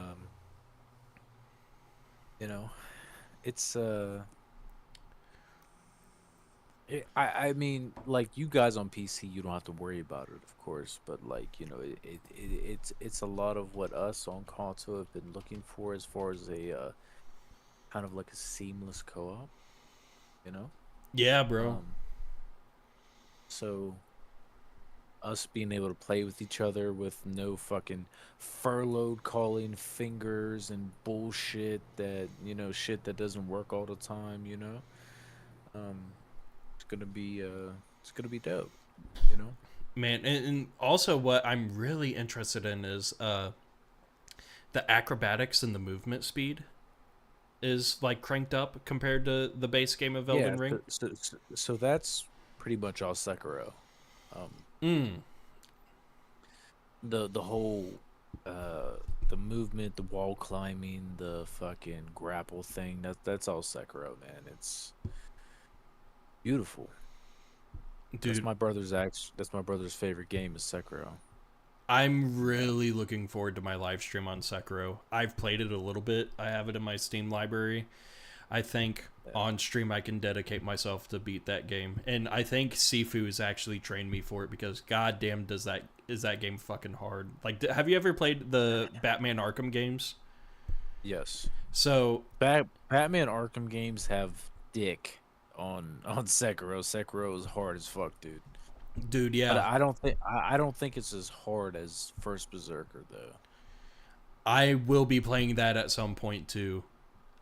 you know, it's I mean, like, you guys on PC, you don't have to worry about it, of course, but like, you know, it's a lot of what us on console have been looking for as far as a kind of like a seamless co-op, you know? Yeah, bro. So us being able to play with each other with no fucking furloughed calling fingers and bullshit that, you know, shit that doesn't work all the time, you know? It's gonna be dope, you know? Man, and also what I'm really interested in is the acrobatics and the movement speed is like cranked up compared to the base game of Elden Ring. So that's pretty much all Sekiro. The whole the movement, the wall climbing, the fucking grapple thing, that's all Sekiro, man. It's beautiful. Dude, that's my brother's favorite game is Sekiro. I'm really looking forward to my live stream on Sekiro. I've played it a little bit. I have it in my Steam library. I think on stream I can dedicate myself to beat that game. And I think Sifu has actually trained me for it because goddamn is that game fucking hard. Like, have you ever played the Batman Arkham games? Yes. So Batman Arkham games have dick on Sekiro. Sekiro is hard as fuck, dude. Dude, yeah. But I don't think it's as hard as First Berserker though. I will be playing that at some point too.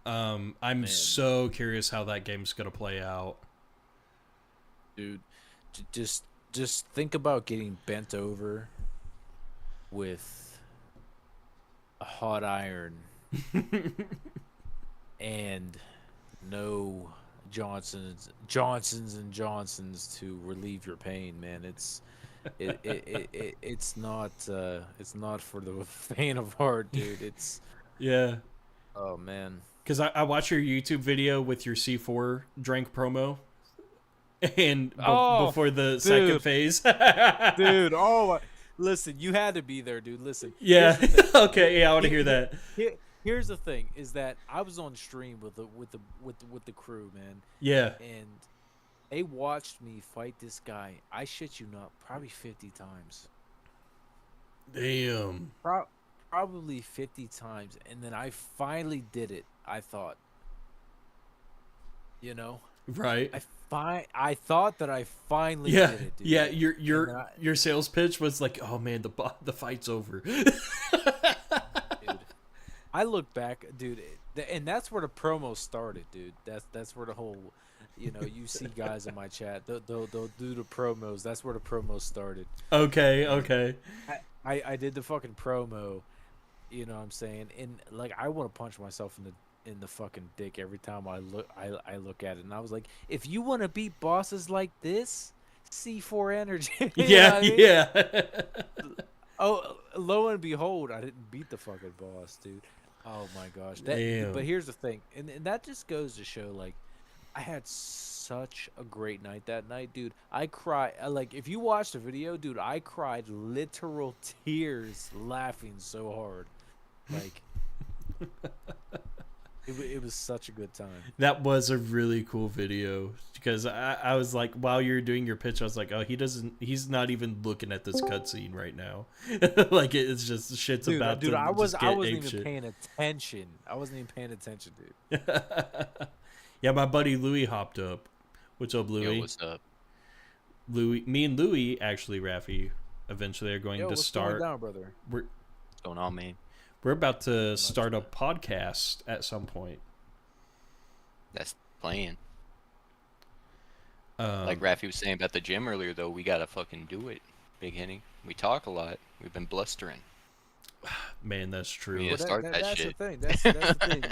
I'm so curious how that game's gonna play out. Dude, just think about getting bent over with a hot iron and no Johnsons and Johnsons to relieve your pain, man. It's not for the faint of heart, dude. It's yeah. Oh man. Because I watched your YouTube video with your C4 drink promo, and before the second phase, dude. Oh, listen, you had to be there, dude. Listen. Yeah. Okay. Yeah, I want to hear that. Here's the thing: is that I was on stream with the crew, man. Yeah. And they watched me fight this guy. I shit you not, probably 50 times. Damn. Probably 50 times, and then I finally did it. I thought, you know, right? I thought that I finally did it, dude. Yeah. Your sales pitch was like, oh man, the fight's over. Dude, I look back, dude, and that's where the promo started, dude. That's where the whole, you know, you see guys in my chat, they'll do the promos. That's where the promo started. Okay. I did the fucking promo. You know what I'm saying? And like, I want to punch myself in the fucking dick every time I look at it. And I was like, if you want to beat bosses like this, C4 Energy. Yeah, yeah. Oh, lo and behold, I didn't beat the fucking boss, dude. Oh my gosh. Damn. But here's the thing, and that just goes to show, like, I had such a great night that night, dude. I cried. Like, if you watch the video, dude, I cried literal tears laughing so hard. Like, It was such a good time. That was a really cool video because I was like, while you're doing your pitch, I was like, oh, he's not even looking at this cutscene right now. Like it's just shit's Dude, about dude, to I just get wasn't even apeshit. paying attention. I wasn't even paying attention, dude. Yeah, my buddy Louis hopped up. What's up, Louis? Yo, what's up? Me and Louis, actually, Rafi, eventually are going to what's start. going down, brother? What's going on, man? We're about to start a podcast at some point. That's playing. Like Rafi was saying about the gym earlier, though, we gotta fucking do it, Big Henny. We talk a lot. We've been blustering. Man, that's true. We need to start that that's shit. the thing. That's the thing.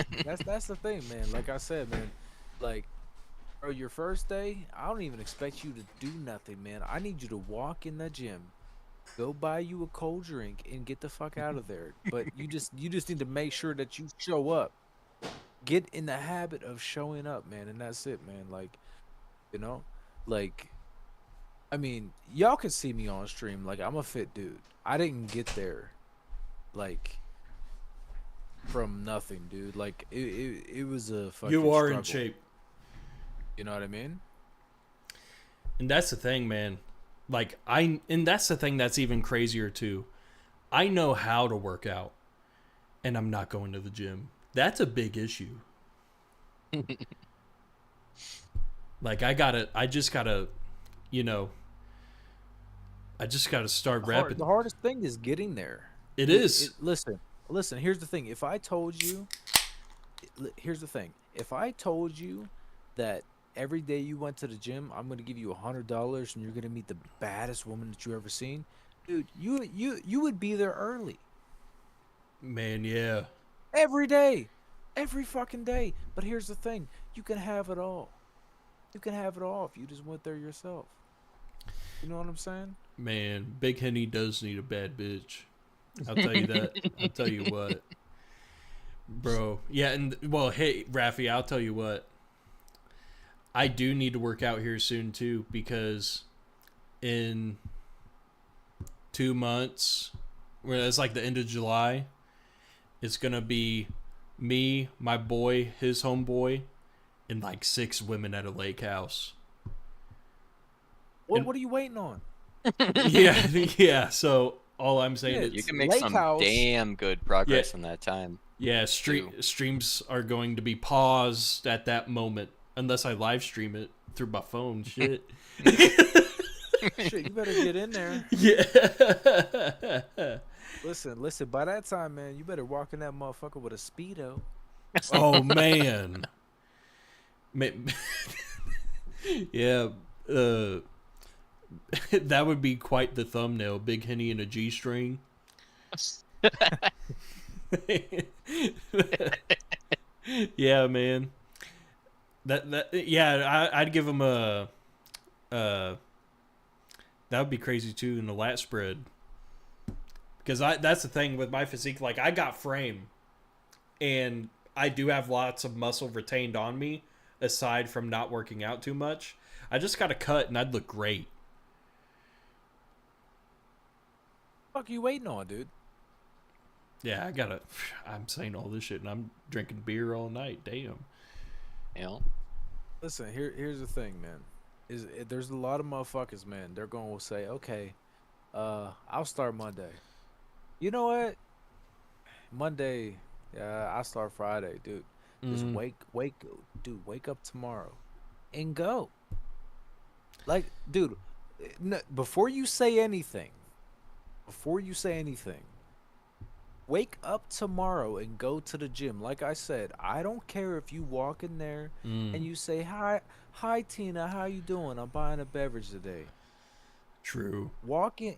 That's the thing, man. Like I said, man. Like, bro, your first day, I don't even expect you to do nothing, man. I need you to walk in the gym, go buy you a cold drink, and get the fuck out of there. But you just need to make sure that you show up. Get in the habit of showing up, man, and that's it, man. Like, you know, like, I mean, y'all can see me on stream. Like, I'm a fit dude. I didn't get there, like, from nothing, dude. Like, it was a fucking You are struggle. in shape. You know what I mean? And that's the thing, man. Like, and that's the thing that's even crazier, too. I know how to work out, and I'm not going to the gym. That's a big issue. Like, I just gotta, you know, I just gotta start repping. The hardest thing is getting there. It is. Listen, here's the thing. If I told you, here's the thing. If I told you that every day you went to the gym, I'm gonna give you $100 and you're gonna meet the baddest woman that you ever seen, dude, you would be there early. Man, yeah. Every day. Every fucking day. But here's the thing. You can have it all. You can have it all if you just went there yourself. You know what I'm saying? Man, Big Henny does need a bad bitch. I'll tell you that. I'll tell you what. Bro. Yeah, and, well, hey, Rafi, I'll tell you what. I do need to work out here soon, too, because in 2 months, where it's like the end of July, it's going to be me, my boy, his homeboy, and like 6 women at a lake house. What are you waiting on? Yeah. So all I'm saying is you can make some damn good progress in that time. Yeah, streams are going to be paused at that moment unless I live stream it through my phone. Shit. Shit, you better get in there. Yeah. Listen. By that time, man, you better walk in that motherfucker with a Speedo. Oh man. Yeah. That would be quite the thumbnail. Big Henny in a G-string. Yeah, man. I'd give him a that would be crazy too in the lat spread. Because that's the thing with my physique. Like, I got frame, and I do have lots of muscle retained on me, aside from not working out too much. I just got to cut, and I'd look great. What the fuck are you waiting on, dude? Yeah, I'm saying all this shit, and I'm drinking beer all night. Damn. Yeah. Listen, here's the thing, man. There's a lot of motherfuckers, man. They're going to say, okay, I'll start Monday. You know what? Monday, I'll start Friday, dude. Just wake up tomorrow and go. Like, dude, before you say anything, wake up tomorrow and go to the gym. Like I said, I don't care if you walk in there and you say, hi Tina, how you doing? I'm buying a beverage today. True. Walk in,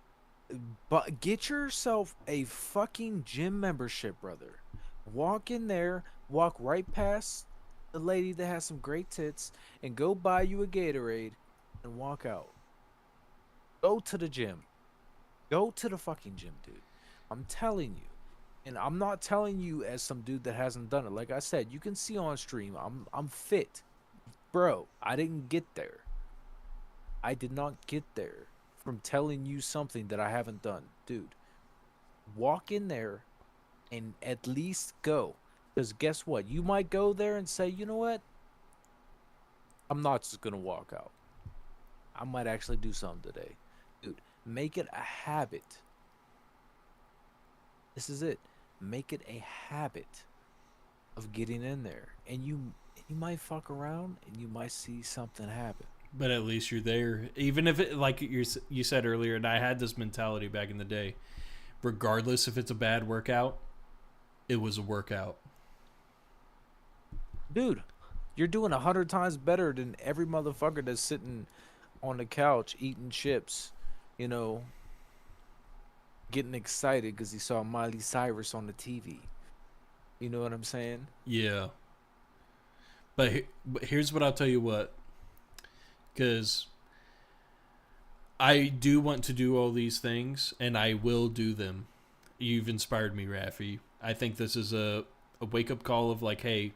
but get yourself a fucking gym membership, brother. Walk in there, walk right past the lady that has some great tits, and go buy you a Gatorade and walk out. Go to the gym. Go to the fucking gym, dude. I'm telling you. And I'm not telling you as some dude that hasn't done it. Like I said, you can see on stream, I'm fit. Bro, I didn't get there. I did not get there from telling you something that I haven't done. Dude, walk in there and at least go. Because guess what? You might go there and say, you know what? I'm not just gonna walk out. I might actually do something today. Dude, make it a habit. This is it. Make it a habit of getting in there. And you might fuck around and you might see something happen. But at least you're there. Even if it, like you said earlier, and I had this mentality back in the day, regardless if it's a bad workout, it was a workout. Dude, you're doing 100 times better than every motherfucker that's sitting on the couch eating chips, you know, getting excited because he saw Miley Cyrus on the TV. You know what I'm saying? Yeah. But here's what I'll tell you what. Because I do want to do all these things, and I will do them. You've inspired me, Rafi. I think this is a wake-up call of like, hey,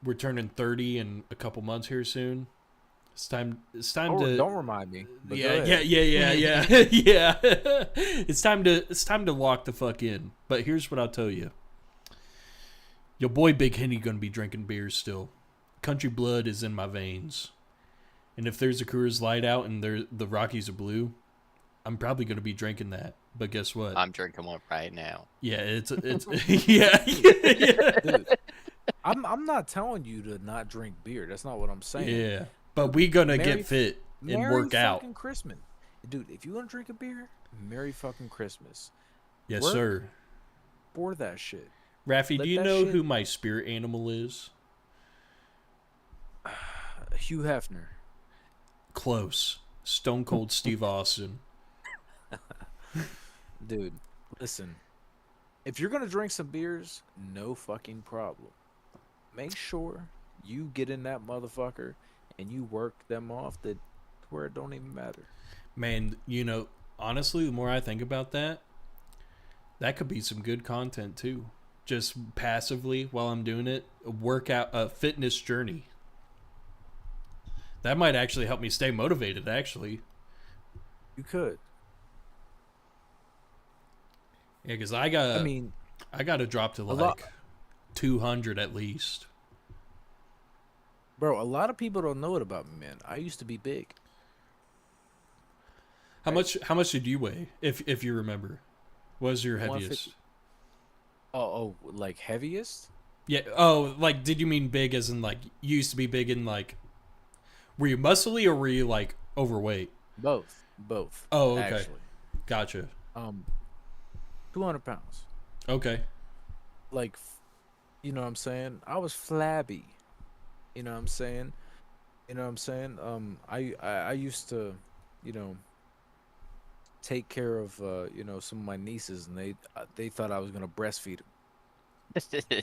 we're turning 30 in a couple months here soon. It's time to... Don't remind me. Yeah. Yeah. It's time to lock the fuck in. But here's what I'll tell you. Your boy Big Henny gonna be drinking beers still. Country blood is in my veins. And if there's a Coors Light out and the Rockies are blue, I'm probably gonna be drinking that. But guess what? I'm drinking one right now. Yeah, it's yeah. Dude, I'm not telling you to not drink beer. That's not what I'm saying. Yeah, but we gonna get fit and work out. Merry fucking Christmas, dude. If you want to drink a beer, Merry fucking Christmas. Yes, sir. For that shit. Rafi, do you know who my spirit animal is? Hugh Hefner. Close. Stone Cold Steve Austin. Dude, listen. If you're gonna drink some beers, no fucking problem. Make sure you get in that motherfucker and you work them off to where it don't even matter. Man, you know, honestly, the more I think about that could be some good content too. Just passively while I'm doing it, a fitness journey. That might actually help me stay motivated, actually. You could. Yeah, because I got to drop to like 200 at least. Bro, a lot of people don't know it about me, man. I used to be big. How much did you weigh, if you remember? What was your heaviest? Oh, like heaviest? Yeah. Oh, like, did you mean big as in like you used to be big in like? Were you muscly or were you like overweight? Both. Oh, okay. Actually. Gotcha. 200 pounds. Okay. Like, you know what I'm saying? I was flabby. You know what I'm saying? I used to, you know, take care of you know, some of my nieces, and they thought I was gonna breastfeed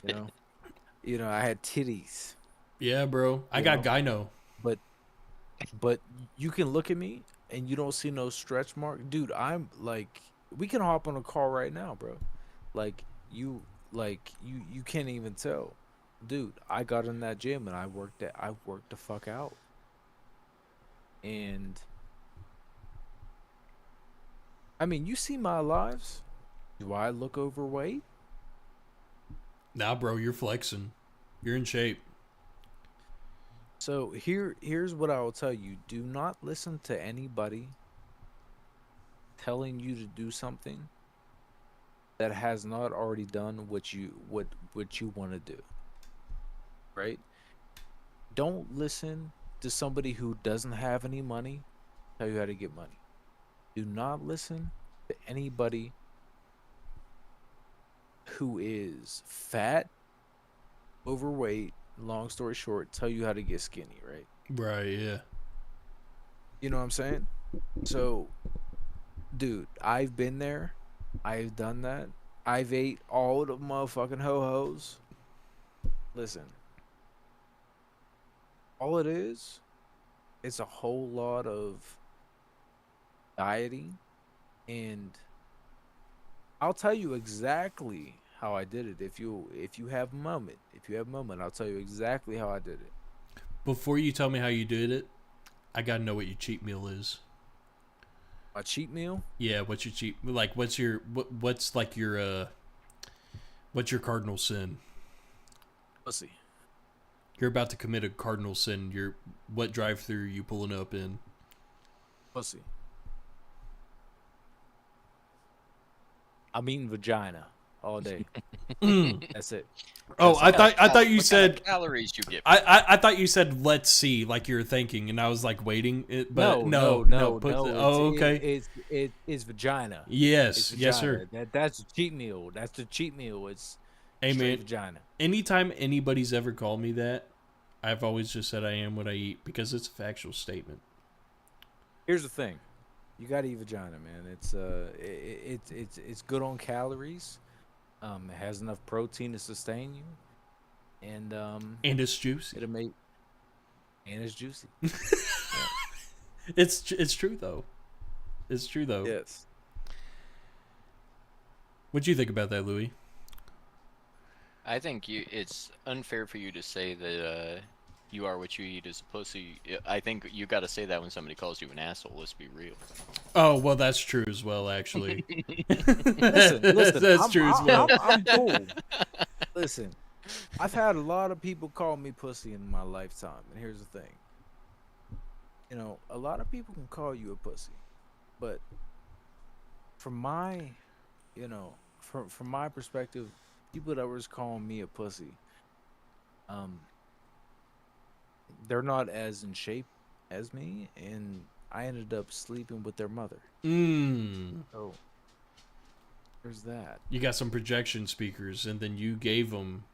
them. You know, I had titties. Yeah, bro. I got gyno. But you can look at me and you don't see no stretch mark, dude. I'm like, we can hop on a call right now, bro. You can't even tell, dude. I got in that gym and I worked the fuck out. And I mean, you see my lives. Do I look overweight? Nah, bro, you're flexing. You're in shape. So here's what I will tell you. Do not listen to anybody telling you to do something that has not already done what you want to do. Right? Don't listen to somebody who doesn't have any money tell you how to get money. Do not listen to anybody who is fat, overweight, long story short, tell you how to get skinny, right? Right, yeah. You know what I'm saying? So, dude, I've been there. I've done that. I've ate all the motherfucking ho-hos. Listen. All it is, it's a whole lot of dieting, and I'll tell you exactly how I did it. If you have a moment, I'll tell you exactly how I did it. Before you tell me how you did it, I gotta know what your cheat meal is. My cheat meal? Yeah, what's your cheat? Like, what's your cardinal sin? Pussy. You're about to commit a cardinal sin. What drive-through you pulling up in? Pussy. I'm eating vagina all day. That's it. Oh, That's it. I thought you what said kind of calories you get. I thought you said let's see, like you were thinking, and I was like waiting. But no. It's vagina. Yes, It's yes, vagina. sir. That's the cheat meal. That's the cheat meal. It's Hey, straight man, vagina. anytime anybody's ever called me that, I've always just said I am what I eat because it's a factual statement. Here's the thing, you gotta eat vagina, man. It's good on calories. It has enough protein to sustain you, and it's juicy. And it's juicy. It's true though. It's true though. Yes. What'd you think about that, Louis? I think it's unfair for you to say that you are what you eat as a pussy. I think you got to say that when somebody calls you an asshole. Let's be real. Oh, well, that's true as well, actually. listen, that's true as well. I'm cool. Listen, I've had a lot of people call me pussy in my lifetime, and here's the thing. You know, a lot of people can call you a pussy, but from my, from my perspective, people that was calling me a pussy, they're not as in shape as me, and I ended up sleeping with their mother. So there's that. You got some projection speakers, and then you gave them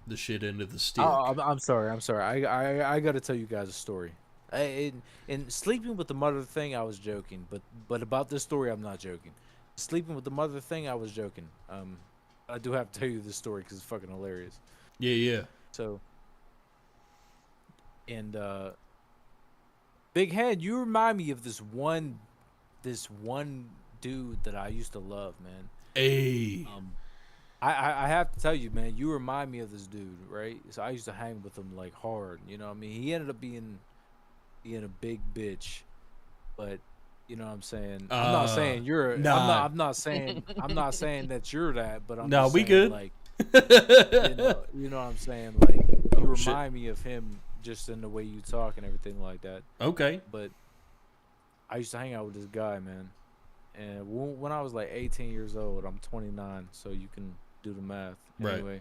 the shit into the stick. I'm sorry. I got to tell you guys a story. In sleeping with the mother thing, I was joking, but about this story, I'm not joking. Sleeping with the mother thing, I was joking. I do have to tell you this story because it's fucking hilarious. Yeah. So, and Big Head, you remind me of this one dude that I used to love, man. Hey. I have to tell you, man, you remind me of this dude, right? So I used to hang with him like hard, you know what I mean? He ended up being a big bitch, but you know what I'm saying? I'm not saying you're nah. I'm not saying that you're that, but I'm No, just we saying, good. Like you know what I'm saying? Like you remind me of him just in the way you talk and everything like that. Okay. But I used to hang out with this guy, man. And when I was like 18 years old, I'm 29, so you can do the math. Right. Anyway,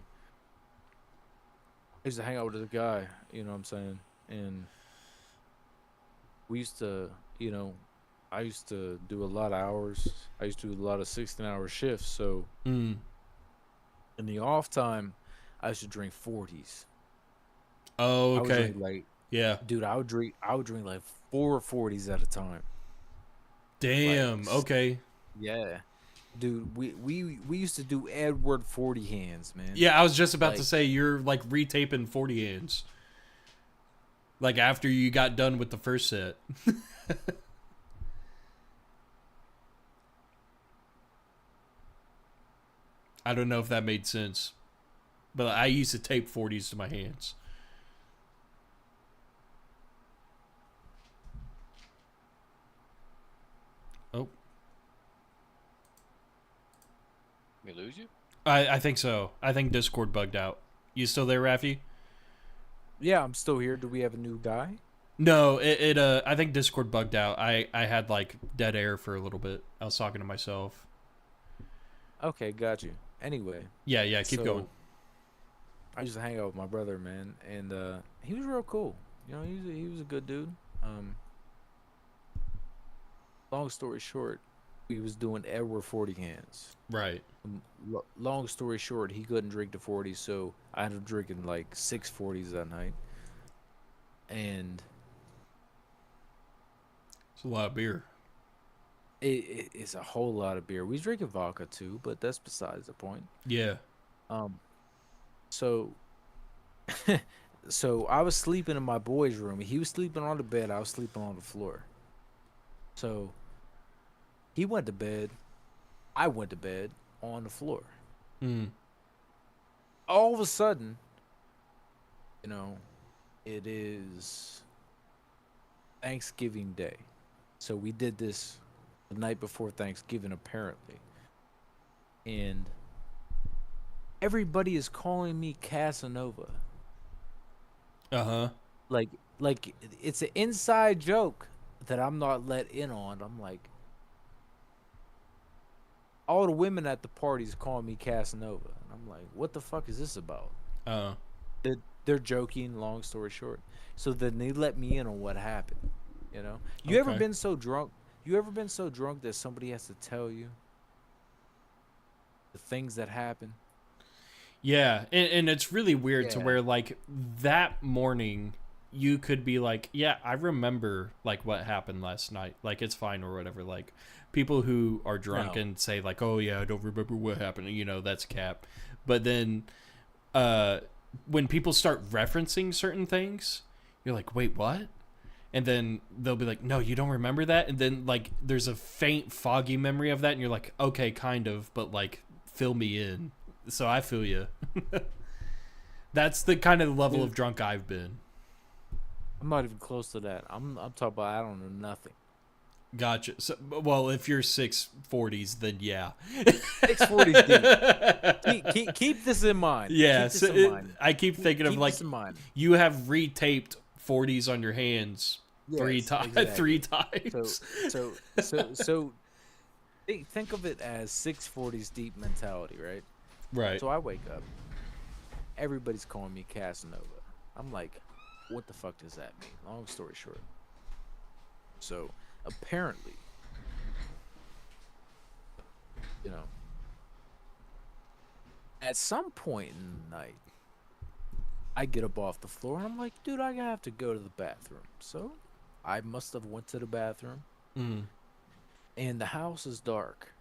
I used to hang out with this guy, you know what I'm saying? And we used to, I used to do a lot of hours. I used to do a lot of 16-hour shifts. So in the off time, I used to drink 40s. Oh, okay. I would drink like, yeah, dude, I would drink like 4 40s at a time. Damn. Like, okay. Yeah, dude, we used to do Edward 40 hands, man. Yeah, I was just about to say you're like retaping 40 hands. Like after you got done with the first set. I don't know if that made sense, but I used to tape 40s to my hands. Oh. We lose you? I think so. I think Discord bugged out. You still there, Rafi? Yeah, I'm still here. Do we have a new guy? No, I think Discord bugged out. I had like dead air for a little bit. I was talking to myself. Okay, got you. Anyway. Yeah, keep going. I used to hang out with my brother, man, and he was real cool. You know, he was a good dude. Long story short, we was doing Edward 40 hands. Right. Long story short, he couldn't drink the 40s, so I ended up drinking like 6 40s that night. And it's a lot of beer. It's a whole lot of beer. We was drinking vodka too, but that's besides the point. Yeah. So so I was sleeping in my boy's room. He was sleeping on the bed. I was sleeping on the floor. So he went to bed. I went to bed on the floor. All of a sudden, it is Thanksgiving Day. So we did this the night before Thanksgiving, apparently. And everybody is calling me Casanova. Uh-huh. Like it's an inside joke that I'm not let in on. I'm like, all the women at the parties calling me Casanova. And I'm like, what the fuck is this about? They're joking, long story short. So then they let me in on what happened. You know? You ever Okay. been so drunk? You ever been so drunk that somebody has to tell you the things that happen? Yeah, and it's really weird to Yeah. where, like, that morning you could be like, yeah, I remember, like, what happened last night. Like, it's fine or whatever. Like, people who are drunk No. and say, like, oh, yeah, I don't remember what happened. You know, that's cap. But then when people start referencing certain things, you're like, wait, what? And then they'll be like, no, you don't remember that? And then, like, there's a faint, foggy memory of that. And you're like, okay, kind of. But, like, fill me in. So I feel you. That's the kind of level of drunk I've been. I'm not even close to that. I'm talking about I don't know nothing. Gotcha. So, well, if you're 640s, then yeah. 640s deep. Keep this in mind. Yeah. Keep this So in mind. I keep thinking of Keep like this in mind. you have retaped 40s on your hands three Yes, times. exactly. 3 times. So think of it as 640s deep mentality, right? Right. So I wake up. Everybody's calling me Casanova. I'm like, what the fuck does that mean? Long story short. So apparently, you know, at some point in the night, I get up off the floor and I'm like, dude, I have to go to the bathroom. So I must have went to the bathroom. And the house is dark.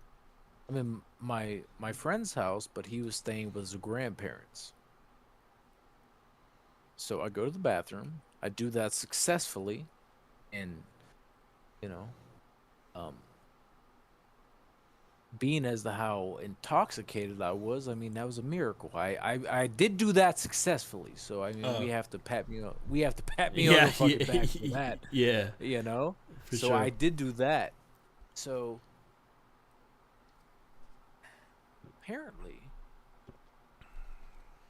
I'm in my friend's house, but he was staying with his grandparents. So I go to the bathroom. I do that successfully, and you know, being as to how intoxicated I was, I mean that was a miracle. I did do that successfully. So I mean we have to pat me on. We have to pat me on the fucking back for that. Yeah. You know. For so sure. I did do that. So apparently,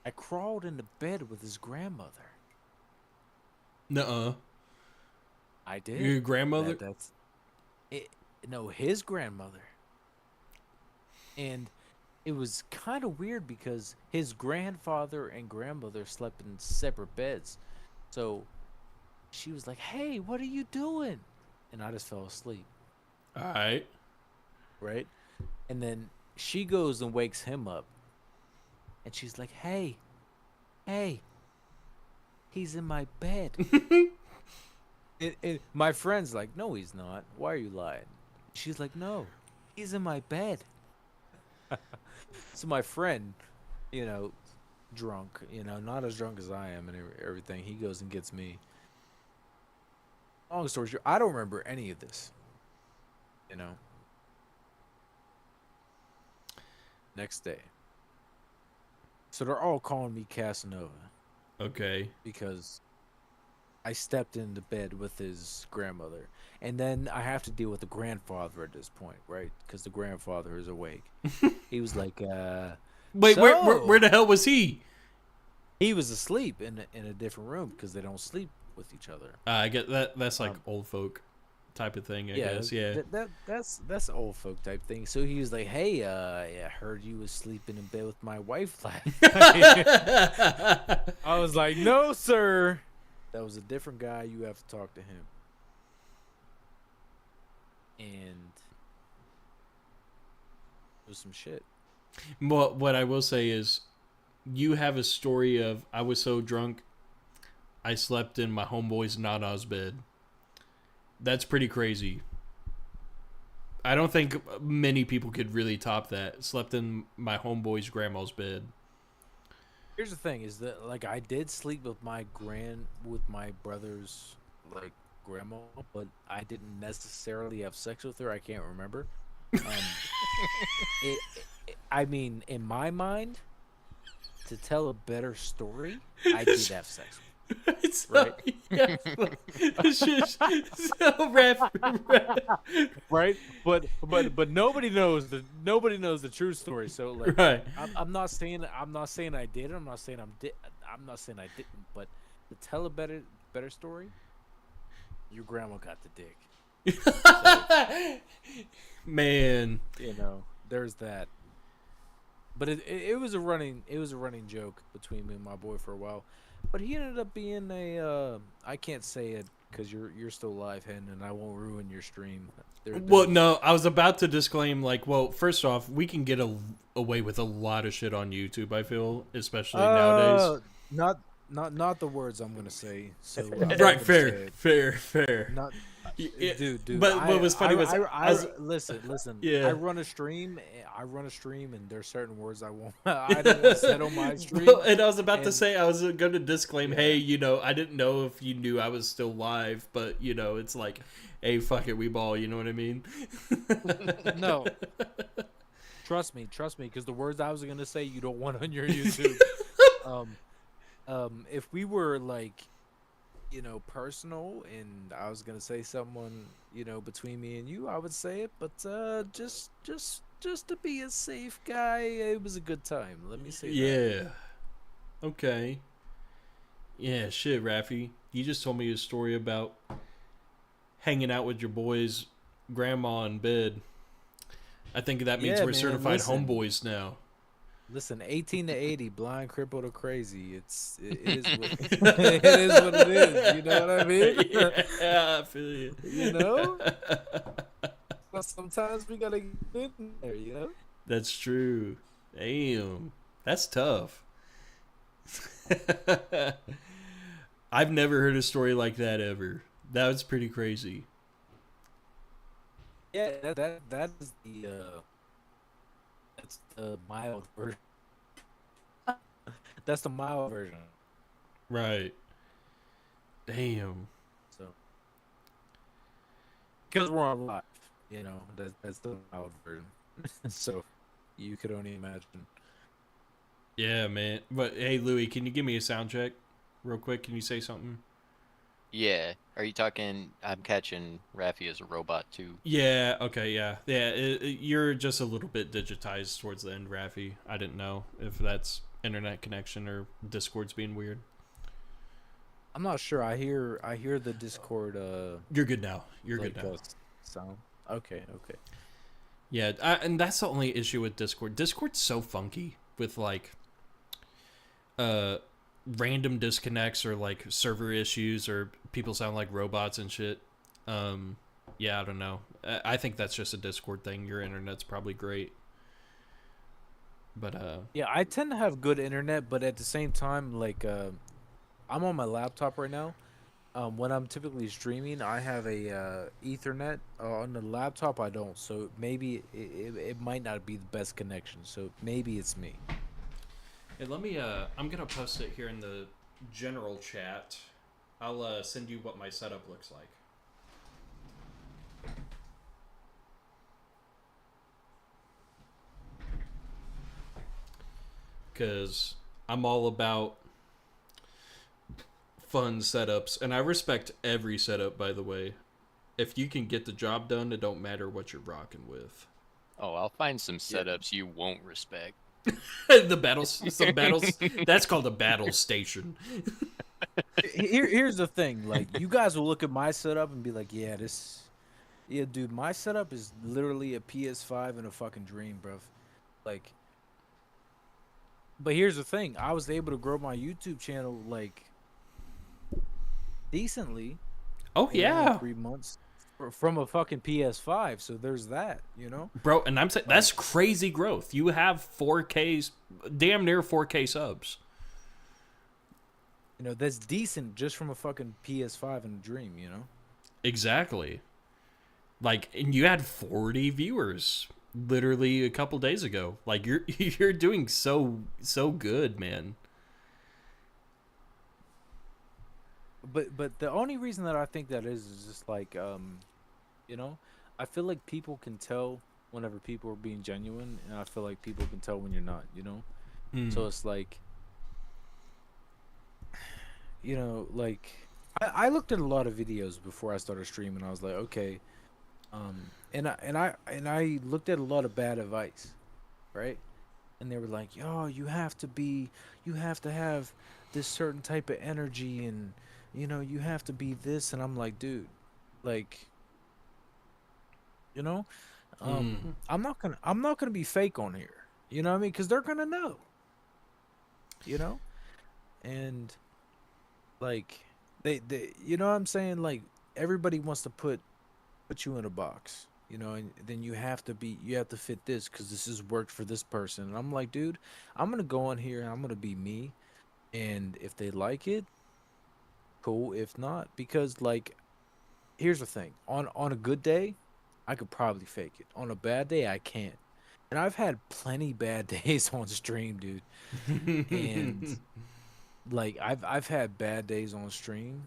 I crawled into bed with his grandmother. Nuh-uh. I did. Your grandmother? That's it. No, his grandmother. And it was kind of weird because his grandfather and grandmother slept in separate beds. So she was like, "Hey, what are you doing?" And I just fell asleep. All right. Right? And then she goes and wakes him up. And she's like, hey, he's in my bed. and my friend's like, no, he's not. Why are you lying? She's like, no, he's in my bed. So my friend, you know, drunk, you know, not as drunk as I am and everything, he goes and gets me. Long story short, I don't remember any of this. You know. Next day. So they're all calling me Casanova. Okay. Because I stepped into bed with his grandmother. And then I have to deal with the grandfather at this point, right? Because the grandfather is awake. He was like, wait, where the hell was he? He was asleep in a different room because they don't sleep with each other. I get that. That's like old folk type of thing, I guess. Yeah. That's old folk type thing. So he was like, "Hey, I heard you was sleeping in bed with my wife last night." I was like, "No, sir. That was a different guy. You have to talk to him." And it was some shit. Well, what I will say is, you have a story of I was so drunk, I slept in my homeboy's Nana's bed. That's pretty crazy. I don't think many people could really top that. Slept in my homeboy's grandma's bed. Here's the thing: is that like I did sleep with my brother's like grandma, but I didn't necessarily have sex with her. I can't remember. I mean, in my mind, to tell a better story, I did have sex with her. It's right? yeah, it's just so ref, Right? But nobody knows the true story. So like, right. I'm not saying I did. I'm not saying I'm not saying I didn't. But to tell a better story, your grandma got the dick. So, Man, there's that. But it was a running joke between me and my boy for a while. But he ended up being a I can't say it because you're still live, Hen, and I won't ruin your stream. Well, no, I was about to disclaim, like, well, first off, we can get away with a lot of shit on YouTube, I feel, especially nowadays. Not the words I'm gonna say. So right, fair. Not, dude. But what was funny was, listen. Yeah. I run a stream, and there's certain words I won't. I don't want said on my stream. Well, and I was about to say, I was going to disclaim, hey, I didn't know if you knew I was still live, but it's like, hey, fuck it, we ball. You know what I mean? No. Trust me, because the words I was gonna say you don't want on your YouTube. If we were like, personal, and I was gonna say someone, between me and you, I would say it. But just to be a safe guy, it was a good time. Let me say that. Yeah. Okay. Yeah, shit, Raffy. You just told me a story about hanging out with your boys' grandma in bed. I think that means we're certified homeboys now. Listen, 18 to 80, blind, crippled, or crazy. It is what it is. What it is. You know what I mean? Yeah, I feel you. But sometimes we gotta get in there. That's true. Damn, that's tough. I've never heard a story like that ever. That was pretty crazy. Yeah, that is that's the mild version. That's the mild version. Right. Damn. So, because we're on live, that's the mild version. So, you could only imagine. Yeah, man. But hey, Louis, can you give me a sound check, real quick? Can you say something? Yeah. Are you talking? I'm catching Raffi as a robot too. Yeah. Okay. Yeah. Yeah. You're just a little bit digitized towards the end, Raffi. I didn't know if that's internet connection or Discord's being weird. I'm not sure. I hear the Discord. You're good now. You're good now. Sound. Okay. Yeah, and that's the only issue with Discord. Discord's so funky with like, random disconnects or like server issues or people sound like robots and shit. Yeah, I don't know. I think that's just a Discord thing. Your internet's probably great. But yeah, I tend to have good internet, but at the same time, like I'm on my laptop right now. When I'm typically streaming, I have a Ethernet. On the laptop, I don't. So maybe it might not be the best connection. So maybe it's me. hey, let me. I'm gonna post it here in the general chat. I'll send you what my setup looks like. Because I'm all about fun setups, and I respect every setup, by the way. If you can get the job done, it don't matter what you're rocking with. Oh, I'll find some setups you won't respect. Some battles. That's called a battle station. Here's the thing. Like, you guys will look at my setup and be like, yeah, dude, my setup is literally a PS5 and a fucking dream, bruv. Like, but here's the thing. I was able to grow my YouTube channel, like, decently. Oh, yeah. 3 months from a fucking PS5. So there's that, Bro, and I'm saying that's crazy growth. You have 4K, damn near 4K subs. That's decent just from a fucking PS5 and a dream, Exactly. Like, and you had 40 viewers literally a couple days ago. Like, you're doing so good, man. But the only reason that I think that is just like I feel like people can tell whenever people are being genuine, and I feel like people can tell when you're not, So it's like you know, like I looked at a lot of videos before I started streaming. I was like, okay, and I looked at a lot of bad advice, right? And they were like, "Yo, you have to have this certain type of energy, and you have to be this." And I'm like, dude, like, you know, I'm not gonna be fake on here. You know what I mean? Because they're gonna know. You know, and like you know what I'm saying? Like everybody wants to put you in a box. And then you have to fit this because this has worked for this person. And I'm like, dude, I'm gonna go on here and I'm gonna be me. And if they like it, cool. If not, because like, here's the thing: on a good day, I could probably fake it. On a bad day, I can't. And I've had plenty bad days on stream, dude. And like, I've had bad days on stream,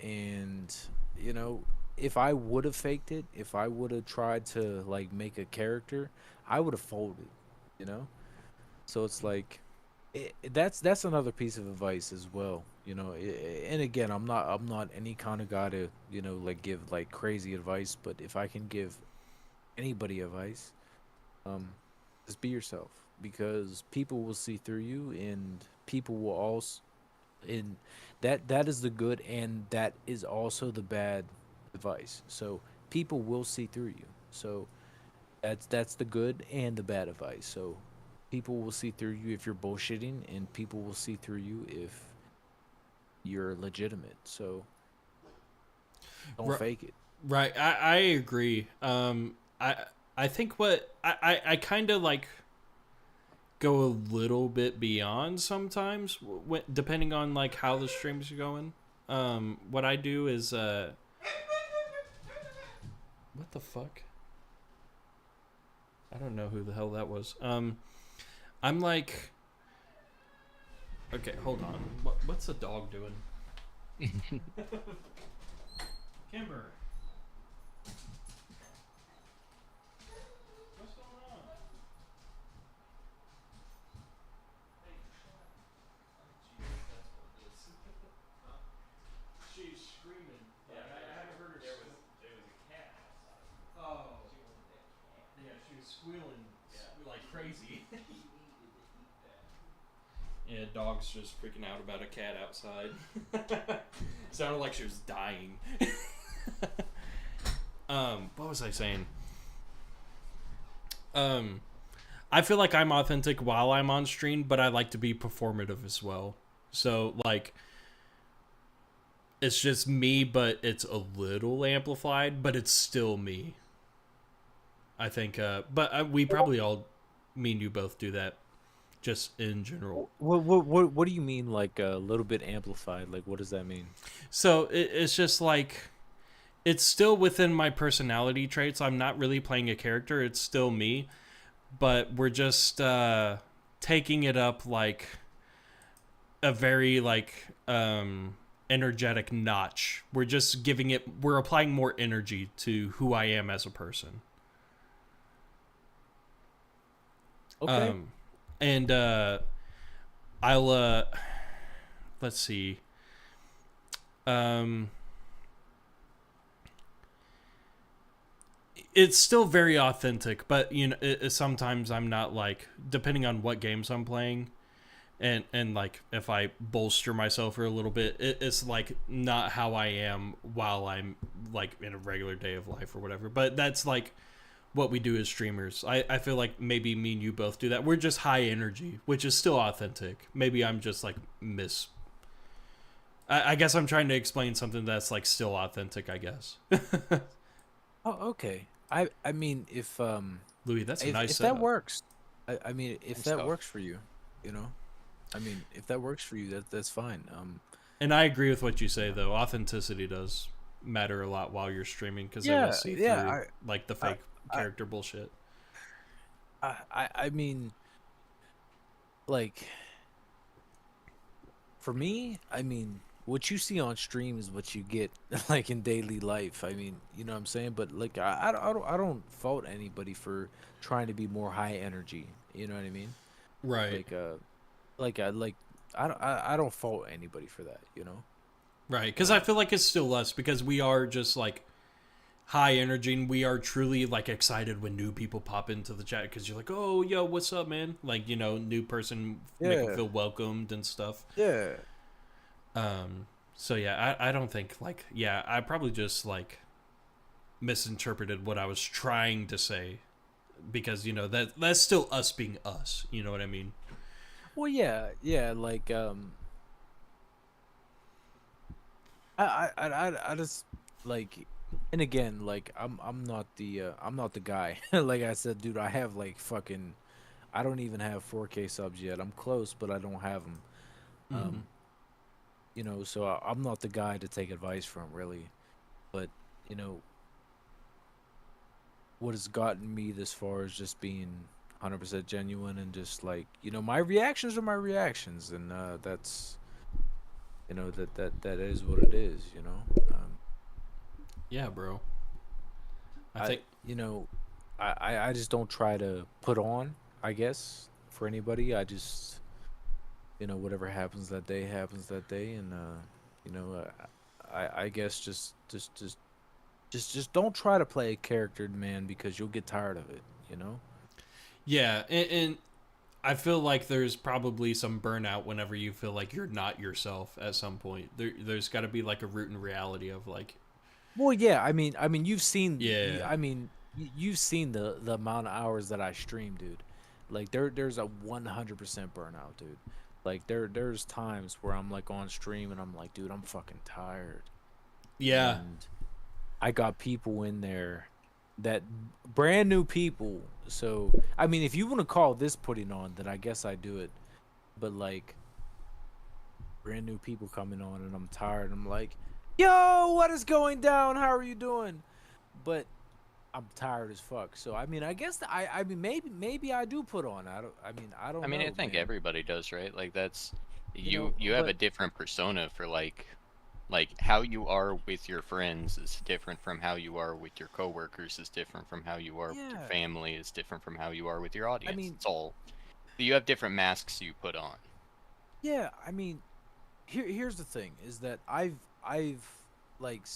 and you know, if I would have faked it, if I would have tried to like make a character, I would have folded. You know, so it's like that's another piece of advice as well. And again, I'm not any kind of guy to like give like crazy advice, but if I can give anybody advice, um, just be yourself because people will see through you, and people will also, and that is the good, and that is also the bad advice. So people will see through you. So that's the good and the bad advice. So people will see through you if you're bullshitting, and people will see through you if you're legitimate. So don't fake it. Right, I agree. I think what I kind of like go a little bit beyond sometimes, depending on like how the streams are going. What I do is what the fuck? I don't know who the hell that was. I'm like, okay, hold on. What's the dog doing? Kimber. What's going on? She's screaming. Yeah, I haven't heard her. There was a cat outside. Oh. Yeah, she was squealing like crazy. Yeah, dog's just freaking out about a cat outside. Sounded like she was dying. What was I saying? I feel like I'm authentic while I'm on stream, but I like to be performative as well. So like, it's just me, but it's a little amplified, but it's still me. I think, but we probably all, me and you both do that, just in general. What do you mean, like a little bit amplified? Like, what does that mean? So it's just like, it's still within my personality traits. I'm not really playing a character. It's still me, but we're just taking it up like a very like energetic notch. We're just we're applying more energy to who I am as a person. Okay. And I'll let's see. It's still very authentic, but sometimes I'm not, like, depending on what games I'm playing, and like if I bolster myself for a little bit, it's like not how I am while I'm like in a regular day of life or whatever. But that's like what we do as streamers. I feel like maybe me and you both do that. We're just high energy, which is still authentic. Maybe I'm just like I guess I'm trying to explain something that's like still authentic, I guess. Oh, okay. I mean, if Louis, that's a nice if setup. that works. I mean, if Good that stuff. works for you, I mean, if that works for you, that's fine. And I agree with what you say, though. Authenticity does matter a lot while you're streaming, because they will see through like the fake character bullshit. I mean, like, for me, I mean, what you see on stream is what you get like in daily life. I mean, you know what I'm saying? But like, I don't fault anybody for trying to be more high energy. You know what I mean? Right. Like I don't fault anybody for that. Right, because I feel like it's still us because we are just like high energy and we are truly like excited when new people pop into the chat because you're like, oh, yo, what's up, man? Like, you know, new person, make them Yeah. feel welcomed and stuff. Yeah. So yeah, I don't think like, yeah, I probably just like misinterpreted what I was trying to say because, you know, that's still us being us. You know what I mean? Well, yeah, like I just like, and again, like I'm not the guy. Like I said, dude, I have like fucking, I don't even have 4K subs yet. I'm close, but I don't have them. Mhm. You know, so I'm not the guy to take advice from, really. But you know, what has gotten me this far is just being 100% genuine and just like, you know, my reactions are my reactions, and that's, you know, that is what it is, you know. Yeah, bro. I I think you know, I just don't try to put on, I guess, for anybody. I just, you know, whatever happens that day, and you know, I guess just don't try to play a character, man, because you'll get tired of it, you know. yeah, and I feel like there's probably some burnout whenever you feel like you're not yourself at some point. There's got to be like a root in reality of like, Well, yeah, I mean, you've seen, yeah, you've seen the amount of hours that I stream, dude. Like there's a 100% burnout, dude. Like there's times where I'm like on stream and I'm like, dude, I'm fucking tired. yeah, And I got people in there that brand new people. So, I mean, if you want to call this putting on, then I guess I do it. But like brand new people coming on and I'm tired. I'm like, "Yo, what is going down? How are you doing?" But I'm tired as fuck. So I mean, I guess I mean maybe I do put on. I I don't mean, I know, think man. everybody does, right? Like that's You you know, you have a but different persona for like how you are with your friends is different from how you are with your coworkers, is different from how you are with your yeah. family, is different from how you are with your I audience. mean, It's all you have different masks you put on. yeah, I mean, here's the thing is that I've like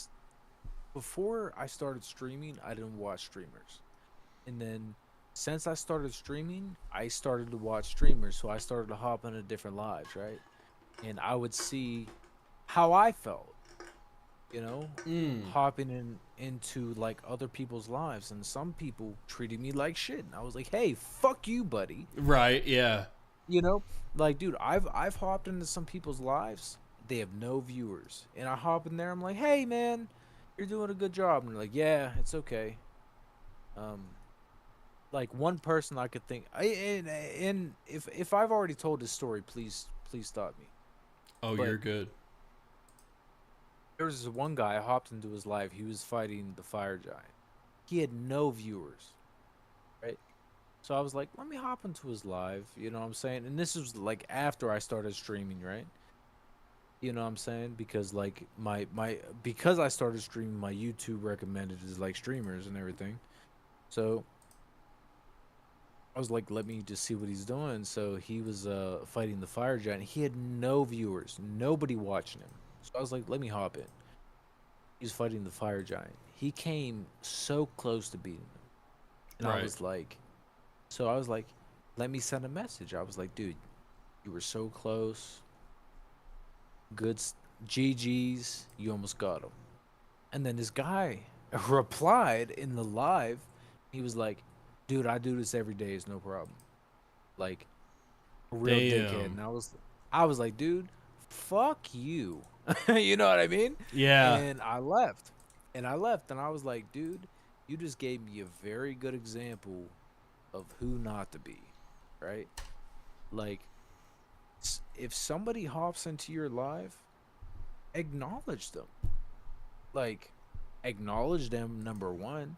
before I started streaming, I didn't watch streamers. And then since I started streaming, I started to watch streamers, so I started to hop into different lives, right? And I would see how I felt, you know, hopping into like other people's lives, and some people treated me like shit. And I was like, "Hey, fuck you, buddy." right, yeah, You know, like, dude, I've hopped into some people's lives. They have no viewers, and I hop in there. I'm like, "Hey, man, you're doing a good job." And they're like, "Yeah, it's okay." Um, like one person I could think, and if I've already told this story, please stop me. oh, But you're good. there was this one guy. I hopped into his live. He was fighting the fire giant. He had no viewers, right? So I was like, let me hop into his live. You know what I'm saying? And this was like after I started streaming, right? You know what I'm saying? Because like my because I started streaming, my YouTube recommended is like streamers and everything. So I was like, let me just see what he's doing. So he was fighting the fire giant. He had no viewers, nobody watching him. So I was like, let me hop in. He's fighting the fire giant. He came so close to beating him. And I Right. was like, so I was like, let me send a message. I was like, dude, you were so close. Good GG's, you almost got him. And then this guy replied in the live. He was like, dude, I do this every day. It's no problem. Like, a real dickhead. Damn. And I was like, dude, fuck you. You know what I mean? Yeah. And I left. And I was like, dude, you just gave me a very good example of who not to be, right? Like, if somebody hops into your live, acknowledge them. Like, acknowledge them, number one.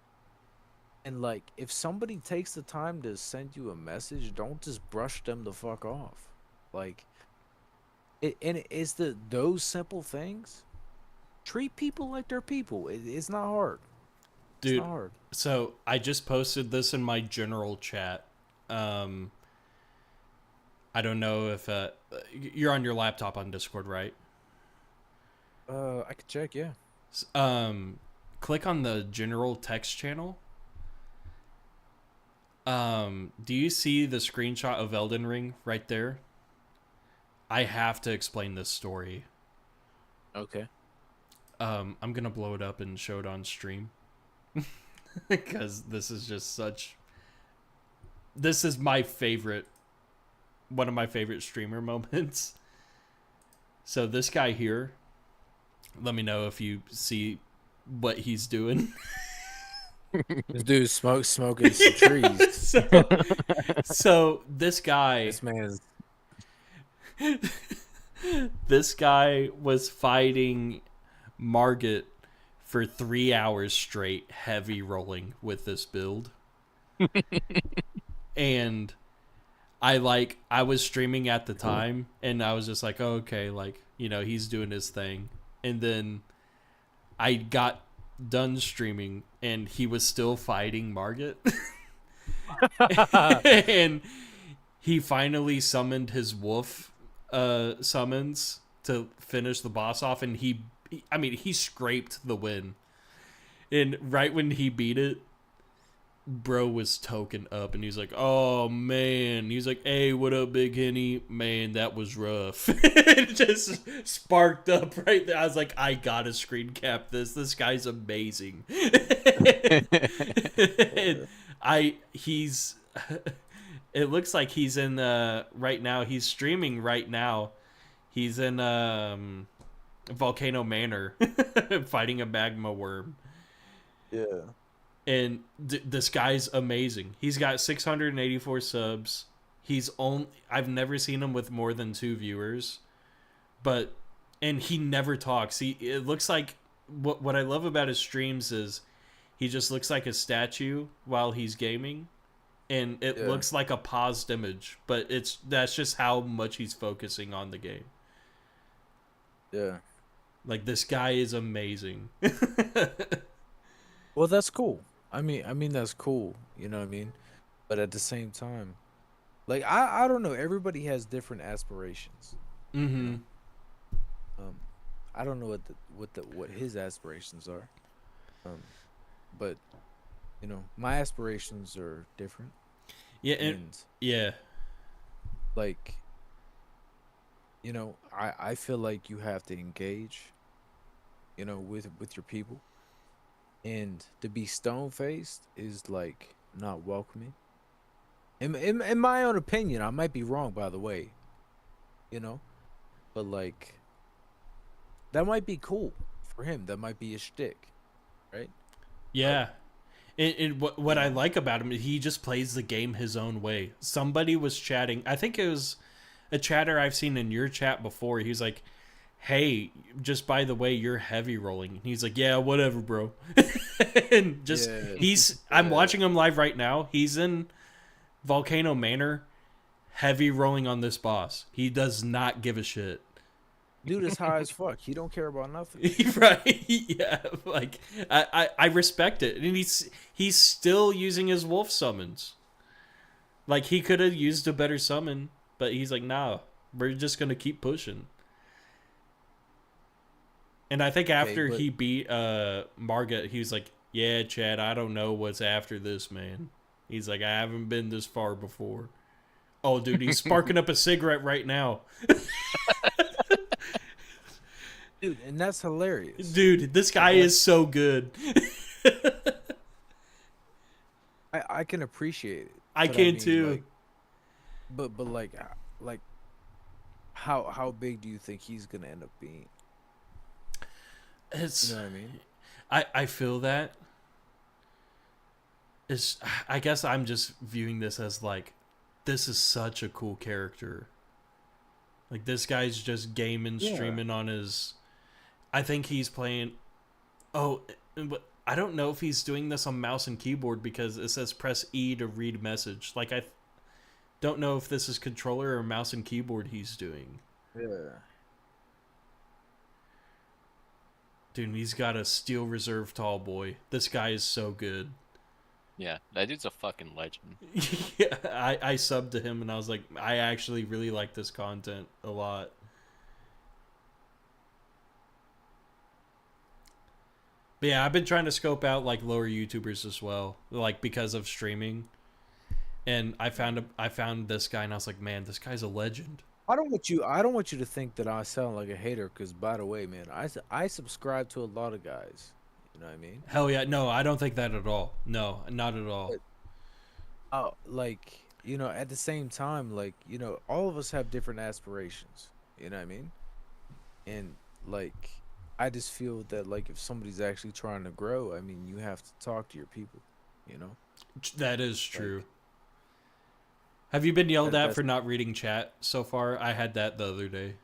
And like, if somebody takes the time to send you a message, don't just brush them the fuck off. Like, it's those simple things. Treat people like they're people. It's not hard. It's Dude, not hard. so I just posted this in my general chat. I don't know if you're on your laptop on Discord, right? I could check. Yeah. Click on the general text channel. Do you see the screenshot of Elden Ring right there? I have to explain this story. Okay. I'm gonna blow it up and show it on stream. Because this is just such... This is my favorite... One of my favorite streamer moments. So this guy here... Let me know if you see what he's doing. This dude's smoking some trees. So this guy... This man is... This guy was fighting Margit for 3 hours straight, heavy rolling with this build. And I was streaming at the time, and I was just like, oh, okay, like, you know, he's doing his thing. And then I got done streaming, and he was still fighting Margit. And he finally summoned his wolf summons to finish the boss off, and he scraped the win. And right when he beat it, bro was token up, and he's like, oh man, he's like, hey, what up, Big Henny? Man, that was rough. It just sparked up right there. I was like, I gotta screen cap this guy's amazing. It looks like he's in right now, he's streaming right now. He's in Volcano Manor fighting a magma worm. Yeah. And this guy's amazing. He's got 684 subs. I've never seen him with more than 2 viewers. And he never talks. It looks like what I love about his streams is he just looks like a statue while he's gaming. And it looks like a paused image, but that's just how much he's focusing on the game. Yeah. Like, this guy is amazing. Well, that's cool. I mean that's cool, you know what I mean? But at the same time, like I don't know, everybody has different aspirations. Mm-hmm. You know? I don't know what his aspirations are. But you know, my aspirations are different. Yeah, and yeah. Like, you know, I feel like you have to engage, you know, with your people. And to be stone-faced is, like, not welcoming. In my own opinion, I might be wrong, by the way. You know? But, like, that might be cool for him. That might be a shtick. Right? Yeah. And what I like about him is he just plays the game his own way. Somebody was chatting. I think it was a chatter I've seen in your chat before. He was like, hey, just by the way, you're heavy rolling. And he's like, yeah, whatever, bro. And just I'm watching him live right now. He's in Volcano Manor, heavy rolling on this boss. He does not give a shit. Dude is high as fuck. He don't care about nothing. Right? Yeah. Like, I respect it. And he's still using his wolf summons. Like, he could have used a better summon, but he's like, nah, we're just gonna keep pushing. And I think after he beat Margit, he was like, yeah, Chad, I don't know what's after this, man. He's like, I haven't been this far before. Oh, dude, he's sparking up a cigarette right now. Dude, and that's hilarious. Dude, this guy is so good. I can appreciate it. I can too. Like, but like how big do you think he's gonna end up being? It's, you know what I mean? I feel that. I guess I'm just viewing this as like, this is such a cool character. Like, this guy's just gaming, streaming on his... I think he's playing... Oh, but I don't know if he's doing this on mouse and keyboard because it says press E to read message. Like, I don't know if this is controller or mouse and keyboard he's doing. Yeah. Dude, he's got a Steel Reserve tall boy. This guy is so good. Yeah, that dude's a fucking legend. Yeah, I subbed to him and I was like, I actually really like this content a lot. But yeah, I've been trying to scope out like lower YouTubers as well, like because of streaming. And I found this guy, and I was like, man, this guy's a legend. I don't want you to think that I sound like a hater. Because by the way, man, I subscribe to a lot of guys. You know what I mean? Hell yeah, no, I don't think that at all. No, not at all. Like, you know, at the same time, like, you know, all of us have different aspirations. You know what I mean? And like, I just feel that like if somebody's actually trying to grow, I mean, you have to talk to your people. You know? That is true. Like, have you been yelled at that's for not reading chat so far? I had that the other day.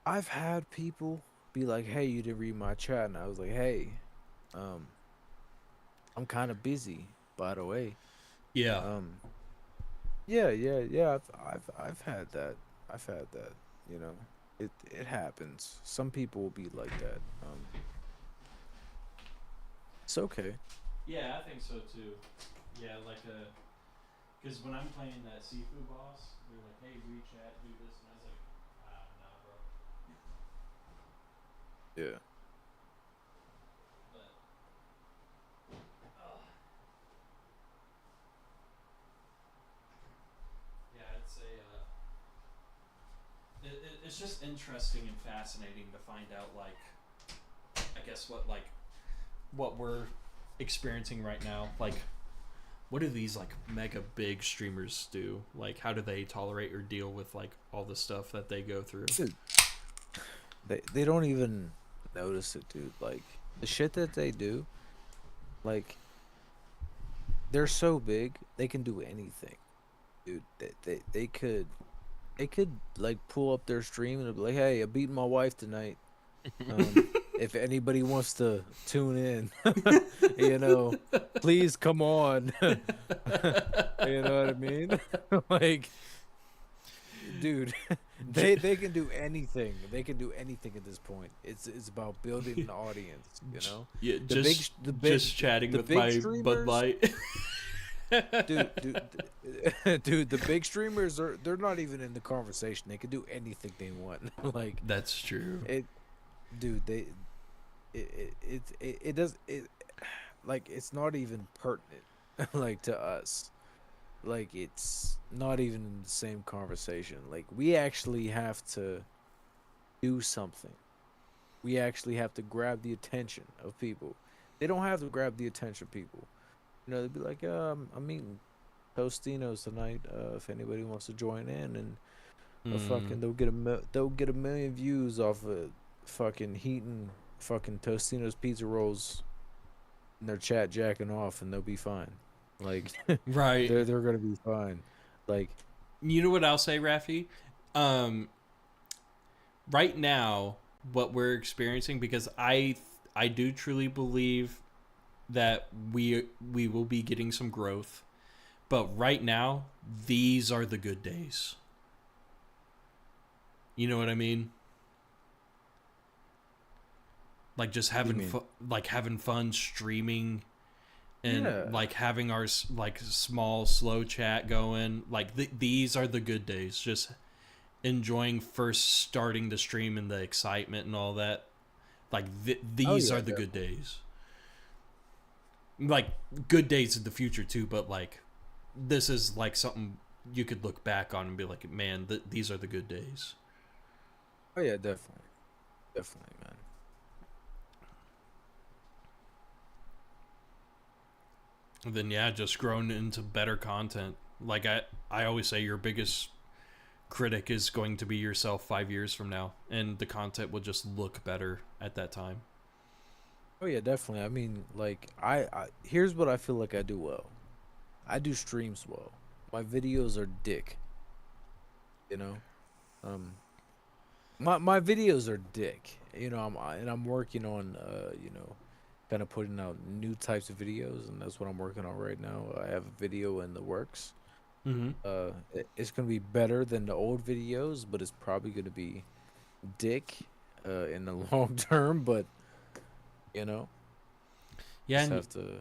I've had people be like, "Hey, you didn't read my chat," and I was like, "Hey, I'm kind of busy, by the way." Yeah. Yeah. I've had that. I've had that. You know, it happens. Some people will be like that. It's okay. Yeah, I think so too. Yeah, like because when I'm playing that seafood boss, they're like, "Hey, read chat, do this," and I was like, "Nah, bro." Yeah. But, yeah, I'd say it's just interesting and fascinating to find out, like, I guess what we're experiencing right now, like. What do these like mega big streamers do? Like, how do they tolerate or deal with like all the stuff that they go through? Dude, they don't even notice it, dude. Like the shit that they do, like they're so big they can do anything, dude. They could like pull up their stream and be like, "Hey, I beat my wife tonight. If anybody wants to tune in, you know, please come on." You know what I mean? Like, dude, they can do anything. They can do anything at this point. It's about building an audience, you know. Yeah, just chatting with my Bud Light. Dude, the big streamers they're not even in the conversation. They can do anything they want. Like, that's true. It does like it's not even pertinent like to us. Like it's not even in the same conversation. Like we actually have to do something. We actually have to grab the attention of people. They don't have to grab the attention of people. You know, they'd be like, I'm eating Tostinos tonight. If anybody wants to join in, and fucking they'll get a million views off of fucking heating fucking Tostinos pizza rolls in their chat, jacking off, and they'll be fine. Like, right? They're gonna be fine. Like, you know what I'll say, Rafi? Right now, what we're experiencing, because I do truly believe that we will be getting some growth, but right now these are the good days. You know what I mean? Like just having having fun streaming, and like having our like small slow chat going. Like these are the good days. Just enjoying first starting the stream and the excitement and all that. Like these are the good days. Like good days in the future too, but like this is like something you could look back on and be like, man, these are the good days. Oh yeah, definitely, man. And then yeah, just grown into better content. Like I always say, your biggest critic is going to be yourself 5 years from now, and the content will just look better at that time. Oh yeah, definitely. I mean, like I here's what I feel like I do well. I do streams well. My videos are dick. You know, my videos are dick. You know, I'm working on you know, kind of putting out new types of videos, and that's what I'm working on right now. I have a video in the works. It's gonna be better than the old videos, but it's probably gonna be dick in the long term. But you know, yeah, just have to.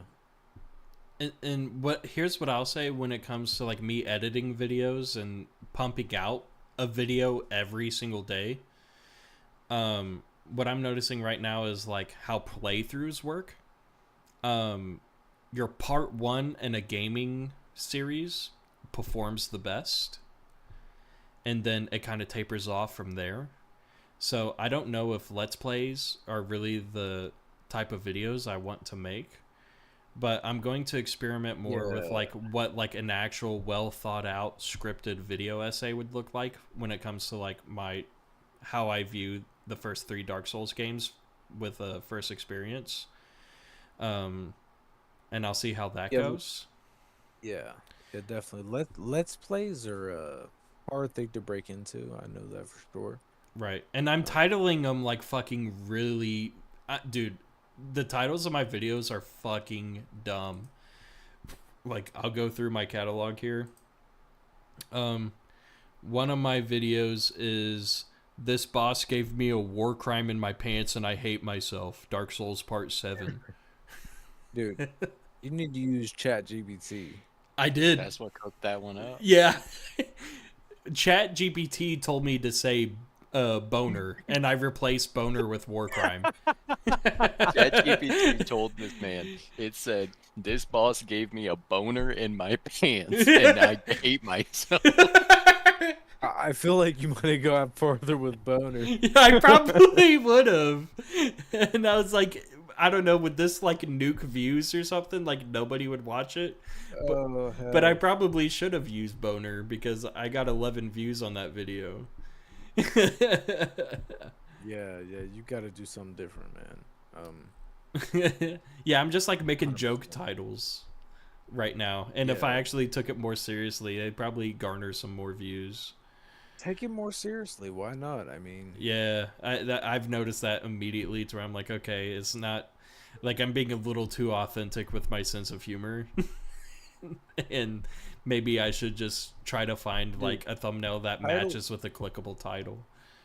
And here's what I'll say when it comes to like me editing videos and pumping out a video every single day. what I'm noticing right now is like how playthroughs work. Your part 1 in a gaming series performs the best, and then it kind of tapers off from there. So I don't know if Let's Plays are really the type of videos I want to make, but I'm going to experiment more with like what like an actual well thought out scripted video essay would look like when it comes to like how I view the first 3 Dark Souls games with a first experience. And I'll see how that goes. Yeah, definitely. Let's plays are a hard thing to break into. I know that for sure. Right, and I'm titling them like fucking really, dude. The titles of my videos are fucking dumb. Like, I'll go through my catalog here. One of my videos is "This boss gave me a war crime in my pants and I hate myself." Dark Souls Part 7. Dude, you need to use ChatGPT. I did. That's what cooked that one up. Yeah. ChatGPT told me to say boner, and I replaced boner with war crime. ChatGPT told this man, it said, "This boss gave me a boner in my pants, and I hate myself." I feel like you might have gone further with boner. Yeah, I probably would have. And I was like, I don't know, would this like nuke views or something? Like nobody would watch it? But I probably should have used boner because I got 11 views on that video. Yeah, you got to do something different, man. Yeah, I'm just like making joke titles right now, and if I actually took it more seriously, it'd probably garner some more views. Take it more seriously. Why not? I mean, yeah, I've noticed that immediately to where I'm like, okay, it's not like I'm being a little too authentic with my sense of humor. And maybe I should just try to find like a thumbnail that matches with a clickable title.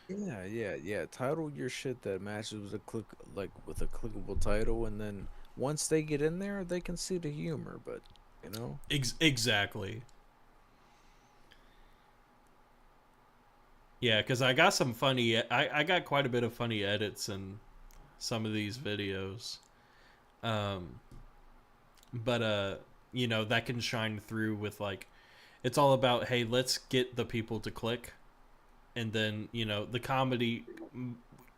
Yeah. Title your shit that matches with a clickable title, and then once they get in there, they can see the humor. But you know, exactly. Yeah, because I got some funny. I got quite a bit of funny edits in some of these videos. But you know, that can shine through with like, it's all about, hey, let's get the people to click, and then you know the comedy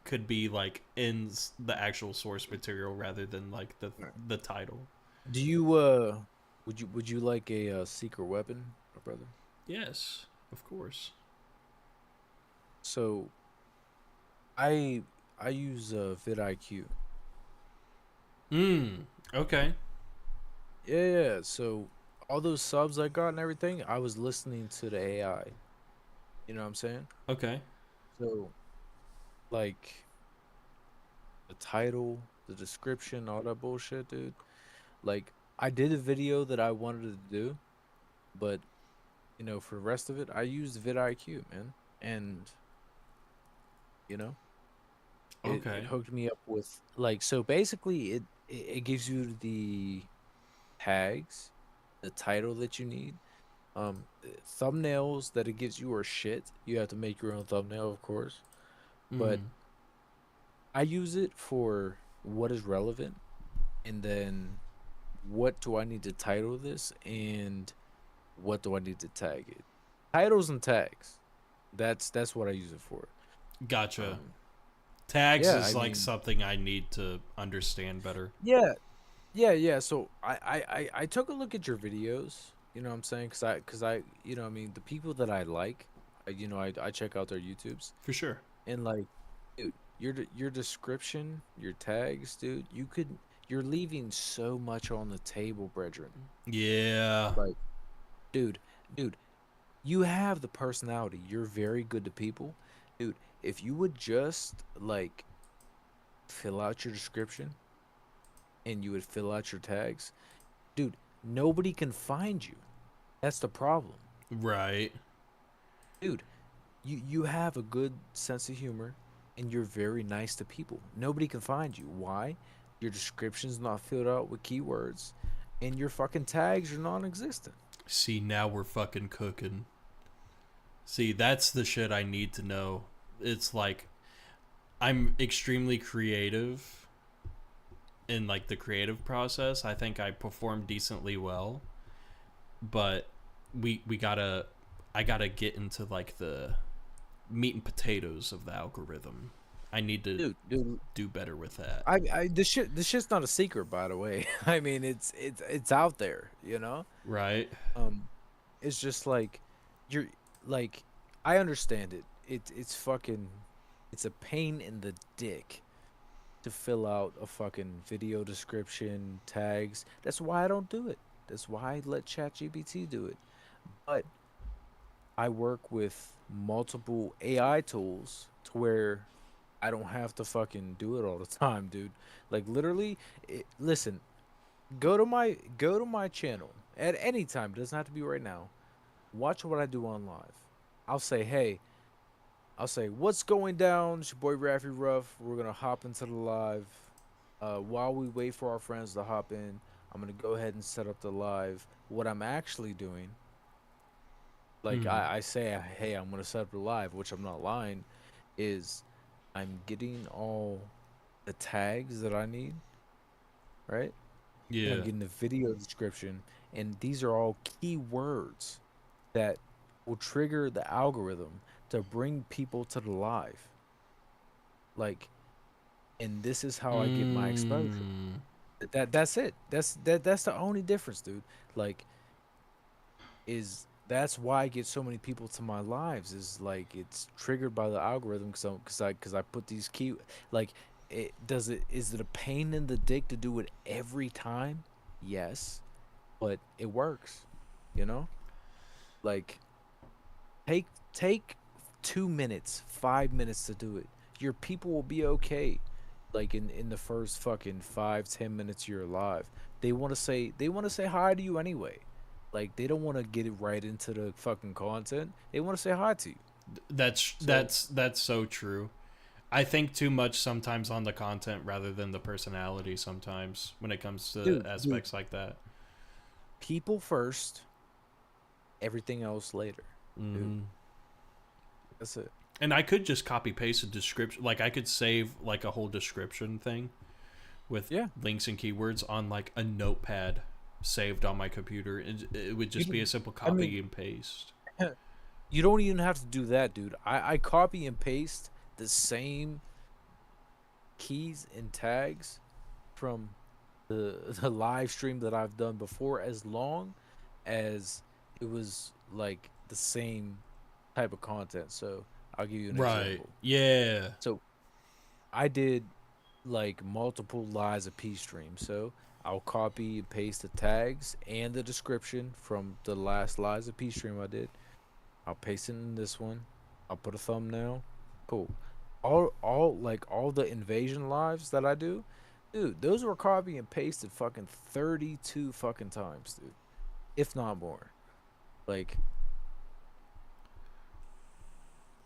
could be like in the actual source material rather than like the title. Do you would you like a secret weapon, brother? Yes, of course. So I use vidIQ. Okay. Yeah. So all those subs I got and everything, I was listening to the AI. You know what I'm saying? Okay. So, like, the title, the description, all that bullshit, dude. Like, I did a video that I wanted to do, but, you know, for the rest of it, I used vidIQ, man. And, you know, it hooked me up with, like, so basically it gives you the tags, the title that you need. Thumbnails that it gives you are shit. You have to make your own thumbnail, of course. But I use it for what is relevant, and then what do I need to title this, and what do I need to tag it. Titles and tags. That's what I use it for. Gotcha. Tags is like something I need to understand better. Yeah. So I took a look at your videos. You know what I'm saying? Cause I you know what I mean, the people that I like, I check out their YouTubes for sure. And like, dude, your description, your tags, dude, you're leaving so much on the table, brethren. Yeah. Like, dude, you have the personality. You're very good to people, dude. If you would just like fill out your description, and you would fill out your tags, dude, nobody can find you. That's the problem. Right. Dude, you have a good sense of humor, and you're very nice to people. Nobody can find you. Why? Your description's not filled out with keywords, and your fucking tags are non-existent. See, now we're fucking cooking. See, that's the shit I need to know. It's like, I'm extremely creative in like the creative process. I think I perform decently well, but I gotta get into like the meat and potatoes of the algorithm. I need to do better with that. This shit's not a secret, by the way. I mean, it's out there, you know. Right. It's just like you're like I understand it. It's fucking it's a pain in the dick to fill out a fucking video description, tags. That's why I don't do it. That's why I let ChatGPT do it. But I work with multiple AI tools to where I don't have to fucking do it all the time, dude. Like literally, listen, go to my channel at any time. It doesn't have to be right now. Watch what I do on live. I'll say, hey, I'll say, what's going down? It's your boy Raffy Ruff. We're gonna hop into the live. While we wait for our friends to hop in, I'm gonna go ahead and set up the live. What I'm actually doing, like I say, hey, I'm gonna set up the live, which I'm not lying, is I'm getting all the tags that I need, right? And Yeah. I'm getting the video description, and these are all keywords that will trigger the algorithm to bring people to the live. Like, and this is how I get my exposure. That's it. That's the only difference, dude. Like, that's why I get so many people to my lives. Is like it's triggered by the algorithm because I put these like is it a pain in the dick to do it every time? Yes, but it works. You know, like take 2 minutes, 5 minutes to do it. Your people will be okay. Like in the first fucking 5-10 minutes you're alive, they want to say hi to you anyway. Like they don't want to get it right into the fucking content. They want to say hi to you. That's so true. I think too much sometimes on the content rather than the personality sometimes when it comes to aspects like that. People first, everything else later. Dude. That's it. And I could just copy paste a description. Like I could save like a whole description thing with links and keywords on like a notepad saved on my computer. It would just be a simple copy and paste. You don't even have to do that, dude. I copy and paste the same keys and tags from the live stream that I've done before, as long as it was like the same type of content. So I'll give you an example. Yeah. So I did like multiple Lies of P streams. So I'll copy and paste the tags and the description from the last Lies of P stream I did. I'll paste it in this one. I'll put a thumbnail. Cool. All the invasion lives that I do, dude, those were copy and pasted fucking 32 fucking times, dude. If not more. Like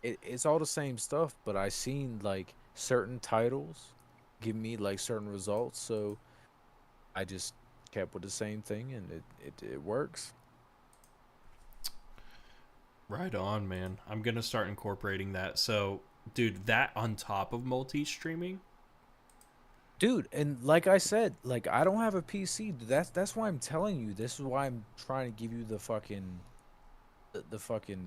it's all the same stuff, but I seen like certain titles give me like certain results, so I just kept with the same thing, and it works. Right on, man. I'm gonna start incorporating that. So, dude, that on top of multi-streaming, dude. And like I said, like I don't have a PC. That's why I'm telling you. This is why I'm trying to give you the fucking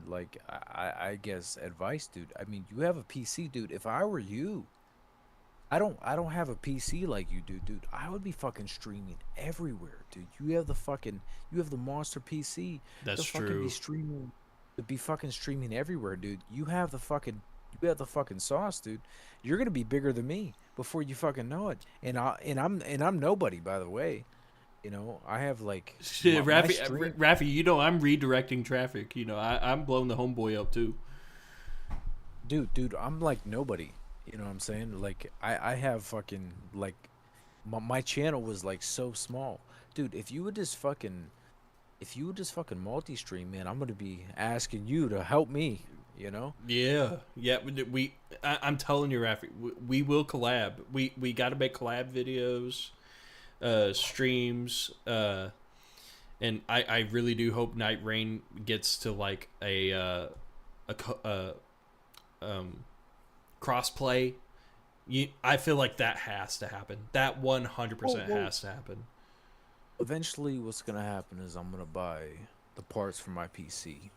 like I guess advice, dude. I mean, you have a PC, dude. If I were you, I don't have a PC like you do, dude. I would be fucking streaming everywhere, dude. You have the monster PC. That's to fucking true. be streaming everywhere, dude. You have the fucking sauce, dude. You're gonna be bigger than me before you fucking know it. And I'm nobody, by the way. You know, I have like shit, Raffy, you know I'm redirecting traffic. You know, I'm blowing the homeboy up too. Dude, I'm like nobody. You know what I'm saying? Like I have fucking like my channel was like so small, dude. If you would just fucking multi-stream, man, I'm gonna be asking you to help me. You know? Yeah. I'm telling you, Raffy, we will collab. We got to make collab videos, streams, and I really do hope Night Rain gets to like a crossplay I feel like that has to happen. That 100% Well, has to happen. eventually, what's gonna happen is I'm gonna buy the parts for my PC.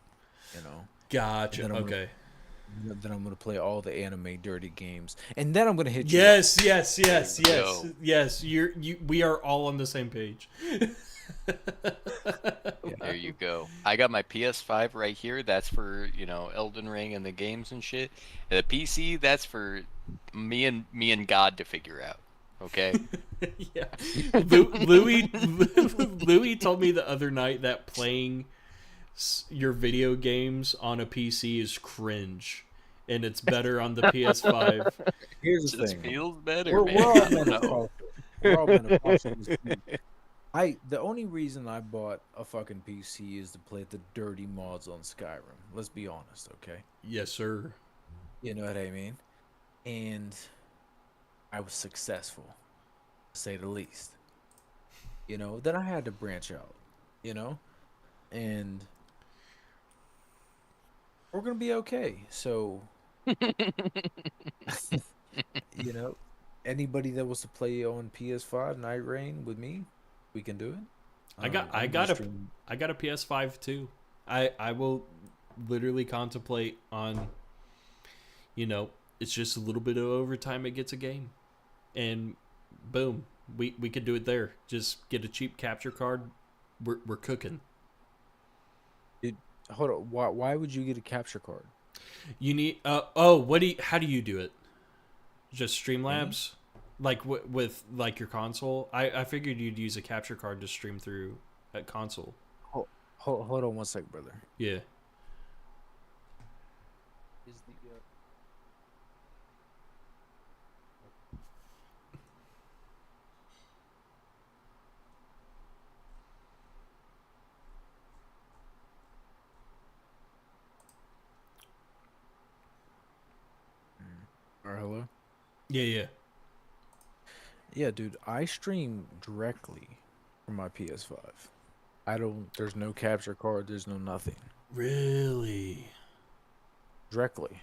You know. And Gotcha. then Okay. then I'm gonna play all the anime dirty games, and then I'm gonna hit you. Yes, yes, yes, There you yes, go. yes. We are all on the same page. There you go. I got my PS5 right here. That's for, Elden Ring and the games and shit. And the PC, that's for me and God to figure out. Okay? Yeah. Louis told me the other night that playing your video games on a PC is cringe, and it's better on the PS5. Here's the Just thing. feels better, We're, man. we're all I don't men of know. culture. We're all men of culture. The only reason I bought a fucking PC is to play the dirty mods on Skyrim. Let's be honest, okay? Yes, sir. You know what I mean? And I was successful, to say the least. Then I had to branch out, and we're gonna be okay. So, anybody that wants to play on PS5 Night Rain with me, we can do it. I got a PS5 too. I will literally contemplate on, it's just a little bit of overtime. It gets a game, and boom, we could do it there. Just get a cheap capture card. We're cooking. Hold on. Why would you get a capture card? You need how do you do it? Just Streamlabs? Like with like your console? I figured you'd use a capture card to stream through at console. Hold on one sec, brother. Yeah. Is the hello? Yeah. Yeah, dude, I stream directly from my PS5. There's no capture card, there's no nothing. Really? Directly.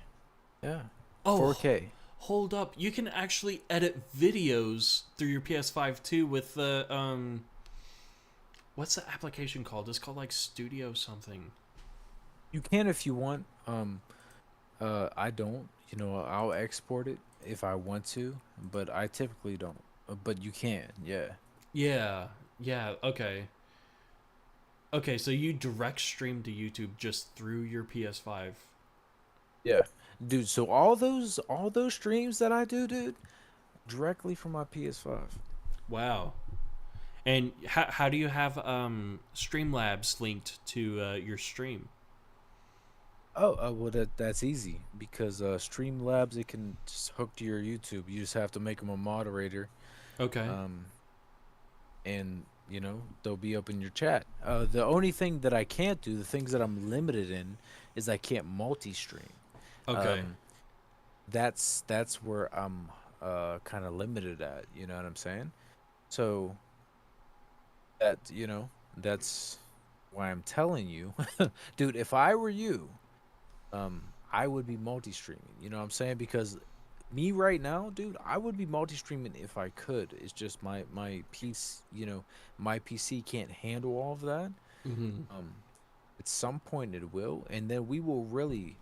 Yeah. Oh, 4K. Hold up. You can actually edit videos through your PS5 too with the what's the application called? It's called like Studio something. You can if you want. I don't. I'll export it if I want to, but I typically don't. But you can, yeah. Yeah, okay. Okay, so you direct stream to YouTube just through your PS5. Yeah. Dude, so all those streams that I do, dude, directly from my PS5. Wow. And how do you have Streamlabs linked to your stream? Well, that's easy because Streamlabs, it can just hook to your YouTube. You just have to make them a moderator. Okay. And they'll be up in your chat. The only thing that I can't do, the things that I'm limited in, is I can't multi-stream. Okay. That's where I'm kind of limited at. You know what I'm saying? So that's why I'm telling you, dude. If I were you, I would be multi-streaming. You know what I'm saying? Because me right now, dude, I would be multi-streaming if I could. It's just my piece, my PC can't handle all of that. Mm-hmm. At some point it will, and then we will really.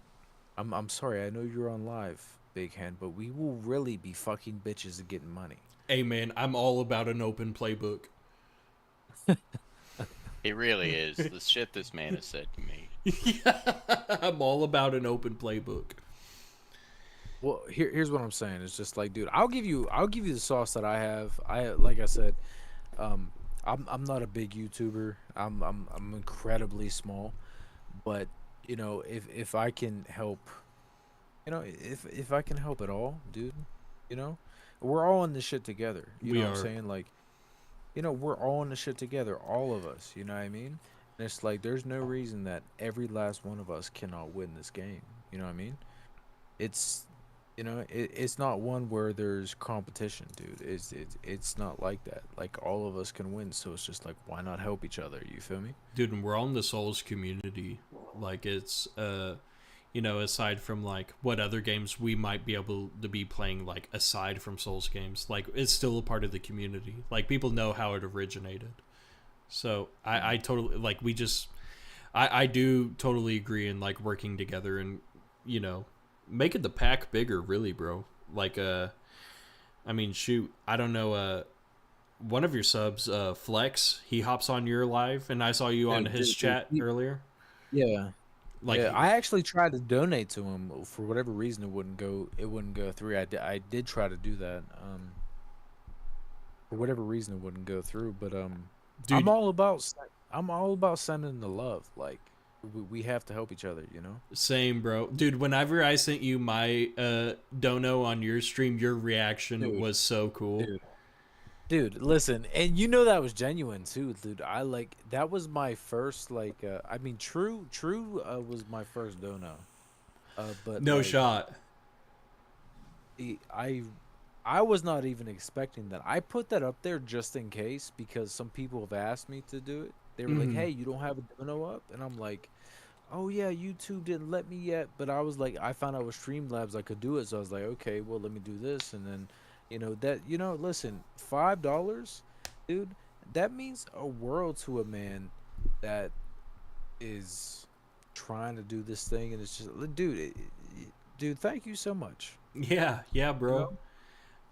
I'm sorry, I know you're on live, Big Hen, but we will really be fucking bitches and getting money. Hey man, I'm all about an open playbook. It really is. The shit this man has said to me. I'm all about an open playbook. Well, here's what I'm saying. It's just like, dude, I'll give you the sauce that I have. Like I said, I'm not a big YouTuber. I'm incredibly small, but if I can help, if I can help at all, dude, we're all in this shit together. You know what I'm saying? Like, we're all in this shit together, all of us. You know what I mean? And it's like there's no reason that every last one of us cannot win this game. You know what I mean? It's it's not one where there's competition, dude. It's not like that. Like, all of us can win, so it's just like, why not help each other? You feel me? Dude, and we're on the Souls community. Like, it's You know, aside from like what other games we might be able to be playing, like aside from Souls games, like it's still a part of the community. Like people know how it originated. So I totally like I do totally agree in like working together and, you know, making the pack bigger, really, bro. Like I mean, shoot, I don't know, one of your subs, Flex, he hops on your live, and I saw you on his chat earlier. Yeah. Like, yeah, I actually tried to donate to him for whatever reason. It wouldn't go through. I did try to do that. For whatever reason, it wouldn't go through. But Dude. I'm all about sending the love. Like we have to help each other. You know. Same, bro. Dude, whenever I sent you my dono on your stream, your reaction was so cool. Dude, listen, and you know that was genuine too, dude. I like that was my first like I mean true was my first dono. But no like, shot. I was not even expecting that. I put that up there just in case because some people have asked me to do it. They were like, "Hey, you don't have a dono up?" And I'm like, "Oh yeah, YouTube didn't let me yet." But I was like, I found out with Streamlabs I could do it, so I was like, "Okay, well, let me do this." And then listen, $5, dude, that means a world to a man that is trying to do this thing, and it's just, dude, thank you so much. Yeah, bro. You know?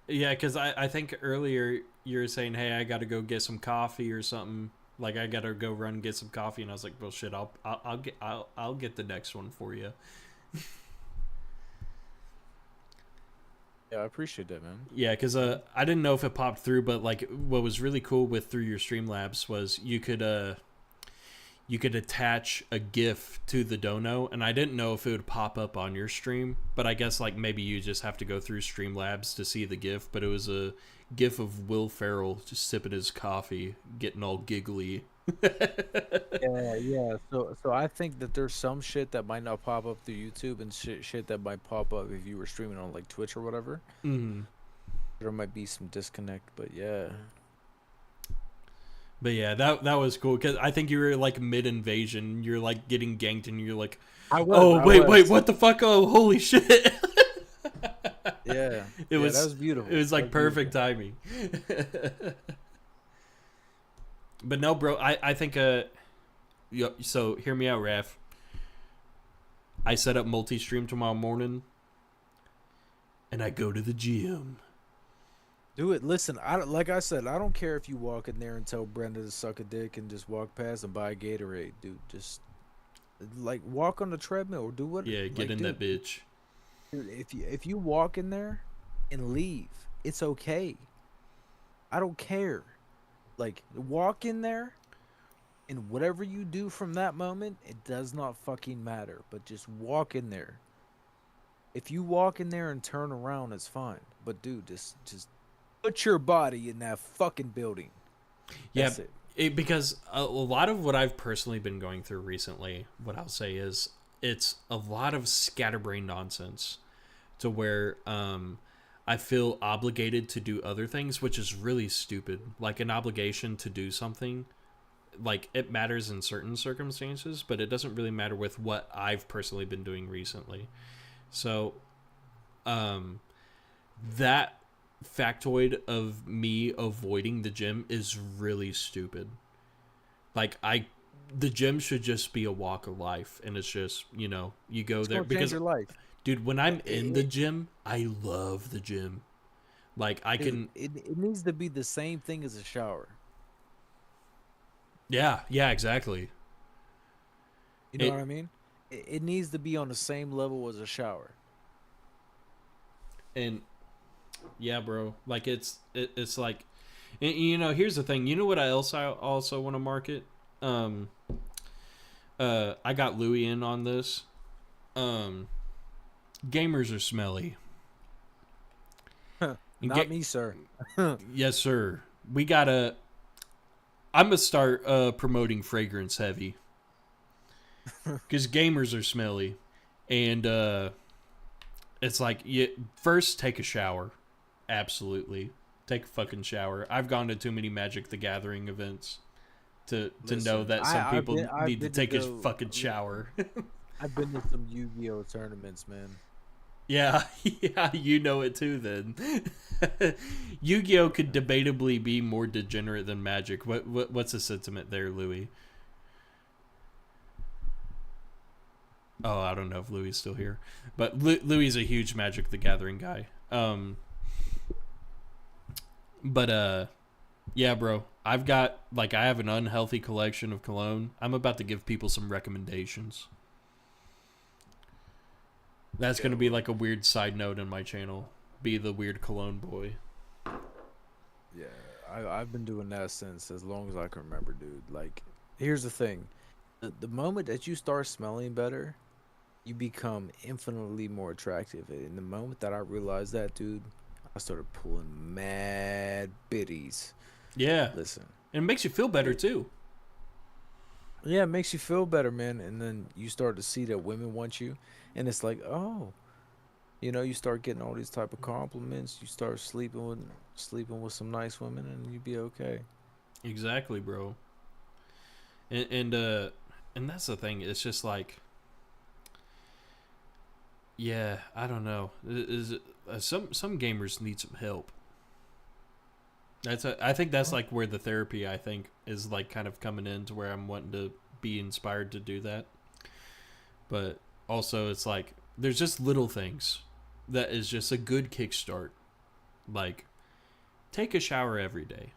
Yeah, because I think earlier you were saying, hey, I got to go get some coffee or something. Like I got to go run and get some coffee, and I was like, well, shit, I'll get the next one for you. Yeah, I appreciate that, man. Yeah, because I didn't know if it popped through, but like what was really cool with through your Streamlabs was you could attach a GIF to the dono, and I didn't know if it would pop up on your stream, but I guess like maybe you just have to go through Streamlabs to see the GIF. But it was a GIF of Will Ferrell just sipping his coffee, getting all giggly. yeah. So I think that there's some shit that might not pop up through YouTube and shit that might pop up if you were streaming on like Twitch or whatever. There might be some disconnect, but yeah. But yeah, that was cool because I think you were like mid invasion. You're like getting ganked, and you're like, wait, what the fuck? Oh, holy shit! Yeah, that was beautiful. It was like perfect timing. But no, bro, I think so hear me out, Raph. I set up multi-stream tomorrow morning, and I go to the gym. Do it. Listen, like I said, I don't care if you walk in there and tell Brenda to suck a dick and just walk past and buy a Gatorade, dude. Just like walk on the treadmill or do what. Yeah, get in that bitch. Dude, if you walk in there and leave, it's okay. I don't care. Like, walk in there, and whatever you do from that moment, it does not fucking matter. But just walk in there. If you walk in there and turn around, it's fine. But dude, just put your body in that fucking building. That's because a lot of what I've personally been going through recently, what I'll say is, it's a lot of scatterbrain nonsense to where I feel obligated to do other things, which is really stupid. Like an obligation to do something, like it matters in certain circumstances, but it doesn't really matter with what I've personally been doing recently. So that factoid of me avoiding the gym is really stupid. Like the gym should just be a walk of life, and it's just, you go there because your life. Dude, when I'm in the gym, I love the gym. Like it needs to be the same thing as a shower. Yeah, exactly. You know what I mean? It needs to be on the same level as a shower. And yeah, bro, like it's like, here's the thing. You know what I also want to market? I got Louis in on this. Gamers are smelly. Not me, sir. Yes, sir. I'm gonna start promoting fragrance heavy. Because gamers are smelly. And it's like, first take a shower. Absolutely. Take a fucking shower. I've gone to too many Magic the Gathering events to know that some people need to take a fucking shower. I've been to some Yu-Gi-Oh tournaments, man. Yeah, yeah, you know it too then. Yu-Gi-Oh could debatably be more degenerate than Magic. What's the sentiment there, Louis? Oh, I don't know if Louis is still here. But Louis is a huge Magic the Gathering guy. But yeah, bro. I have an unhealthy collection of cologne. I'm about to give people some recommendations. That's going to be like a weird side note in my channel. Be the weird cologne boy. Yeah, I've been doing that since as long as I can remember, dude. Like, here's the thing. The moment that you start smelling better, you become infinitely more attractive. And the moment that I realized that, dude, I started pulling mad biddies. Yeah. Listen. And it makes you feel better, too. Yeah, it makes you feel better, man. And then you start to see that women want you. And it's like, oh, you know, you start getting all these type of compliments. You start sleeping with some nice women, and you be okay. Exactly, bro. And that's the thing. It's just like, yeah, I don't know. Some gamers need some help. I think that's like where the therapy, I think, is like kind of coming in to where I'm wanting to be inspired to do that. But also, it's like there's just little things that is just a good kickstart. Like, take a shower every day,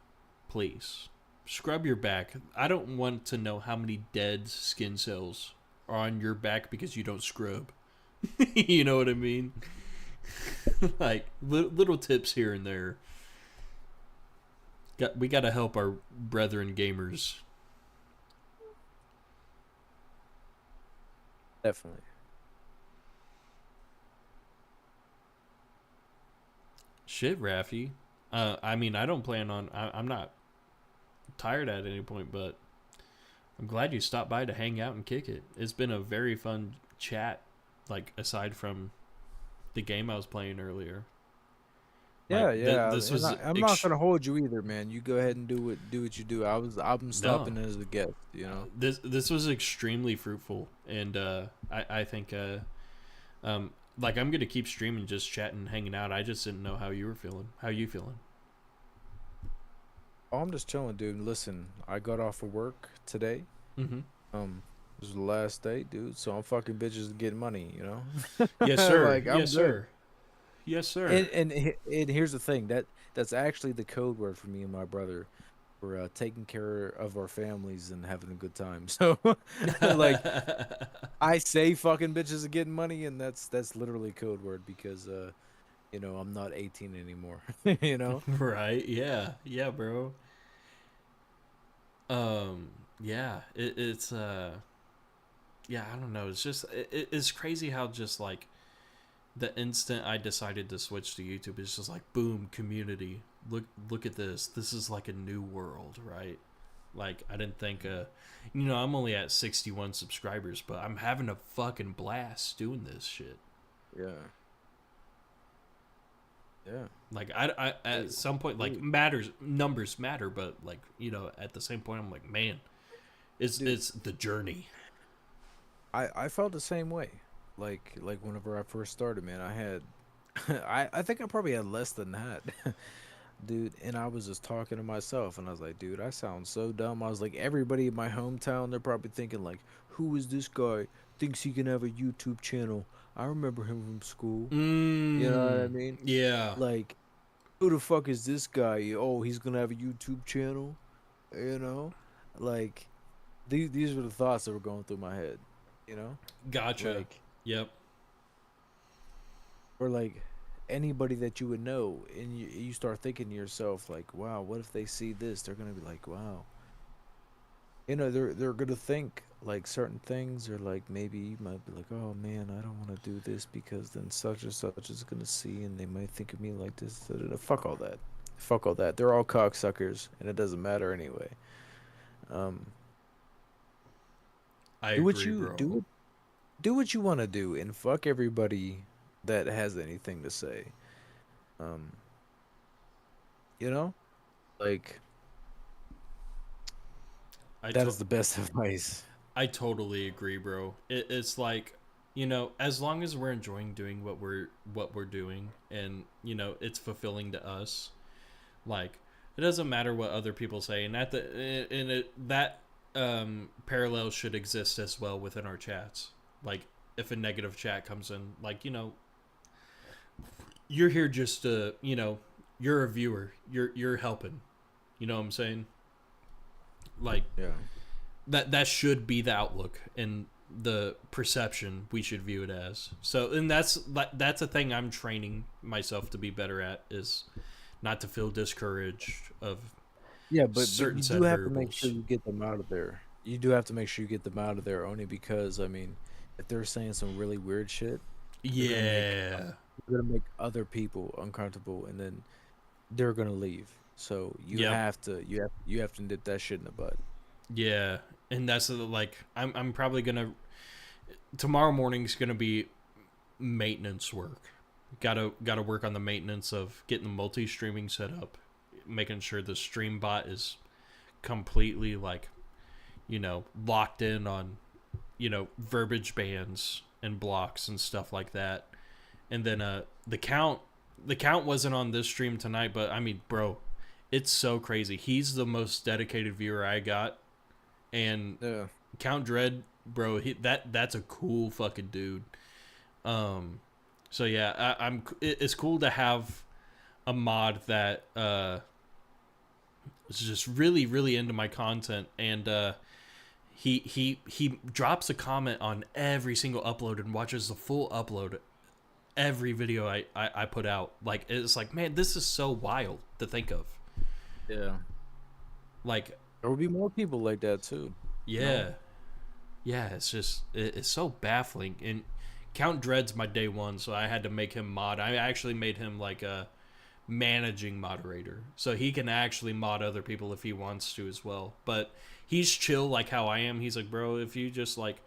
please. Scrub your back. I don't want to know how many dead skin cells are on your back because you don't scrub. You know what I mean? Like little tips here and there. We got to help our brethren gamers. Definitely. Shit, Raffy. I mean, I don't plan on. I'm not tired at any point, but I'm glad you stopped by to hang out and kick it. It's been a very fun chat. Like, aside from the game I was playing earlier. Yeah, Like, yeah. this was. I'm not gonna hold you either, man. You go ahead and do what you do. I'm stopping No. as a guest, you know. This was extremely fruitful, and I think like I'm gonna keep streaming, just chatting, hanging out. I just didn't know how you were feeling. How you feeling? Oh, I'm just chilling, dude. Listen, I got off of work today. Mhm. This was the last day, dude. So I'm fucking bitches to get money, you know. Yes, sir. Like, I'm Yes, good. sir. Yes, sir. And here's the thing, that's actually the code word for me and my brother. We're taking care of our families and having a good time. So, like, I say fucking bitches are getting money, and that's literally code word because, you know, I'm not 18 anymore. You know? Right? Yeah. Yeah, bro. Yeah. It's yeah, I don't know. It's just it's crazy how just like the instant I decided to switch to YouTube, it's just like boom, community. Look at this. This is like a new world, right? Like, I didn't think you know, I'm only at 61 subscribers, but I'm having a fucking blast doing this shit. Yeah. Yeah. Like, I at some point, like, numbers matter, but like, you know, at the same point, I'm like, man, it's the journey. I felt the same way. Like whenever I first started, man, I had I think I probably had less than that. Dude, and I was just talking to myself and I was like, dude, I sound so dumb. I was like, everybody in my hometown, they're probably thinking like, who is this guy? Thinks he can have a YouTube channel. I remember him from school. You know what I mean? Yeah. Like, who the fuck is this guy? Oh, he's gonna have a YouTube channel? You know? Like, these were the thoughts that were going through my head. You know? Gotcha. Like, yep. Or like anybody that you would know, and you start thinking to yourself like, wow, what if they see this? They're gonna be like, wow. You know, they're gonna think like certain things, or like maybe you might be like, oh man, I don't want to do this because then such and such is gonna see, and they might think of me like this. Fuck all that. Fuck all that. They're all cocksuckers, and it doesn't matter anyway. I do what agree, you bro. do what you want to do, and fuck everybody that has anything to say. You know, like that is the best advice. I totally agree, bro. It's like, you know, as long as we're enjoying doing what we're doing, and you know it's fulfilling to us, like it doesn't matter what other people say, and that parallel should exist as well within our chats. Like if a negative chat comes in, like, you know, you're here just to, you know, you're a viewer, you're helping, you know what I'm saying? Like Yeah. that should be the outlook and the perception we should view it as. So, and that's a thing I'm training myself to be better at, is not to feel discouraged of Yeah, but certain you said do have to make variables. sure you get them out of there. You do have to make sure you get them out of there only because I mean, if they're saying some really weird shit, Yeah. they're gonna make other people uncomfortable, and then they're gonna leave. So Yep. you have to nip that shit in the bud. Yeah. And that's like I'm probably gonna tomorrow morning's gonna be maintenance work. Gotta work on the maintenance of getting the multi-streaming set up, making sure the stream bot is completely like, you know, locked in on, you know, verbiage bans and blocks and stuff like that. And then the count wasn't on this stream tonight, but I mean, bro, it's so crazy. He's the most dedicated viewer I got, and Yeah. Count Dread, bro, that's a cool fucking dude. So yeah, it's cool to have a mod that is just really really into my content, and he drops a comment on every single upload and watches the full upload every video I put out. Like, it's like, man, this is so wild to think of. Yeah. Like, there will be more people like that too. yeah. Yeah, it's just it's so baffling. And Count Dread's my day one, so I had to make him mod. I actually made him like a managing moderator, so he can actually mod other people if he wants to as well. But he's chill like how I am. He's like, bro, if you just like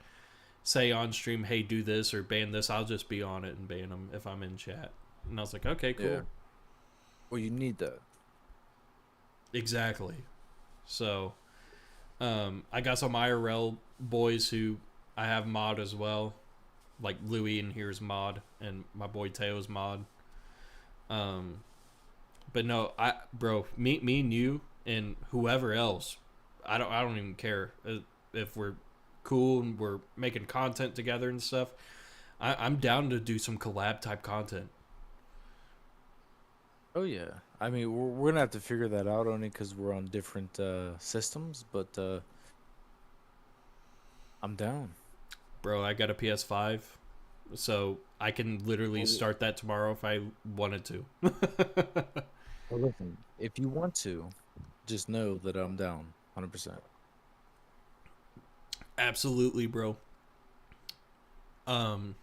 say on stream, hey, do this or ban this, I'll just be on it and ban them if I'm in chat. And I was like, okay, cool. Yeah. Well, you need that. Exactly. So I got some IRL boys who I have mod as well, like Louis in here's mod, and my boy Teo's mod. But no, bro, me and you and whoever else, I don't even care if we're cool and we're making content together and stuff. I'm down to do some collab type content. Oh yeah. I mean, we're gonna have to figure that out only because we're on different systems, but I'm down. Bro, I got a PS5, so I can literally start that tomorrow if I wanted to. Well, listen, if you want to, just know that I'm down, 100%. Absolutely, bro. And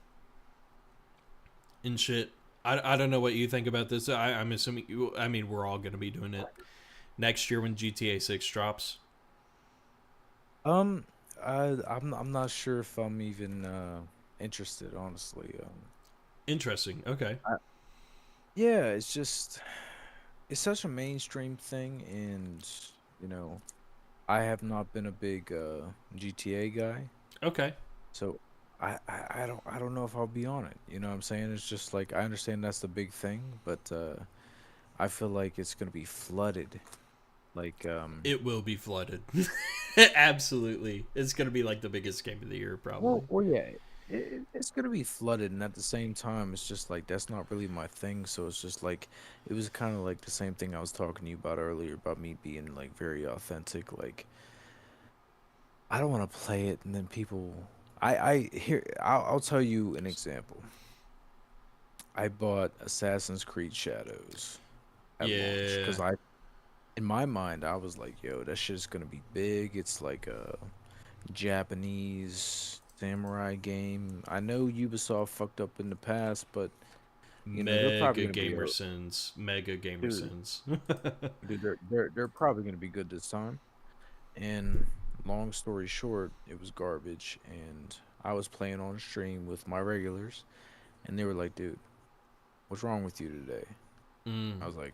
shit, I don't know what you think about this. I'm assuming I mean, we're all gonna be doing it next year when GTA 6 drops. I'm not sure if I'm even interested, honestly. Interesting. Okay. Yeah, it's just it's such a mainstream thing, and you know, I have not been a big GTA guy. Okay. So I don't know if I'll be on it. You know what I'm saying? It's just like I understand that's the big thing, but I feel like it's gonna be flooded. Like It will be flooded. Absolutely. It's gonna be like the biggest game of the year, probably. well yeah, it's gonna be flooded, and at the same time, it's just like that's not really my thing. So it's just like it was kind of like the same thing I was talking to you about earlier about me being like very authentic. Like I don't want to play it, and then people. I'll tell you an example. I bought Assassin's Creed Shadows at launch because Yeah. in my mind, I was like, yo, that shit's gonna be big. It's like a Japanese samurai game. I know Ubisoft fucked up in the past, but you know they're probably Mega gonna be gamer a sins. Mega gamer dude. sins. Dude, they're probably gonna be good this time. And long story short, it was garbage. And I was playing on stream with my regulars, and they were like, dude, what's wrong with you today? I was like,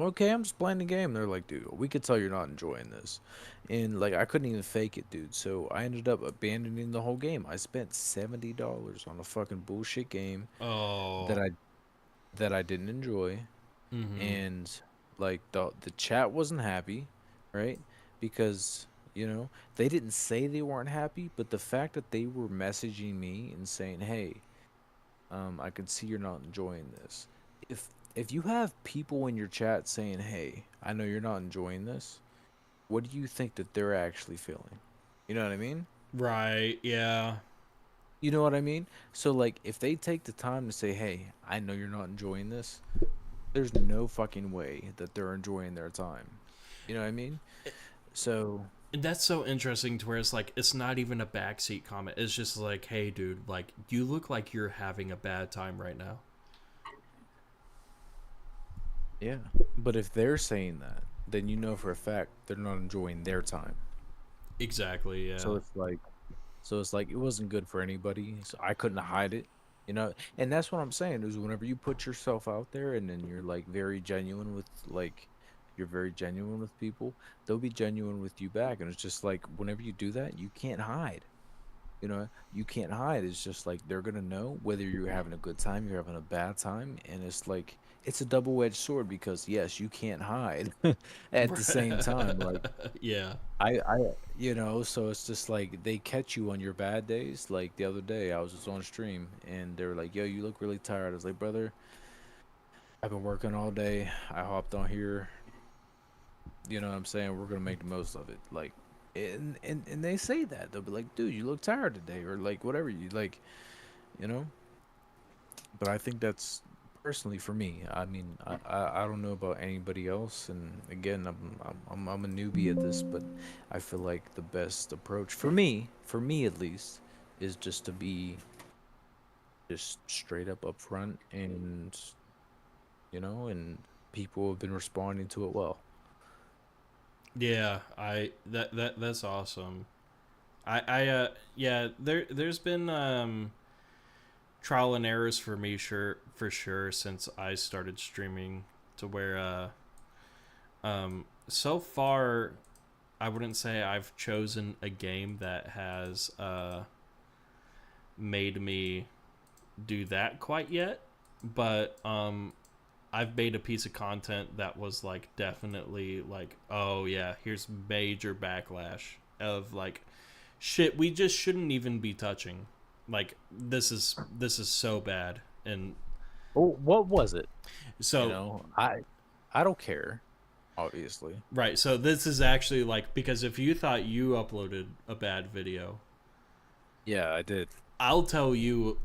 I'm okay. I'm just playing the game. They're like, dude, we could tell you're not enjoying this, and like I couldn't even fake it, dude. So I ended up abandoning the whole game. I spent $70 on a fucking bullshit game that Oh. I didn't enjoy, Mm-hmm. and like the chat wasn't happy, right? Because they didn't say they weren't happy, but the fact that they were messaging me and saying, "Hey, I can see you're not enjoying this." If you have people in your chat saying, "Hey, I know you're not enjoying this," what do you think that they're actually feeling? You know what I mean? Right. Yeah. You know what I mean? So like, if they take the time to say, "Hey, I know you're not enjoying this," there's no fucking way that they're enjoying their time. You know what I mean? So And that's so interesting to where it's like it's not even a backseat comment. It's just like, hey, dude, like you look like you're having a bad time right now. yeah, but if they're saying that, then you know for a fact they're not enjoying their time. Exactly. So Yeah. it's like it wasn't good for anybody. So I couldn't hide it, And that's what I'm saying is whenever you put yourself out there and then you're like very genuine with you're very genuine with people, they'll be genuine with you back. And it's just like whenever you do that, you can't hide. You can't hide. It's just like they're gonna know whether you're having a good time, you're having a bad time, and it's like it's a double-edged sword because yes, you can't hide at the same time. Like Yeah. so it's just like they catch you on your bad days. Like the other day, I was just on stream and they were like, "Yo, you look really tired." I was like, "Brother, I've been working all day. I hopped on here. You know what I'm saying? We're gonna make the most of it." Like, and they say that they'll be like, "Dude, you look tired today," or like whatever you like, you know. But I think that's personally for me. I mean, I don't know about anybody else, and again, I'm a newbie at this, but I feel like the best approach for me at least, is just to be just straight up upfront, and and people have been responding to it well. Yeah. That's awesome. Yeah. There's been trial and errors for me, for sure, since I started streaming, to where so far I wouldn't say I've chosen a game that has made me do that quite yet, but I've made a piece of content that was like definitely like, oh yeah, here's major backlash of like shit we just shouldn't even be touching. Like this is so bad. And Oh, what was it? so I don't care, obviously. right, so this is actually like, because if you thought you uploaded a bad video, Yeah, I did. I'll tell you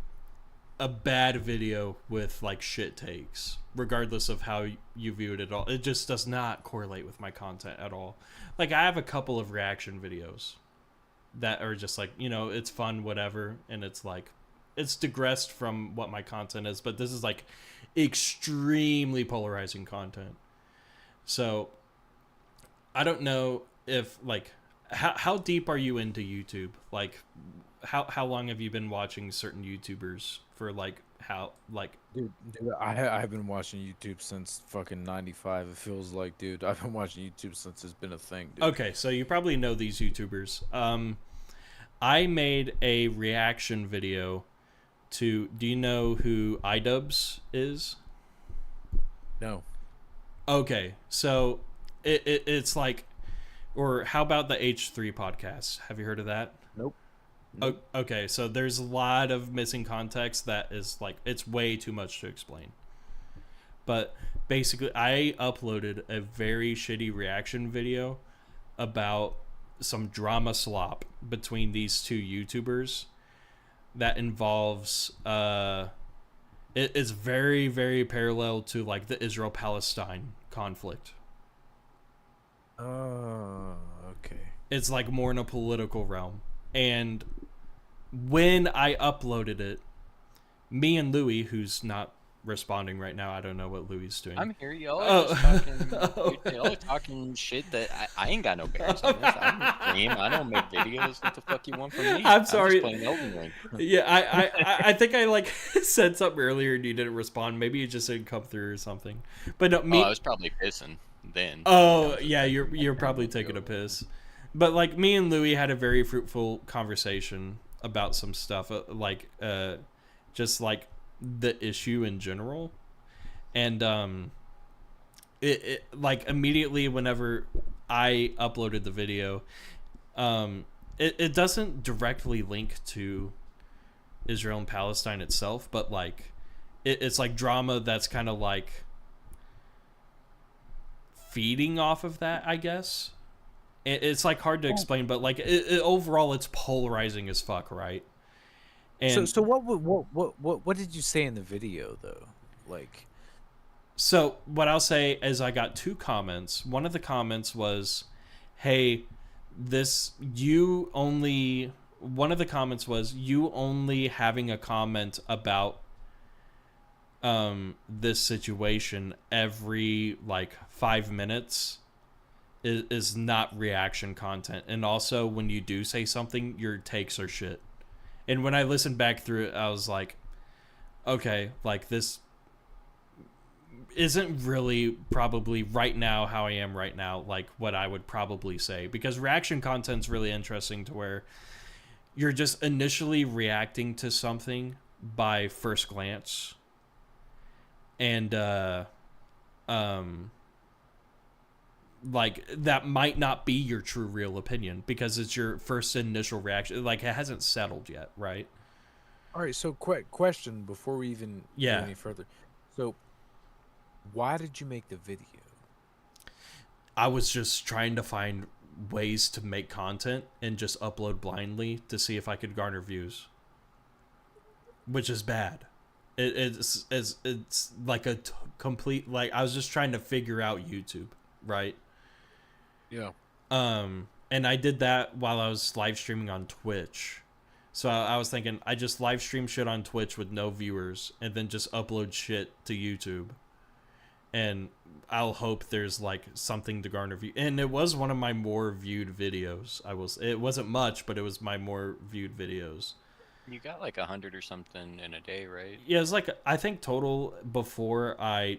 a bad video with like shit takes, regardless of how you viewed it all. It just does not correlate with my content at all. Like I have a couple of reaction videos that are just like, it's fun, whatever, and it's like it's digressed from what my content is, but this is like extremely polarizing content. So I don't know if like how deep are you into YouTube? Like how long have you been watching certain YouTubers for, like how like Dude, I've been watching YouTube since fucking '95. It feels like, dude, I've been watching YouTube since it's been a thing, dude. Okay, so you probably know these YouTubers. I made a reaction video to, do you know who iDubbbz is? No. Okay, so it's like, or how about the H3 podcast? Have you heard of that? Nope. Okay, so there's a lot of missing context that is like, it's way too much to explain. But basically, I uploaded a very shitty reaction video about some drama slop between these two YouTubers that involves it is very, very parallel to like the Israel-Palestine conflict. Oh, okay. It's like more in a political realm. And when I uploaded it, me and Louis, who's not responding right now. I don't know what Louis is doing. I'm here. Y'all Oh. are just talking. Y'all are talking shit that I ain't got no bears on this. I don't stream. I don't make videos. What the fuck you want from me? I'm sorry. just playing Elden Ring. Yeah, I think I like said something earlier and you didn't respond. Maybe it just didn't come through or something. But no, me. Oh, I was probably pissing then. Oh yeah, you're probably taking a piss. But like me and Louis had a very fruitful conversation about some stuff, just like the issue in general, and it like immediately whenever I uploaded the video, it doesn't directly link to Israel and Palestine itself, but like it's like drama that's kind of like feeding off of that, I guess. It's like hard to explain, but like overall, it's polarizing as fuck, right? And So what did you say in the video though? Like, so what I'll say is I got 2 comments. One of the comments was, "Hey, one of the comments was you only having a comment about this situation every like 5 minutes is not reaction content, and also when you do say something, your takes are shit." And when I listened back through it, I was like, okay, like this isn't really probably right now how I am right now, like what I would probably say, because reaction content's really interesting to where you're just initially reacting to something by first glance, and like that might not be your true real opinion because it's your first initial reaction, like it hasn't settled yet, right? all right. So question before we even go any further. So why did you make the video? I was just trying to find ways to make content and just upload blindly to see if I could garner views, which is bad. It's like a complete, like I was just trying to figure out YouTube, right? Yeah. And I did that while I was live streaming on Twitch. So I was thinking I just live stream shit on Twitch with no viewers and then just upload shit to YouTube. And I'll hope there's like something to garner view. And it was one of my more viewed videos. It wasn't much, but it was my more viewed videos. You got like 100 or something in a day, right? Yeah, it's like I think total before I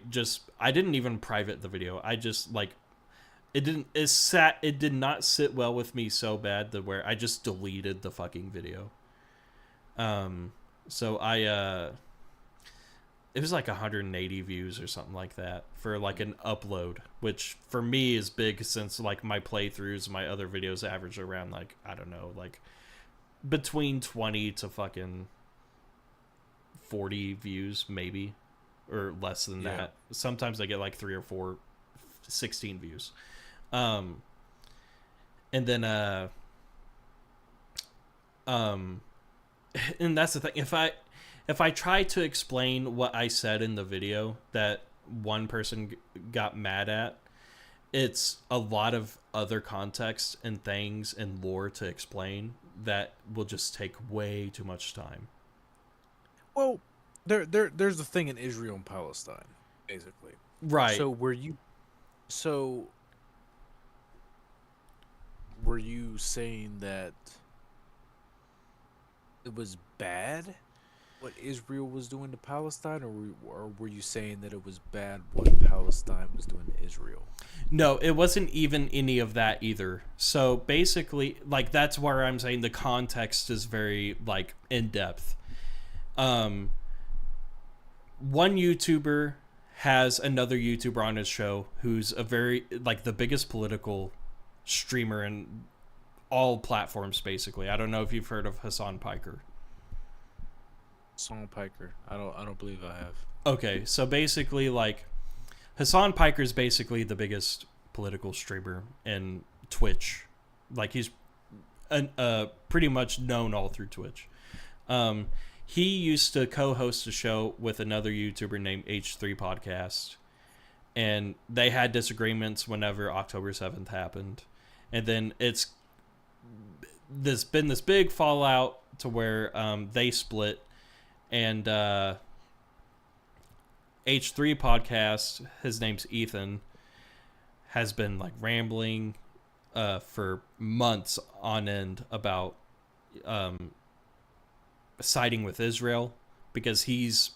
didn't even private the video. I just like it did not sit well with me so bad that where I just deleted the fucking video. So it was like 180 views or something like that for like an upload, which for me is big since like my playthroughs, my other videos average around like, I don't know, like between 20 to fucking 40 views maybe, or less than that. Sometimes I get like 3 or 4 16 views. And then and that's the thing, if I try to explain what I said in the video that one person got mad at, it's a lot of other context and things and lore to explain that will just take way too much time. Well, there's the thing in Israel and Palestine, basically. Right. So were you saying that it was bad what Israel was doing to Palestine, or were you saying that it was bad what Palestine was doing to Israel? No, it wasn't even any of that either. So basically, like, that's where I'm saying the context is very, like, in-depth. One YouTuber has another YouTuber on his show who's a very, like, the biggest political streamer in all platforms, basically. I don't know if you've heard of Hassan Piker. Hassan Piker. I don't believe I have. Okay, so basically, like, Hassan Piker is basically the biggest political streamer in Twitch. Like, he's pretty much known all through Twitch. He used to co-host a show with another YouTuber named H3 Podcast, and they had disagreements whenever October 7th happened. And then it's been this big fallout to where they split, and H3 podcast, his name's Ethan, has been like rambling for months on end about siding with Israel because he's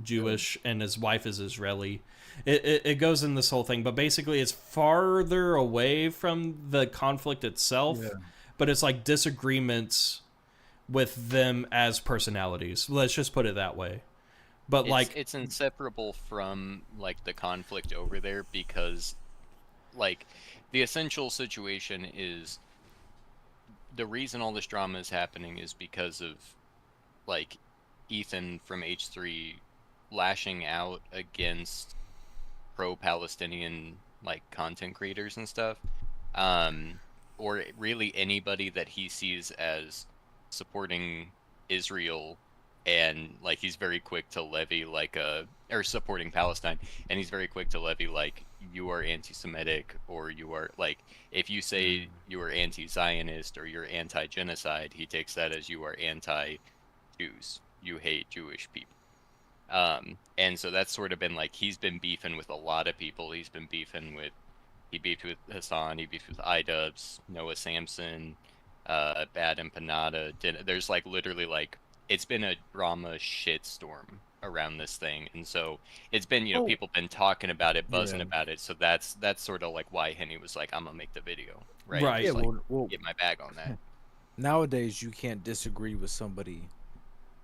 Jewish and his wife is Israeli. It goes in this whole thing, but basically it's farther away from the conflict itself, but it's like disagreements with them as personalities. Let's just put it that way. But it's inseparable from like the conflict over there because like the essential situation is the reason all this drama is happening is because of like Ethan from H3 lashing out against pro-Palestinian like content creators and stuff, or really anybody that he sees as supporting Israel, and like he's very quick to levy like or supporting Palestine, and he's very quick to levy like you are anti-Semitic, or you are like if you say you are anti-Zionist or you're anti-genocide, he takes that as you are anti-Jews, you hate Jewish people. And so that's sort of been like he's been beefing with a lot of people. He beefed with Hassan, he beefed with iDubbbz, Noah Samson, Bad Empanada. There's like literally like it's been a drama shitstorm around this thing, and so it's been people been talking about it, buzzing about it. So that's sort of like why Henny was like, I'm gonna make the video, right? Right. Just, Yeah, like, well, get my bag on that. Nowadays, you can't disagree with somebody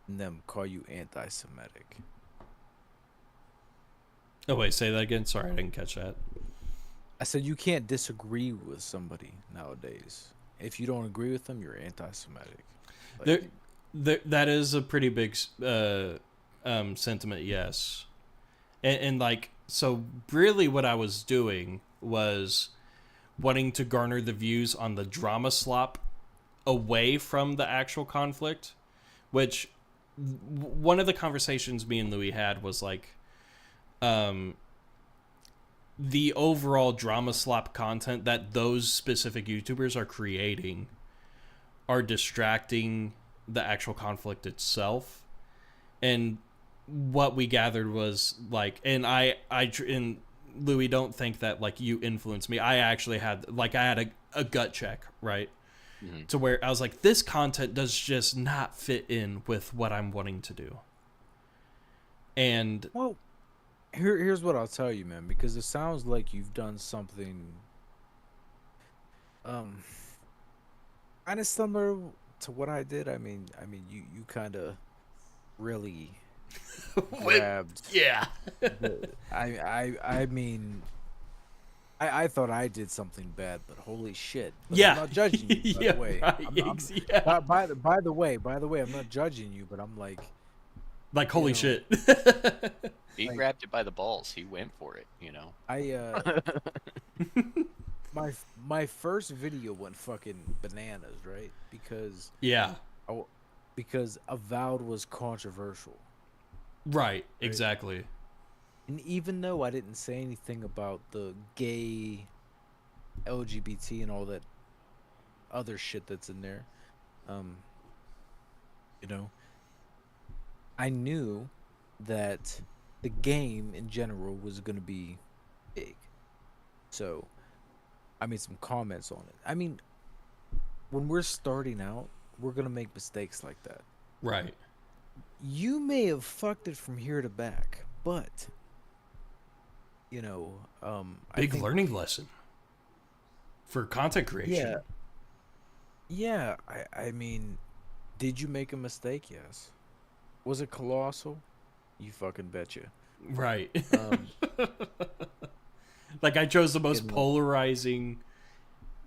and them call you anti-Semitic. Oh wait, say that again. Sorry, I didn't catch that. I said you can't disagree with somebody nowadays. If you don't agree with them, you're anti-Semitic. Like, that is a pretty big sentiment, yes. And like, so really what I was doing was wanting to garner the views on the drama slop away from the actual conflict, which one of the conversations me and Louis had was like, the overall drama slop content that those specific YouTubers are creating are distracting the actual conflict itself. And what we gathered was like, and and Louis, don't think that like you influenced me. I actually had a gut check, right? Mm-hmm. To where I was like, this content does just not fit in with what I'm wanting to do. And well, here's what I'll tell you, man, because it sounds like you've done something kind of similar to what I did. I mean you kind of really grabbed I thought I did something bad, but holy shit. But I'm not judging you, by the way. Right. By the way, I'm not judging you, but I'm like holy shit. He grabbed it by the balls. He went for it, my first video went fucking bananas, right? Because because Avowed was controversial. Right, exactly. And even though I didn't say anything about the gay, LGBT, and all that other shit that's in there, I knew that the game in general was going to be big. So I made some comments on it. I mean, when we're starting out, we're going to make mistakes like that. Right. You may have fucked it from here to back, but big learning lesson for content creation. Yeah. I mean, did you make a mistake? Yes. Was it colossal? You fucking betcha. Right. Like I chose the most polarizing,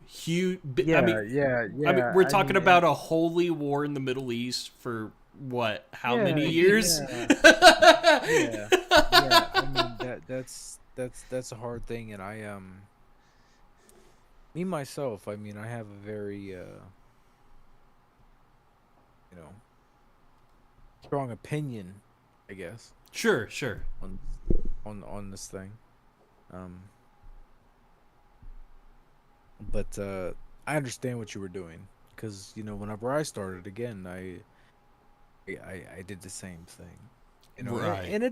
huge. I mean, we're talking about a holy war in the Middle East for what? How many years? Yeah. I mean, that's a hard thing, and me myself. I mean, I have a very strong opinion, I guess. Sure. On this thing, but I understand what you were doing, because whenever I started again, I did the same thing. You know, Right. in a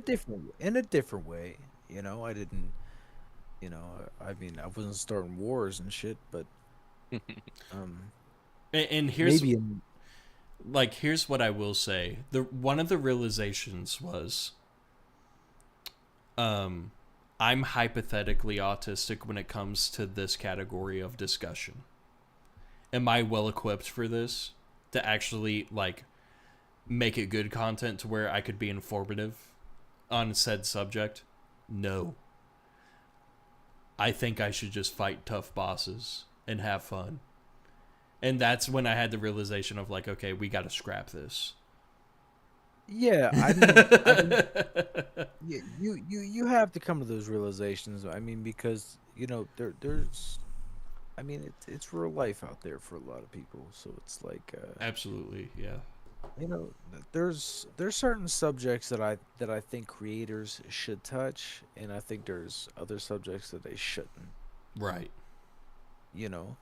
different way. You know, I didn't. You know, I mean, I wasn't starting wars and shit, but um, And here's maybe in like here's what I will say. The one of the realizations was I'm hypothetically autistic when it comes to this category of discussion. Am I well equipped for this to actually like make it good content to where I could be informative on said subject? No. I think I should just fight tough bosses and have fun. And that's when I had the realization of like, okay, we got to scrap this. Yeah, you have to come to those realizations. I mean, because you know there's, I mean, it's real life out there for a lot of people. So it's like, Absolutely, yeah. you know, there's certain subjects that I think creators should touch, and I think there's other subjects that they shouldn't. Right. You know,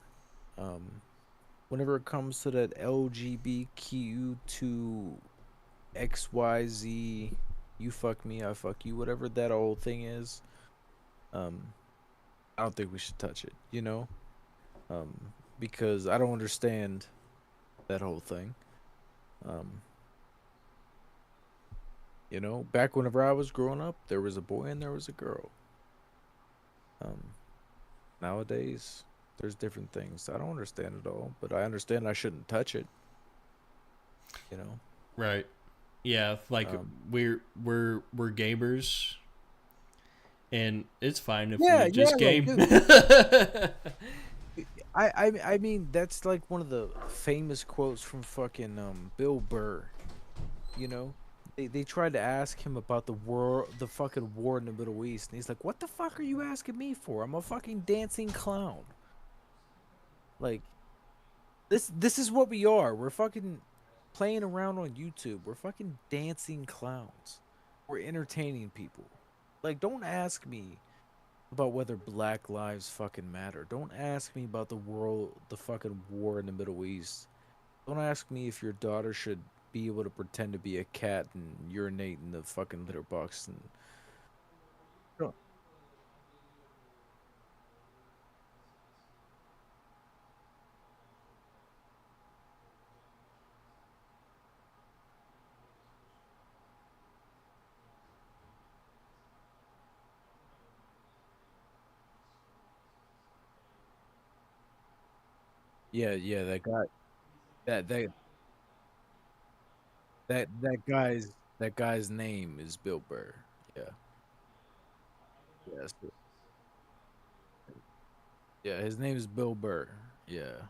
whenever it comes to that LGBTQ XYZ, you fuck me, I fuck you, whatever that old thing is, I don't think we should touch it, you know? Because I don't understand that whole thing. You know, back whenever I was growing up, there was a boy and there was a girl. Nowadays, there's different things. I don't understand it all, but I understand I shouldn't touch it. You know? Right. Yeah, like we're gamers, and it's fine if Yeah, we yeah, just like, game. dude. I mean that's like one of the famous quotes from fucking Bill Burr. You know, they tried to ask him about the fucking war in the Middle East, and he's like, "What the fuck are you asking me for? I'm a fucking dancing clown." Like, this is what we are. We're fucking playing around on YouTube. We're fucking dancing clowns. We're entertaining people. Like, don't ask me about whether Black Lives fucking matter. Don't ask me about the fucking war in the Middle East. Don't ask me if your daughter should be able to pretend to be a cat and urinate in the fucking litter box. And don't. Yeah, yeah, that that that guy's name is Bill Burr. Yeah, yes, yeah. His name is Bill Burr. Yeah,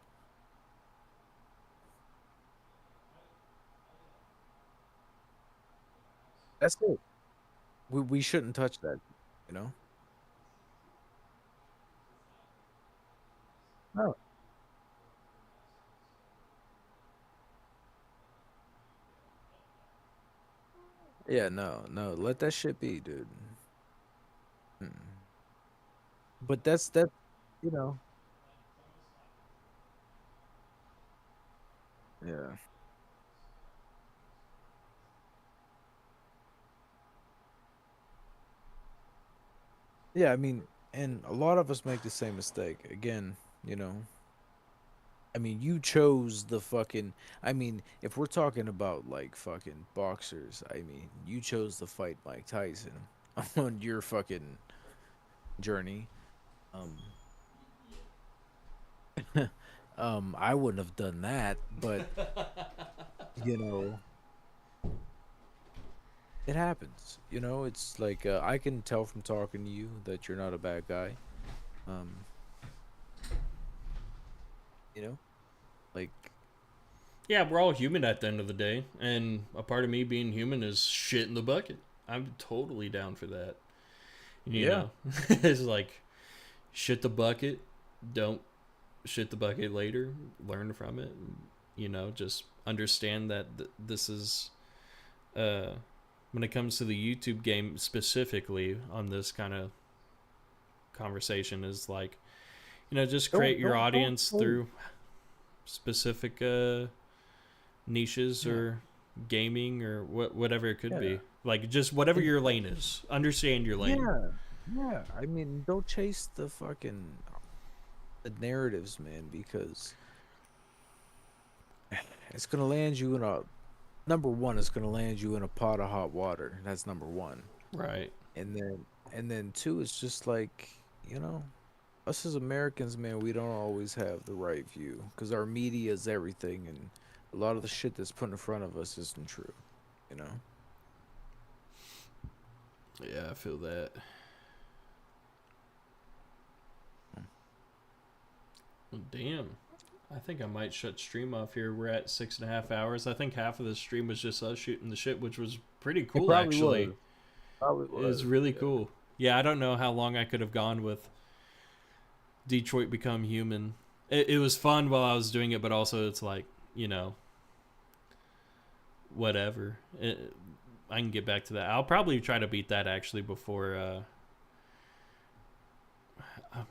that's it. We shouldn't touch that. You know. No. Yeah, no, no. Let that shit be, dude. Mm. But that. You know. Yeah. Yeah, I mean, and a lot of us make the same mistake. Again, you know, I mean, you chose the fucking. I mean, if we're talking about like fucking boxers, I mean, you chose to fight Mike Tyson on your fucking journey. Um, I wouldn't have done that, but you know, it happens. You know, it's like I can tell from talking to you that you're not a bad guy. Um, you know, like Yeah, we're all human at the end of the day, and a part of me being human is shit in the bucket. I'm totally down for that. You yeah, know, it's like shit the bucket, don't shit the bucket later, learn from it. You know, just understand that this is uh when it comes to the YouTube game specifically on this kind of conversation is like, you know, just create your audience don't. through specific niches Yeah. or gaming or whatever it could Yeah. be. Like just whatever your lane is. Understand your lane. Yeah, yeah. I mean, don't chase the fucking the narratives, man, because it's gonna land you in a number one. It's gonna land you in a pot of hot water. That's number one. Right. And then two, it's just like, you know, us as Americans, man, we don't always have the right view because our media is everything, and a lot of the shit that's put in front of us isn't true. You know. Yeah, I feel that. Well, damn. I think I might shut stream off here. We're at 6.5 hours. I think half of the stream was just us shooting the shit, which was pretty cool, probably actually. was. Probably It was really cool. Yeah, I don't know how long I could have gone with Detroit Become Human. It was fun while I was doing it, but also it's like, you know, whatever. I can get back to that. I'll probably try to beat that actually before.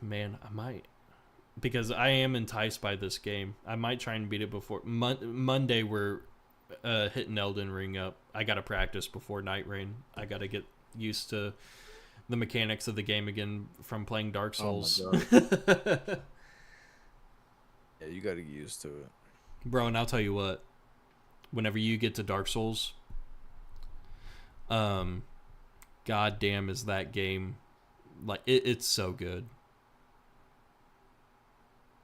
Man, I might, because I am enticed by this game. I might try and beat it before Monday. We're hitting Elden Ring up. I gotta practice before Night Rain. I gotta get used to the mechanics of the game again from playing Dark Souls. Oh my God. Yeah, you gotta get used to it, Bro. And I'll tell you what, whenever you get to Dark Souls, god damn is that game, like it's so good.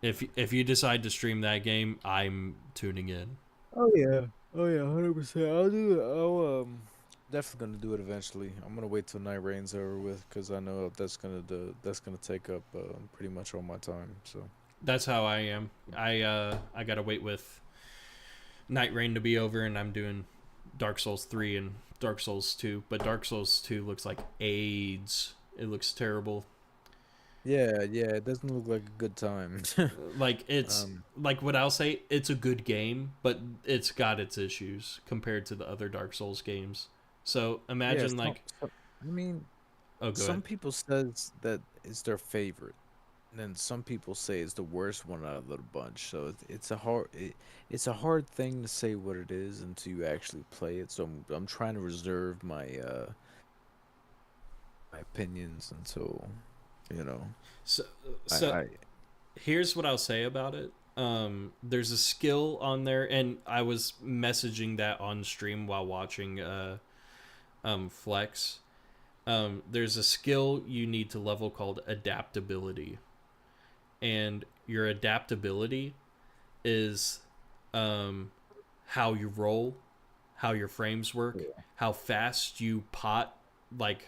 If you decide to stream that game, I'm tuning in. Oh yeah, 100%. I'll do it. I'll definitely gonna do it eventually. I'm gonna wait till Night Rain's over with because I know that's gonna take up pretty much all my time. So That's how I am. I gotta wait with Night Rain to be over, and I'm doing Dark Souls 3 and Dark Souls 2. But Dark Souls 2 looks like AIDS. It looks terrible. yeah, it doesn't look like a good time. Like it's like what I'll say, it's a good game, but it's got its issues compared to the other Dark Souls games. So imagine I mean, oh, go some ahead. people says that it's their favorite, and then some people say it's the worst one out of the bunch. So it's a hard thing to say what it is until you actually play it. So I'm trying to reserve my my opinions until, you know. So I here's what I'll say about it. There's a skill on there, and I was messaging that on stream while watching Flex. There's a skill you need to level called adaptability, and your adaptability is how you roll, how your frames work, how fast you pot like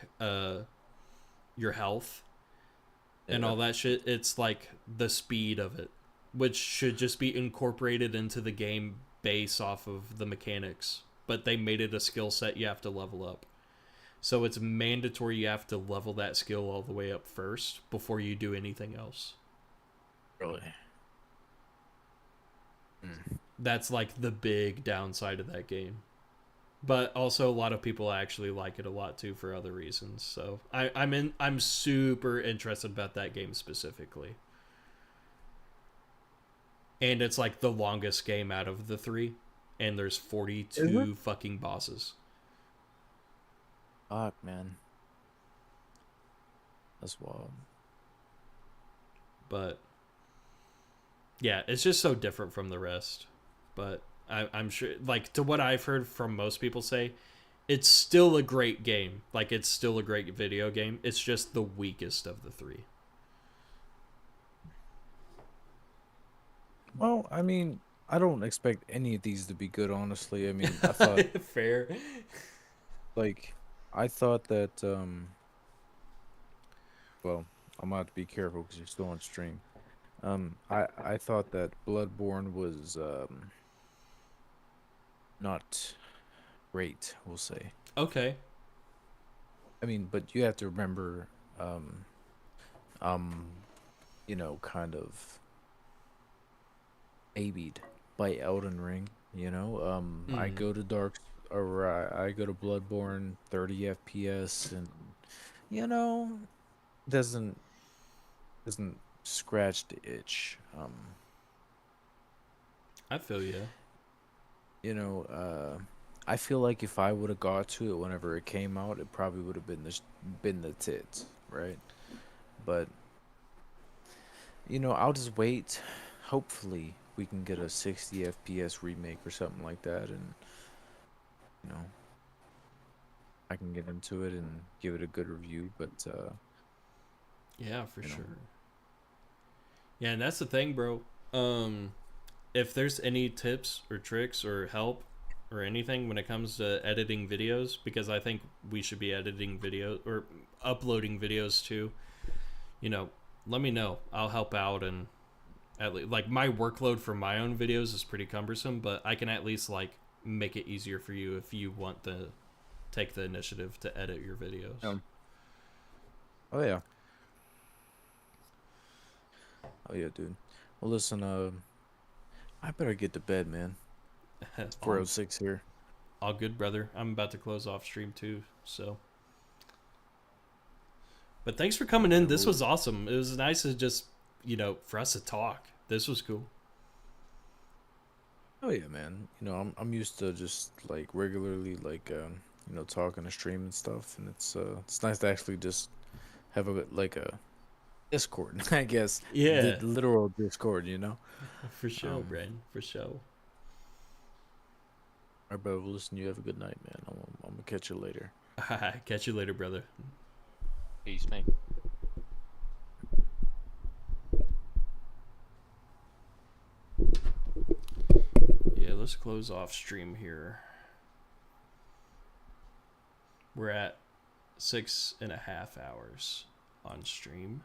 your health and all that shit. It's like the speed of it, which should just be incorporated into the game base off of the mechanics, but they made it a skill set you have to level up. So it's mandatory you have to level that skill all the way up first before you do anything else. Really? That's like the big downside of that game. But also a lot of people actually like it a lot too for other reasons. So I'm super interested about that game specifically. And it's like the longest game out of the 3, and there's 42 fucking bosses. Fuck, man. That's wild. But yeah, it's just so different from the rest. But I'm sure, like, to what I've heard from most people say, it's still a great game. Like, it's still a great video game. It's just the weakest of the 3. Well, I mean, I don't expect any of these to be good, honestly. I mean, I thought fair. Like, I thought that well, I'm gonna have to be careful because you're still on stream. I thought that Bloodborne was not great, we'll say. Okay. I mean, but you have to remember, you know, kind of babied by Elden Ring, you know. I go to I go to Bloodborne 30 FPS, and you know, doesn't scratch the itch. I feel you. You know, I feel like if I would have got to it whenever it came out, it probably would have been the tits, right? But I'll just wait. Hopefully, we can get a 60 FPS remake or something like that, and you know, I can get into it and give it a good review. But yeah, for sure. Yeah, and that's the thing, bro. If there's any tips or tricks or help or anything when it comes to editing videos, because I think we should be editing videos or uploading videos too, let me know. I'll help out, and at least, like, my workload for my own videos is pretty cumbersome, but I can at least like make it easier for you if you want to take the initiative to edit your videos. Oh yeah. Oh yeah, dude. Well, listen, I better get to bed, man. It's 4:06 here. All good, brother. I'm about to close off stream too, so. But thanks for coming in. This was awesome. It was nice to just, for us to talk. This was cool. Oh yeah, man. I'm used to just like regularly like talking to stream and stuff, and it's nice to actually just have a Discord, I guess. Yeah. The literal Discord, For sure, Brandon. For sure. All right, bro. Well, listen, you have a good night, man. I'm gonna catch you later. Catch you later, brother. Peace, mate. Yeah, let's close off stream here. We're at 6.5 hours on stream.